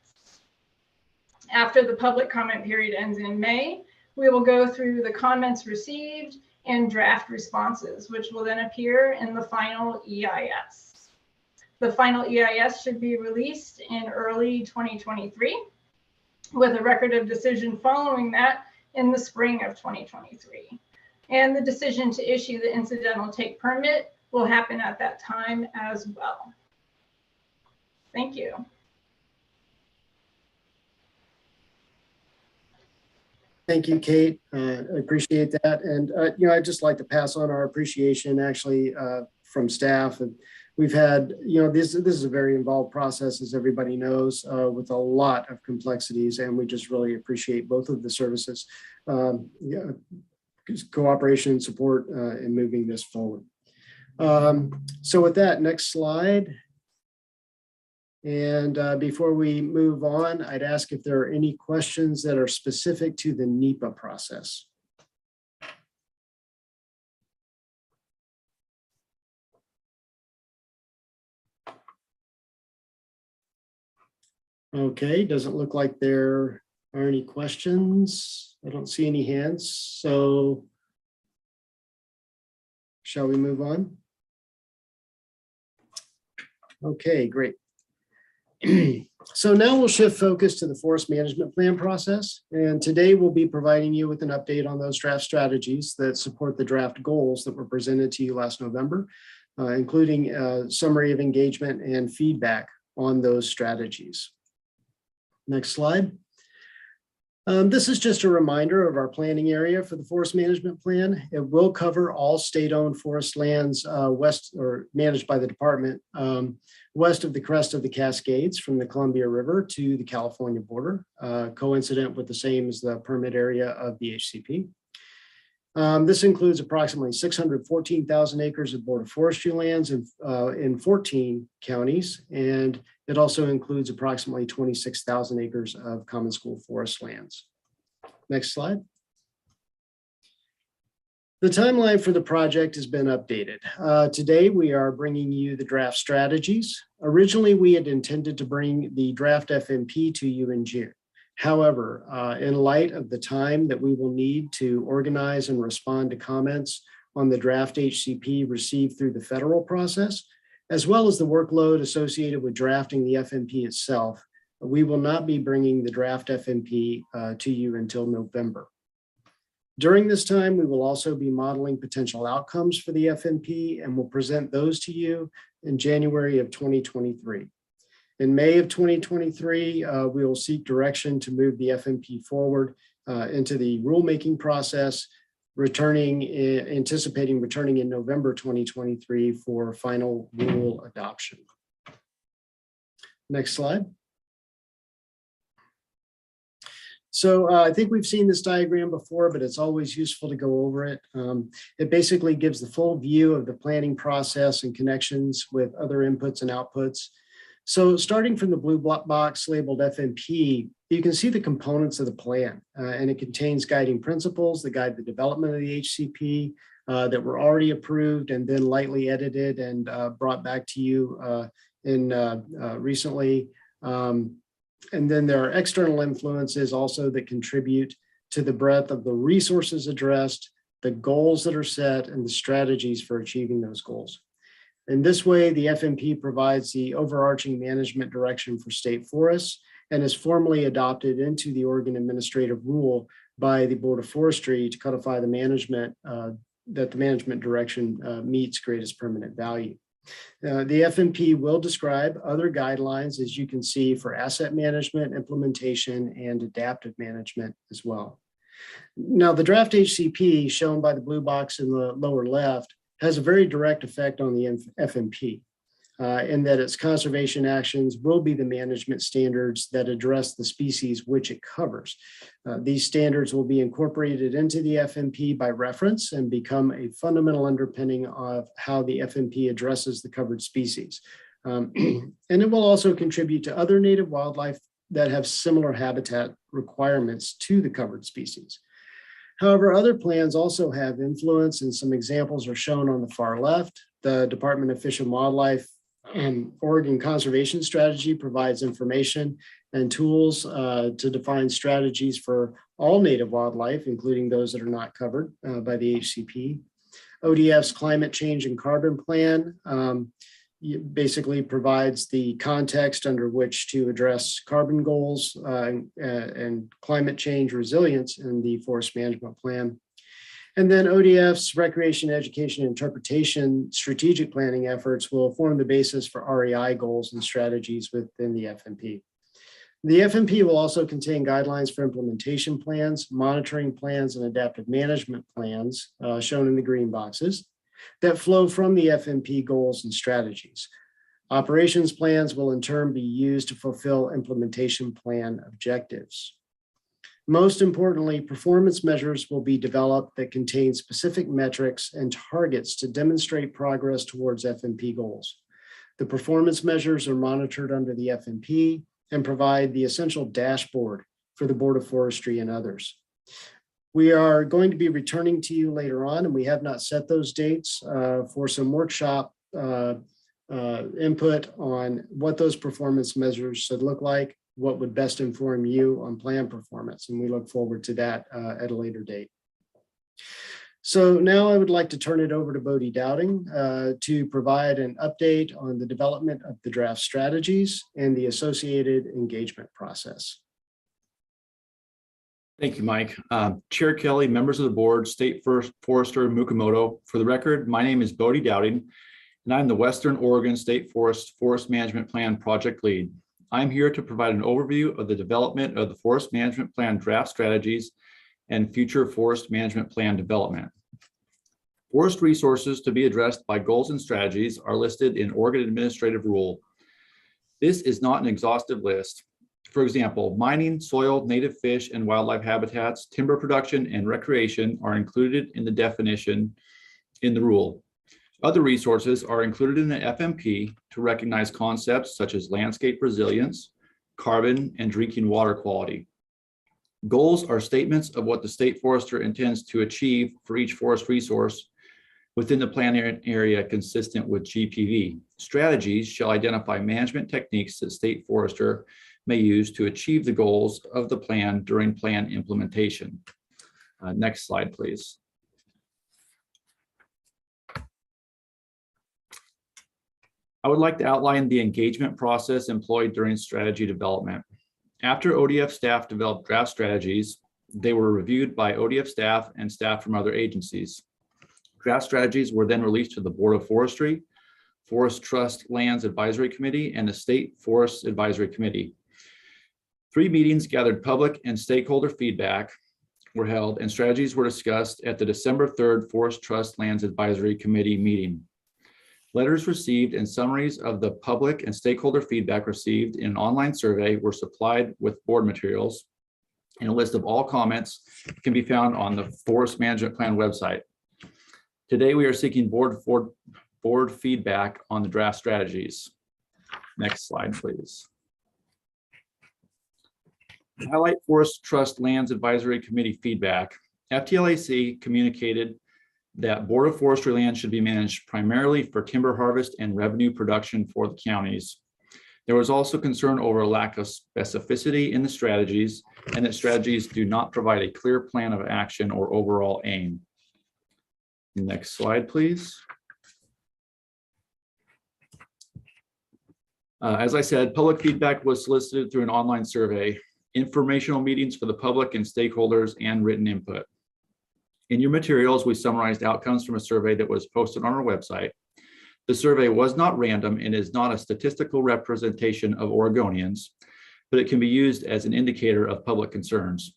After the public comment period ends in May, we will go through the comments received and draft responses, which will then appear in the final EIS. The final EIS should be released in early 2023. With a record of decision following that in the spring of 2023. And the decision to issue the incidental take permit will happen at that time as well. Thank you. Thank you, Kate. I appreciate that. And, I'd just like to pass on our appreciation actually from staff. And we've had, this is a very involved process, as everybody knows, with a lot of complexities, and we just really appreciate both of the services, cooperation and support in moving this forward. So with that, next slide. And before we move on, I'd ask if there are any questions that are specific to the NEPA process. Okay, doesn't look like there are any questions. I don't see any hands, so shall we move on? Okay, great. So now we'll shift focus to the forest management plan process. And today we'll be providing you with an update on those draft strategies that support the draft goals that were presented to you last November, including a summary of engagement and feedback on those strategies. Next slide. This is just a reminder of our planning area for the forest management plan. It will cover all state-owned forest lands west or managed by the department west of the crest of the Cascades from the Columbia River to the California border, coincident with the same as the permit area of the HCP. This includes approximately 614,000 acres of Board of Forestry lands in 14 counties, and it also includes approximately 26,000 acres of common school forest lands. Next slide. The timeline for the project has been updated. Today, we are bringing you the draft strategies. Originally, we had intended to bring the draft FMP to you in June. However, in light of the time that we will need to organize and respond to comments on the draft HCP received through the federal process, as well as the workload associated with drafting the FMP itself, we will not be bringing the draft FMP to you until November. During this time, we will also be modeling potential outcomes for the FMP and will present those to you in January of 2023. In May of 2023, we will seek direction to move the FMP forward into the rulemaking process, anticipating returning in November 2023 for final rule adoption. Next slide. So I think we've seen this diagram before, but it's always useful to go over it. It basically gives the full view of the planning process and connections with other inputs and outputs. So starting from the blue box labeled FMP, you can see the components of the plan, and it contains guiding principles that guide the development of the HCP that were already approved and then lightly edited and brought back to you recently. And then there are external influences also that contribute to the breadth of the resources addressed, the goals that are set, and the strategies for achieving those goals. In this way, the FMP provides the overarching management direction for state forests and is formally adopted into the Oregon Administrative Rule by the Board of Forestry to codify the management that the management direction meets greatest permanent value. The FMP will describe other guidelines, as you can see, for asset management, implementation, and adaptive management as well. Now, the draft HCP shown by the blue box in the lower left has a very direct effect on the FMP in that its conservation actions will be the management standards that address the species which it covers. These standards will be incorporated into the FMP by reference and become a fundamental underpinning of how the FMP addresses the covered species. And it will also contribute to other native wildlife that have similar habitat requirements to the covered species. However, other plans also have influence, and some examples are shown on the far left. The Department of Fish and Wildlife and Oregon Conservation Strategy provides information and tools to define strategies for all native wildlife, including those that are not covered by the HCP. ODF's Climate Change and Carbon Plan basically provides the context under which to address carbon goals and climate change resilience in the forest management plan. And then ODF's Recreation, Education, and Interpretation strategic planning efforts will form the basis for REI goals and strategies within the FMP. The FMP will also contain guidelines for implementation plans, monitoring plans, and adaptive management plans shown in the green boxes that flow from the FMP goals and strategies. Operations plans will in turn be used to fulfill implementation plan objectives. Most importantly, performance measures will be developed that contain specific metrics and targets to demonstrate progress towards FMP goals. The performance measures are monitored under the FMP and provide the essential dashboard for the Board of Forestry and others. We are going to be returning to you later on, and we have not set those dates for some workshop input on what those performance measures should look like. what would best inform you on plan performance. And we look forward to that at a later date. So now I would like to turn it over to Bodie Dowding to provide an update on the development of the draft strategies and the associated engagement process. Thank you, Mike. Chair Kelly, members of the board, State Forester Mukomoto. For the record, my name is Bodie Dowding, and I'm the Western Oregon State Forest Management Plan Project Lead. I'm here to provide an overview of the development of the Forest Management Plan draft strategies and future Forest Management Plan development. Forest resources to be addressed by goals and strategies are listed in Oregon Administrative Rule. This is not an exhaustive list. For example, mining, soil, native fish and wildlife habitats, timber production, and recreation are included in the definition in the rule. Other resources are included in the FMP to recognize concepts such as landscape resilience, carbon, and drinking water quality. Goals are statements of what the state forester intends to achieve for each forest resource within the plan area consistent with GPV. Strategies shall identify management techniques that state forester may use to achieve the goals of the plan during plan implementation. Next slide, please. I would like to outline the engagement process employed during strategy development. After ODF staff developed draft strategies, they were reviewed by ODF staff and staff from other agencies. Draft strategies were then released to the Board of Forestry, Forest Trust Lands Advisory Committee, and the State Forest Advisory Committee. 3 meetings gathered public and stakeholder feedback were held, and strategies were discussed at the December 3rd Forest Trust Lands Advisory Committee meeting. Letters received and summaries of the public and stakeholder feedback received in an online survey were supplied with board materials, and a list of all comments can be found on the Forest Management Plan website. Today, we are seeking board feedback on the draft strategies. Next slide, please. To highlight Forest Trust Lands Advisory Committee feedback, FTLAC communicated that Board of Forestry land should be managed primarily for timber harvest and revenue production for the counties. There was also concern over a lack of specificity in the strategies and that strategies do not provide a clear plan of action or overall aim. Next slide, please. As I said, public feedback was solicited through an online survey, informational meetings for the public and stakeholders, and written input. In your materials, we summarized outcomes from a survey that was posted on our website. The survey was not random and is not a statistical representation of Oregonians, but it can be used as an indicator of public concerns.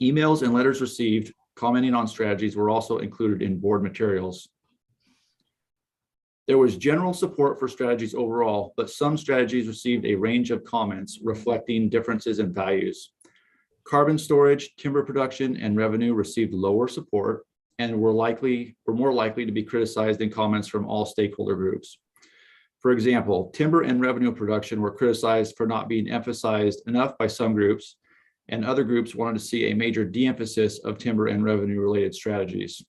Emails and letters received commenting on strategies were also included in board materials. There was general support for strategies overall, but some strategies received a range of comments reflecting differences in values. Carbon storage, timber production, and revenue received lower support and were more likely to be criticized in comments from all stakeholder groups. For example, timber and revenue production were criticized for not being emphasized enough by some groups, and other groups wanted to see a major de-emphasis of timber and revenue related strategies.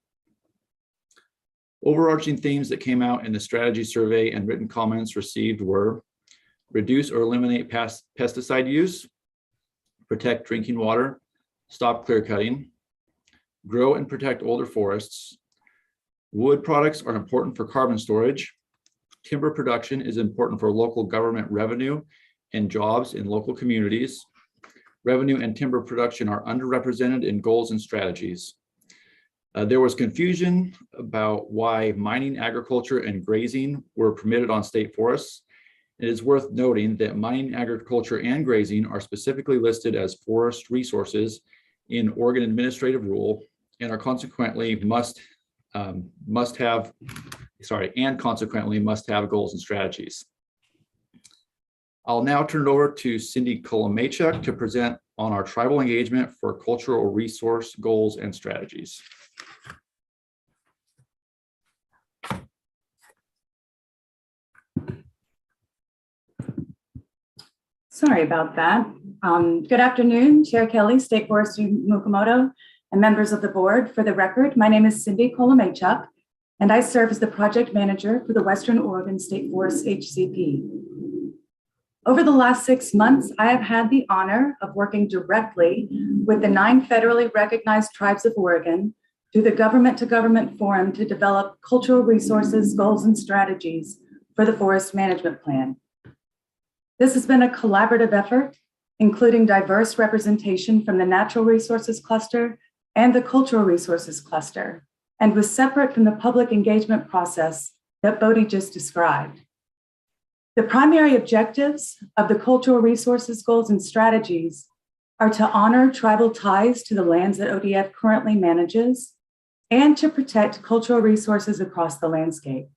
Overarching themes that came out in the strategy survey and written comments received were reduce or eliminate pesticide use, protect drinking water, stop clear cutting, grow and protect older forests, wood products are important for carbon storage, timber production is important for local government revenue and jobs in local communities, revenue and timber production are underrepresented in goals and strategies. There was confusion about why mining, agriculture, and grazing were permitted on state forests. It is worth noting that mining, agriculture, and grazing are specifically listed as forest resources in Oregon Administrative Rule and are consequently must have goals and strategies. I'll now turn it over to Cindy Kolomachuk to present on our tribal engagement for cultural resource goals and strategies. Sorry about that. Good afternoon, Chair Kelly, State Forestry Mukomoto, and members of the board. For the record, my name is Cindy Kolomachuk, and I serve as the project manager for the Western Oregon State Forest HCP. Over the last 6 months, I have had the honor of working directly with the 9 federally recognized tribes of Oregon through the Government to Government Forum to develop cultural resources, goals, and strategies for the Forest Management Plan. This has been a collaborative effort, including diverse representation from the Natural Resources Cluster and the Cultural Resources Cluster, and was separate from the public engagement process that Bodhi just described. The primary objectives of the cultural resources goals and strategies are to honor tribal ties to the lands that ODF currently manages and to protect cultural resources across the landscape.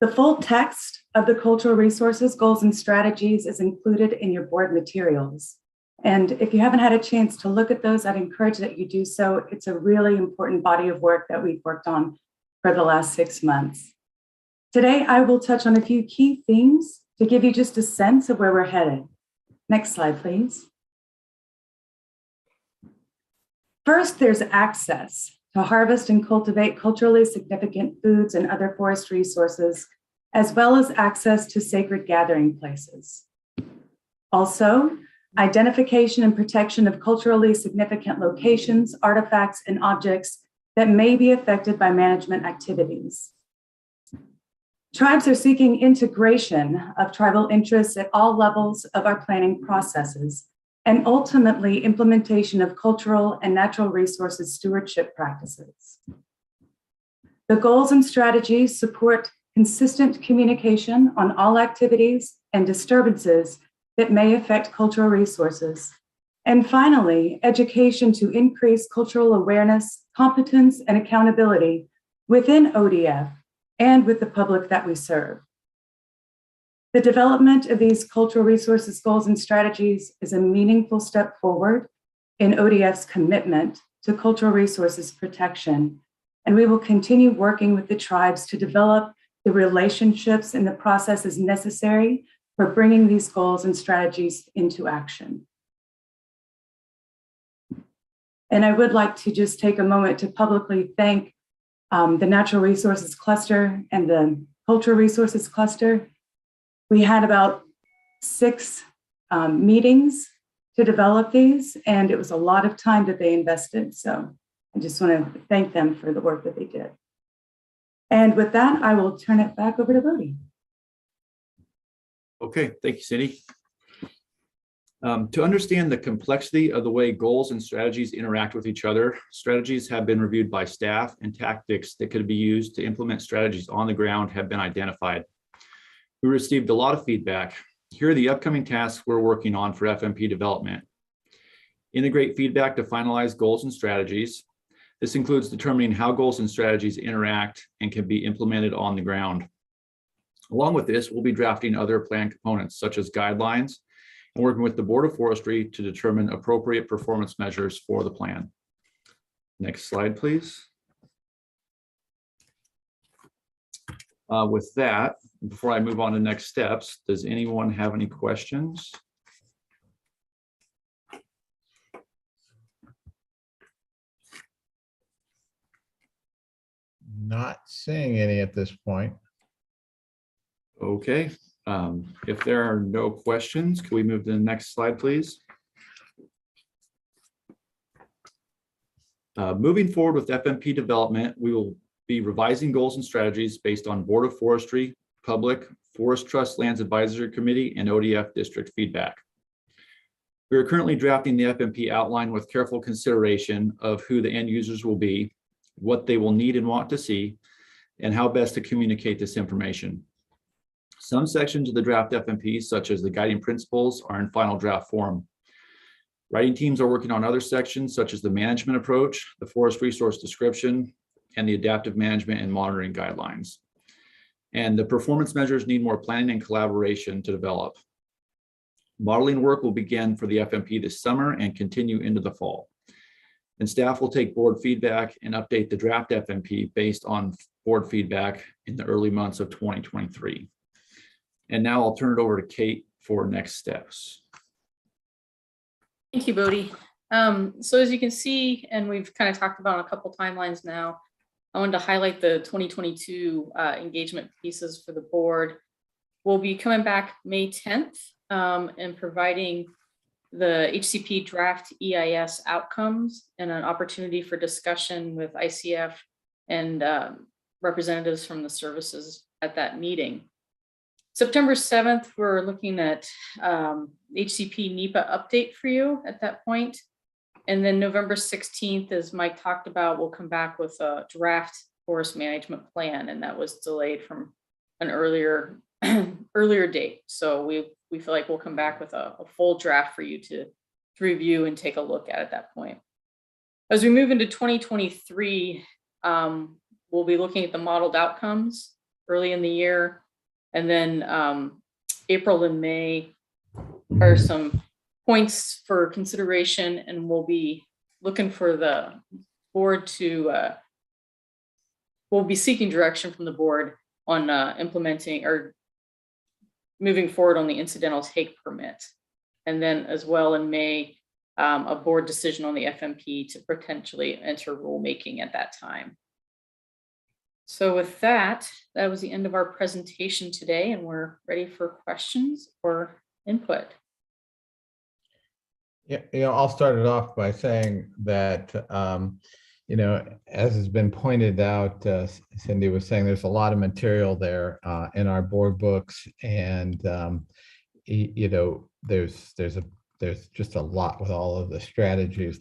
The full text of the cultural resources goals and strategies is included in your board materials. And if you haven't had a chance to look at those, I'd encourage that you do so. It's a really important body of work that we've worked on for the last 6 months. Today, I will touch on a few key themes to give you just a sense of where we're headed. Next slide, please. First, there's access to harvest and cultivate culturally significant foods and other forest resources, as well as access to sacred gathering places. Also, identification and protection of culturally significant locations, artifacts, and objects that may be affected by management activities. Tribes are seeking integration of tribal interests at all levels of our planning processes, and ultimately implementation of cultural and natural resources stewardship practices. The goals and strategies support consistent communication on all activities and disturbances that may affect cultural resources. And finally, education to increase cultural awareness, competence, and accountability within ODF and with the public that we serve. The development of these cultural resources goals and strategies is a meaningful step forward in ODF's commitment to cultural resources protection, and we will continue working with the tribes to develop the relationships and the processes necessary for bringing these goals and strategies into action. And I would like to just take a moment to publicly thank the Natural Resources Cluster and the Cultural Resources Cluster. We had about 6 meetings to develop these, and it was a lot of time that they invested. So I just want to thank them for the work that they did. And with that, I will turn it back over to Bodhi. Okay, thank you, Cindy. To understand the complexity of the way goals and strategies interact with each other, strategies have been reviewed by staff and tactics that could be used to implement strategies on the ground have been identified. We received a lot of feedback. Here are the upcoming tasks we're working on for FMP development. Integrate feedback to finalize goals and strategies. This includes determining how goals and strategies interact and can be implemented on the ground. Along with this, we'll be drafting other plan components such as guidelines and working with the Board of Forestry to determine appropriate performance measures for the plan. Next slide, please. With that, before I move on to next steps, does anyone have any questions? Not seeing any at this point. Okay, if there are no questions, can we move to the next slide, please? Moving forward with FMP development, we will be revising goals and strategies based on Board of Forestry, Public, Forest Trust Lands Advisory Committee, and ODF district feedback. We are currently drafting the FMP outline with careful consideration of who the end users will be, what they will need and want to see, and how best to communicate this information. Some sections of the draft FMP, such as the guiding principles, are in final draft form. Writing teams are working on other sections, such as the management approach, the forest resource description, and the adaptive management and monitoring guidelines. And the performance measures need more planning and collaboration to develop. Modeling work will begin for the FMP this summer and continue into the fall. And staff will take board feedback and update the draft FMP based on board feedback in the early months of 2023. And now I'll turn it over to Kate for next steps. Thank you, Bodhi. So as you can see, and we've kind of talked about a couple timelines now, I wanted to highlight the 2022 engagement pieces for the board. We'll be coming back May 10th and providing the HCP draft EIS outcomes and an opportunity for discussion with ICF and representatives from the services at that meeting. September 7th, we're looking at HCP NEPA update for you at that point. And then November 16th, as Mike talked about, we'll come back with a draft forest management plan, and that was delayed from an earlier date. So we feel like we'll come back with a full draft for you to review and take a look at that point. As we move into 2023, we'll be looking at the modeled outcomes early in the year. And then April and May are some points for consideration, and we'll be looking for the board to, we'll be seeking direction from the board on implementing or moving forward on the incidental take permit. And then as well in May, a board decision on the FMP to potentially enter rulemaking at that time. So with that, that was the end of our presentation today, and we're ready for questions or input. Yeah, I'll start it off by saying that, as has been pointed out, Cindy was saying there's a lot of material there in our board books, and there's just a lot with all of the strategies.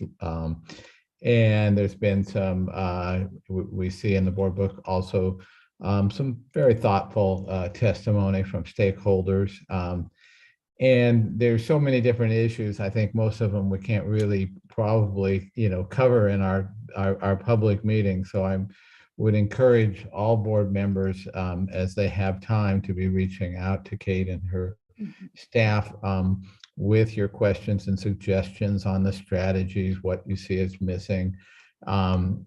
And there's been some, we see in the board book also some very thoughtful testimony from stakeholders. And there's so many different issues. I think most of them we can't really probably, cover in our public meeting. So I would encourage all board members as they have time to be reaching out to Kate and her staff with your questions and suggestions on the strategies, what you see as missing, or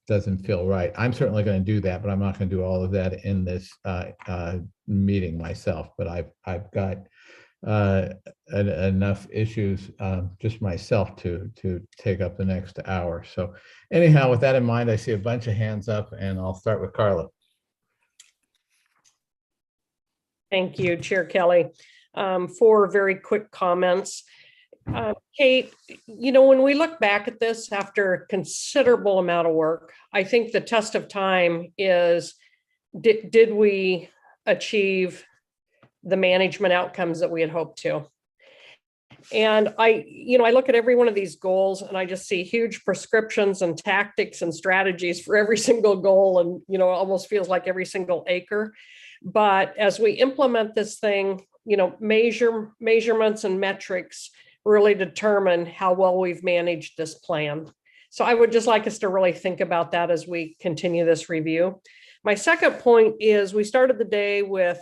doesn't feel right. I'm certainly going to do that, but I'm not going to do all of that in this meeting myself. But I've got enough issues just myself to take up the next hour. So anyhow, with that in mind, I see a bunch of hands up, and I'll start with Carla. Thank you, Chair Kelly. 4 very quick comments. Kate, when we look back at this after a considerable amount of work, I think the test of time is, did we achieve the management outcomes that we had hoped to? And I look at every one of these goals and I just see huge prescriptions and tactics and strategies for every single goal, and it almost feels like every single acre. But as we implement this thing, measurements and metrics really determine how well we've managed this plan. So I would just like us to really think about that as we continue this review. My second point is we started the day with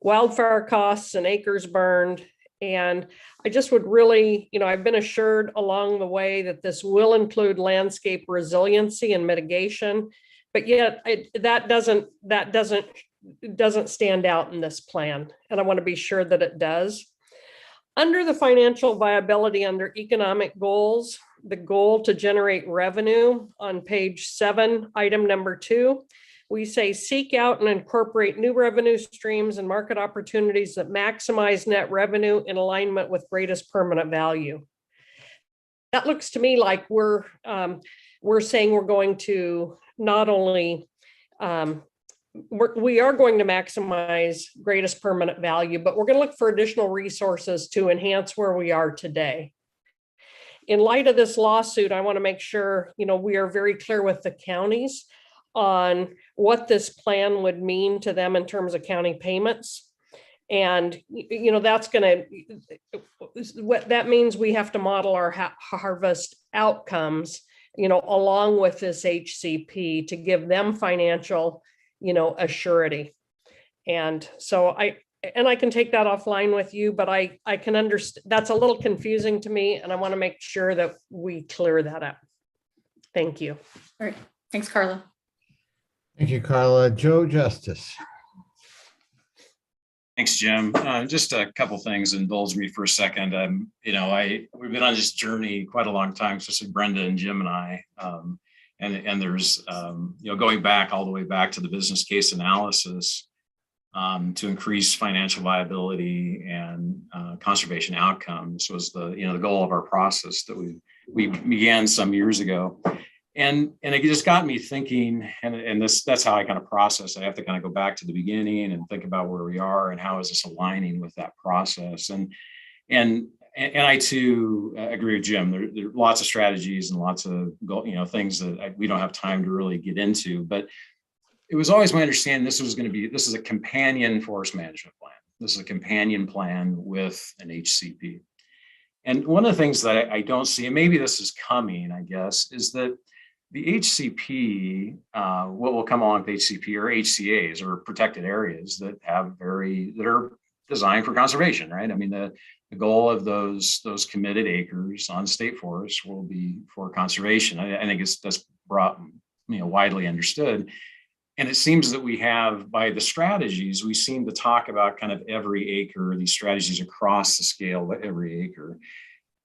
wildfire costs and acres burned. And I just would really, I've been assured along the way that this will include landscape resiliency and mitigation, but yet that doesn't stand out in this plan. And I want to be sure that it does. Under the financial viability under economic goals, the goal to generate revenue on page 7, item number 2, we say seek out and incorporate new revenue streams and market opportunities that maximize net revenue in alignment with greatest permanent value. That looks to me like we're saying we're going to not only we are going to maximize greatest permanent value, but we're going to look for additional resources to enhance where we are today. In light of this lawsuit, I want to make sure, we are very clear with the counties on what this plan would mean to them in terms of county payments. And, that's going to, what that means, we have to model our harvest outcomes, along with this HCP to give them financial a surety. And so I can take that offline with you, but I can understand that's a little confusing to me, and I want to make sure that we clear that up. Thank you. All right. Thanks, Carla. Thank you, Carla. Joe Justice. Thanks, Jim. Just a couple things. Indulge me for a second. We've been on this journey quite a long time, especially Brenda and Jim and I. And there's, going back all the way back to the business case analysis to increase financial viability and conservation outcomes was the goal of our process that we began some years ago. And it just got me thinking, and that's how I kind of process. I have to kind of go back to the beginning and think about where we are and how is this aligning with that process. And I too agree with Jim. There are lots of strategies and lots of things that we don't have time to really get into. But it was always my understanding this is a companion forest management plan. This is a companion plan with an HCP. And one of the things that I don't see, and maybe this is coming, I guess, is that the HCP, what will come along with HCP or HCAs or protected areas that are designed for conservation, right? I mean, the goal of those committed acres on state forests will be for conservation. I think that's widely understood. And it seems that we have, by the strategies, we seem to talk about kind of every acre, these strategies across the scale of every acre.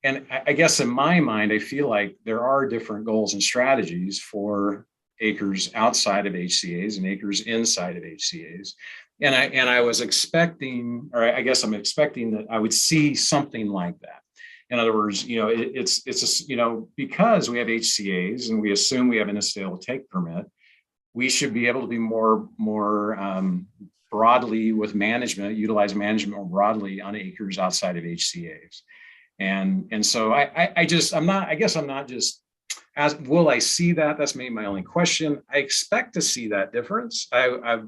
And I guess in my mind, I feel like there are different goals and strategies for acres outside of HCAs and acres inside of HCAs. And I was expecting, or I guess I'm expecting that I would see something like that. In other words, it's because we have HCAs and we assume we have an incidental take permit, we should be able to be more broadly with management, utilize management more broadly on acres outside of HCAs. And so I'm not just will I see that? That's maybe my only question. I expect to see that difference. I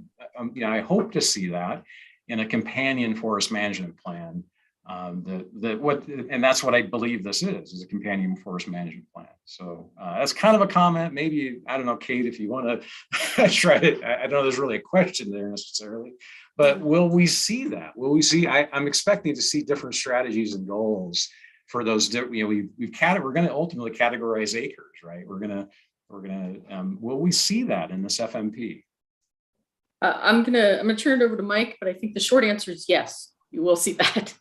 hope to see that in a companion forest management plan. And that's what I believe this is a companion forest management plan. So that's kind of a comment. Maybe, I don't know, Kate, if you want to try it. I don't know there's really a question there necessarily, but will we see that? Will we see, I'm expecting to see different strategies and goals for those, we're going to ultimately categorize acres, right? Will we see that in this FMP? I'm gonna turn it over to Mike, but I think the short answer is yes, you will see that.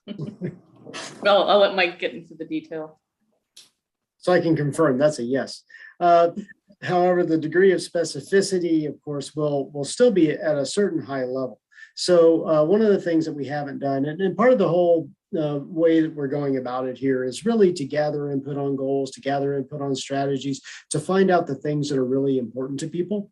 Well, I'll let Mike get into the detail. So I can confirm that's a yes. However, the degree of specificity, of course, will still be at a certain high level. So one of the things that we haven't done, and part of the whole way that we're going about it here is really to gather input on goals, to gather input on strategies, to find out the things that are really important to people.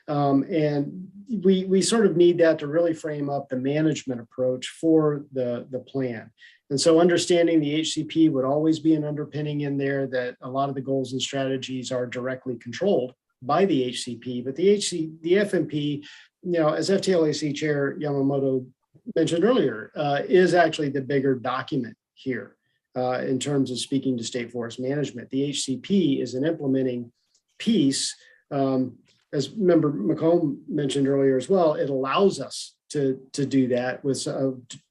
And we sort of need that to really frame up the management approach for the plan. And so understanding the HCP would always be an underpinning in there, that a lot of the goals and strategies are directly controlled by the HCP, but the FMP, as FTLAC Chair Yamamoto mentioned earlier, is actually the bigger document here in terms of speaking to state forest management. The HCP is an implementing piece. As Member McComb mentioned earlier as well, it allows us to do that,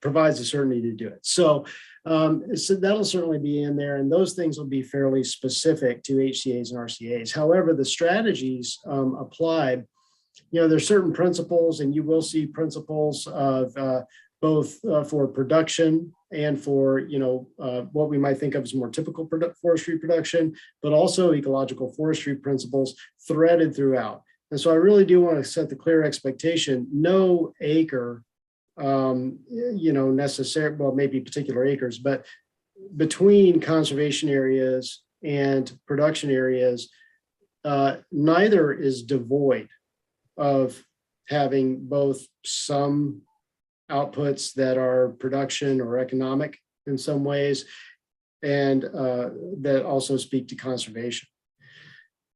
provides the certainty to do it. So that'll certainly be in there, and those things will be fairly specific to HCAs and RCAs. However, the strategies applied, there's certain principles, and you will see principles of both for production and for what we might think of as more typical forestry production, but also ecological forestry principles threaded throughout. And so I really do want to set the clear expectation: no acre, necessarily, well, maybe particular acres, but between conservation areas and production areas, neither is devoid of having both some outputs that are production or economic in some ways, and that also speak to conservation.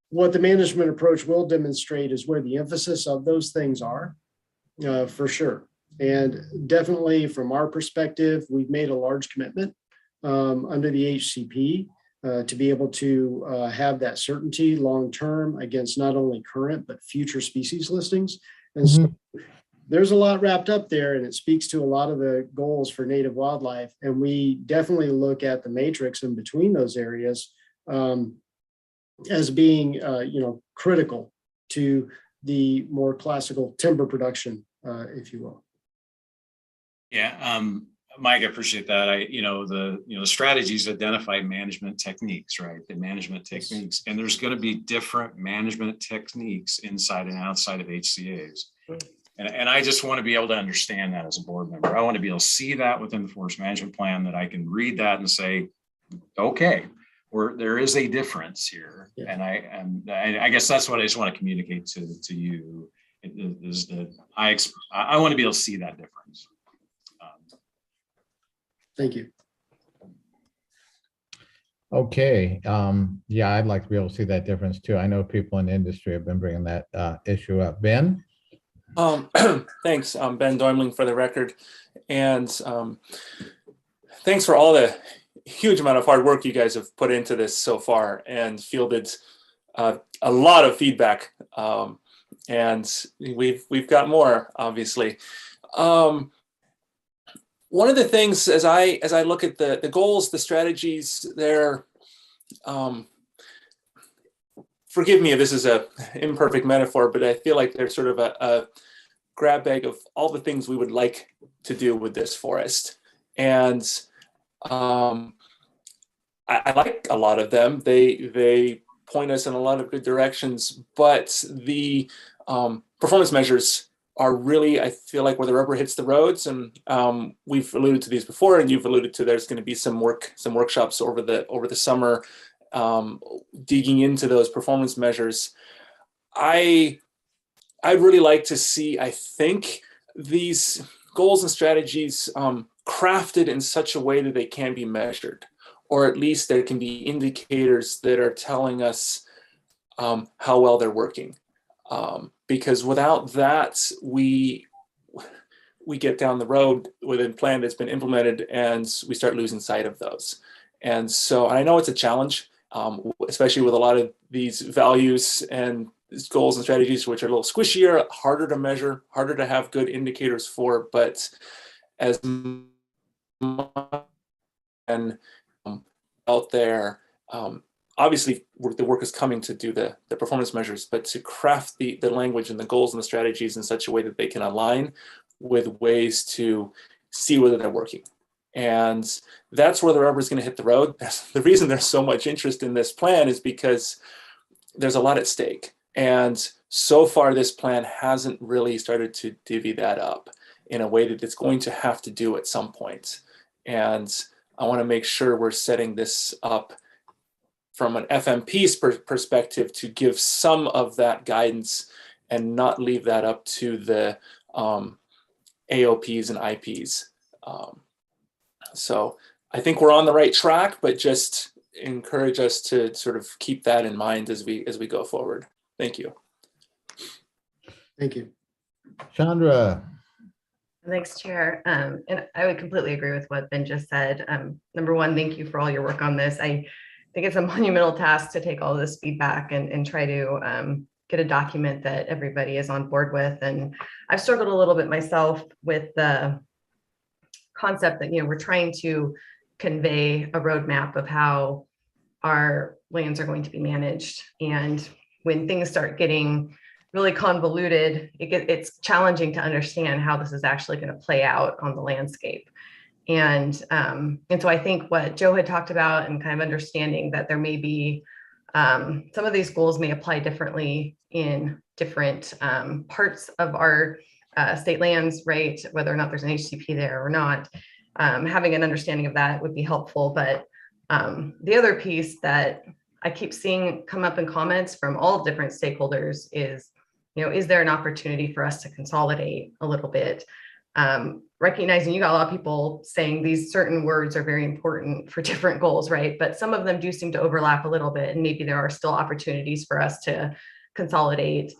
What the management approach will demonstrate is where the emphasis of those things are, for sure. And definitely from our perspective, we've made a large commitment under the HCP to be able to have that certainty long-term against not only current, but future species listings. And so there's a lot wrapped up there, and it speaks to a lot of the goals for native wildlife. And we definitely look at the matrix in between those areas as being, critical to the more classical timber production, if you will. Yeah. Mike, I appreciate that. The strategies identify management techniques, right? The management techniques, and there's going to be different management techniques inside and outside of HCAs. And I just want to be able to understand that as a board member. I want to be able to see that within the forest management plan, that I can read that and say, okay, there is a difference here. Yeah. And I guess that's what I just want to communicate to you, is that I want to be able to see that difference. Thank you. Okay. Yeah, I'd like to be able to see that difference too. I know people in the industry have been bringing that issue up. Ben? Thanks. Ben Doimling for the record. And thanks for all the huge amount of hard work you guys have put into this so far, and fielded a lot of feedback. And we've got more, obviously. One of the things, as I look at the goals, the strategies, they're, forgive me if this is a imperfect metaphor, but I feel like they're sort of a grab bag of all the things we would like to do with this forest. And I like a lot of them. They point us in a lot of good directions, but the performance measures are really, I feel like, where the rubber hits the roads. And we've alluded to these before, and you've alluded to there's going to be some workshops over the summer digging into those performance measures. I'd really like to see, I think, these goals and strategies crafted in such a way that they can be measured, or at least there can be indicators that are telling us how well they're working. Because without that, we get down the road with a plan that's been implemented, and we start losing sight of those. And so I know it's a challenge, especially with a lot of these values and goals and strategies, which are a little squishier, harder to measure, harder to have good indicators for. But as and out there, obviously the work is coming to do the performance measures, but to craft the language and the goals and the strategies in such a way that they can align with ways to see whether they're working. And that's where the rubber is going to hit the road. The reason there's so much interest in this plan is because there's a lot at stake. And so far, this plan hasn't really started to divvy that up in a way that it's going to have to do at some point. And I want to make sure we're setting this up from an FMP's perspective to give some of that guidance and not leave that up to the AOPs and IPs. So I think we're on the right track, but just encourage us to sort of keep that in mind as we go forward. Thank you. Thank you. Chandra. Thanks, Chair. And I would completely agree with what Ben just said. Number one, thank you for all your work on this. I think it's a monumental task to take all this feedback and try to get a document that everybody is on board with. And I've struggled a little bit myself with the concept that, we're trying to convey a roadmap of how our lands are going to be managed. And when things start getting really convoluted, it's challenging to understand how this is actually going to play out on the landscape. And so I think what Joe had talked about, and kind of understanding that there may be some of these goals may apply differently in different parts of our state lands, right? Whether or not there's an HCP there or not, having an understanding of that would be helpful. But the other piece that I keep seeing come up in comments from all different stakeholders is, is there an opportunity for us to consolidate a little bit? Recognizing you got a lot of people saying these certain words are very important for different goals, right? But some of them do seem to overlap a little bit, and maybe there are still opportunities for us to consolidate.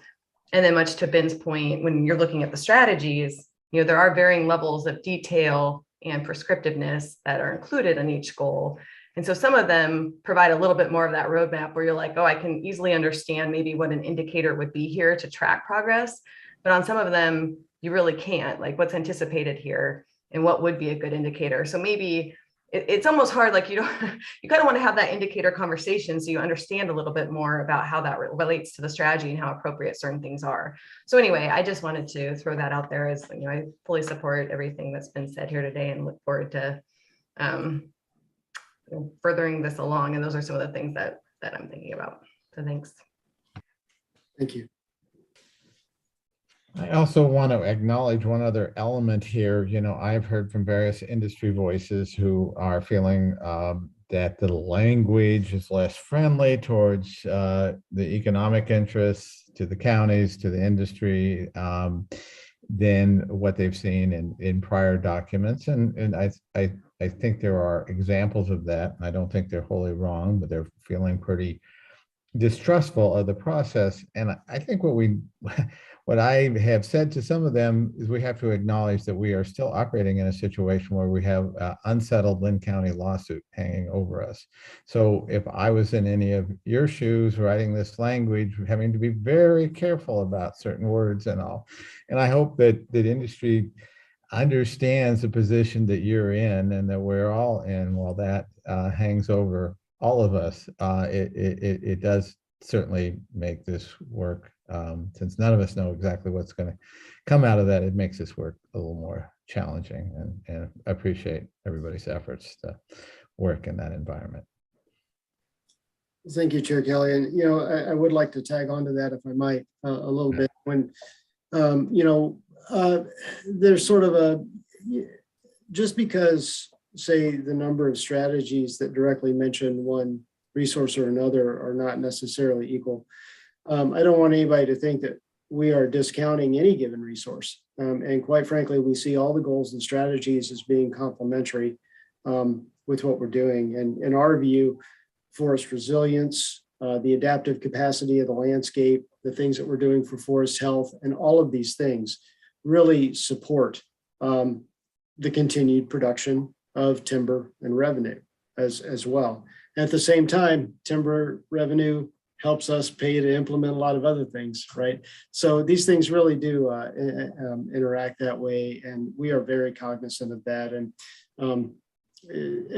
And then, much to Ben's point, when you're looking at the strategies, there are varying levels of detail and prescriptiveness that are included in each goal. And so some of them provide a little bit more of that roadmap where you're like, oh, I can easily understand maybe what an indicator would be here to track progress. But on some of them, you really can't, like what's anticipated here and what would be a good indicator. So maybe it's almost hard, like you don't, you kind of want to have that indicator conversation so you understand a little bit more about how that relates to the strategy and how appropriate certain things are. So anyway, I just wanted to throw that out there as, you know, I fully support everything that's been said here today and look forward to furthering this along. And those are some of the things that I'm thinking about. So thanks. Thank you. I also want to acknowledge one other element here. You know, I've heard from various industry voices who are feeling that the language is less friendly towards the economic interests, to the counties, to the industry, than what they've seen in prior documents. And I think there are examples of that. I don't think they're wholly wrong, but they're feeling pretty distrustful of the process. And I think what I have said to some of them is we have to acknowledge that we are still operating in a situation where we have unsettled Lynn County lawsuit hanging over us. So if I was in any of your shoes writing this language, having to be very careful about certain words and all. And I hope that industry understands the position that you're in and that we're all in while that hangs over all of us. It does certainly make this work. Since none of us know exactly what's going to come out of that, it makes this work a little more challenging, and I appreciate everybody's efforts to work in that environment. Thank you, Chair Kelly. And, you know, I would like to tag on to that, if I might, a little bit. When, you know, there's sort of a, just because, say, the number of strategies that directly mention one resource or another are not necessarily equal, I don't want anybody to think that we are discounting any given resource. And quite frankly, we see all the goals and strategies as being complementary with what we're doing. And in our view, forest resilience, the adaptive capacity of the landscape, the things that we're doing for forest health, and all of these things really support the continued production of timber and revenue as well. At the same time, timber revenue helps us pay to implement a lot of other things, right? So these things really do interact that way, and we are very cognizant of that. And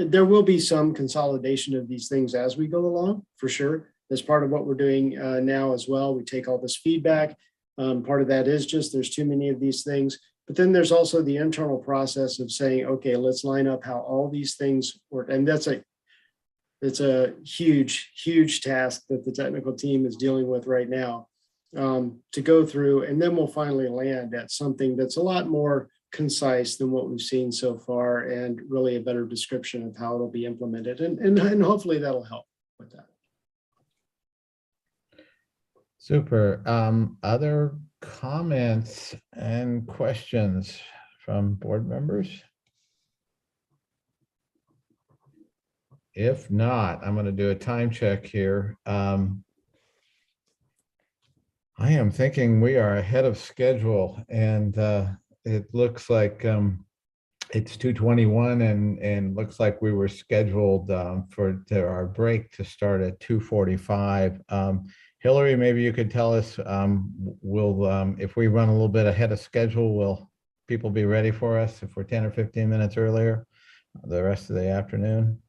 there will be some consolidation of these things as we go along, for sure. That's part of what we're doing now as well. We take all this feedback. Part of that is just there's too many of these things. But then there's also the internal process of saying, okay, let's line up how all these things work. And it's a huge, huge task that the technical team is dealing with right now to go through. And then we'll finally land at something that's a lot more concise than what we've seen so far, and really a better description of how it'll be implemented. And hopefully that'll help with that. Super. Other comments and questions from board members? If not, I'm going to do a time check here. I am thinking we are ahead of schedule, and it looks like it's 2:21, and looks like we were scheduled for our break to start at 2:45. Hillary, maybe you could tell us, if we run a little bit ahead of schedule, will people be ready for us if we're 10 or 15 minutes earlier the rest of the afternoon?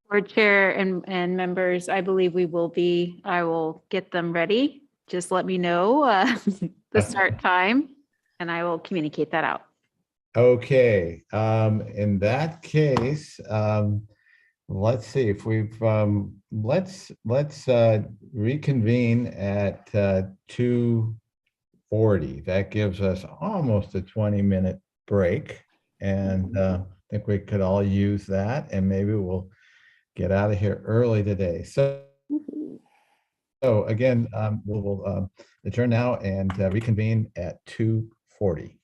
Board Chair and members, I believe we will be. I will get them ready. Just let me know the start time, and I will communicate that out. Okay. In that case, let's see if we've let's reconvene at 2:40. That gives us almost a 20-minute break, and I think we could all use that, and maybe we'll get out of here early today. So again, we'll adjourn now and reconvene at 2:40.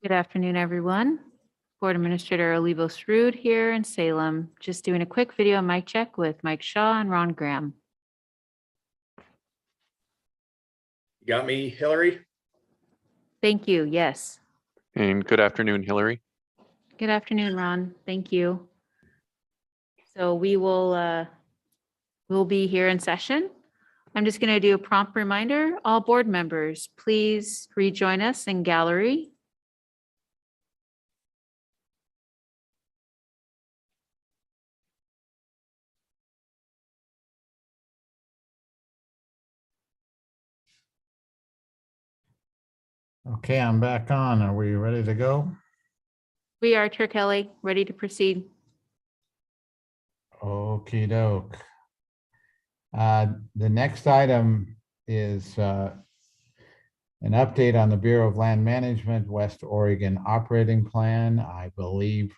Good afternoon, everyone. Board Administrator Olivos Rude here in Salem. Just doing a quick video mic check with Mike Shaw and Ron Graham. You got me, Hillary? Thank you. Yes. And good afternoon, Hillary. Good afternoon, Ron. Thank you. So we'll be here in session. I'm just going to do a prompt reminder. All board members, please rejoin us in gallery. Okay, I'm back on. Are we ready to go? We are, Chair Kelly, ready to proceed. Okey doke. The next item is an update on the Bureau of Land Management West Oregon Operating Plan. I believe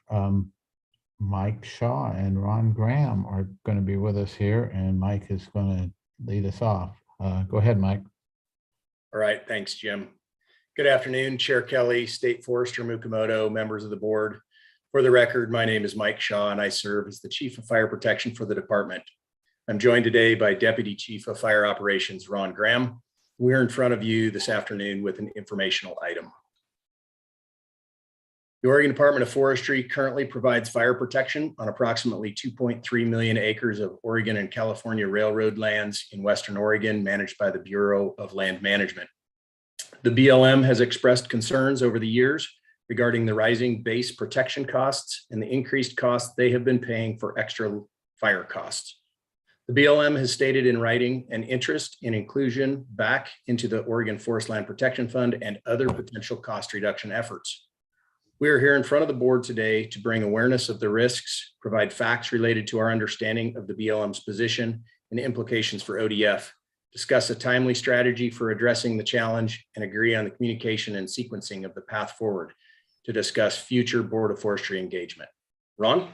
Mike Shaw and Ron Graham are going to be with us here, and Mike is going to lead us off. Go ahead, Mike. All right, thanks, Jim. Good afternoon, Chair Kelly, State Forester Mukomoto, members of the board. For the record, my name is Mike Shaw, and I serve as the Chief of Fire Protection for the department. I'm joined today by Deputy Chief of Fire Operations, Ron Graham. We're in front of you this afternoon with an informational item. The Oregon Department of Forestry currently provides fire protection on approximately 2.3 million acres of Oregon and California railroad lands in Western Oregon, managed by the Bureau of Land Management. The BLM has expressed concerns over the years regarding the rising base protection costs and the increased costs they have been paying for extra fire costs. The BLM has stated in writing an interest in inclusion back into the Oregon Forest Land Protection Fund and other potential cost reduction efforts. We are here in front of the board today to bring awareness of the risks, provide facts related to our understanding of the BLM's position and implications for ODF, discuss a timely strategy for addressing the challenge, and agree on the communication and sequencing of the path forward to discuss future Board of Forestry engagement. Ron?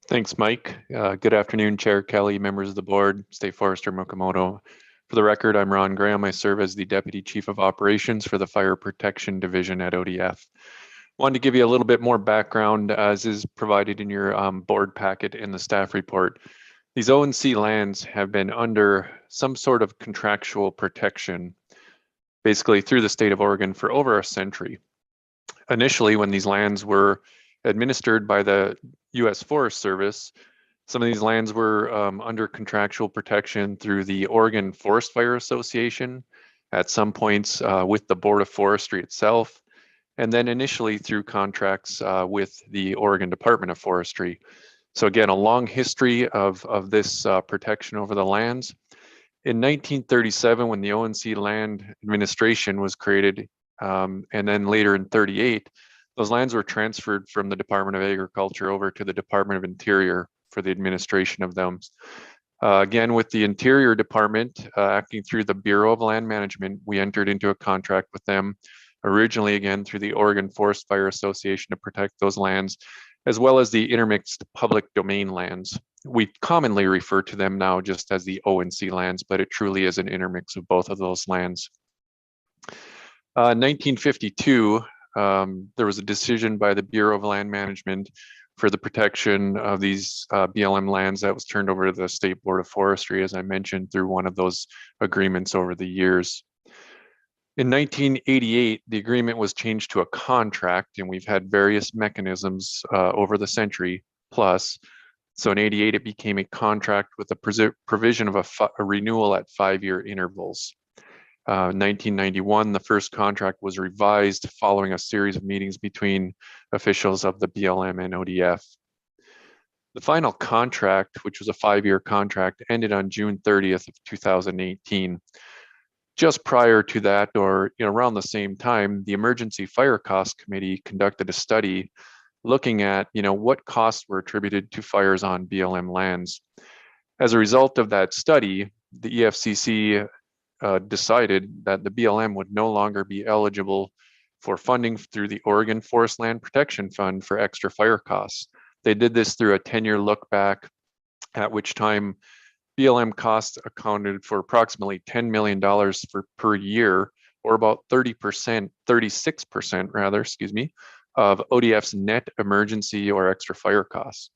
Thanks, Mike. Good afternoon, Chair Kelly, members of the board, State Forester Mukomoto. For the record, I'm Ron Graham. I serve as the Deputy Chief of Operations for the Fire Protection Division at ODF. Wanted to give you a little bit more background, as is provided in your board packet in the staff report. These O&C lands have been under some sort of contractual protection, basically through the state of Oregon, for over a century. Initially, when these lands were administered by the U.S. Forest Service, some of these lands were under contractual protection through the Oregon Forest Fire Association, at some points with the Board of Forestry itself, and then initially through contracts with the Oregon Department of Forestry. So again, a long history of this protection over the lands. In 1937, when the O&C Land Administration was created, and then later in 38, those lands were transferred from the Department of Agriculture over to the Department of Interior for the administration of them. Again, with the Interior Department acting through the Bureau of Land Management, we entered into a contract with them, originally again through the Oregon Forest Fire Association, to protect those lands, as well as the intermixed public domain lands. We commonly refer to them now just as the O&C lands, but it truly is an intermix of both of those lands. 1952, there was a decision by the Bureau of Land Management for the protection of these BLM lands that was turned over to the State Board of Forestry, as I mentioned, through one of those agreements over the years. In 1988, the agreement was changed to a contract, and we've had various mechanisms over the century plus. So in 88, it became a contract with the provision of a renewal at 5-year intervals. 1991, the first contract was revised following a series of meetings between officials of the BLM and ODF. The final contract, which was a 5-year contract, ended on June 30th of 2018. Just prior to that, or around the same time, the Emergency Fire Cost Committee conducted a study looking at what costs were attributed to fires on BLM lands. As a result of that study, the EFCC decided that the BLM would no longer be eligible for funding through the Oregon Forest Land Protection Fund for extra fire costs. They did this through a 10-year look back, at which time BLM costs accounted for approximately $10 million per year or about 30%, 36% rather, excuse me, of ODF's net emergency or extra fire costs.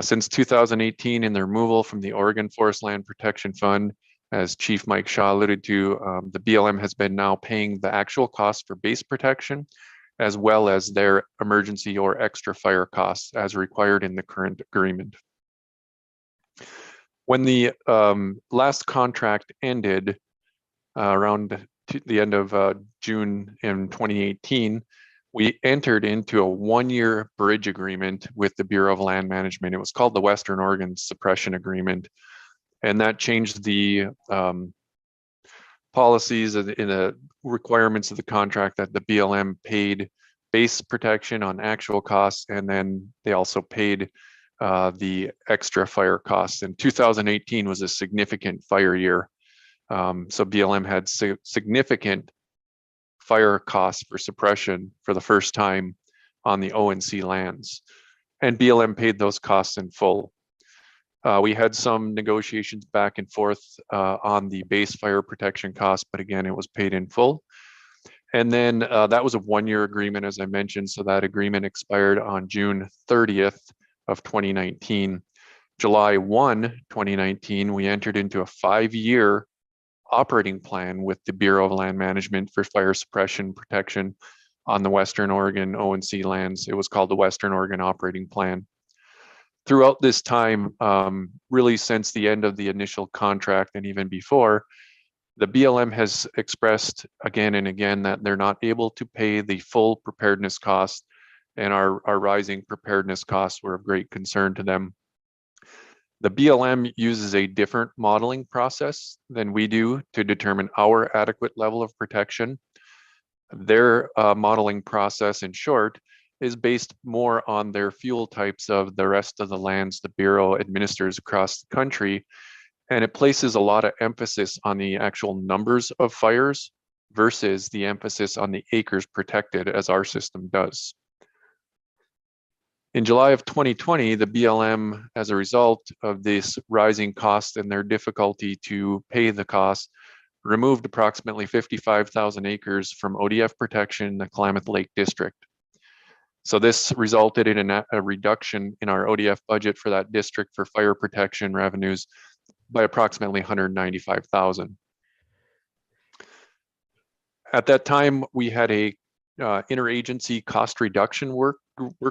Since 2018, in the removal from the Oregon Forest Land Protection Fund, as Chief Mike Shaw alluded to, the BLM has been now paying the actual cost for base protection, as well as their emergency or extra fire costs as required in the current agreement. When the last contract ended around the end of June in 2018, we entered into a one-year bridge agreement with the Bureau of Land Management. It was called the Western Oregon Suppression Agreement. And that changed the policies in the requirements of the contract that the BLM paid base protection on actual costs, and then they also paid the extra fire costs. And 2018 was a significant fire year. So BLM had significant fire costs for suppression for the first time on the ONC lands. And BLM paid those costs in full. We had some negotiations back and forth on the base fire protection cost, but again, it was paid in full. And then that was a one-year agreement, as I mentioned. So that agreement expired on June 30th of 2019. July 1, 2019, we entered into a 5-year operating plan with the Bureau of Land Management for fire suppression protection on the Western Oregon ONC lands. It was called the Western Oregon Operating Plan. Throughout this time, really since the end of the initial contract and even before, the BLM has expressed again and again that they're not able to pay the full preparedness costs, and our rising preparedness costs were of great concern to them. The BLM uses a different modeling process than we do to determine our adequate level of protection. Their modeling process, in short, is based more on their fuel types of the rest of the lands the Bureau administers across the country. And it places a lot of emphasis on the actual numbers of fires versus the emphasis on the acres protected, as our system does. In July of 2020, the BLM, as a result of this rising cost and their difficulty to pay the cost, removed approximately 55,000 acres from ODF protection in the Klamath Lake District. So this resulted in a reduction in our ODF budget for that district for fire protection revenues by approximately 195,000. At that time, we had a interagency cost reduction work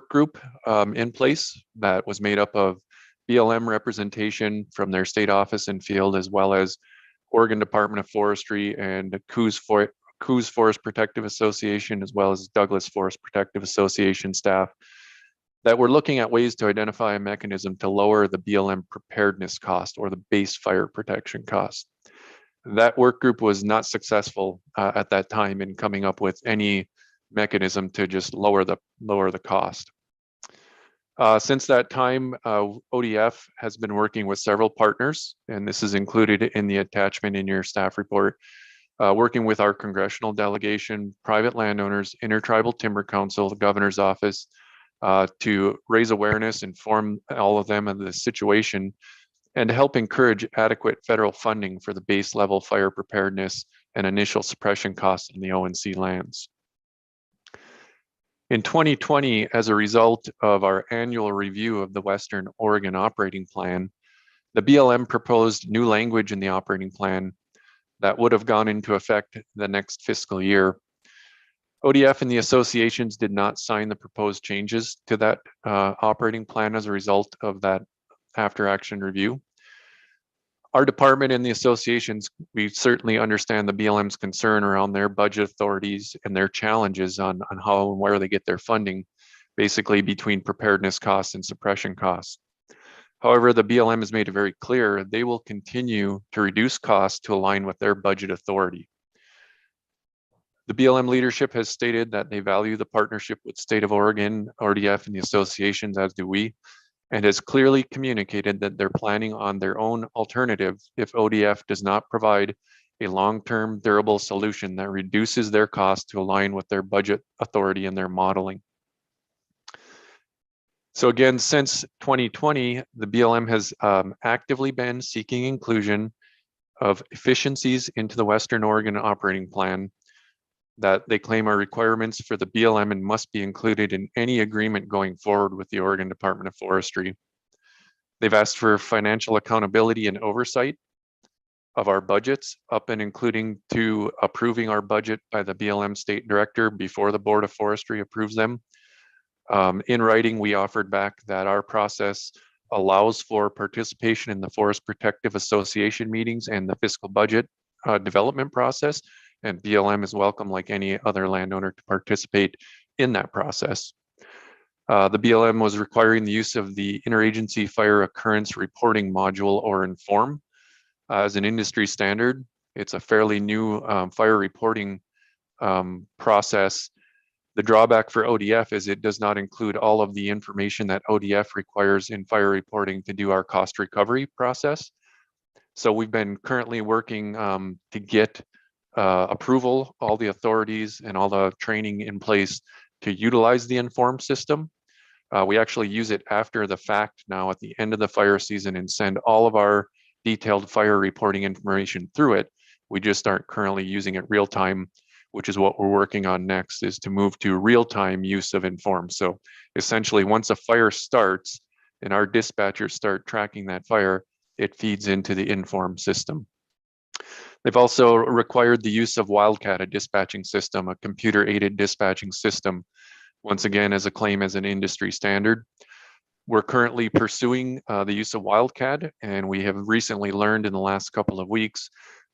group in place that was made up of BLM representation from their state office and field, as well as Oregon Department of Forestry and Coos Forest Protective Association, as well as Douglas Forest Protective Association staff, that were looking at ways to identify a mechanism to lower the BLM preparedness cost or the base fire protection cost. That work group was not successful at that time in coming up with any mechanism to just lower the cost. Since that time, ODF has been working with several partners, and this is included in the attachment in your staff report, working with our congressional delegation, private landowners, Intertribal Timber Council, the governor's office, to raise awareness, inform all of them of the situation, and to help encourage adequate federal funding for the base level fire preparedness and initial suppression costs in the ONC lands. In 2020, as a result of our annual review of the Western Oregon Operating Plan, the BLM proposed new language in the operating plan that would have gone into effect the next fiscal year. ODF and the associations did not sign the proposed changes to that operating plan as a result of that after action review. Our department and the associations, we certainly understand the BLM's concern around their budget authorities and their challenges on how and where they get their funding, basically between preparedness costs and suppression costs. However, the BLM has made it very clear they will continue to reduce costs to align with their budget authority. The BLM leadership has stated that they value the partnership with State of Oregon, RDF, and the associations, as do we, and has clearly communicated that they're planning on their own alternative if ODF does not provide a long-term durable solution that reduces their costs to align with their budget authority and their modeling. So again, since 2020, the BLM has actively been seeking inclusion of efficiencies into the Western Oregon operating plan that they claim are requirements for the BLM and must be included in any agreement going forward with the Oregon Department of Forestry. They've asked for financial accountability and oversight of our budgets, up and including to approving our budget by the BLM state director before the Board of Forestry approves them. In writing, we offered back that our process allows for participation in the Forest Protective Association meetings and the fiscal budget development process, and BLM is welcome, like any other landowner, to participate in that process. The BLM was requiring the use of the Interagency Fire Occurrence Reporting Module, or INFORM, as an industry standard. It's a fairly new fire reporting process. The drawback for ODF is it does not include all of the information that ODF requires in fire reporting to do our cost recovery process. So we've been currently working to get approval, all the authorities and all the training in place to utilize the INFORM system. We actually use it after the fact now at the end of the fire season and send all of our detailed fire reporting information through it. We just aren't currently using it real time, which is what we're working on next, is to move to real-time use of INFORM. So essentially, once a fire starts and our dispatchers start tracking that fire, it feeds into the INFORM system. They've also required the use of Wildcat, a dispatching system, a computer-aided dispatching system, once again, as a claim as an industry standard. We're currently pursuing the use of Wildcat, and we have recently learned in the last couple of weeks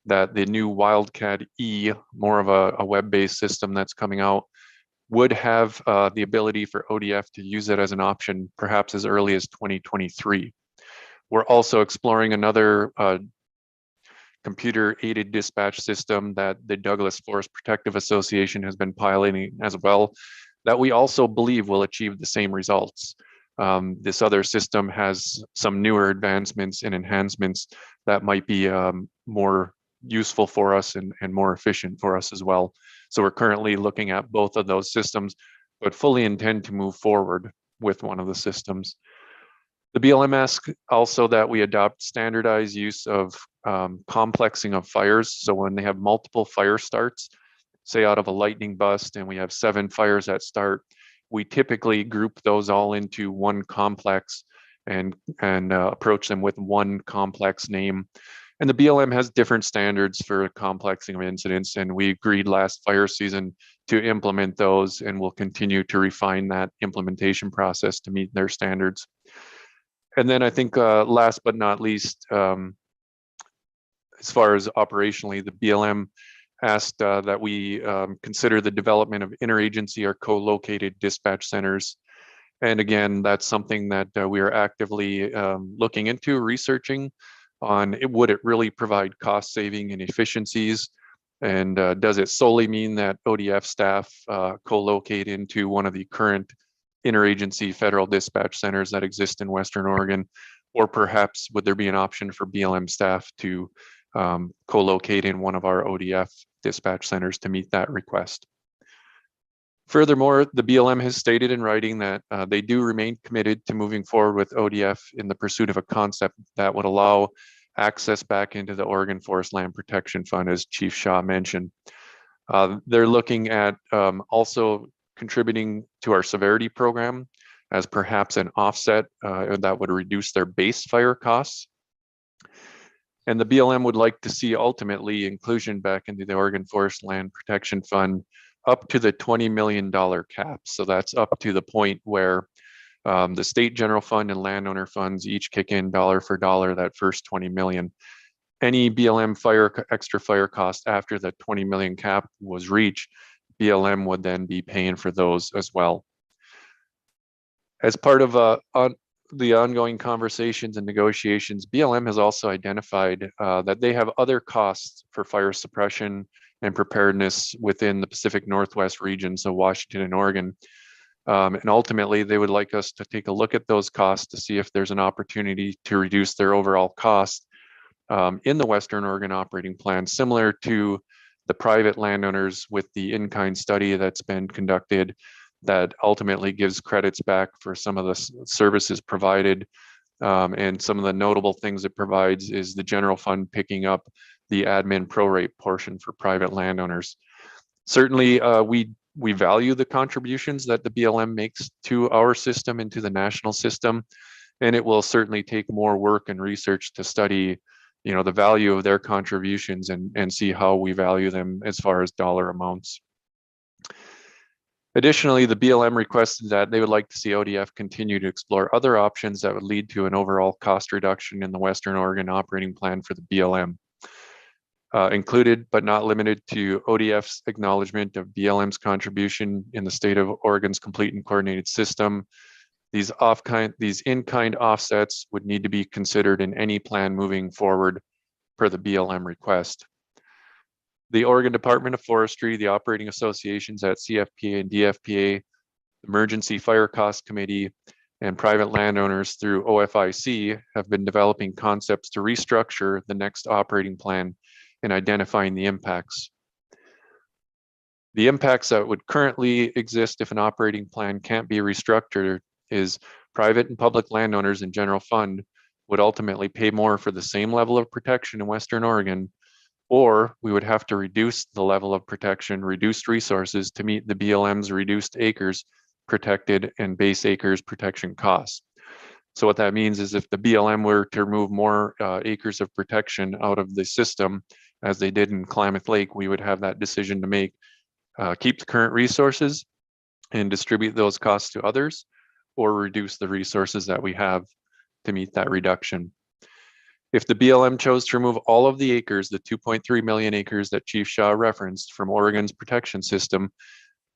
that the new Wildcat E, more of a web-based system that's coming out, would have the ability for ODF to use it as an option, perhaps as early as 2023. We're also exploring another computer-aided dispatch system that the Douglas Forest Protective Association has been piloting as well, that we also believe will achieve the same results. This other system has some newer advancements and enhancements that might be more useful for us and more efficient for us as well. So we're currently looking at both of those systems, but fully intend to move forward with one of the systems. The BLM asks also that we adopt standardized use of complexing of fires. So when they have multiple fire starts, say out of a lightning bust and we have 7 fires that start, we typically group those all into one complex and approach them with one complex name. And the BLM has different standards for complexing of incidents, and we agreed last fire season to implement those, and we'll continue to refine that implementation process to meet their standards. And then I think last but not least, as far as operationally, the BLM asked that we consider the development of interagency or co-located dispatch centers. And again, that's something that we are actively looking into, researching on would it really provide cost saving and efficiencies? And does it solely mean that ODF staff co-locate into one of the current interagency federal dispatch centers that exist in Western Oregon? Or perhaps would there be an option for BLM staff to co-locate in one of our ODF dispatch centers to meet that request? Furthermore, the BLM has stated in writing that they do remain committed to moving forward with ODF in the pursuit of a concept that would allow access back into the Oregon Forest Land Protection Fund, as Chief Shaw mentioned. They're looking at also contributing to our severity program as perhaps an offset that would reduce their base fire costs. And the BLM would like to see ultimately inclusion back into the Oregon Forest Land Protection Fund up to the $20 million cap. So that's up to the point where the state general fund and landowner funds each kick in dollar for dollar that first 20 million. Any BLM extra fire cost after the 20 million cap was reached, BLM would then be paying for those as well. As part of the ongoing conversations and negotiations, BLM has also identified that they have other costs for fire suppression and preparedness within the Pacific Northwest region, so Washington and Oregon. And ultimately, they would like us to take a look at those costs to see if there's an opportunity to reduce their overall cost in the Western Oregon operating plan, similar to the private landowners with the in-kind study that's been conducted that ultimately gives credits back for some of the services provided. And some of the notable things it provides is the general fund picking up the admin prorate portion for private landowners. Certainly, we value the contributions that the BLM makes to our system and to the national system, and it will certainly take more work and research to study, the value of their contributions and see how we value them as far as dollar amounts. Additionally, the BLM requested that they would like to see ODF continue to explore other options that would lead to an overall cost reduction in the Western Oregon operating plan for the BLM. Included but not limited to ODF's acknowledgement of BLM's contribution in the state of Oregon's complete and coordinated system. These in-kind offsets would need to be considered in any plan moving forward per the BLM request. The Oregon Department of Forestry, the operating associations at CFPA and DFPA, the Emergency Fire Cost Committee, and private landowners through OFIC have been developing concepts to restructure the next operating plan and identifying the impacts. The impacts that would currently exist if an operating plan can't be restructured is private and public landowners and general fund would ultimately pay more for the same level of protection in Western Oregon, or we would have to reduce the level of protection, reduced resources to meet the BLM's reduced acres protected and base acres protection costs. So what that means is if the BLM were to remove more acres of protection out of the system, as they did in Klamath Lake, we would have that decision to make, keep the current resources and distribute those costs to others, or reduce the resources that we have to meet that reduction. If the BLM chose to remove all of the acres, the 2.3 million acres that Chief Shaw referenced from Oregon's protection system,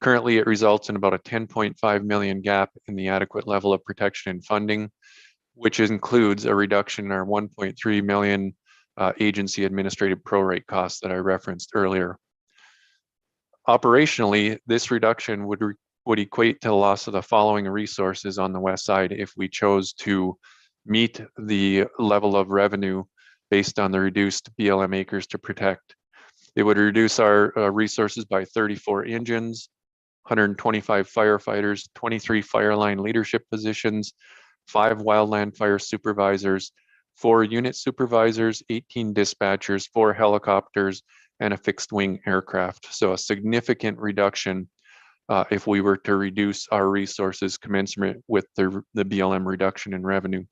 currently it results in about a 10.5 million gap in the adequate level of protection and funding, which includes a reduction in our 1.3 million agency administrative prorate costs that I referenced earlier. Operationally, this reduction would equate to the loss of the following resources on the west side if we chose to meet the level of revenue based on the reduced BLM acres to protect. It would reduce our resources by 34 engines, 125 firefighters, 23 fire line leadership positions, 5 wildland fire supervisors, 4 unit supervisors, 18 dispatchers, 4 helicopters, and a fixed wing aircraft. So a significant reduction if we were to reduce our resources commensurate with the BLM reduction in revenue.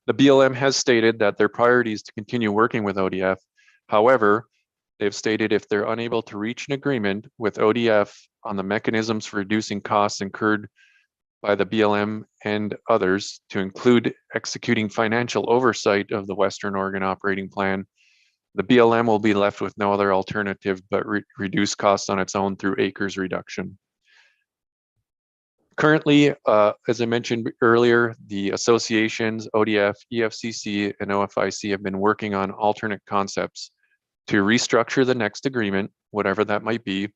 The BLM has stated that their priority is to continue working with ODF. However, they've stated if they're unable to reach an agreement with ODF on the mechanisms for reducing costs incurred by the BLM and others, to include executing financial oversight of the Western Oregon operating plan, the BLM will be left with no other alternative but reduce costs on its own through acres reduction. Currently, as I mentioned earlier, the associations, ODF, EFCC, and OFIC have been working on alternate concepts to restructure the next agreement, whatever that might be,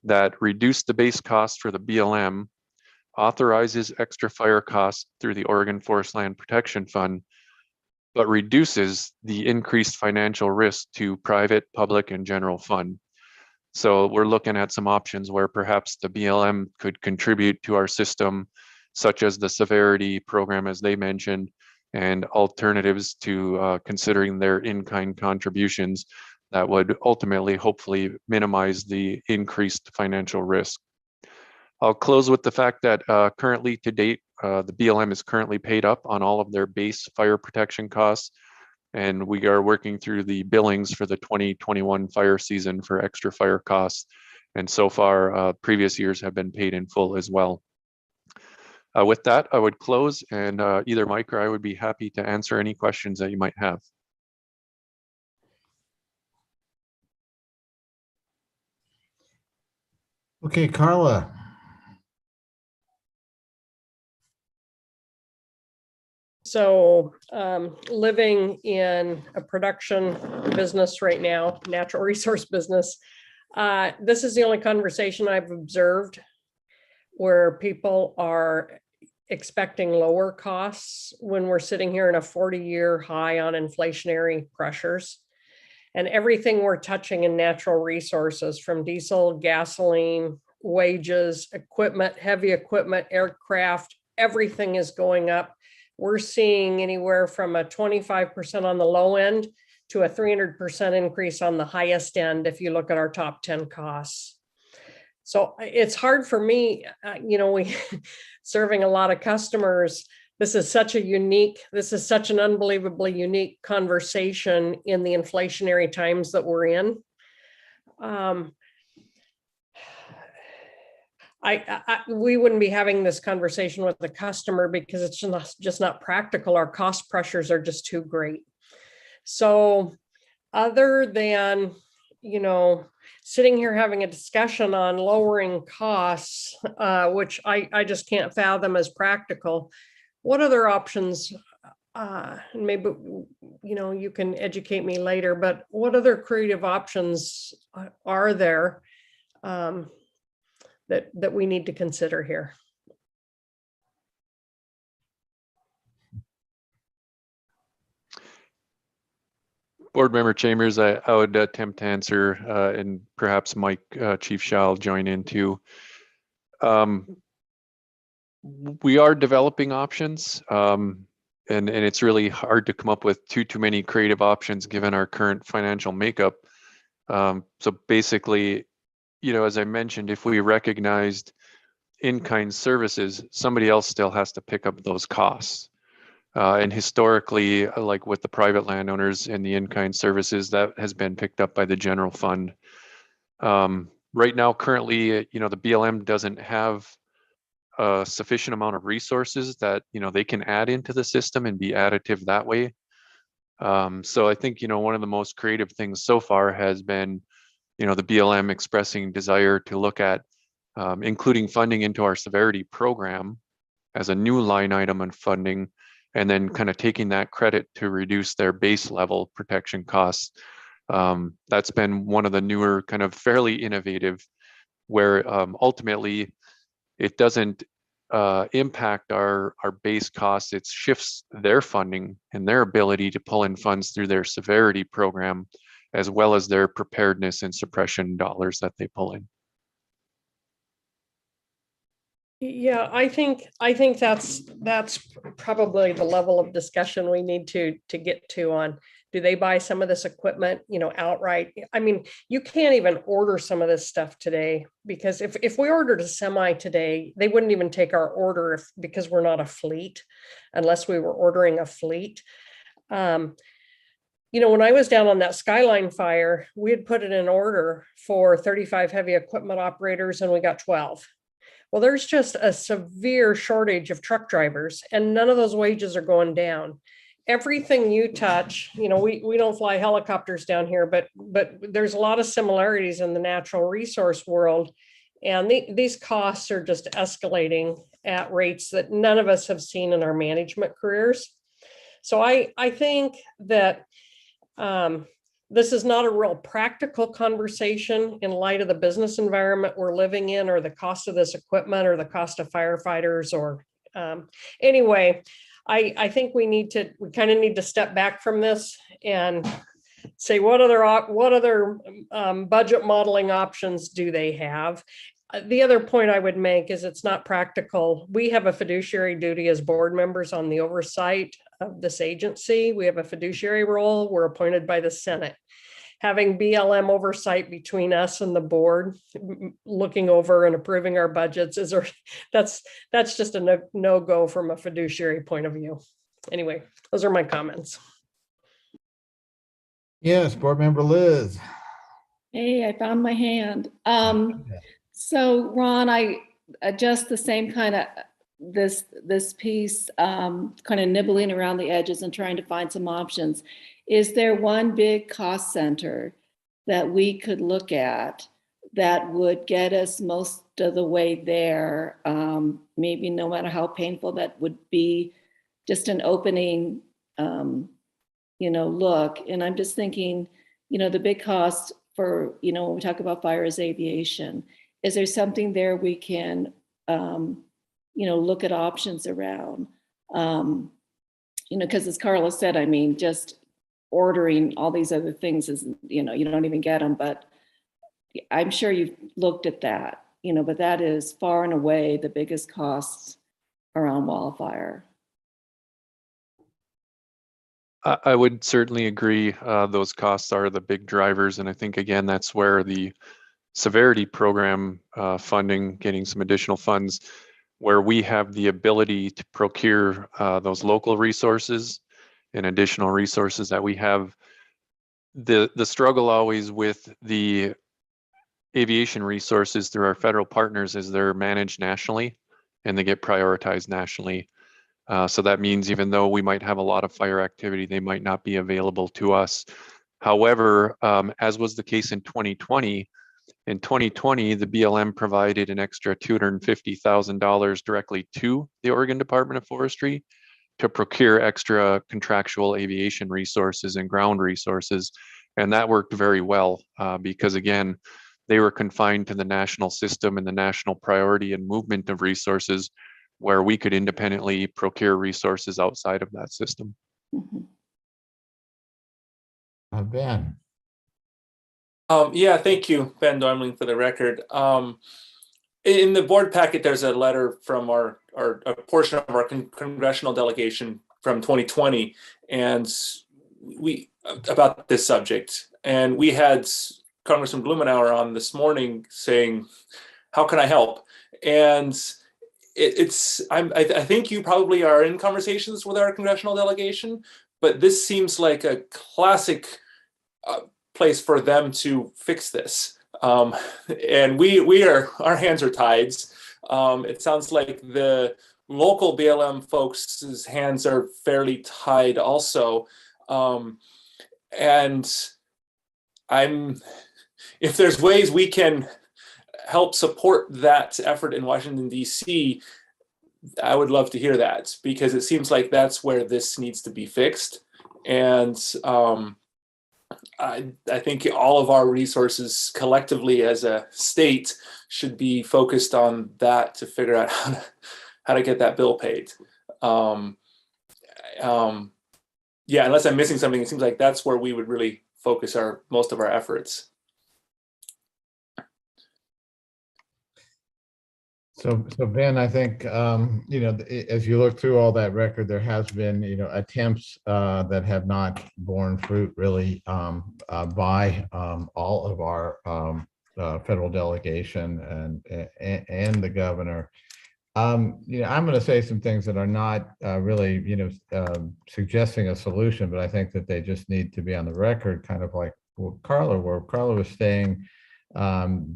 that reduce the base cost for the BLM, authorizes extra fire costs through the Oregon Forest Land Protection Fund, but reduces the increased financial risk to private, public, and general fund. So we're looking at some options where perhaps the BLM could contribute to our system, such as the severity program, as they mentioned, and alternatives to considering their in-kind contributions that would ultimately, hopefully, minimize the increased financial risk. I'll close with the fact that currently to date, the BLM is currently paid up on all of their base fire protection costs, and we are working through the billings for the 2021 fire season for extra fire costs. And so far, previous years have been paid in full as well. With that, I would close, and either Mike or I would be happy to answer any questions that you might have. Okay, Carla. So living in a production business right now, natural resource business, this is the only conversation I've observed where people are expecting lower costs when we're sitting here in a 40-year high on inflationary pressures. And everything we're touching in natural resources, from diesel, gasoline, wages, equipment, heavy equipment, aircraft, everything is going up. We're seeing anywhere from a 25% on the low end to a 300% increase on the highest end if you look at our top 10 costs. So it's hard for me, we serving a lot of customers. This is such an unbelievably unique conversation in the inflationary times that we're in. We wouldn't be having this conversation with the customer because it's just not practical. Our cost pressures are just too great. So other than, sitting here having a discussion on lowering costs, which I just can't fathom as practical, what other options, maybe, you can educate me later, but what other creative options are there that we need to consider here? Board Member Chambers, I would attempt to answer, and perhaps Mike, Chief Shall join in too. We are developing options, and it's really hard to come up with too many creative options given our current financial makeup. So basically, as I mentioned, if we recognized in-kind services, somebody else still has to pick up those costs. And historically, like with the private landowners and the in-kind services, that has been picked up by the general fund. Right now, currently, the BLM doesn't have a sufficient amount of resources that, they can add into the system and be additive that way. So I think, one of the most creative things so far has been, the BLM expressing desire to look at including funding into our severity program as a new line item on funding, and then kind of taking that credit to reduce their base level protection costs. That's been one of the newer kind of fairly innovative, where ultimately it doesn't impact our base costs. It shifts their funding and their ability to pull in funds through their severity program, as well as their preparedness and suppression dollars that they pull in. Yeah, I think that's probably the level of discussion we need to get to on, do they buy some of this equipment, outright? I mean, you can't even order some of this stuff today, because if we ordered a semi today, they wouldn't even take our order because we're not a fleet, unless we were ordering a fleet. When I was down on that Skyline fire, we had put it in order for 35 heavy equipment operators and we got 12. Well, there's just a severe shortage of truck drivers, and none of those wages are going down. Everything you touch, we don't fly helicopters down here, but there's a lot of similarities in the natural resource world. And these costs are just escalating at rates that none of us have seen in our management careers. So I think that this is not a real practical conversation in light of the business environment we're living in, or the cost of this equipment, or the cost of firefighters, or anyway, I think we kind of need to step back from this and say, what other budget modeling options do they have? The other point I would make is it's not practical. We have a fiduciary duty as board members on the oversight of this agency. We have a fiduciary role. We're appointed by the Senate. Having BLM oversight between us and the board, looking over and approving our budgets, that's just a no-go from a fiduciary point of view. Anyway, those are my comments. Yes, Board Member Liz. Hey, I found my hand. So Ron, I adjust the same kind of this piece, kind of nibbling around the edges and trying to find some options. Is there one big cost center that we could look at that would get us most of the way there? Maybe no matter how painful that would be, just an opening, look. And I'm just thinking, the big cost for, when we talk about fire is aviation. Is there something there we can, look at options around? Because as Carla said, I mean, just ordering all these other things is, you don't even get them, but I'm sure you've looked at that, but that is far and away the biggest costs around wildfire. I would certainly agree. Those costs are the big drivers. And I think, again, that's where the severity program funding, getting some additional funds, where we have the ability to procure those local resources and additional resources that we have. The struggle always with the aviation resources through our federal partners is they're managed nationally and they get prioritized nationally. So that means even though we might have a lot of fire activity, they might not be available to us. However, as was the case in 2020, the BLM provided an extra $250,000 directly to the Oregon Department of Forestry to procure extra contractual aviation resources and ground resources. And that worked very well because, again, they were confined to the national system and the national priority and movement of resources, where we could independently procure resources outside of that system. Ben. Yeah, thank you, Ben Dormling, for the record. In the board packet, there's a letter from a portion of our congressional delegation from 2020, and we about this subject. And we had Congressman Blumenauer on this morning saying, "How can I help?" And I think you probably are in conversations with our congressional delegation, but this seems like a classic place for them to fix this. And our hands are tied. It sounds like the local BLM folks' hands are fairly tied also. And if there's ways we can help support that effort in Washington, D.C., I would love to hear that, because it seems like that's where this needs to be fixed. And I think all of our resources collectively as a state should be focused on that to figure out how to get that bill paid. Yeah, unless I'm missing something, it seems like that's where we would really focus most of our efforts. So Ben, I think, as you look through all that record, there has been, attempts that have not borne fruit really by all of our federal delegation and the governor. I'm going to say some things that are not really, suggesting a solution, but I think that they just need to be on the record, kind of like where Carla was saying.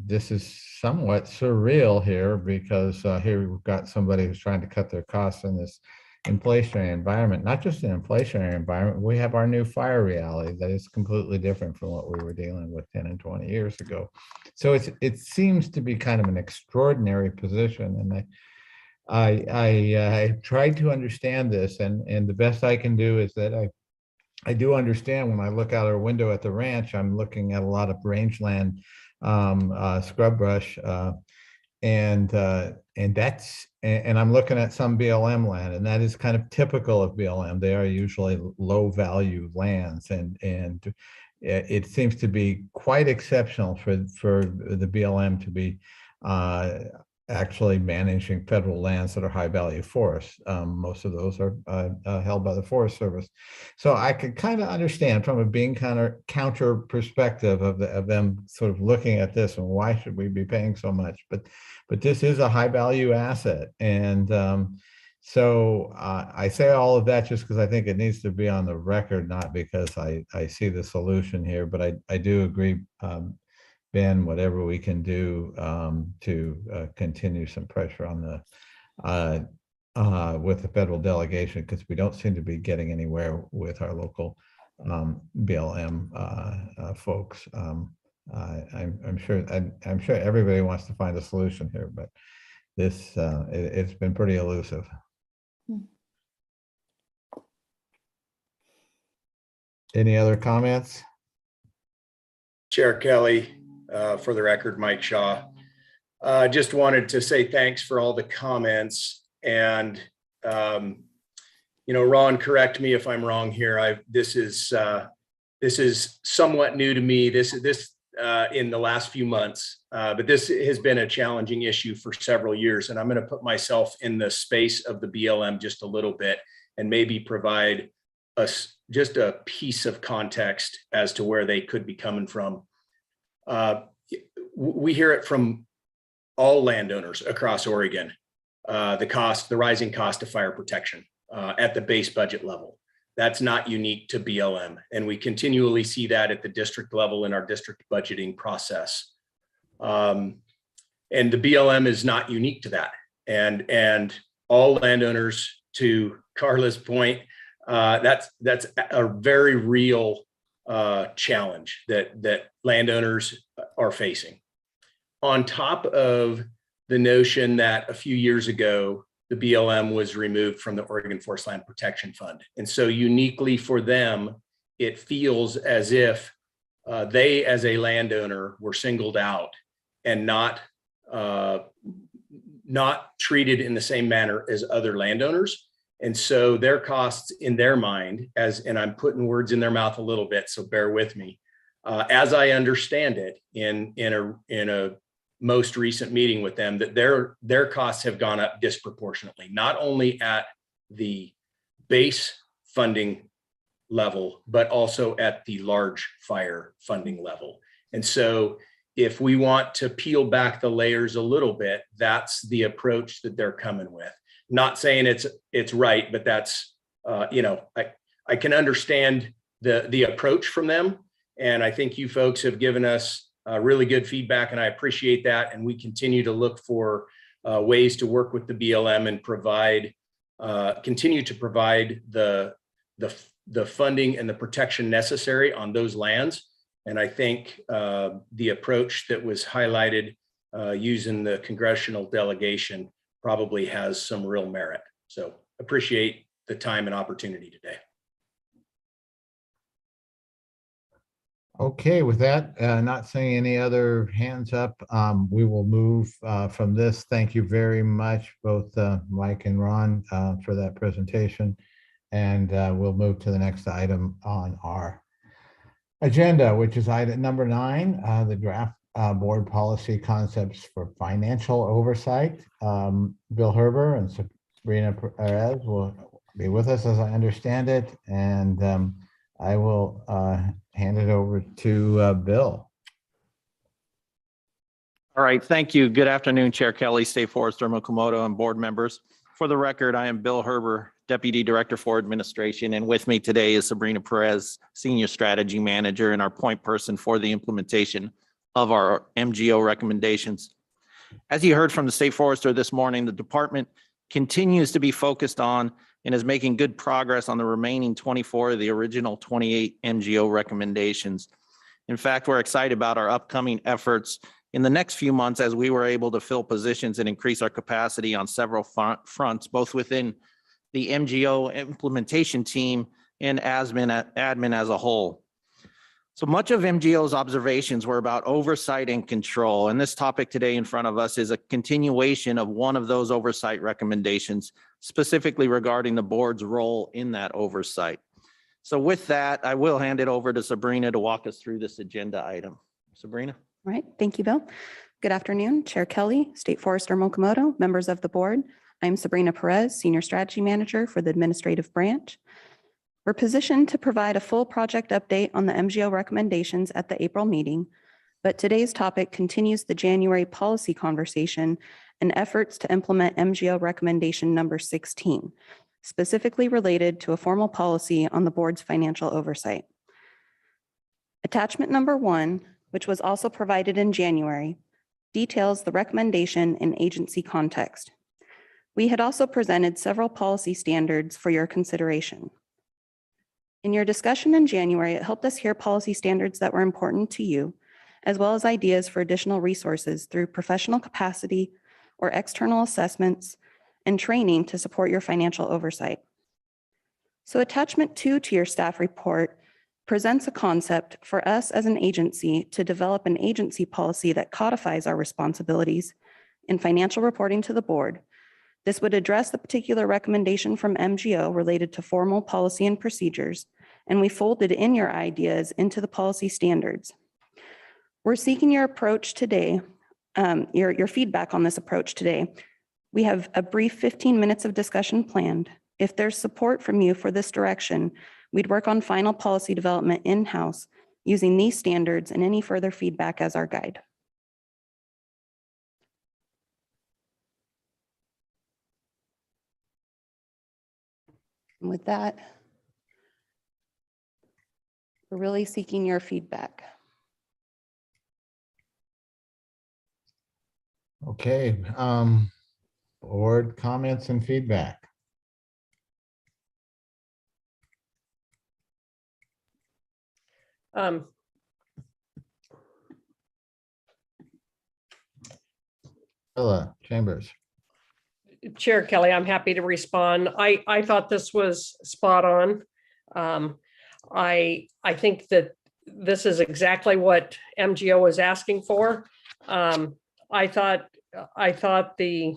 This is somewhat surreal here, because here we've got somebody who's trying to cut their costs in this inflationary environment. Not just an inflationary environment, we have our new fire reality that is completely different from what we were dealing with 10 and 20 years ago. So it seems to be kind of an extraordinary position, and I tried to understand this, and the best I can do is that I do understand when I look out our window at the ranch, I'm looking at a lot of rangeland, scrub brush, and I'm looking at some BLM land, and that is kind of typical of BLM. They are usually low value lands, and it seems to be quite exceptional for the BLM to be actually managing federal lands that are high value forests. Most of those are held by the Forest Service. So I could kind of understand from a being counter perspective of them sort of looking at this and why should we be paying so much? But this is a high value asset. And so I say all of that just because I think it needs to be on the record, not because I see the solution here, but I do agree, Ben, whatever we can do to continue some pressure on the with the federal delegation, because we don't seem to be getting anywhere with our local BLM folks. I'm sure everybody wants to find a solution here, but this it's been pretty elusive. Any other comments? Chair Kelly, for the record, Mike Shaw. Just wanted to say thanks for all the comments. And, Ron, correct me if I'm wrong here. This is somewhat new to me. This in the last few months, but this has been a challenging issue for several years. And I'm going to put myself in the space of the BLM just a little bit and maybe provide just a piece of context as to where they could be coming from. We hear it from all landowners across Oregon, the rising cost of fire protection at the base budget level. That's not unique to BLM. And we continually see that at the district level in our district budgeting process. And the BLM is not unique to that. And all landowners, to Carla's point, that's a very real challenge that landowners are facing. On top of the notion that a few years ago, the BLM was removed from the Oregon Forest Land Protection Fund. And so uniquely for them, it feels as if they as a landowner were singled out and not treated in the same manner as other landowners. And so their costs in their mind, and I'm putting words in their mouth a little bit, so bear with me. As I understand it, in a most recent meeting with them, that their costs have gone up disproportionately, not only at the base funding level, but also at the large fire funding level. And so if we want to peel back the layers a little bit, that's the approach that they're coming with. Not saying it's right, but that's, I can understand the approach from them. And I think you folks have given us really good feedback, and I appreciate that. And we continue to look for ways to work with the BLM and continue to provide the funding and the protection necessary on those lands. And I think the approach that was highlighted using the congressional delegation probably has some real merit. So appreciate the time and opportunity today. Okay, with that, not seeing any other hands up, we will move from this. Thank you very much, both Mike and Ron, for that presentation. And we'll move to the next item on our agenda, which is item number 9, the draft board policy concepts for financial oversight. Bill Herber and Sabrina Perez will be with us, as I understand it, and I will hand it over to Bill. All right, thank you. Good afternoon, Chair Kelly, State Forester Mukomoto, and board members. For the record, I am Bill Herber, Deputy Director for Administration, and with me today is Sabrina Perez, Senior Strategy Manager and our point person for the implementation of our MGO recommendations. As you heard from the State Forester this morning, the department continues to be focused on and is making good progress on the remaining 24 of the original 28 MGO recommendations. In fact, we're excited about our upcoming efforts in the next few months as we were able to fill positions and increase our capacity on several fronts, both within the MGO implementation team and admin as a whole. So much of MGO's observations were about oversight and control, and this topic today in front of us is a continuation of one of those oversight recommendations, specifically regarding the board's role in that oversight. So with that, I will hand it over to Sabrina to walk us through this agenda item. Sabrina. All right, thank you, Bill. Good afternoon, Chair Kelly, State Forester Mukomoto, members of the board. I'm Sabrina Perez, Senior Strategy Manager for the Administrative Branch. We're positioned to provide a full project update on the MGO recommendations at the April meeting, but today's topic continues the January policy conversation and efforts to implement MGO recommendation number 16, specifically related to a formal policy on the board's financial oversight. Attachment number 1, which was also provided in January, details the recommendation in agency context. We had also presented several policy standards for your consideration. In your discussion in January, it helped us hear policy standards that were important to you, as well as ideas for additional resources through professional capacity or external assessments and training to support your financial oversight. So attachment 2 to your staff report presents a concept for us as an agency to develop an agency policy that codifies our responsibilities in financial reporting to the board. This would address the particular recommendation from MGO related to formal policy and procedures, and we folded in your ideas into the policy standards. We're seeking your approach today, your feedback on this approach today. We have a brief 15 minutes of discussion planned. If there's support from you for this direction, We'd work on final policy development in-house using these standards and any further feedback as our guide. And with that, we're really seeking your feedback. Okay, board comments and feedback. Chambers. Chair Kelly, I'm happy to respond. I thought this was spot on. I think that this is exactly what MGO was asking for. I thought the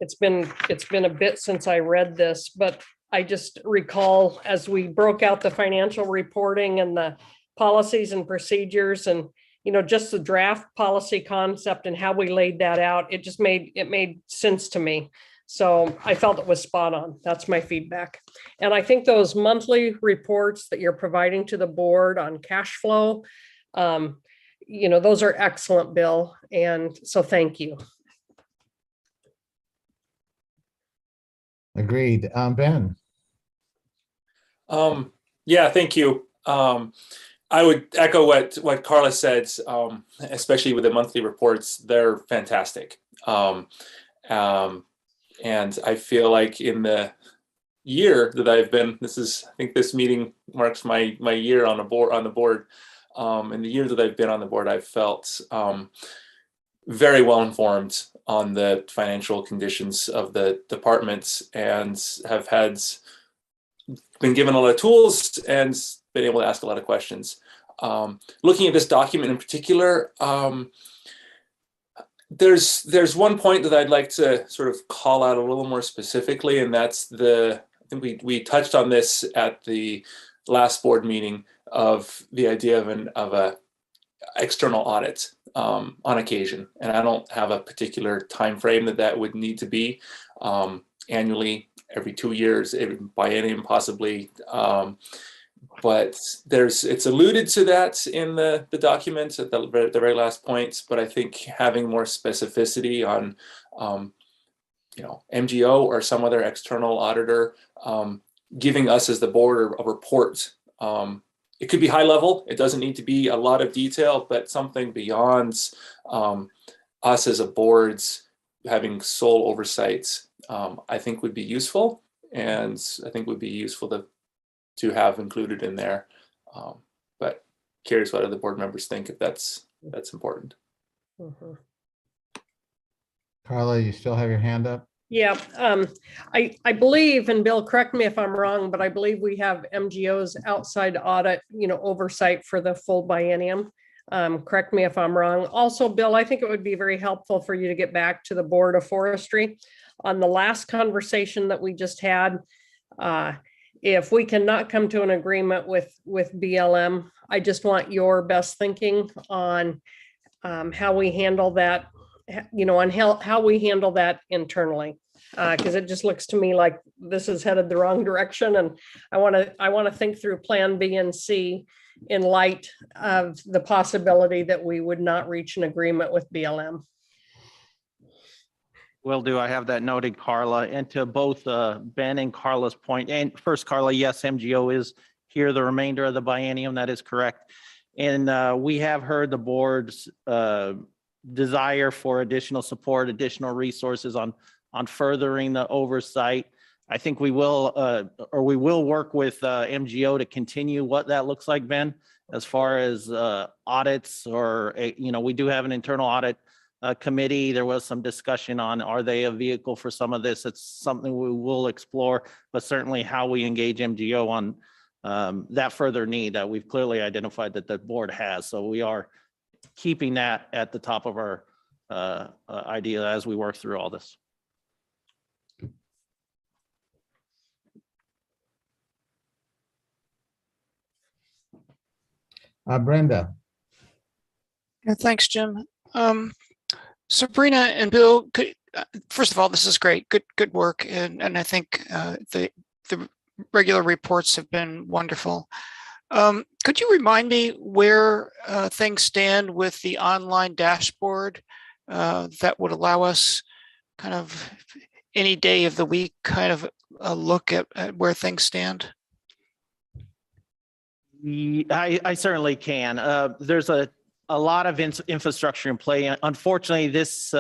it's been a bit since I read this, but I just recall as we broke out the financial reporting and the policies and procedures and just the draft policy concept and how we laid that out, it made sense to me. So I felt it was spot on. That's my feedback. And I think those monthly reports that you're providing to the board on cash flow, those are excellent, Bill. And so thank you. Agreed. Ben. Yeah, thank you. I would echo what Carla said, especially with the monthly reports. They're fantastic. And I feel like in the year that I've been, I think this meeting marks my year on the board. In the year that I've been on the board, I've felt very well informed on the financial conditions of the departments and have been given a lot of tools and been able to ask a lot of questions. Looking at this document in particular, there's one point that I'd like to sort of call out a little more specifically, and that's I think we touched on this at the last board meeting of the idea of a external audit on occasion. And I don't have a particular time frame that would need to be annually, every 2 years, biennium possibly. But it's alluded to that in the document at the very last point. But I think having more specificity on, MGO or some other external auditor giving us as the board a report. It could be high level. It doesn't need to be a lot of detail, but something beyond us as a board's having sole oversight, I think would be useful, and I think would be useful to have included in there. But curious what other board members think, if that's important. Mm-hmm. Carla, you still have your hand up? Yeah, I believe, and Bill, correct me if I'm wrong, but I believe we have MGO's outside audit, oversight for the full biennium. Correct me if I'm wrong. Also, Bill, I think it would be very helpful for you to get back to the Board of Forestry on the last conversation that we just had. If we cannot come to an agreement with BLM, I just want your best thinking on how we handle that, on how we handle that internally. Because it just looks to me like this is headed the wrong direction, and I want to think through Plan B and C in light of the possibility that we would not reach an agreement with BLM. Will do. I have that noted, Carla. And to both Ben and Carla's point, and first, Carla, yes, MGO is here the remainder of the biennium. That is correct. And we have heard the board's desire for additional support, additional resources on furthering the oversight. I think we will work with MGO to continue what that looks like, Ben, as far as audits or, we do have an internal audit committee. There was some discussion on, are they a vehicle for some of this? It's something we will explore, but certainly how we engage MGO on that further need that we've clearly identified that the board has. So we are keeping that at the top of our idea as we work through all this. Brenda. Yeah, thanks, Jim. Sabrina and Bill, first of all, this is great. Good work. And I think the the regular reports have been wonderful. Could you remind me where things stand with the online dashboard that would allow us kind of any day of the week kind of a look at where things stand? I certainly can. There's a lot of infrastructure in play. Unfortunately, this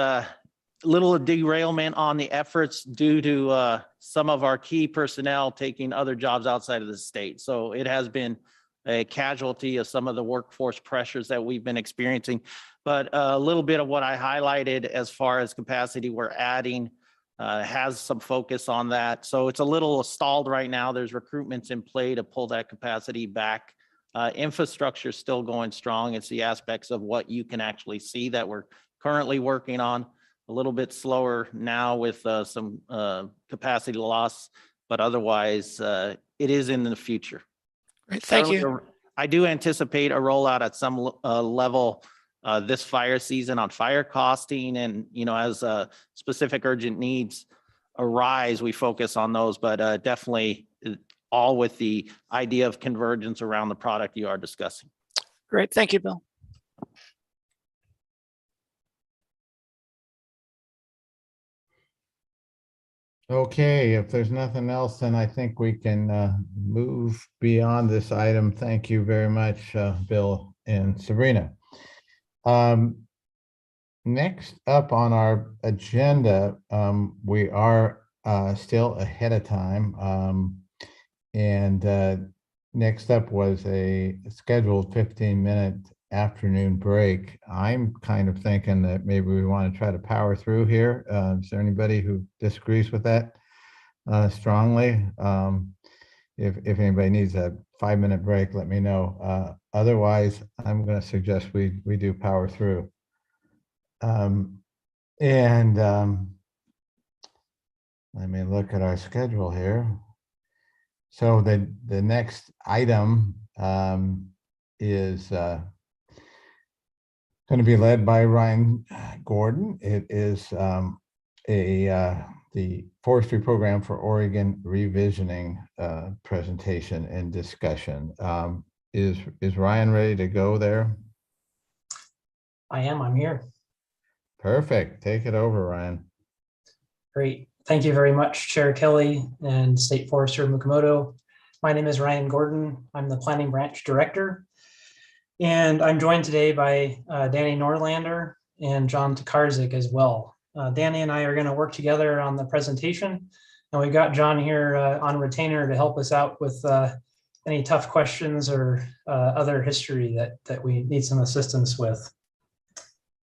little derailment on the efforts due to some of our key personnel taking other jobs outside of the state. So it has been a casualty of some of the workforce pressures that we've been experiencing. But a little bit of what I highlighted as far as capacity we're adding has some focus on that. So it's a little stalled right now. There's recruitments in play to pull that capacity back. Infrastructure is still going strong. It's the aspects of what you can actually see that we're currently working on. A little bit slower now with some capacity loss, but otherwise it is in the future. Great, thank you. I do anticipate a rollout at some level this fire season on fire costing, and as specific urgent needs arise, we focus on those, but definitely all with the idea of convergence around the product you are discussing. Great, thank you, Bill. Okay, if there's nothing else, then I think we can move beyond this item. Thank you very much, Bill and Sabrina. Next up on our agenda, we are still ahead of time. Next up was a scheduled 15-minute afternoon break. I'm kind of thinking that maybe we want to try to power through here. Is there anybody who disagrees with that strongly? If anybody needs a 5-minute break, let me know. Otherwise, I'm going to suggest we do power through. Let me look at our schedule here. So the next item is going to be led by Ryan Gordon. It is the Forestry Program for Oregon revisioning presentation and discussion. Is Ryan ready to go there? I am. I'm here. Perfect. Take it over, Ryan. Great. Thank you very much, Chair Kelly and State Forester Mukomoto. My name is Ryan Gordon. I'm the Planning Branch Director. And I'm joined today by Danny Norlander and John Tokarczyk as well. Danny and I are going to work together on the presentation. And we've got John here on retainer to help us out with any tough questions or other history that we need some assistance with.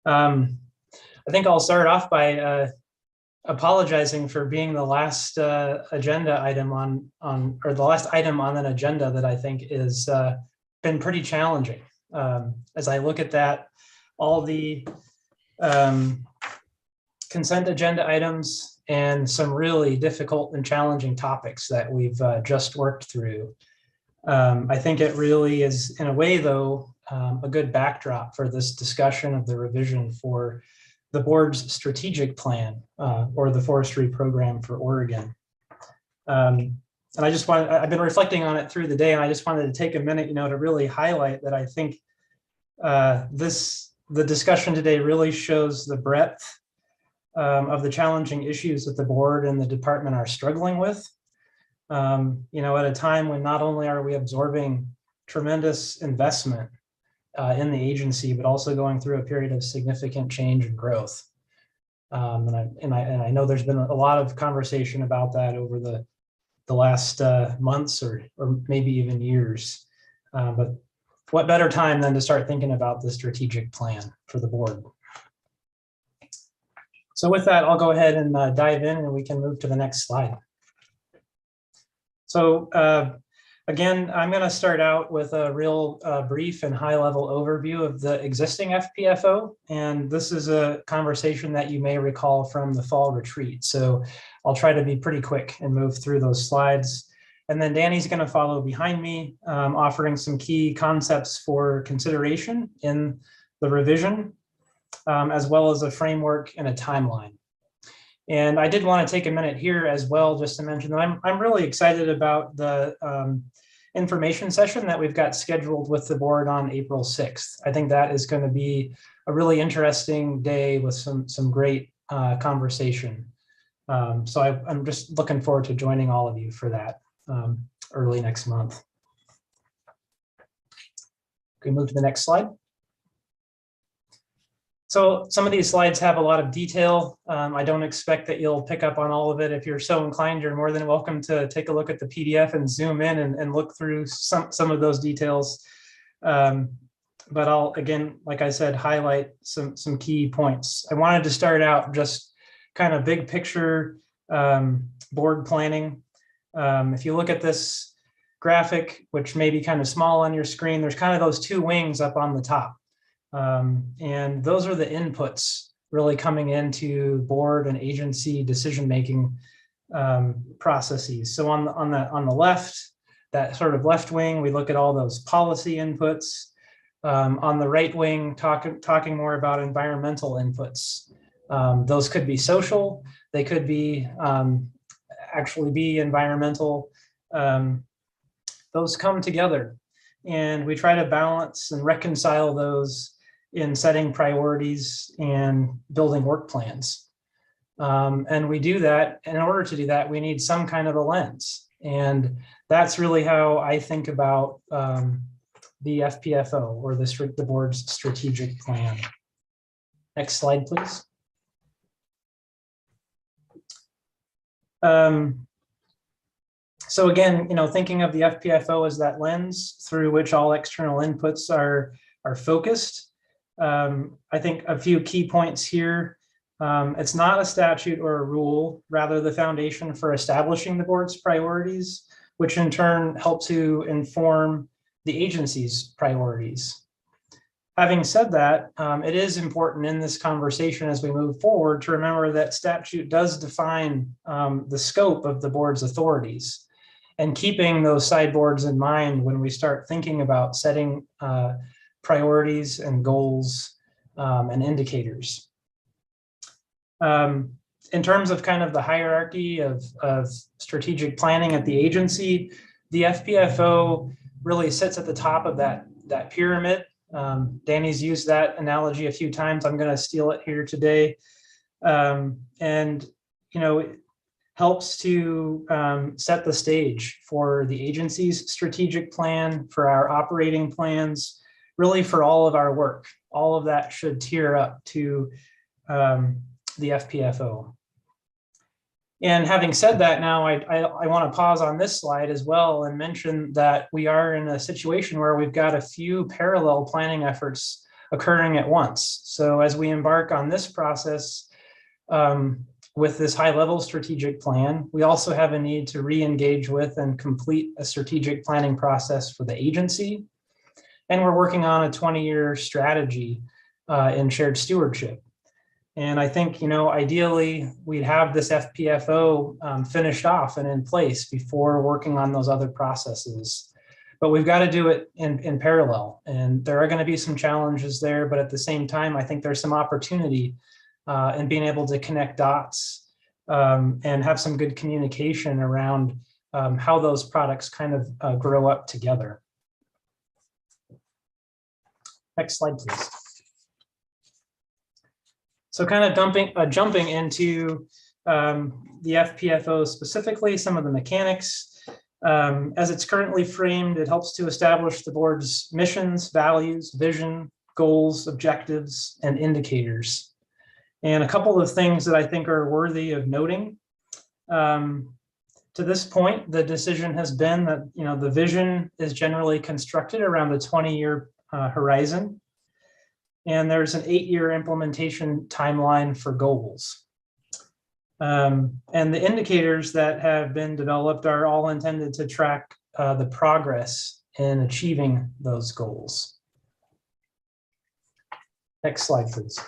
I think I'll start off by apologizing for being the last agenda item or the last item on an agenda that I think is been pretty challenging. As I look at that, all the consent agenda items and some really difficult and challenging topics that we've just worked through. I think it really is, in a way though, a good backdrop for this discussion of the revision for the board's strategic plan or the forestry program for Oregon. And I've been reflecting on it through the day, and I just wanted to take a minute, to really highlight that I think the discussion today really shows the breadth of the challenging issues that the board and the department are struggling with. At a time when not only are we absorbing tremendous investment in the agency, but also going through a period of significant change and growth. And I know there's been a lot of conversation about that over the last months or maybe even years. But what better time than to start thinking about the strategic plan for the board? So with that, I'll go ahead and dive in, and we can move to the next slide. So again, I'm going to start out with a real brief and high-level overview of the existing FPFO. And this is a conversation that you may recall from the fall retreat. So I'll try to be pretty quick and move through those slides. And then Danny's going to follow behind me, offering some key concepts for consideration in the revision, as well as a framework and a timeline. And I did want to take a minute here as well, just to mention that I'm really excited about the information session that we've got scheduled with the board on April 6th. I think that is going to be a really interesting day with some great conversation. So I'm just looking forward to joining all of you for that early next month. Can we move to the next slide? So some of these slides have a lot of detail. I don't expect that you'll pick up on all of it. If you're so inclined, you're more than welcome to take a look at the PDF and zoom in and look through some of those details. But I'll, again, like I said, highlight some key points. I wanted to start out just kind of big picture board planning. If you look at this graphic, which may be kind of small on your screen, there's kind of those two wings up on the top. And those are the inputs really coming into board and agency decision-making processes. So on the left, that sort of left wing, we look at all those policy inputs. On the right wing, talking more about environmental inputs. Those could be social, they could be actually be environmental. Those come together, and we try to balance and reconcile those in setting priorities and building work plans. And we do that. In order to do that, we need some kind of a lens. And that's really how I think about the FPFO, or the board's strategic plan. Next slide, please. So again, thinking of the FPFO as that lens through which all external inputs are focused. I think a few key points here. It's not a statute or a rule, rather the foundation for establishing the board's priorities, which in turn help to inform the agency's priorities. Having said that, it is important in this conversation as we move forward to remember that statute does define the scope of the board's authorities, and keeping those sideboards in mind when we start thinking about setting priorities and goals and indicators. In terms of kind of the hierarchy of strategic planning at the agency, the FPFO really sits at the top of that pyramid. Danny's used that analogy a few times. I'm going to steal it here today. And, it helps to set the stage for the agency's strategic plan, for our operating plans, really for all of our work. All of that should tier up to the FPFO. And having said that, now I want to pause on this slide as well and mention that we are in a situation where we've got a few parallel planning efforts occurring at once. So as we embark on this process with this high-level strategic plan, we also have a need to re-engage with and complete a strategic planning process for the agency. And we're working on a 20-year strategy in shared stewardship. And I think, ideally, we'd have this FPFO finished off and in place before working on those other processes. But we've got to do it in parallel. And there are going to be some challenges there, but at the same time, I think there's some opportunity in being able to connect dots and have some good communication around how those products kind of grow up together. Next slide, please. So kind of jumping into the FPFO specifically, some of the mechanics. As it's currently framed, it helps to establish the board's missions, values, vision, goals, objectives, and indicators. And a couple of things that I think are worthy of noting. To this point, the decision has been that the vision is generally constructed around a 20-year horizon. And there's an 8-year implementation timeline for goals. And the indicators that have been developed are all intended to track the progress in achieving those goals. Next slide, please.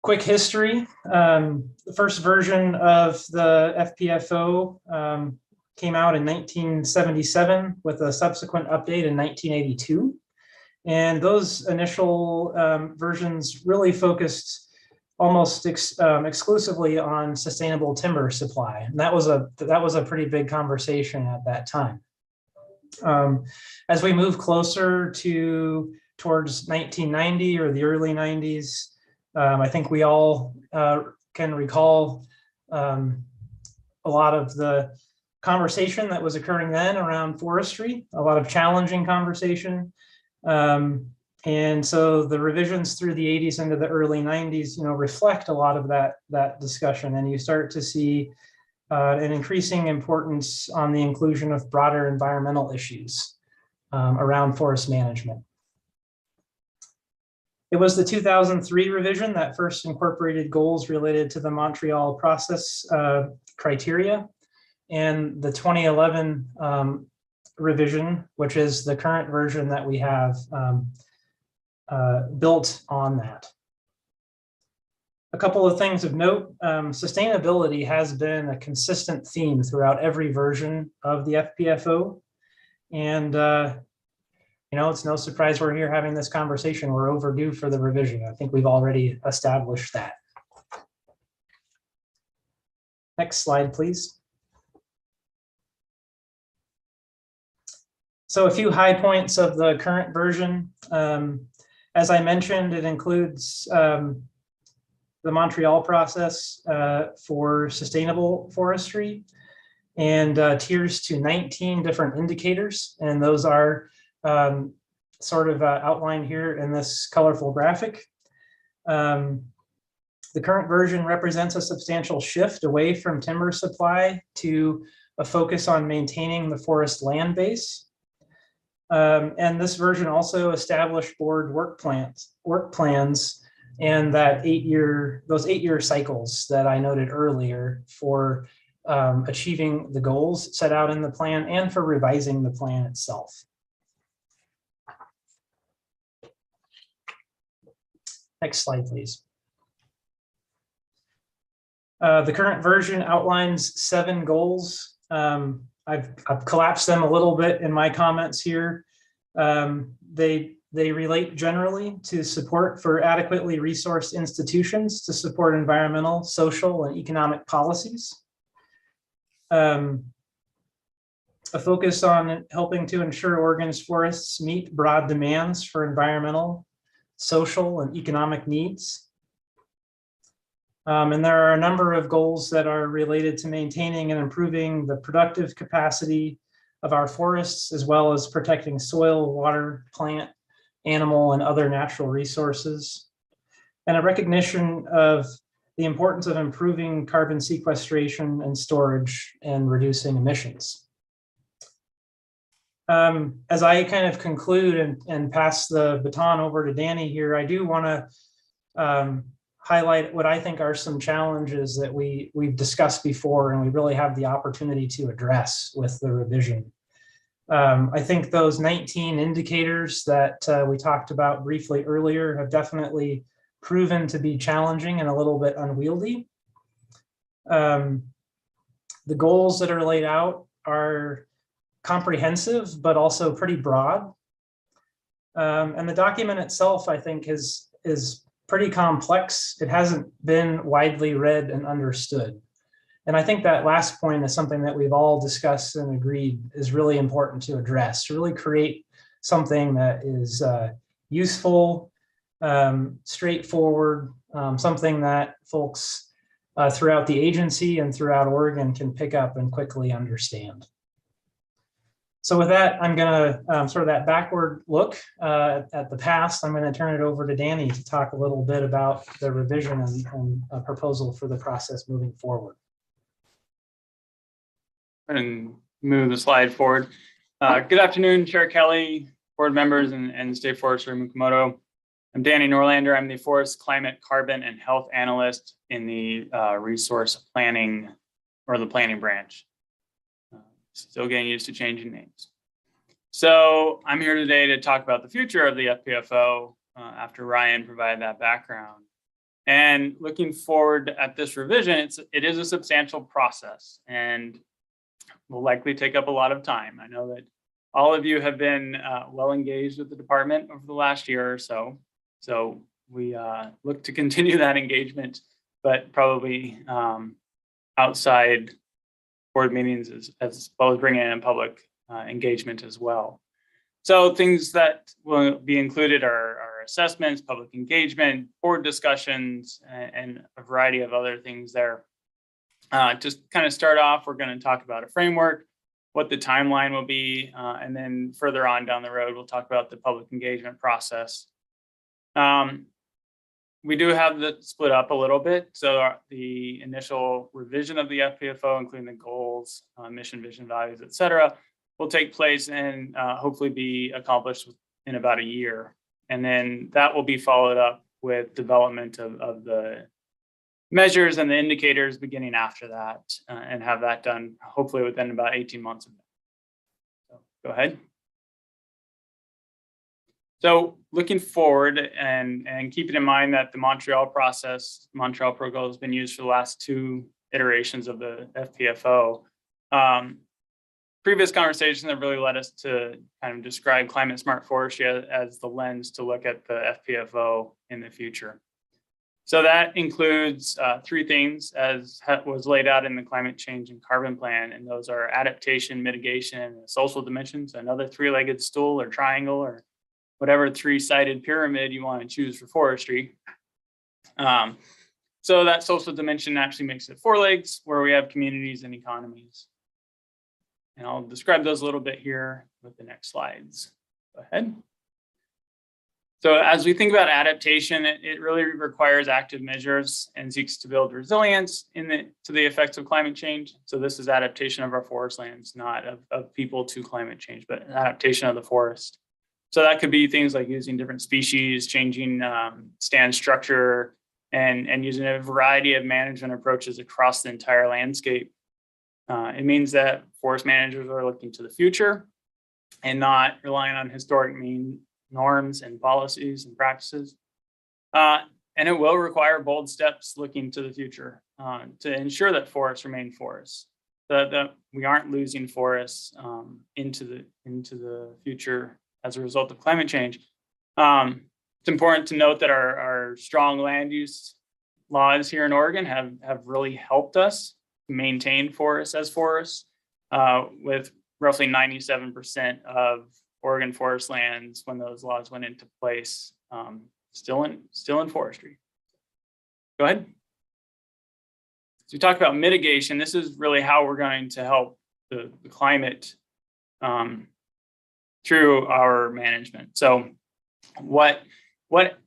Quick history. The first version of the FPFO came out in 1977 with a subsequent update in 1982. And those initial versions really focused almost exclusively on sustainable timber supply. And that was a pretty big conversation at that time. As we move closer towards 1990 or the early 90s, I think we all can recall a lot of the conversation that was occurring then around forestry, a lot of challenging conversation. And so the revisions through the 80s into the early 90s, reflect a lot of that discussion, and you start to see an increasing importance on the inclusion of broader environmental issues around forest management. It was the 2003 revision that first incorporated goals related to the Montreal process criteria, and the 2011 revision, which is the current version that we have, built on that. A couple of things of note: sustainability has been a consistent theme throughout every version of the FPFO, and it's no surprise we're here having this conversation. We're overdue for the revision. I think we've already established that. Next slide, please. So a few high points of the current version. As I mentioned, it includes the Montreal process for sustainable forestry, and tiers to 19 different indicators. And those are sort of outlined here in this colorful graphic. The current version represents a substantial shift away from timber supply to a focus on maintaining the forest land base. And this version also established board work plans, and that those 8-year cycles that I noted earlier for achieving the goals set out in the plan and for revising the plan itself. Next slide, please. The current version outlines 7 goals. I've collapsed them a little bit in my comments here. They relate generally to support for adequately resourced institutions to support environmental, social, and economic policies. A focus on helping to ensure Oregon's forests meet broad demands for environmental, social, and economic needs. And there are a number of goals that are related to maintaining and improving the productive capacity of our forests, as well as protecting soil, water, plant, animal, and other natural resources, and a recognition of the importance of improving carbon sequestration and storage and reducing emissions. As I kind of conclude and pass the baton over to Danny here, I do want to highlight what I think are some challenges that we've discussed before, and we really have the opportunity to address with the revision. I think those 19 indicators that we talked about briefly earlier have definitely proven to be challenging and a little bit unwieldy. The goals that are laid out are comprehensive, but also pretty broad. And the document itself, I think, is pretty complex. It hasn't been widely read and understood. And I think that last point is something that we've all discussed and agreed is really important to address, to really create something that is useful, straightforward, something that folks throughout the agency and throughout Oregon can pick up and quickly understand. So with that, I'm going to sort of that backward look at the past. I'm going to turn it over to Danny to talk a little bit about the revision and a proposal for the process moving forward. And move the slide forward. Good afternoon, Chair Kelly, board members, and State Forester Mukomoto. I'm Danny Norlander. I'm the Forest, Climate, Carbon, and Health Analyst in the Resource Planning, or the Planning Branch. Still getting used to changing names. So I'm here today to talk about the future of the FPFO after Ryan provided that background. And looking forward at this revision, it is a substantial process and will likely take up a lot of time. I know that all of you have been well engaged with the department over the last year or so. So we look to continue that engagement, but probably outside board meetings as well as bringing in public engagement as well. So things that will be included are assessments, public engagement, board discussions, and a variety of other things there. Just kind of start off, we're going to talk about a framework, what the timeline will be, and then further on down the road, we'll talk about the public engagement process. We do have that split up a little bit. So the initial revision of the FPFO, including the goals, mission, vision, values, et cetera, will take place and hopefully be accomplished in about a year. And then that will be followed up with development of the measures and the indicators beginning after that, and have that done hopefully within about 18 months of that. So go ahead. So looking forward and keeping in mind that the Montreal protocol has been used for the last 2 iterations of the FPFO. Previous conversations have really led us to kind of describe climate smart forestry as the lens to look at the FPFO in the future. So that includes 3 things as was laid out in the climate change and carbon plan. And those are adaptation, mitigation, and social dimensions, another 3-legged stool or triangle or whatever 3-sided pyramid you want to choose for forestry. So that social dimension actually makes it 4 legs where we have communities and economies. And I'll describe those a little bit here with the next slides. Go ahead. So as we think about adaptation, it really requires active measures and seeks to build resilience to the effects of climate change. So this is adaptation of our forest lands, not of people to climate change, but adaptation of the forest. So that could be things like using different species, changing stand structure, and using a variety of management approaches across the entire landscape. It means that forest managers are looking to the future and not relying on historic mean norms and policies and practices. And it will require bold steps looking to the future to ensure that forests remain forests, that we aren't losing forests into the future as a result of climate change. It's important to note that our strong land use laws here in Oregon have really helped us maintain forests as forests, with roughly 97% of Oregon forest lands when those laws went into place still in forestry. Go ahead. So we talked about mitigation. This is really how we're going to help the climate through our management. So what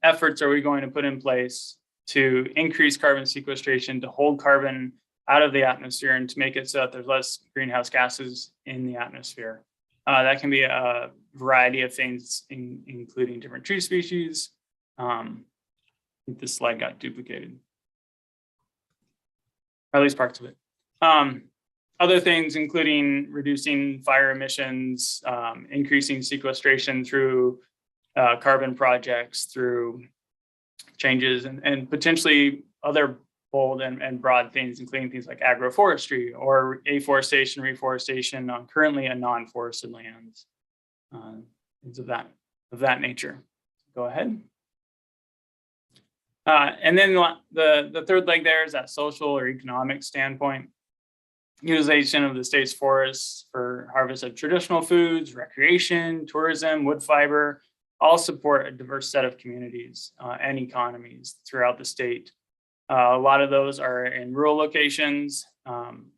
efforts are we going to put in place to increase carbon sequestration, to hold carbon out of the atmosphere and to make it so that there's less greenhouse gases in the atmosphere? That can be a variety of things, including different tree species. I think this slide got duplicated, or at least parts of it. Other things, including reducing fire emissions, increasing sequestration through carbon projects, through changes, and potentially other bold and broad things, including things like agroforestry or afforestation, reforestation on currently a non-forested lands, things of that nature. Go ahead. And then the third leg there is that social or economic standpoint. Utilization of the state's forests for harvest of traditional foods, recreation, tourism, wood fiber, all support a diverse set of communities and economies throughout the state. A lot of those are in rural locations.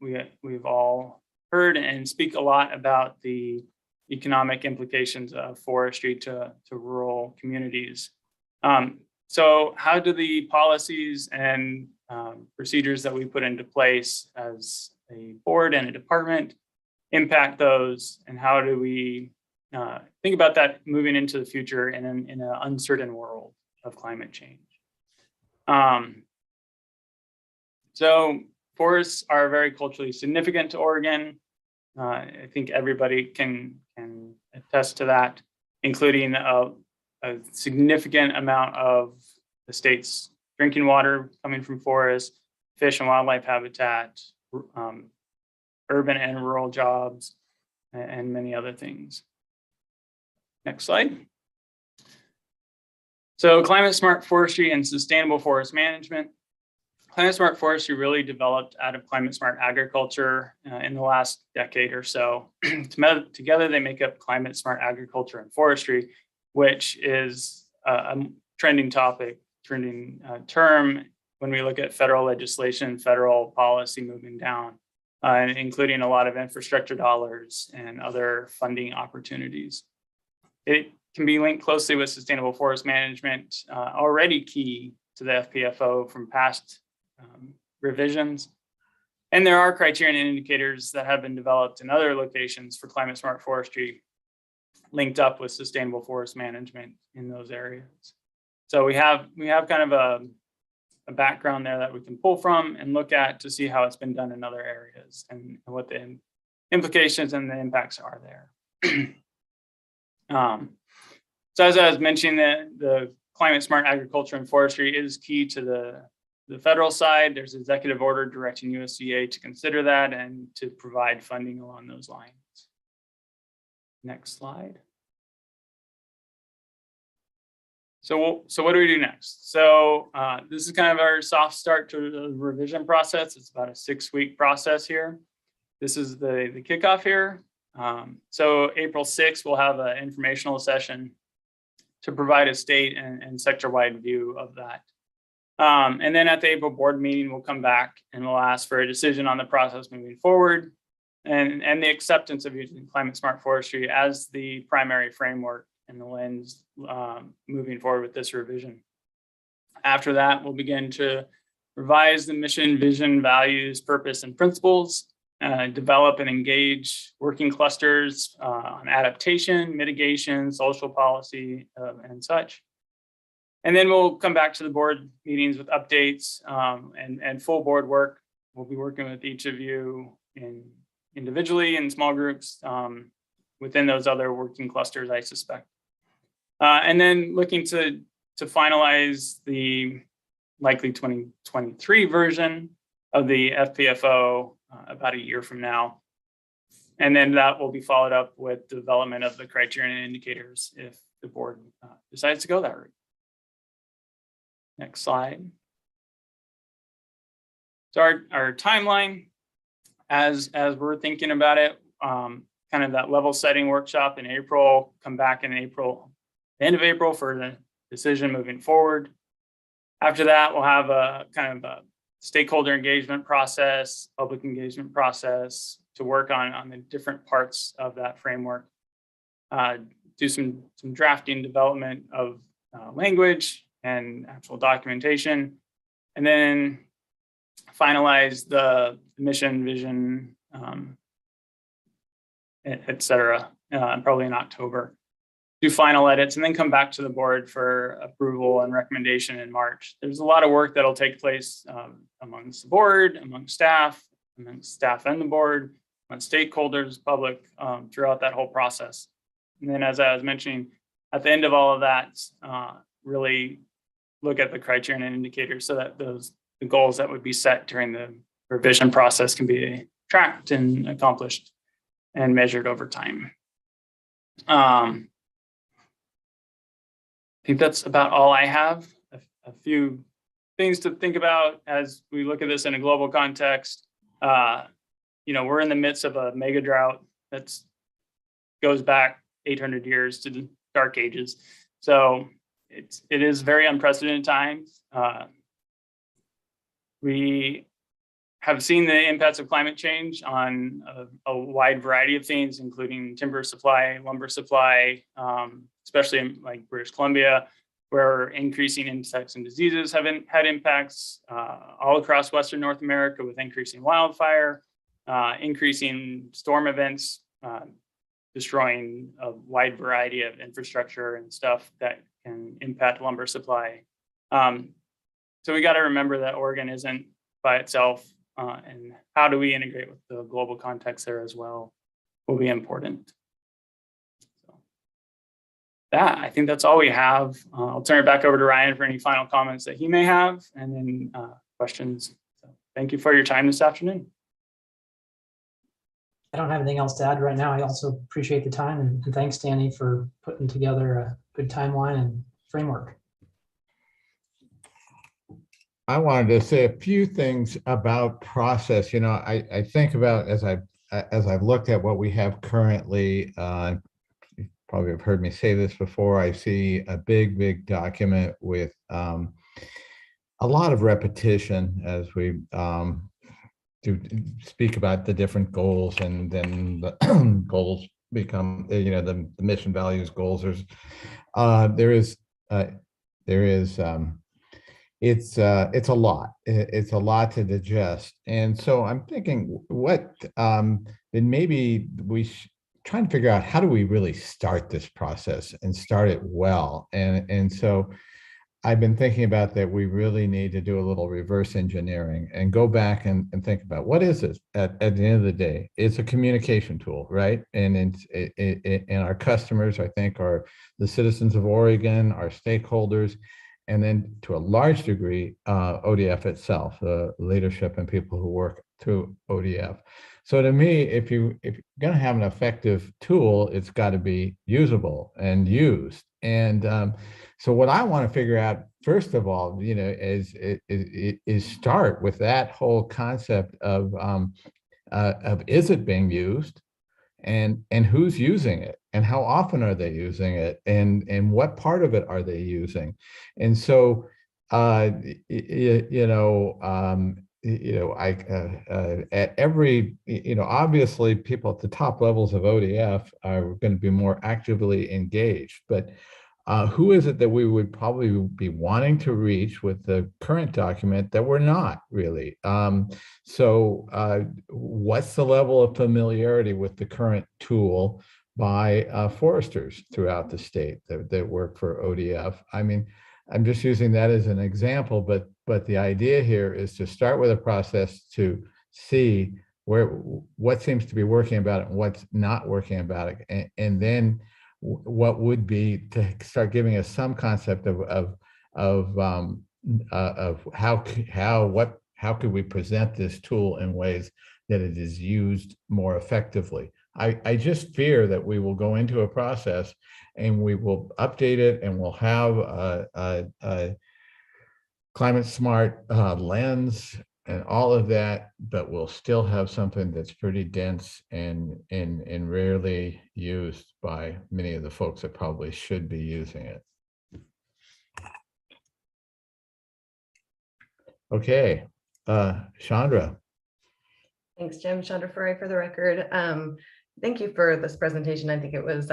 We've all heard and speak a lot about the economic implications of forestry to rural communities. So how do the policies and procedures that we put into place as a board and a department impact those, and how do we think about that moving into the future in an uncertain world of climate change? So forests are very culturally significant to Oregon. I think everybody can attest to that, including a significant amount of the state's drinking water coming from forests, fish and wildlife habitat, urban and rural jobs, and many other things. Next slide. So climate smart forestry and sustainable forest management. Climate smart forestry really developed out of climate smart agriculture in the last decade or so. Together, they make up climate smart agriculture and forestry, which is a trending term when we look at federal legislation, federal policy moving down, including a lot of infrastructure dollars and other funding opportunities. It can be linked closely with sustainable forest management, already key to the FPFO from past revisions. And there are criteria and indicators that have been developed in other locations for climate smart forestry linked up with sustainable forest management in those areas. So we have kind of a background there that we can pull from and look at to see how it's been done in other areas and what the implications and the impacts are there. So as I was mentioning, the climate smart agriculture and forestry is key to the federal side. There's an executive order directing USDA to consider that and to provide funding along those lines. Next slide. So what do we do next? So this is kind of our soft start to the revision process. It's about a 6-week process here. This is the kickoff here. So April 6th, we'll have an informational session to provide a state and sector-wide view of that. And then at the April board meeting, we'll come back and we'll ask for a decision on the process moving forward and the acceptance of using climate smart forestry as the primary framework and the lens moving forward with this revision. After that, we'll begin to revise the mission, vision, values, purpose, and principles, develop and engage working clusters on adaptation, mitigation, social policy, and such. And then we'll come back to the board meetings with updates and full board work. We'll be working with each of you individually in small groups within those other working clusters, I suspect. And then looking to finalize the likely 2023 version of the FPFO about a year from now. And then that will be followed up with development of the criteria and indicators if the board decides to go that route. Next slide. So our timeline, as we're thinking about it, kind of that level setting workshop in April, come back in April, the end of April for the decision moving forward. After that, we'll have a kind of a stakeholder engagement process, public engagement process to work on the different parts of that framework. Do some drafting development of language and actual documentation, and then finalize the mission, vision, et cetera, probably in October. Do final edits and then come back to the board for approval and recommendation in March. There's a lot of work that'll take place amongst the board, amongst staff and the board, amongst stakeholders, public, throughout that whole process. And then as I was mentioning, at the end of all of that, really look at the criteria and indicators so that the goals that would be set during the revision process can be tracked and accomplished and measured over time. I think that's about all I have. A few things to think about as we look at this in a global context. We're in the midst of a mega drought that goes back 800 years to the Dark Ages. So it is very unprecedented times. We have seen the impacts of climate change on a wide variety of things, including timber supply, lumber supply, especially in like British Columbia, where increasing insects and diseases have had impacts all across Western North America with increasing wildfire, increasing storm events, destroying a wide variety of infrastructure and stuff that can impact lumber supply. So we got to remember that Oregon isn't by itself, and how do we integrate with the global context there as well will be important. So I think that's all we have. I'll turn it back over to Ryan for any final comments that he may have, and then questions. So thank you for your time this afternoon. I don't have anything else to add right now. I also appreciate the time and thanks, Danny, for putting together a good timeline and framework. I wanted to say a few things about process. You know, I think about as I've looked at what we have currently, you probably have heard me say this before, I see a big document with a lot of repetition as we to speak about the different goals, and then the goals become, you know, the mission, values, goals. It's a lot. It's a lot to digest. And so I'm thinking then maybe trying to figure out, how do we really start this process and start it well? And so I've been thinking about that. We really need to do a little reverse engineering and go back and think about, what is this at the end of the day? It's a communication tool, right? And and our customers, I think, are the citizens of Oregon, our stakeholders, and then to a large degree, ODF itself, the leadership and people who work through ODF. So to me, if you're going to have an effective tool, it's got to be usable and used. And so what I want to figure out, first of all, you know, is start with that whole concept of is it being used, and who's using it, and how often are they using it, and what part of it are they using? And so at every, obviously people at the top levels of ODF are going to be more actively engaged, but who is it that we would probably be wanting to reach with the current document that we're not really? So what's the level of familiarity with the current tool by foresters throughout the state that work for ODF? I mean, I'm just using that as an example, but the idea here is to start with a process to see what seems to be working about it and what's not working about it, and then what would be to start giving us some concept of how could we present this tool in ways that it is used more effectively. I just fear that we will go into a process and we will update it, and we'll have a climate smart lens and all of that, but we'll still have something that's pretty dense and rarely used by many of the folks that probably should be using it. Okay, Chandra. Thanks, Jim. Chandra Furry for the record. Thank you for this presentation. I think it was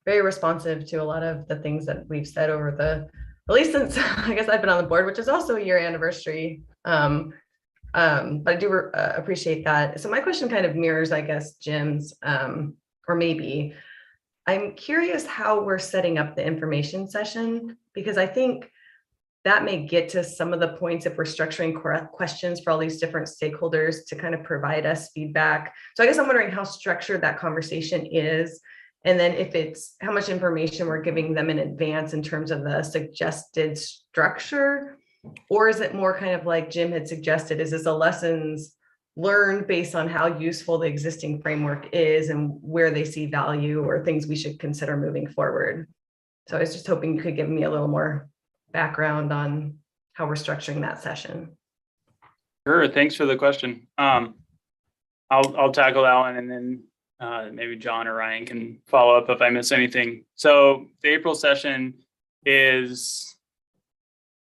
very responsive to a lot of the things that we've said over at least since I guess I've been on the board, which is also a year anniversary. But I do appreciate that. So my question kind of mirrors, I guess, Jim's, or maybe I'm curious how we're setting up the information session, because I think that may get to some of the points if we're structuring questions for all these different stakeholders to kind of provide us feedback. So I guess I'm wondering how structured that conversation is. And then if it's how much information we're giving them in advance in terms of the suggested structure, or is it more kind of like Jim had suggested, is this a lessons learned based on how useful the existing framework is and where they see value or things we should consider moving forward? So I was just hoping you could give me a little more background on how we're structuring that session. Sure, thanks for the question. I'll tackle that one, and then maybe John or Ryan can follow up if I miss anything. So the April session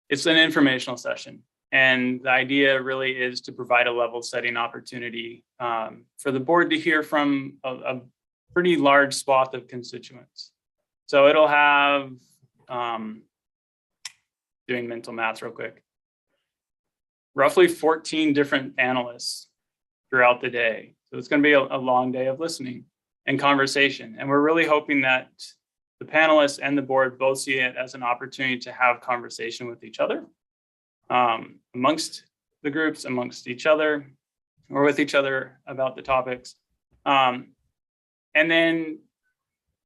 it's an informational session. And the idea really is to provide a level setting opportunity for the board to hear from a pretty large swath of constituents. So it'll have, doing mental math real quick, roughly 14 different panelists throughout the day. So it's going to be a long day of listening and conversation. And we're really hoping that the panelists and the board both see it as an opportunity to have conversation with each other, amongst the groups, amongst each other, or with each other about the topics. And then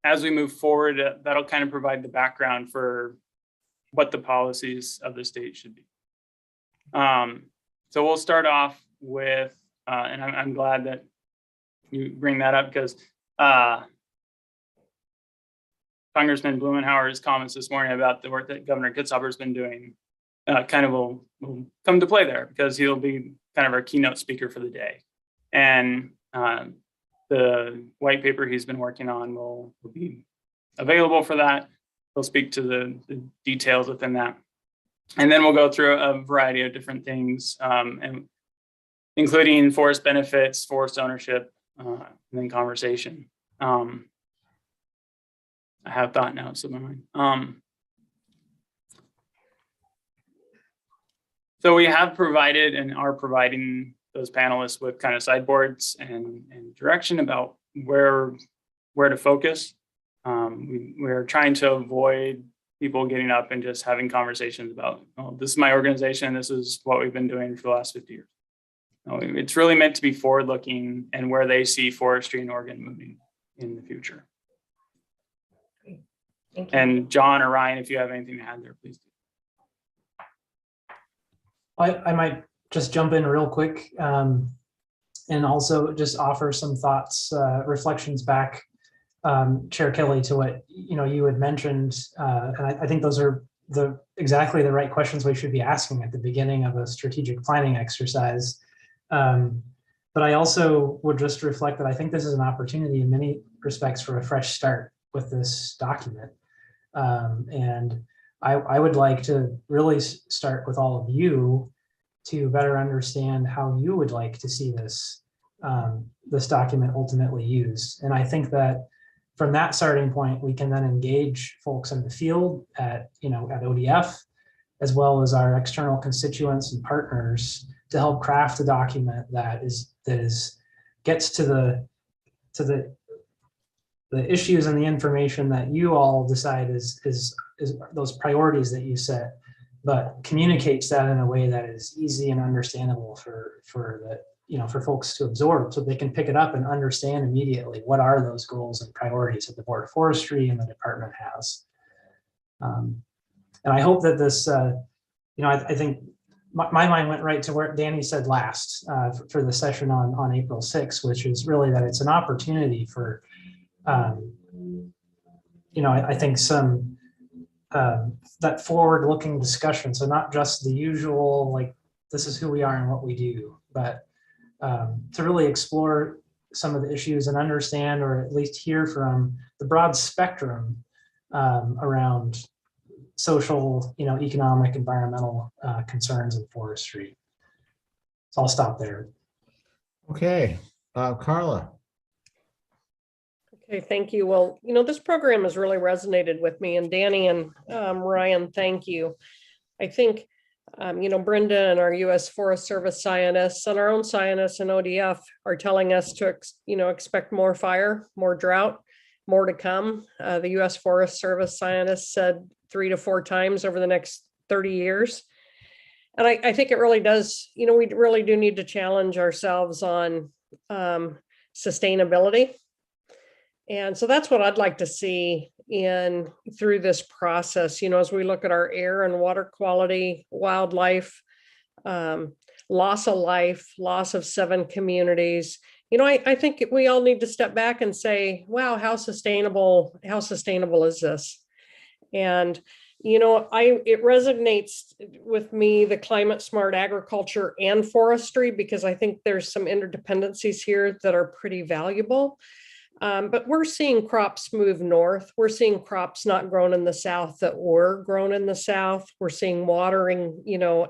as we move forward, that'll kind of provide the background for what the policies of the state should be. So we'll start off with, and I'm glad that you bring that up, because Congressman Blumenauer's comments this morning about the work that Governor Kitzhaber's been doing kind of will come to play there, because he'll be kind of our keynote speaker for the day. And the white paper he's been working on will be available for that. He'll speak to the details within that. And then we'll go through a variety of different things, and including forest benefits, forest ownership, and then conversation. I have thought notes in my mind. So we have provided and are providing those panelists with kind of sideboards and direction about where to focus. We're trying to avoid people getting up and just having conversations about, oh, this is my organization, this is what we've been doing for the last 50 years. No, it's really meant to be forward-looking and where they see forestry in Oregon moving in the future. Thank you. And John or Ryan, if you have anything to add there, please do. I might just jump in real quick and also just offer some thoughts, reflections back, Chair Kelly, to what you had mentioned, and I think those are exactly the right questions we should be asking at the beginning of a strategic planning exercise. But I also would just reflect that I think this is an opportunity in many respects for a fresh start with this document, and I would like to really start with all of you to better understand how you would like to see this this document ultimately used. And I think that from that starting point, we can then engage folks in the field at ODF, as well as our external constituents and partners, to help craft a document that gets to the issues and the information that you all decide is those priorities that you set, but communicates that in a way that is easy and understandable for folks to absorb, so they can pick it up and understand immediately what are those goals and priorities that the Board of Forestry and the department has. And I hope that this, I think my mind went right to what Danny said last for the session on April 6th, which is really that it's an opportunity for, I think some that forward-looking discussion. So not just the usual, like, this is who we are and what we do, but to really explore some of the issues and understand, or at least hear from the broad spectrum around social, economic, environmental concerns in forestry. So I'll stop there. Okay, Carla. Okay, thank you. Well, this program has really resonated with me, and Danny and Ryan, thank you. I think, Brenda and our U.S. Forest Service scientists and our own scientists and ODF are telling us to, expect more fire, more drought, more to come. The U.S. Forest Service scientists said 3 to 4 times over the next 30 years. And I think it really does, we really do need to challenge ourselves on sustainability. And so that's what I'd like to see through this process, as we look at our air and water quality, wildlife, loss of life, loss of 7 communities. I think we all need to step back and say, wow, how sustainable is this? And, it resonates with me, the climate smart agriculture and forestry, because I think there's some interdependencies here that are pretty valuable. But we're seeing crops move north. We're seeing crops not grown in the south that were grown in the south. We're seeing watering,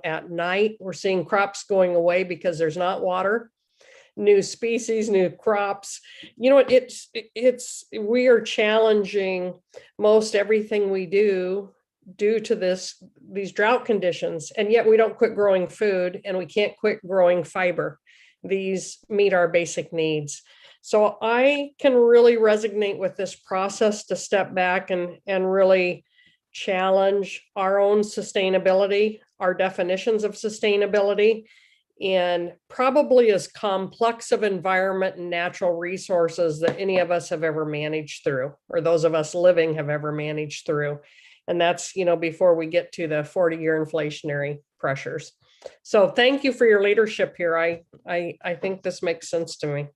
at night. We're seeing crops going away because there's not water. New species, new crops. We are challenging most everything we do due to these drought conditions, and yet we don't quit growing food, and we can't quit growing fiber. These meet our basic needs. So I can really resonate with this process to step back and really challenge our own sustainability, our definitions of sustainability, and probably as complex of environment and natural resources that any of us have ever managed through, or those of us living have ever managed through. And that's, before we get to the 40-year inflationary pressures. So thank you for your leadership here. I think this makes sense to me.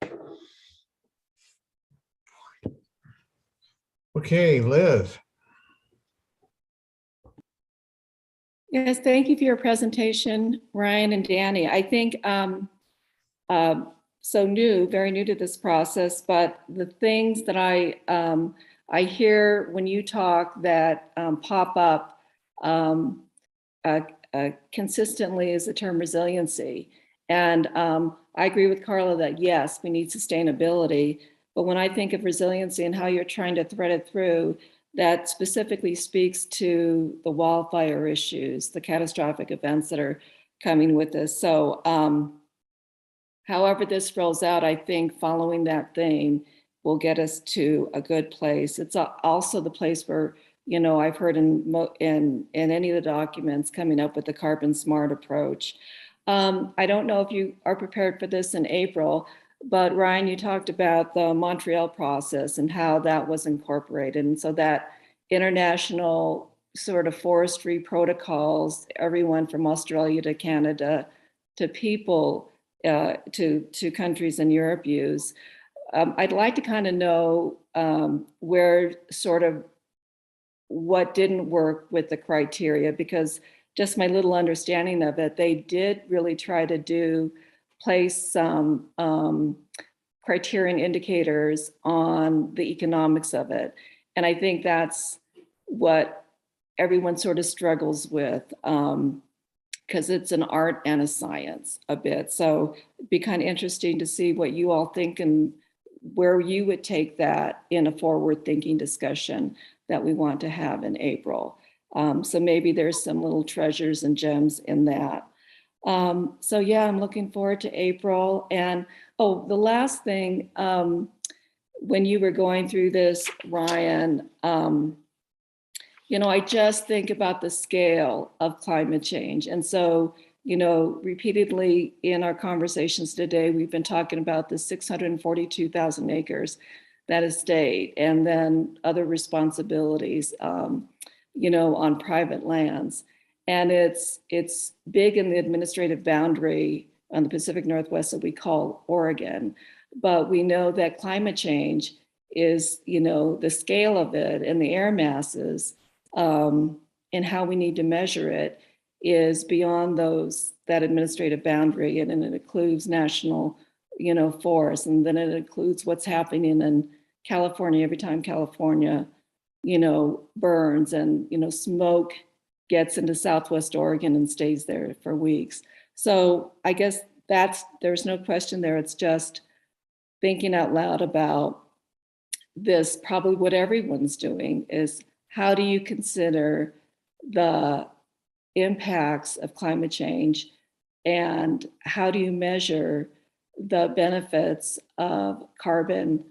Okay, Liz. Yes, thank you for your presentation, Ryan and Danny. I think very new to this process, but the things that I hear when you talk that pop up consistently is the term resiliency. And I agree with Carla that yes, we need sustainability, but when I think of resiliency and how you're trying to thread it through, that specifically speaks to the wildfire issues, the catastrophic events that are coming with this. So however this rolls out, I think following that theme will get us to a good place. It's also the place where, you know, I've heard in any of the documents coming up with the carbon smart approach. I don't know if you are prepared for this in April, but Ryan, you talked about the Montreal process and how that was incorporated. And so that international sort of forestry protocols, everyone from Australia to Canada to people to countries in Europe use. I'd like to kind of know where sort of what didn't work with the criteria, because just my little understanding of it, they did really try to place some criterion indicators on the economics of it. And I think that's what everyone sort of struggles with, because it's an art and a science a bit. So it'd be kind of interesting to see what you all think and where you would take that in a forward-thinking discussion that we want to have in April. So maybe there's some little treasures and gems in that. So yeah, I'm looking forward to April. And oh, the last thing, when you were going through this, Ryan, you know, I just think about the scale of climate change. And so, you know, repeatedly in our conversations today, we've been talking about the 642,000 acres that is state, and then other responsibilities, you know, on private lands. And it's big in the administrative boundary on the Pacific Northwest that we call Oregon. But we know that climate change is, you know, the scale of it and the air masses and how we need to measure it is beyond that administrative boundary. And it includes national, you know, forests. And then it includes what's happening in California every time California, you know, burns and, you know, smoke gets into Southwest Oregon and stays there for weeks. So I guess there's no question there. It's just thinking out loud about this, probably what everyone's doing is how do you consider the impacts of climate change and how do you measure the benefits of carbon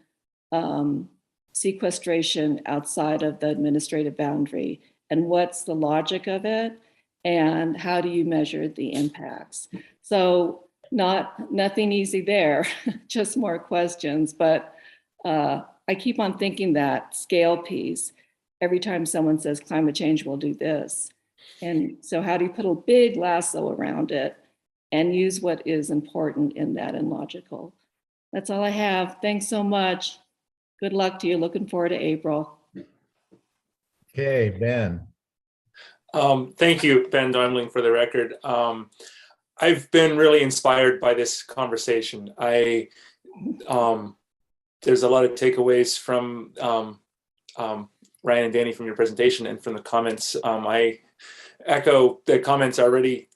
sequestration outside of the administrative boundary, and what's the logic of it, and how do you measure the impacts? So nothing easy there, just more questions, but I keep on thinking that scale piece every time someone says climate change will do this. And so how do you put a big lasso around it and use what is important in that and logical? That's all I have. Thanks so much. Good luck to you. Looking forward to April. Okay, Ben. Thank you, Ben Doimling, for the record. I've been really inspired by this conversation. There's a lot of takeaways from Ryan and Danny from your presentation and from the comments. I echo the comments already.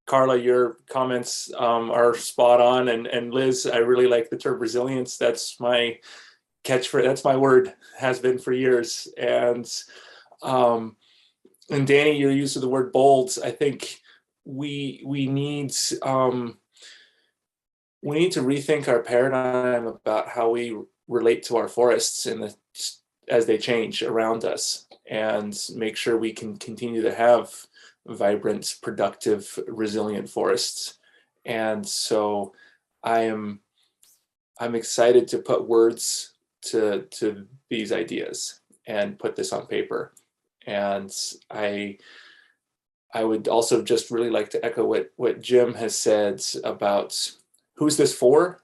Carla, your comments are spot on, and Liz, I really like the term resilience. That's my catchphrase. That's my word. Has been for years. And Danny, your use of the word bold. I think we need to rethink our paradigm about how we relate to our forests as they change around us, and make sure we can continue to have vibrant, productive, resilient forests. And so I'm excited to put words to these ideas and put this on paper. And I would also just really like to echo what Jim has said about who's this for,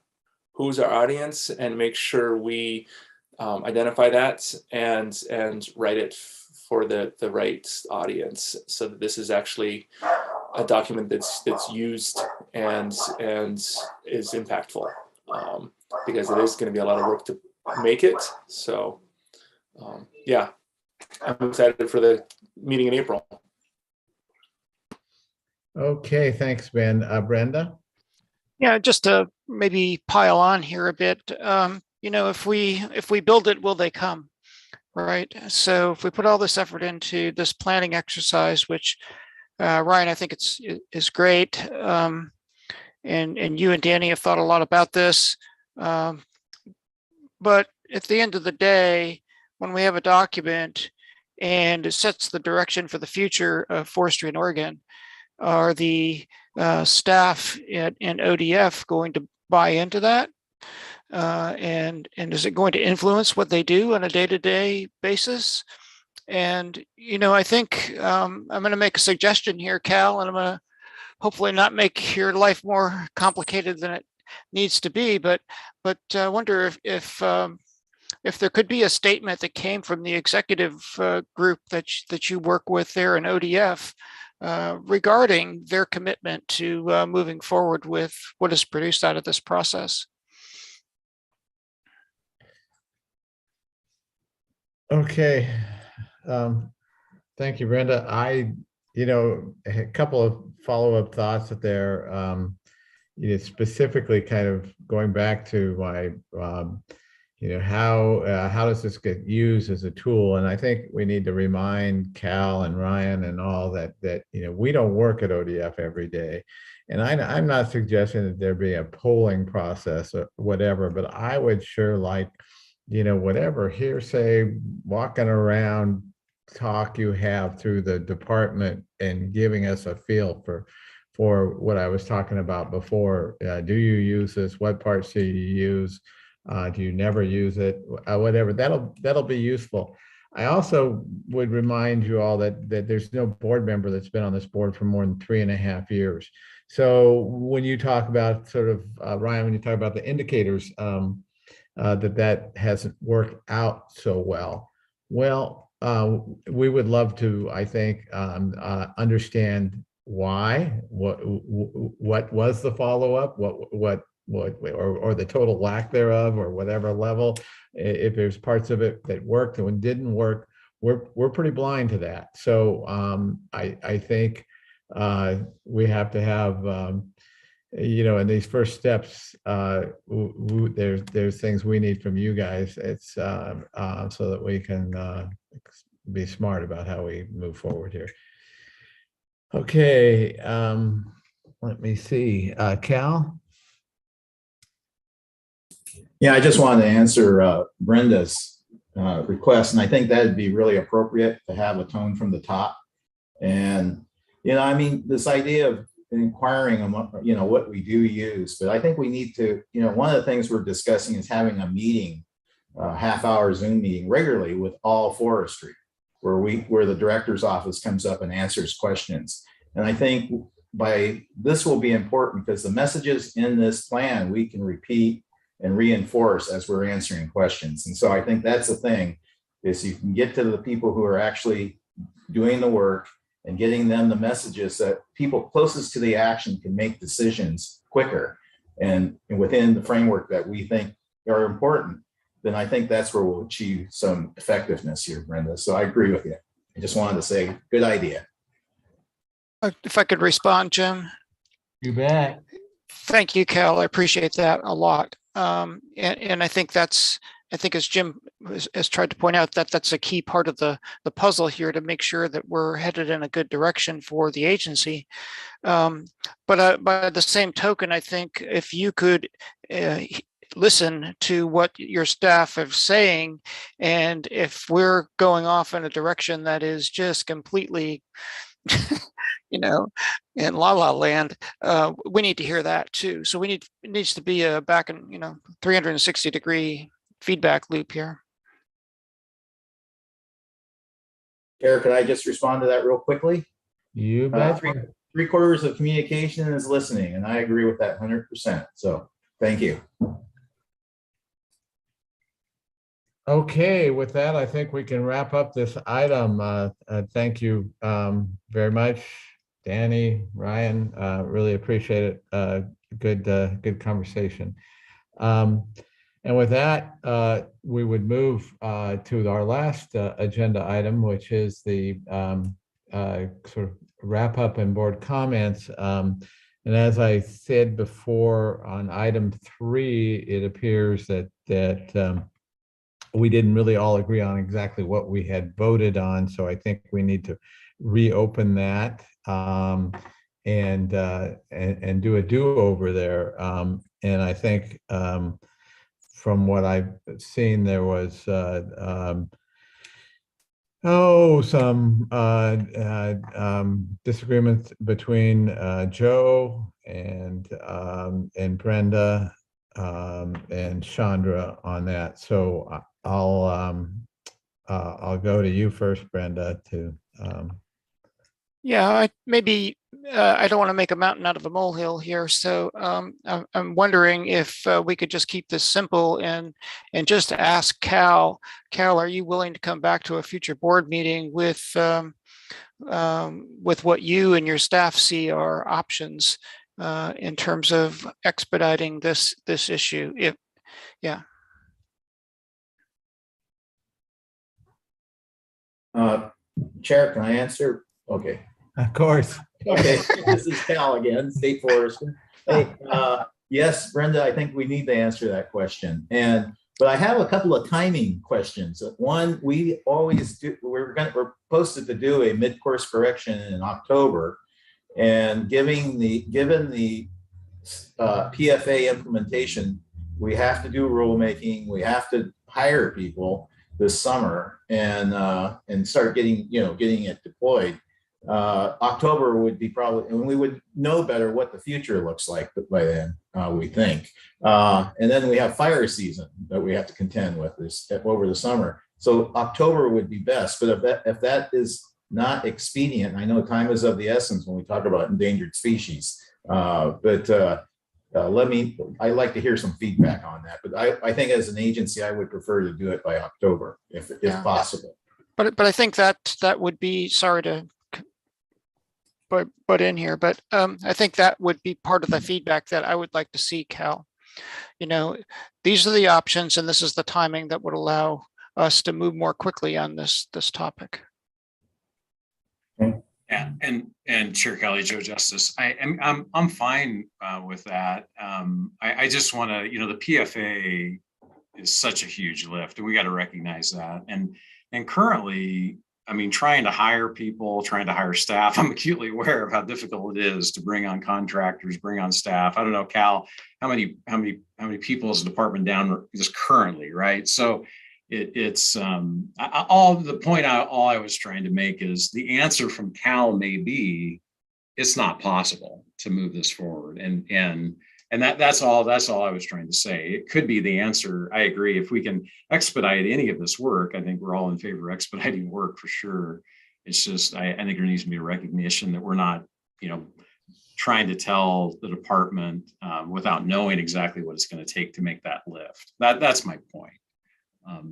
who's our audience, and make sure we identify that and write it for the right audience, so that this is actually a document that's used and is impactful, because it is going to be a lot of work to make it. So yeah, I'm excited for the meeting in April. Okay, thanks, Ben. Brenda? Yeah, just to maybe pile on here a bit, you know, if we build it, will they come? Right. So if we put all this effort into this planning exercise, which Ryan, I think is great, and you and Danny have thought a lot about this, but at the end of the day, when we have a document and it sets the direction for the future of forestry in Oregon, are the staff in ODF going to buy into that? And is it going to influence what they do on a day-to-day basis? And, you know, I think I'm going to make a suggestion here, Cal, and I'm going to hopefully not make your life more complicated than it needs to be, but I wonder if there could be a statement that came from the executive group that you work with there in ODF regarding their commitment to moving forward with what is produced out of this process. Okay. Thank you, Brenda. A couple of follow-up thoughts there. Specifically kind of going back to my, how does this get used as a tool? And I think we need to remind Cal and Ryan and all that we don't work at ODF every day. And I'm not suggesting that there be a polling process or whatever, but I would sure like, whatever hearsay, walking around talk you have through the department and giving us a feel for what I was talking about before. Do you use this? What parts do you use? Do you never use it? Whatever, that'll be useful. I also would remind you all that there's no board member that's been on this board for more than 3.5 years. So when you talk about sort of, Ryan, when you talk about the indicators, that hasn't worked out so well. Well, we would love to, I think, understand why, what was the follow-up, or the total lack thereof, or whatever level. If there's parts of it that worked and didn't work, we're pretty blind to that. So I think we have to have, in these first steps, there's things we need from you guys. It's so that we can be smart about how we move forward here. Okay, let me see, Cal. Yeah, I just wanted to answer Brenda's request, and I think that'd be really appropriate to have a tone from the top. And this idea of inquiring on what we do use, but I think we need to, one of the things we're discussing is having a meeting, half-hour Zoom meeting regularly with all forestry, where the director's office comes up and answers questions. And I think this will be important because the messages in this plan we can repeat and reinforce as we're answering questions. And so I think that's the thing, is you can get to the people who are actually doing the work and getting them the messages that people closest to the action can make decisions quicker and within the framework that we think are important. Then I think that's where we'll achieve some effectiveness here, Brenda. So I agree with you. I just wanted to say, good idea. If I could respond, Jim. You bet. Thank you, Cal. I appreciate that a lot. And I think as Jim has tried to point out, that's a key part of the puzzle here to make sure that we're headed in a good direction for the agency. But by the same token, I think if you could listen to what your staff are saying, and if we're going off in a direction that is just completely in la la land, we need to hear that too. So it needs to be a back and 360-degree feedback loop here. Eric, could I just respond to that real quickly? You bet. Three-quarters of communication is listening, and I agree with that 100%. So thank you. Okay, with that, I think we can wrap up this item. Thank you very much, Danny, Ryan. Really appreciate it. Good conversation. And with that, we would move to our last agenda item, which is the sort of wrap up and board comments. And as I said before, on item 3, it appears that we didn't really all agree on exactly what we had voted on. So I think we need to reopen that and do a do-over there. And I think from what I've seen, there was some disagreements between Joe and Brenda and Chandra on that. So I'll go to you first, Brenda, to Yeah, I don't want to make a mountain out of a molehill here. So I'm wondering if we could just keep this simple and just ask Cal. Cal, are you willing to come back to a future board meeting with what you and your staff see are options in terms of expediting this issue? Yeah. Chair, can I answer? Okay. Of course. Okay, this is Cal again, State Forester. Hey, yes, Brenda, I think we need to answer that question. But I have a couple of timing questions. One, we always do, we're posted to do a mid-course correction in October, and given the PFA implementation, we have to do rulemaking, we have to hire people this summer and start getting it deployed. October would be probably, and we would know better what the future looks like by then, we think. And then we have fire season that we have to contend with this over the summer. So October would be best, but if that is not expedient, I know time is of the essence when we talk about endangered species, I'd like to hear some feedback on that. But I think as an agency, I would prefer to do it by October if possible. But I think that would be, sorry to butt in here, but I think that would be part of the feedback that I would like to see, Cal. These are the options, and this is the timing that would allow us to move more quickly on this topic. Yeah, and Chair Kelly, Joe Justice, I'm fine with that. I just want to, the PFA is such a huge lift, and we got to recognize that. And currently, trying to hire people, trying to hire staff, I'm acutely aware of how difficult it is to bring on contractors, bring on staff. I don't know, Cal, how many people is the department down just currently, right? So all I was trying to make is the answer from Cal may be it's not possible to move this forward, and that's all I was trying to say. It could be the answer. I agree. If we can expedite any of this work, I think we're all in favor of expediting work for sure. It's just I think there needs to be a recognition that we're not trying to tell the department without knowing exactly what it's going to take to make that lift. That's my point.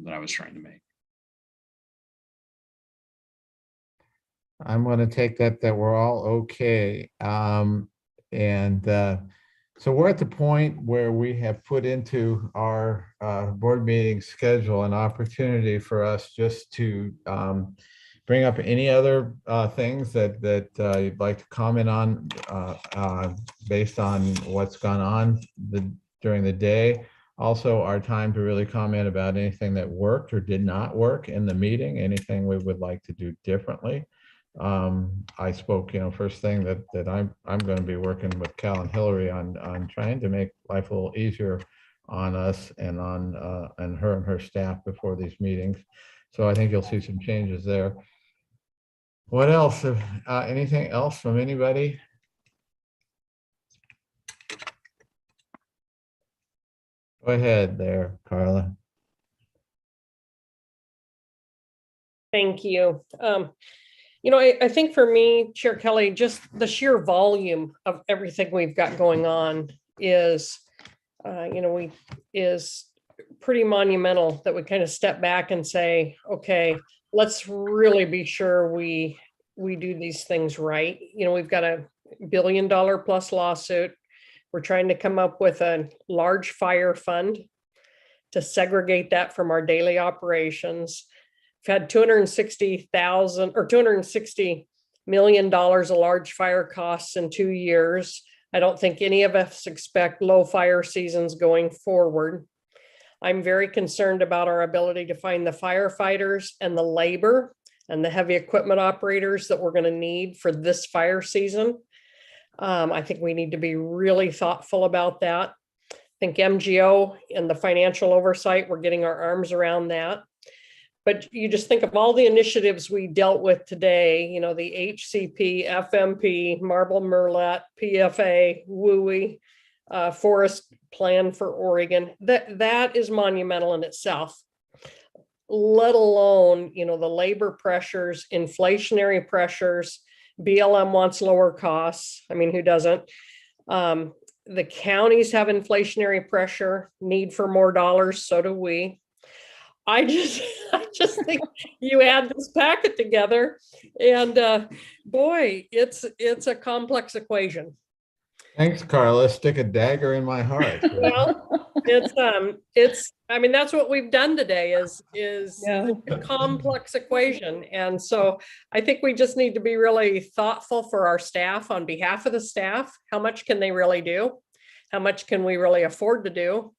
That I was trying to make. I'm going to take that we're all okay. So we're at the point where we have put into our board meeting schedule an opportunity for us just to bring up any other things that you'd like to comment on based on what's gone on during the day. Also, our time to really comment about anything that worked or did not work in the meeting, anything we would like to do differently. I spoke, first thing that I'm going to be working with Cal and Hillary on trying to make life a little easier on us and on and her staff before these meetings. So I think you'll see some changes there. What else? Anything else from anybody? Go ahead there, Carla. Thank you. I think for me, Chair Kelly, just the sheer volume of everything we've got going on is pretty monumental that we kind of step back and say, okay, let's really be sure we do these things right. You know, we've got a $1 billion plus lawsuit. We're trying to come up with a large fire fund to segregate that from our daily operations. We've had $260 million of large fire costs in 2 years. I don't think any of us expect low fire seasons going forward. I'm very concerned about our ability to find the firefighters and the labor and the heavy equipment operators that we're going to need for this fire season. I think we need to be really thoughtful about that. I think MGO and the financial oversight, we're getting our arms around that. But you just think of all the initiatives we dealt with today, you know, the HCP, FMP, Marble Merlet, PFA, WUI, Forest Plan for Oregon. That is monumental in itself, let alone, you know, the labor pressures, inflationary pressures. BLM wants lower costs. I mean, who doesn't? The counties have inflationary pressure, need for more dollars. So do we. I just think you add this packet together, and boy, it's a complex equation. Thanks, Carla. Stick a dagger in my heart. Well, I mean, that's what we've done today is a complex equation. And so I think we just need to be really thoughtful for our staff on behalf of the staff. How much can they really do? How much can we really afford to do?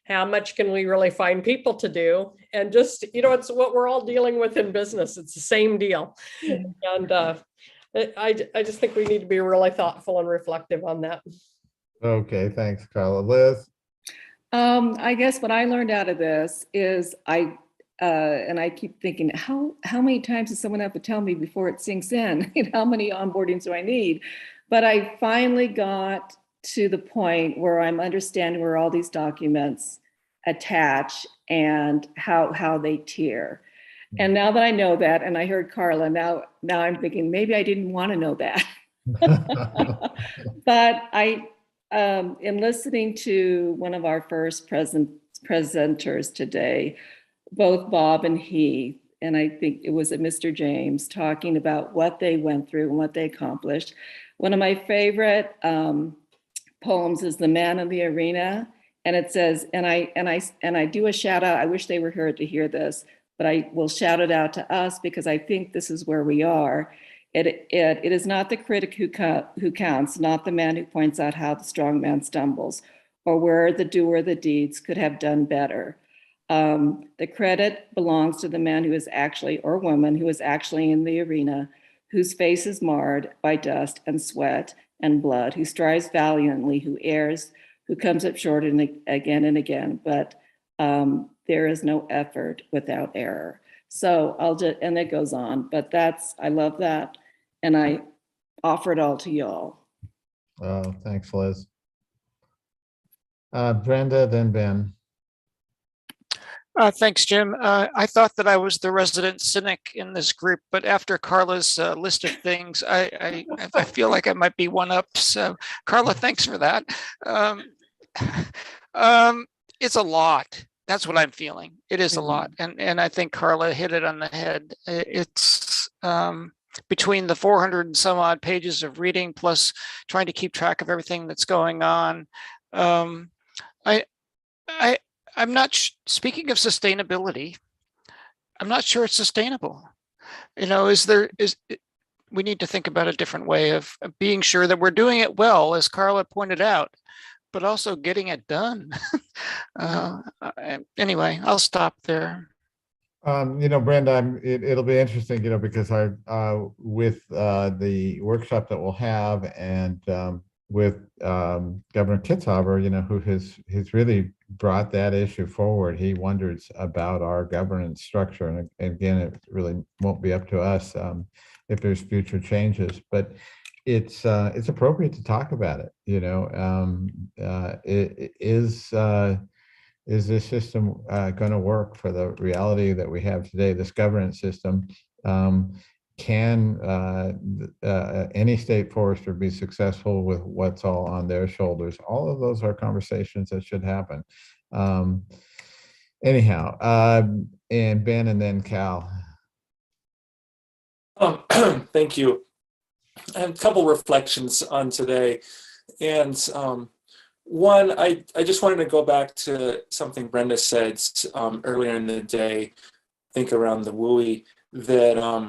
How much can we really find people to do? And just, you know, it's what we're all dealing with in business. It's the same deal. And I just think we need to be really thoughtful and reflective on that. Okay, thanks, Carla. Liz? I guess what I learned out of this is and I keep thinking, how many times does someone have to tell me before it sinks in? How many onboardings do I need? But I finally got to the point where I'm understanding where all these documents attach and how they tier. And now that I know that, and I heard Carla, now I'm thinking maybe I didn't want to know that. But in listening to one of our first presenters today, both Bob and Heath, and I think it was Mr. James, talking about what they went through and what they accomplished. One of my favorite poems is "The Man in the Arena," and it says, and I do a shout out. I wish they were here to hear this, but I will shout it out to us because I think this is where we are. It is not the critic who counts, not the man who points out how the strong man stumbles, or where the doer of the deeds could have done better. The credit belongs to the man who is actually, or woman who is actually in the arena, whose face is marred by dust and sweat and blood, who strives valiantly, who errs, who comes up short again and again, but there is no effort without error. So and it goes on, but I love that. And I offer it all to y'all. Oh, thanks, Liz. Brenda, then Ben. Thanks, Jim. I thought that I was the resident cynic in this group, but after Carla's list of things, I feel like I might be one up. So, Carla, thanks for that. It's a lot. That's what I'm feeling. It is a lot, and I think Carla hit it on the head. It's between the 400 and some odd pages of reading, plus trying to keep track of everything that's going on. I'm not speaking of sustainability. I'm not sure it's sustainable. You know, we need to think about a different way of being sure that we're doing it well, as Carla pointed out, but also getting it done. Anyway, I'll stop there. You know, Brenda, it'll be interesting, you know, because with the workshop that we'll have and with Governor Kitzhaber, you know, who has really brought that issue forward. He wonders about our governance structure. And again, it really won't be up to us if there's future changes, but it's appropriate to talk about it. You know, is this system going to work for the reality that we have today? This governance system, can any state forester be successful with what's all on their shoulders? All of those are conversations that should happen. Anyhow, and Ben and then Cal. Thank you. And a couple reflections on today. And one, I just wanted to go back to something Brenda said earlier in the day, I think around the WUI, that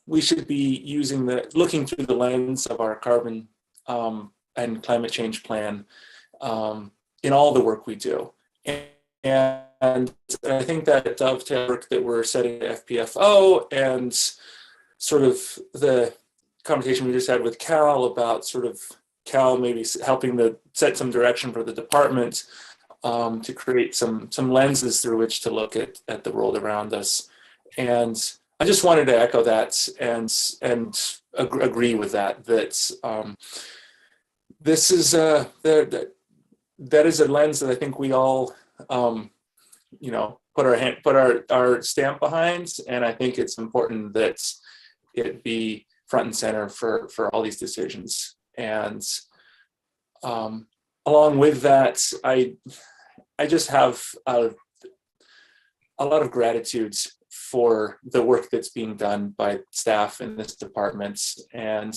we should be looking through the lens of our carbon and climate change plan in all the work we do. And I think that dovetail work that we're setting at FPFO and sort of the conversation we just had with Cal about sort of Cal maybe helping to set some direction for the department to create some lenses through which to look at the world around us. And I just wanted to echo that and agree with that this is that is a lens that I think we all put our stamp behind, and I think it's important that it be front and center for all these decisions. And along with that, I just have a lot of gratitude for the work that's being done by staff in this department. And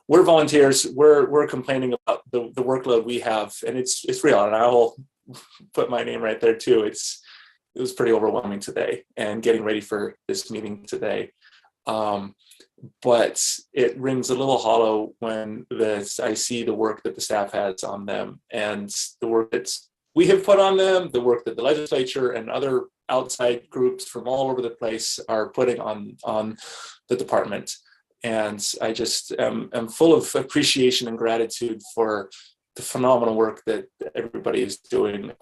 we're volunteers, we're complaining about the workload we have, and it's real, and I will put my name right there too. It was pretty overwhelming today and getting ready for this meeting today. But it rings a little hollow when I see the work that the staff has on them and the work that we have put on them, the work that the legislature and other outside groups from all over the place are putting on the department. And I just am full of appreciation and gratitude for the phenomenal work that everybody is doing.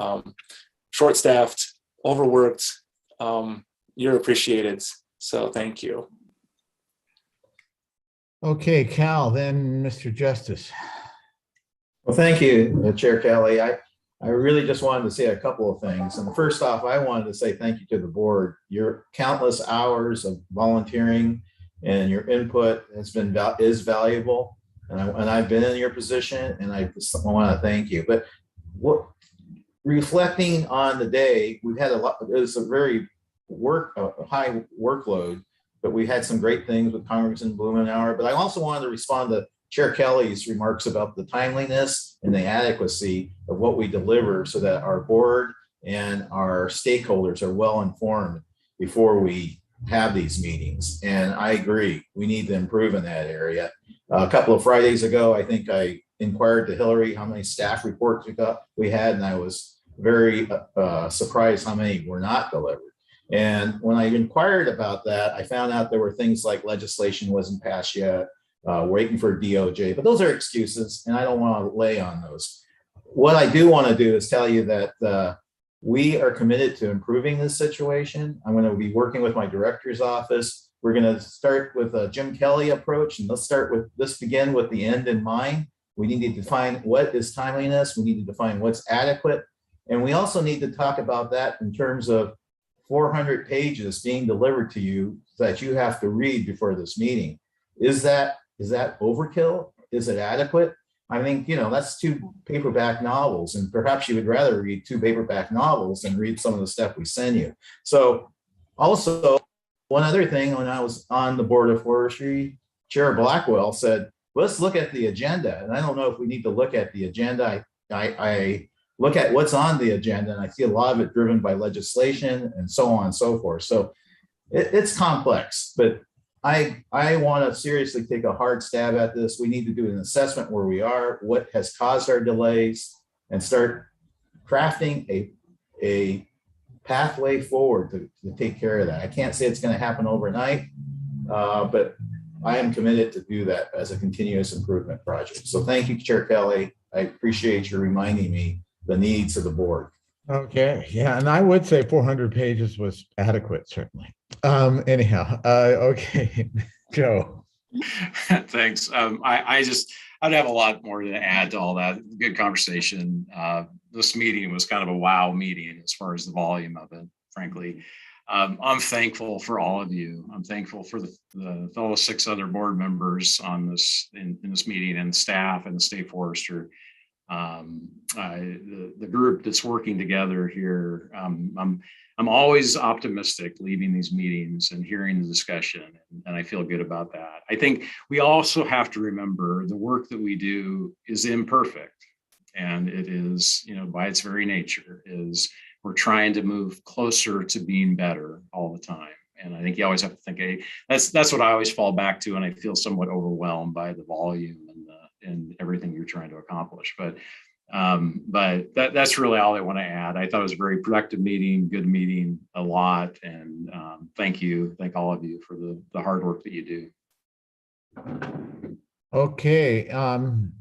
Short-staffed, overworked, you're appreciated. So thank you. Okay, Cal, then Mr. Justice. Well, thank you, Chair Kelly. I really just wanted to say a couple of things. And first off, I wanted to say thank you to the board. Your countless hours of volunteering and your input is valuable. And I've been in your position, and I just want to thank you. But reflecting on the day, we've had it was a very high workload, but we had some great things with Congressman Blumenauer. But I also wanted to respond to Chair Kelly's remarks about the timeliness and the adequacy of what we deliver so that our board and our stakeholders are well informed before we have these meetings. And I agree, we need to improve in that area. A couple of Fridays ago, I think I inquired to Hillary how many staff reports we had, and I was very surprised how many were not delivered. And when I inquired about that, I found out there were things like legislation wasn't passed yet, waiting for DOJ, but those are excuses, and I don't want to lay on those. What I do want to do is tell you that we are committed to improving this situation. I'm going to be working with my director's office. We're going to start with a Jim Kelly approach, and let's begin with the end in mind. We need to define what is timeliness. We need to define what's adequate. And we also need to talk about that in terms of 400 pages being delivered to you that you have to read before this meeting. Is that overkill? Is it adequate? I think, that's 2 paperback novels, and perhaps you would rather read 2 paperback novels than read some of the stuff we send you. So also, one other thing, when I was on the board of Forestry, Chair Blackwell said, let's look at the agenda. And I don't know if we need to look at the agenda. I look at what's on the agenda, and I see a lot of it driven by legislation and so on and so forth. So it's complex, but I want to seriously take a hard stab at this. We need to do an assessment where we are, what has caused our delays, and start crafting a pathway forward to take care of that. I can't say it's going to happen overnight, but I am committed to do that as a continuous improvement project. So thank you, Chair Kelly. I appreciate you reminding me the needs of the board. Okay, yeah, and I would say 400 pages was adequate, certainly. Anyhow, okay, Joe. Thanks. I'd have a lot more to add to all that. Good conversation. This meeting was kind of a wow meeting as far as the volume of it, frankly. I'm thankful for all of you. I'm thankful for the fellow 6 other board members on this in this meeting, and staff and the state forester. the group that's working together here. I'm always optimistic leaving these meetings and hearing the discussion, and I feel good about that. I think we also have to remember the work that we do is imperfect, and it is, by its very nature, is we're trying to move closer to being better all the time. And I think you always have to think, hey, that's what I always fall back to, and I feel somewhat overwhelmed by the volume and everything you're trying to accomplish. But that's really all I want to add. I thought it was a very productive meeting, good meeting, a lot, and thank all of you for the hard work that you do. Okay,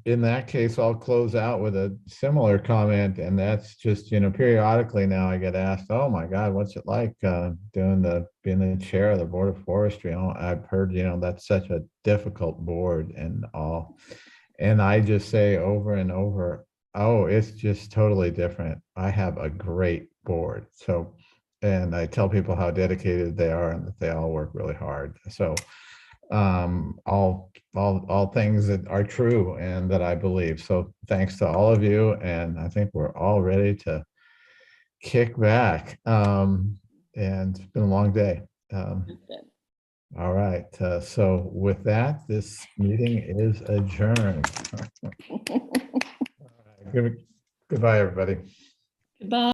in that case, I'll close out with a similar comment, and that's just, periodically now I get asked, oh my God, what's it like being the chair of the Board of Forestry? I've heard, that's such a difficult board and all. And I just say over and over, oh, it's just totally different. I have a great board. So, and I tell people how dedicated they are and that they all work really hard. So all things that are true and that I believe. So thanks to all of you. And I think we're all ready to kick back. And it's been a long day. All right. So with that, this meeting is adjourned. Goodbye, everybody. Goodbye.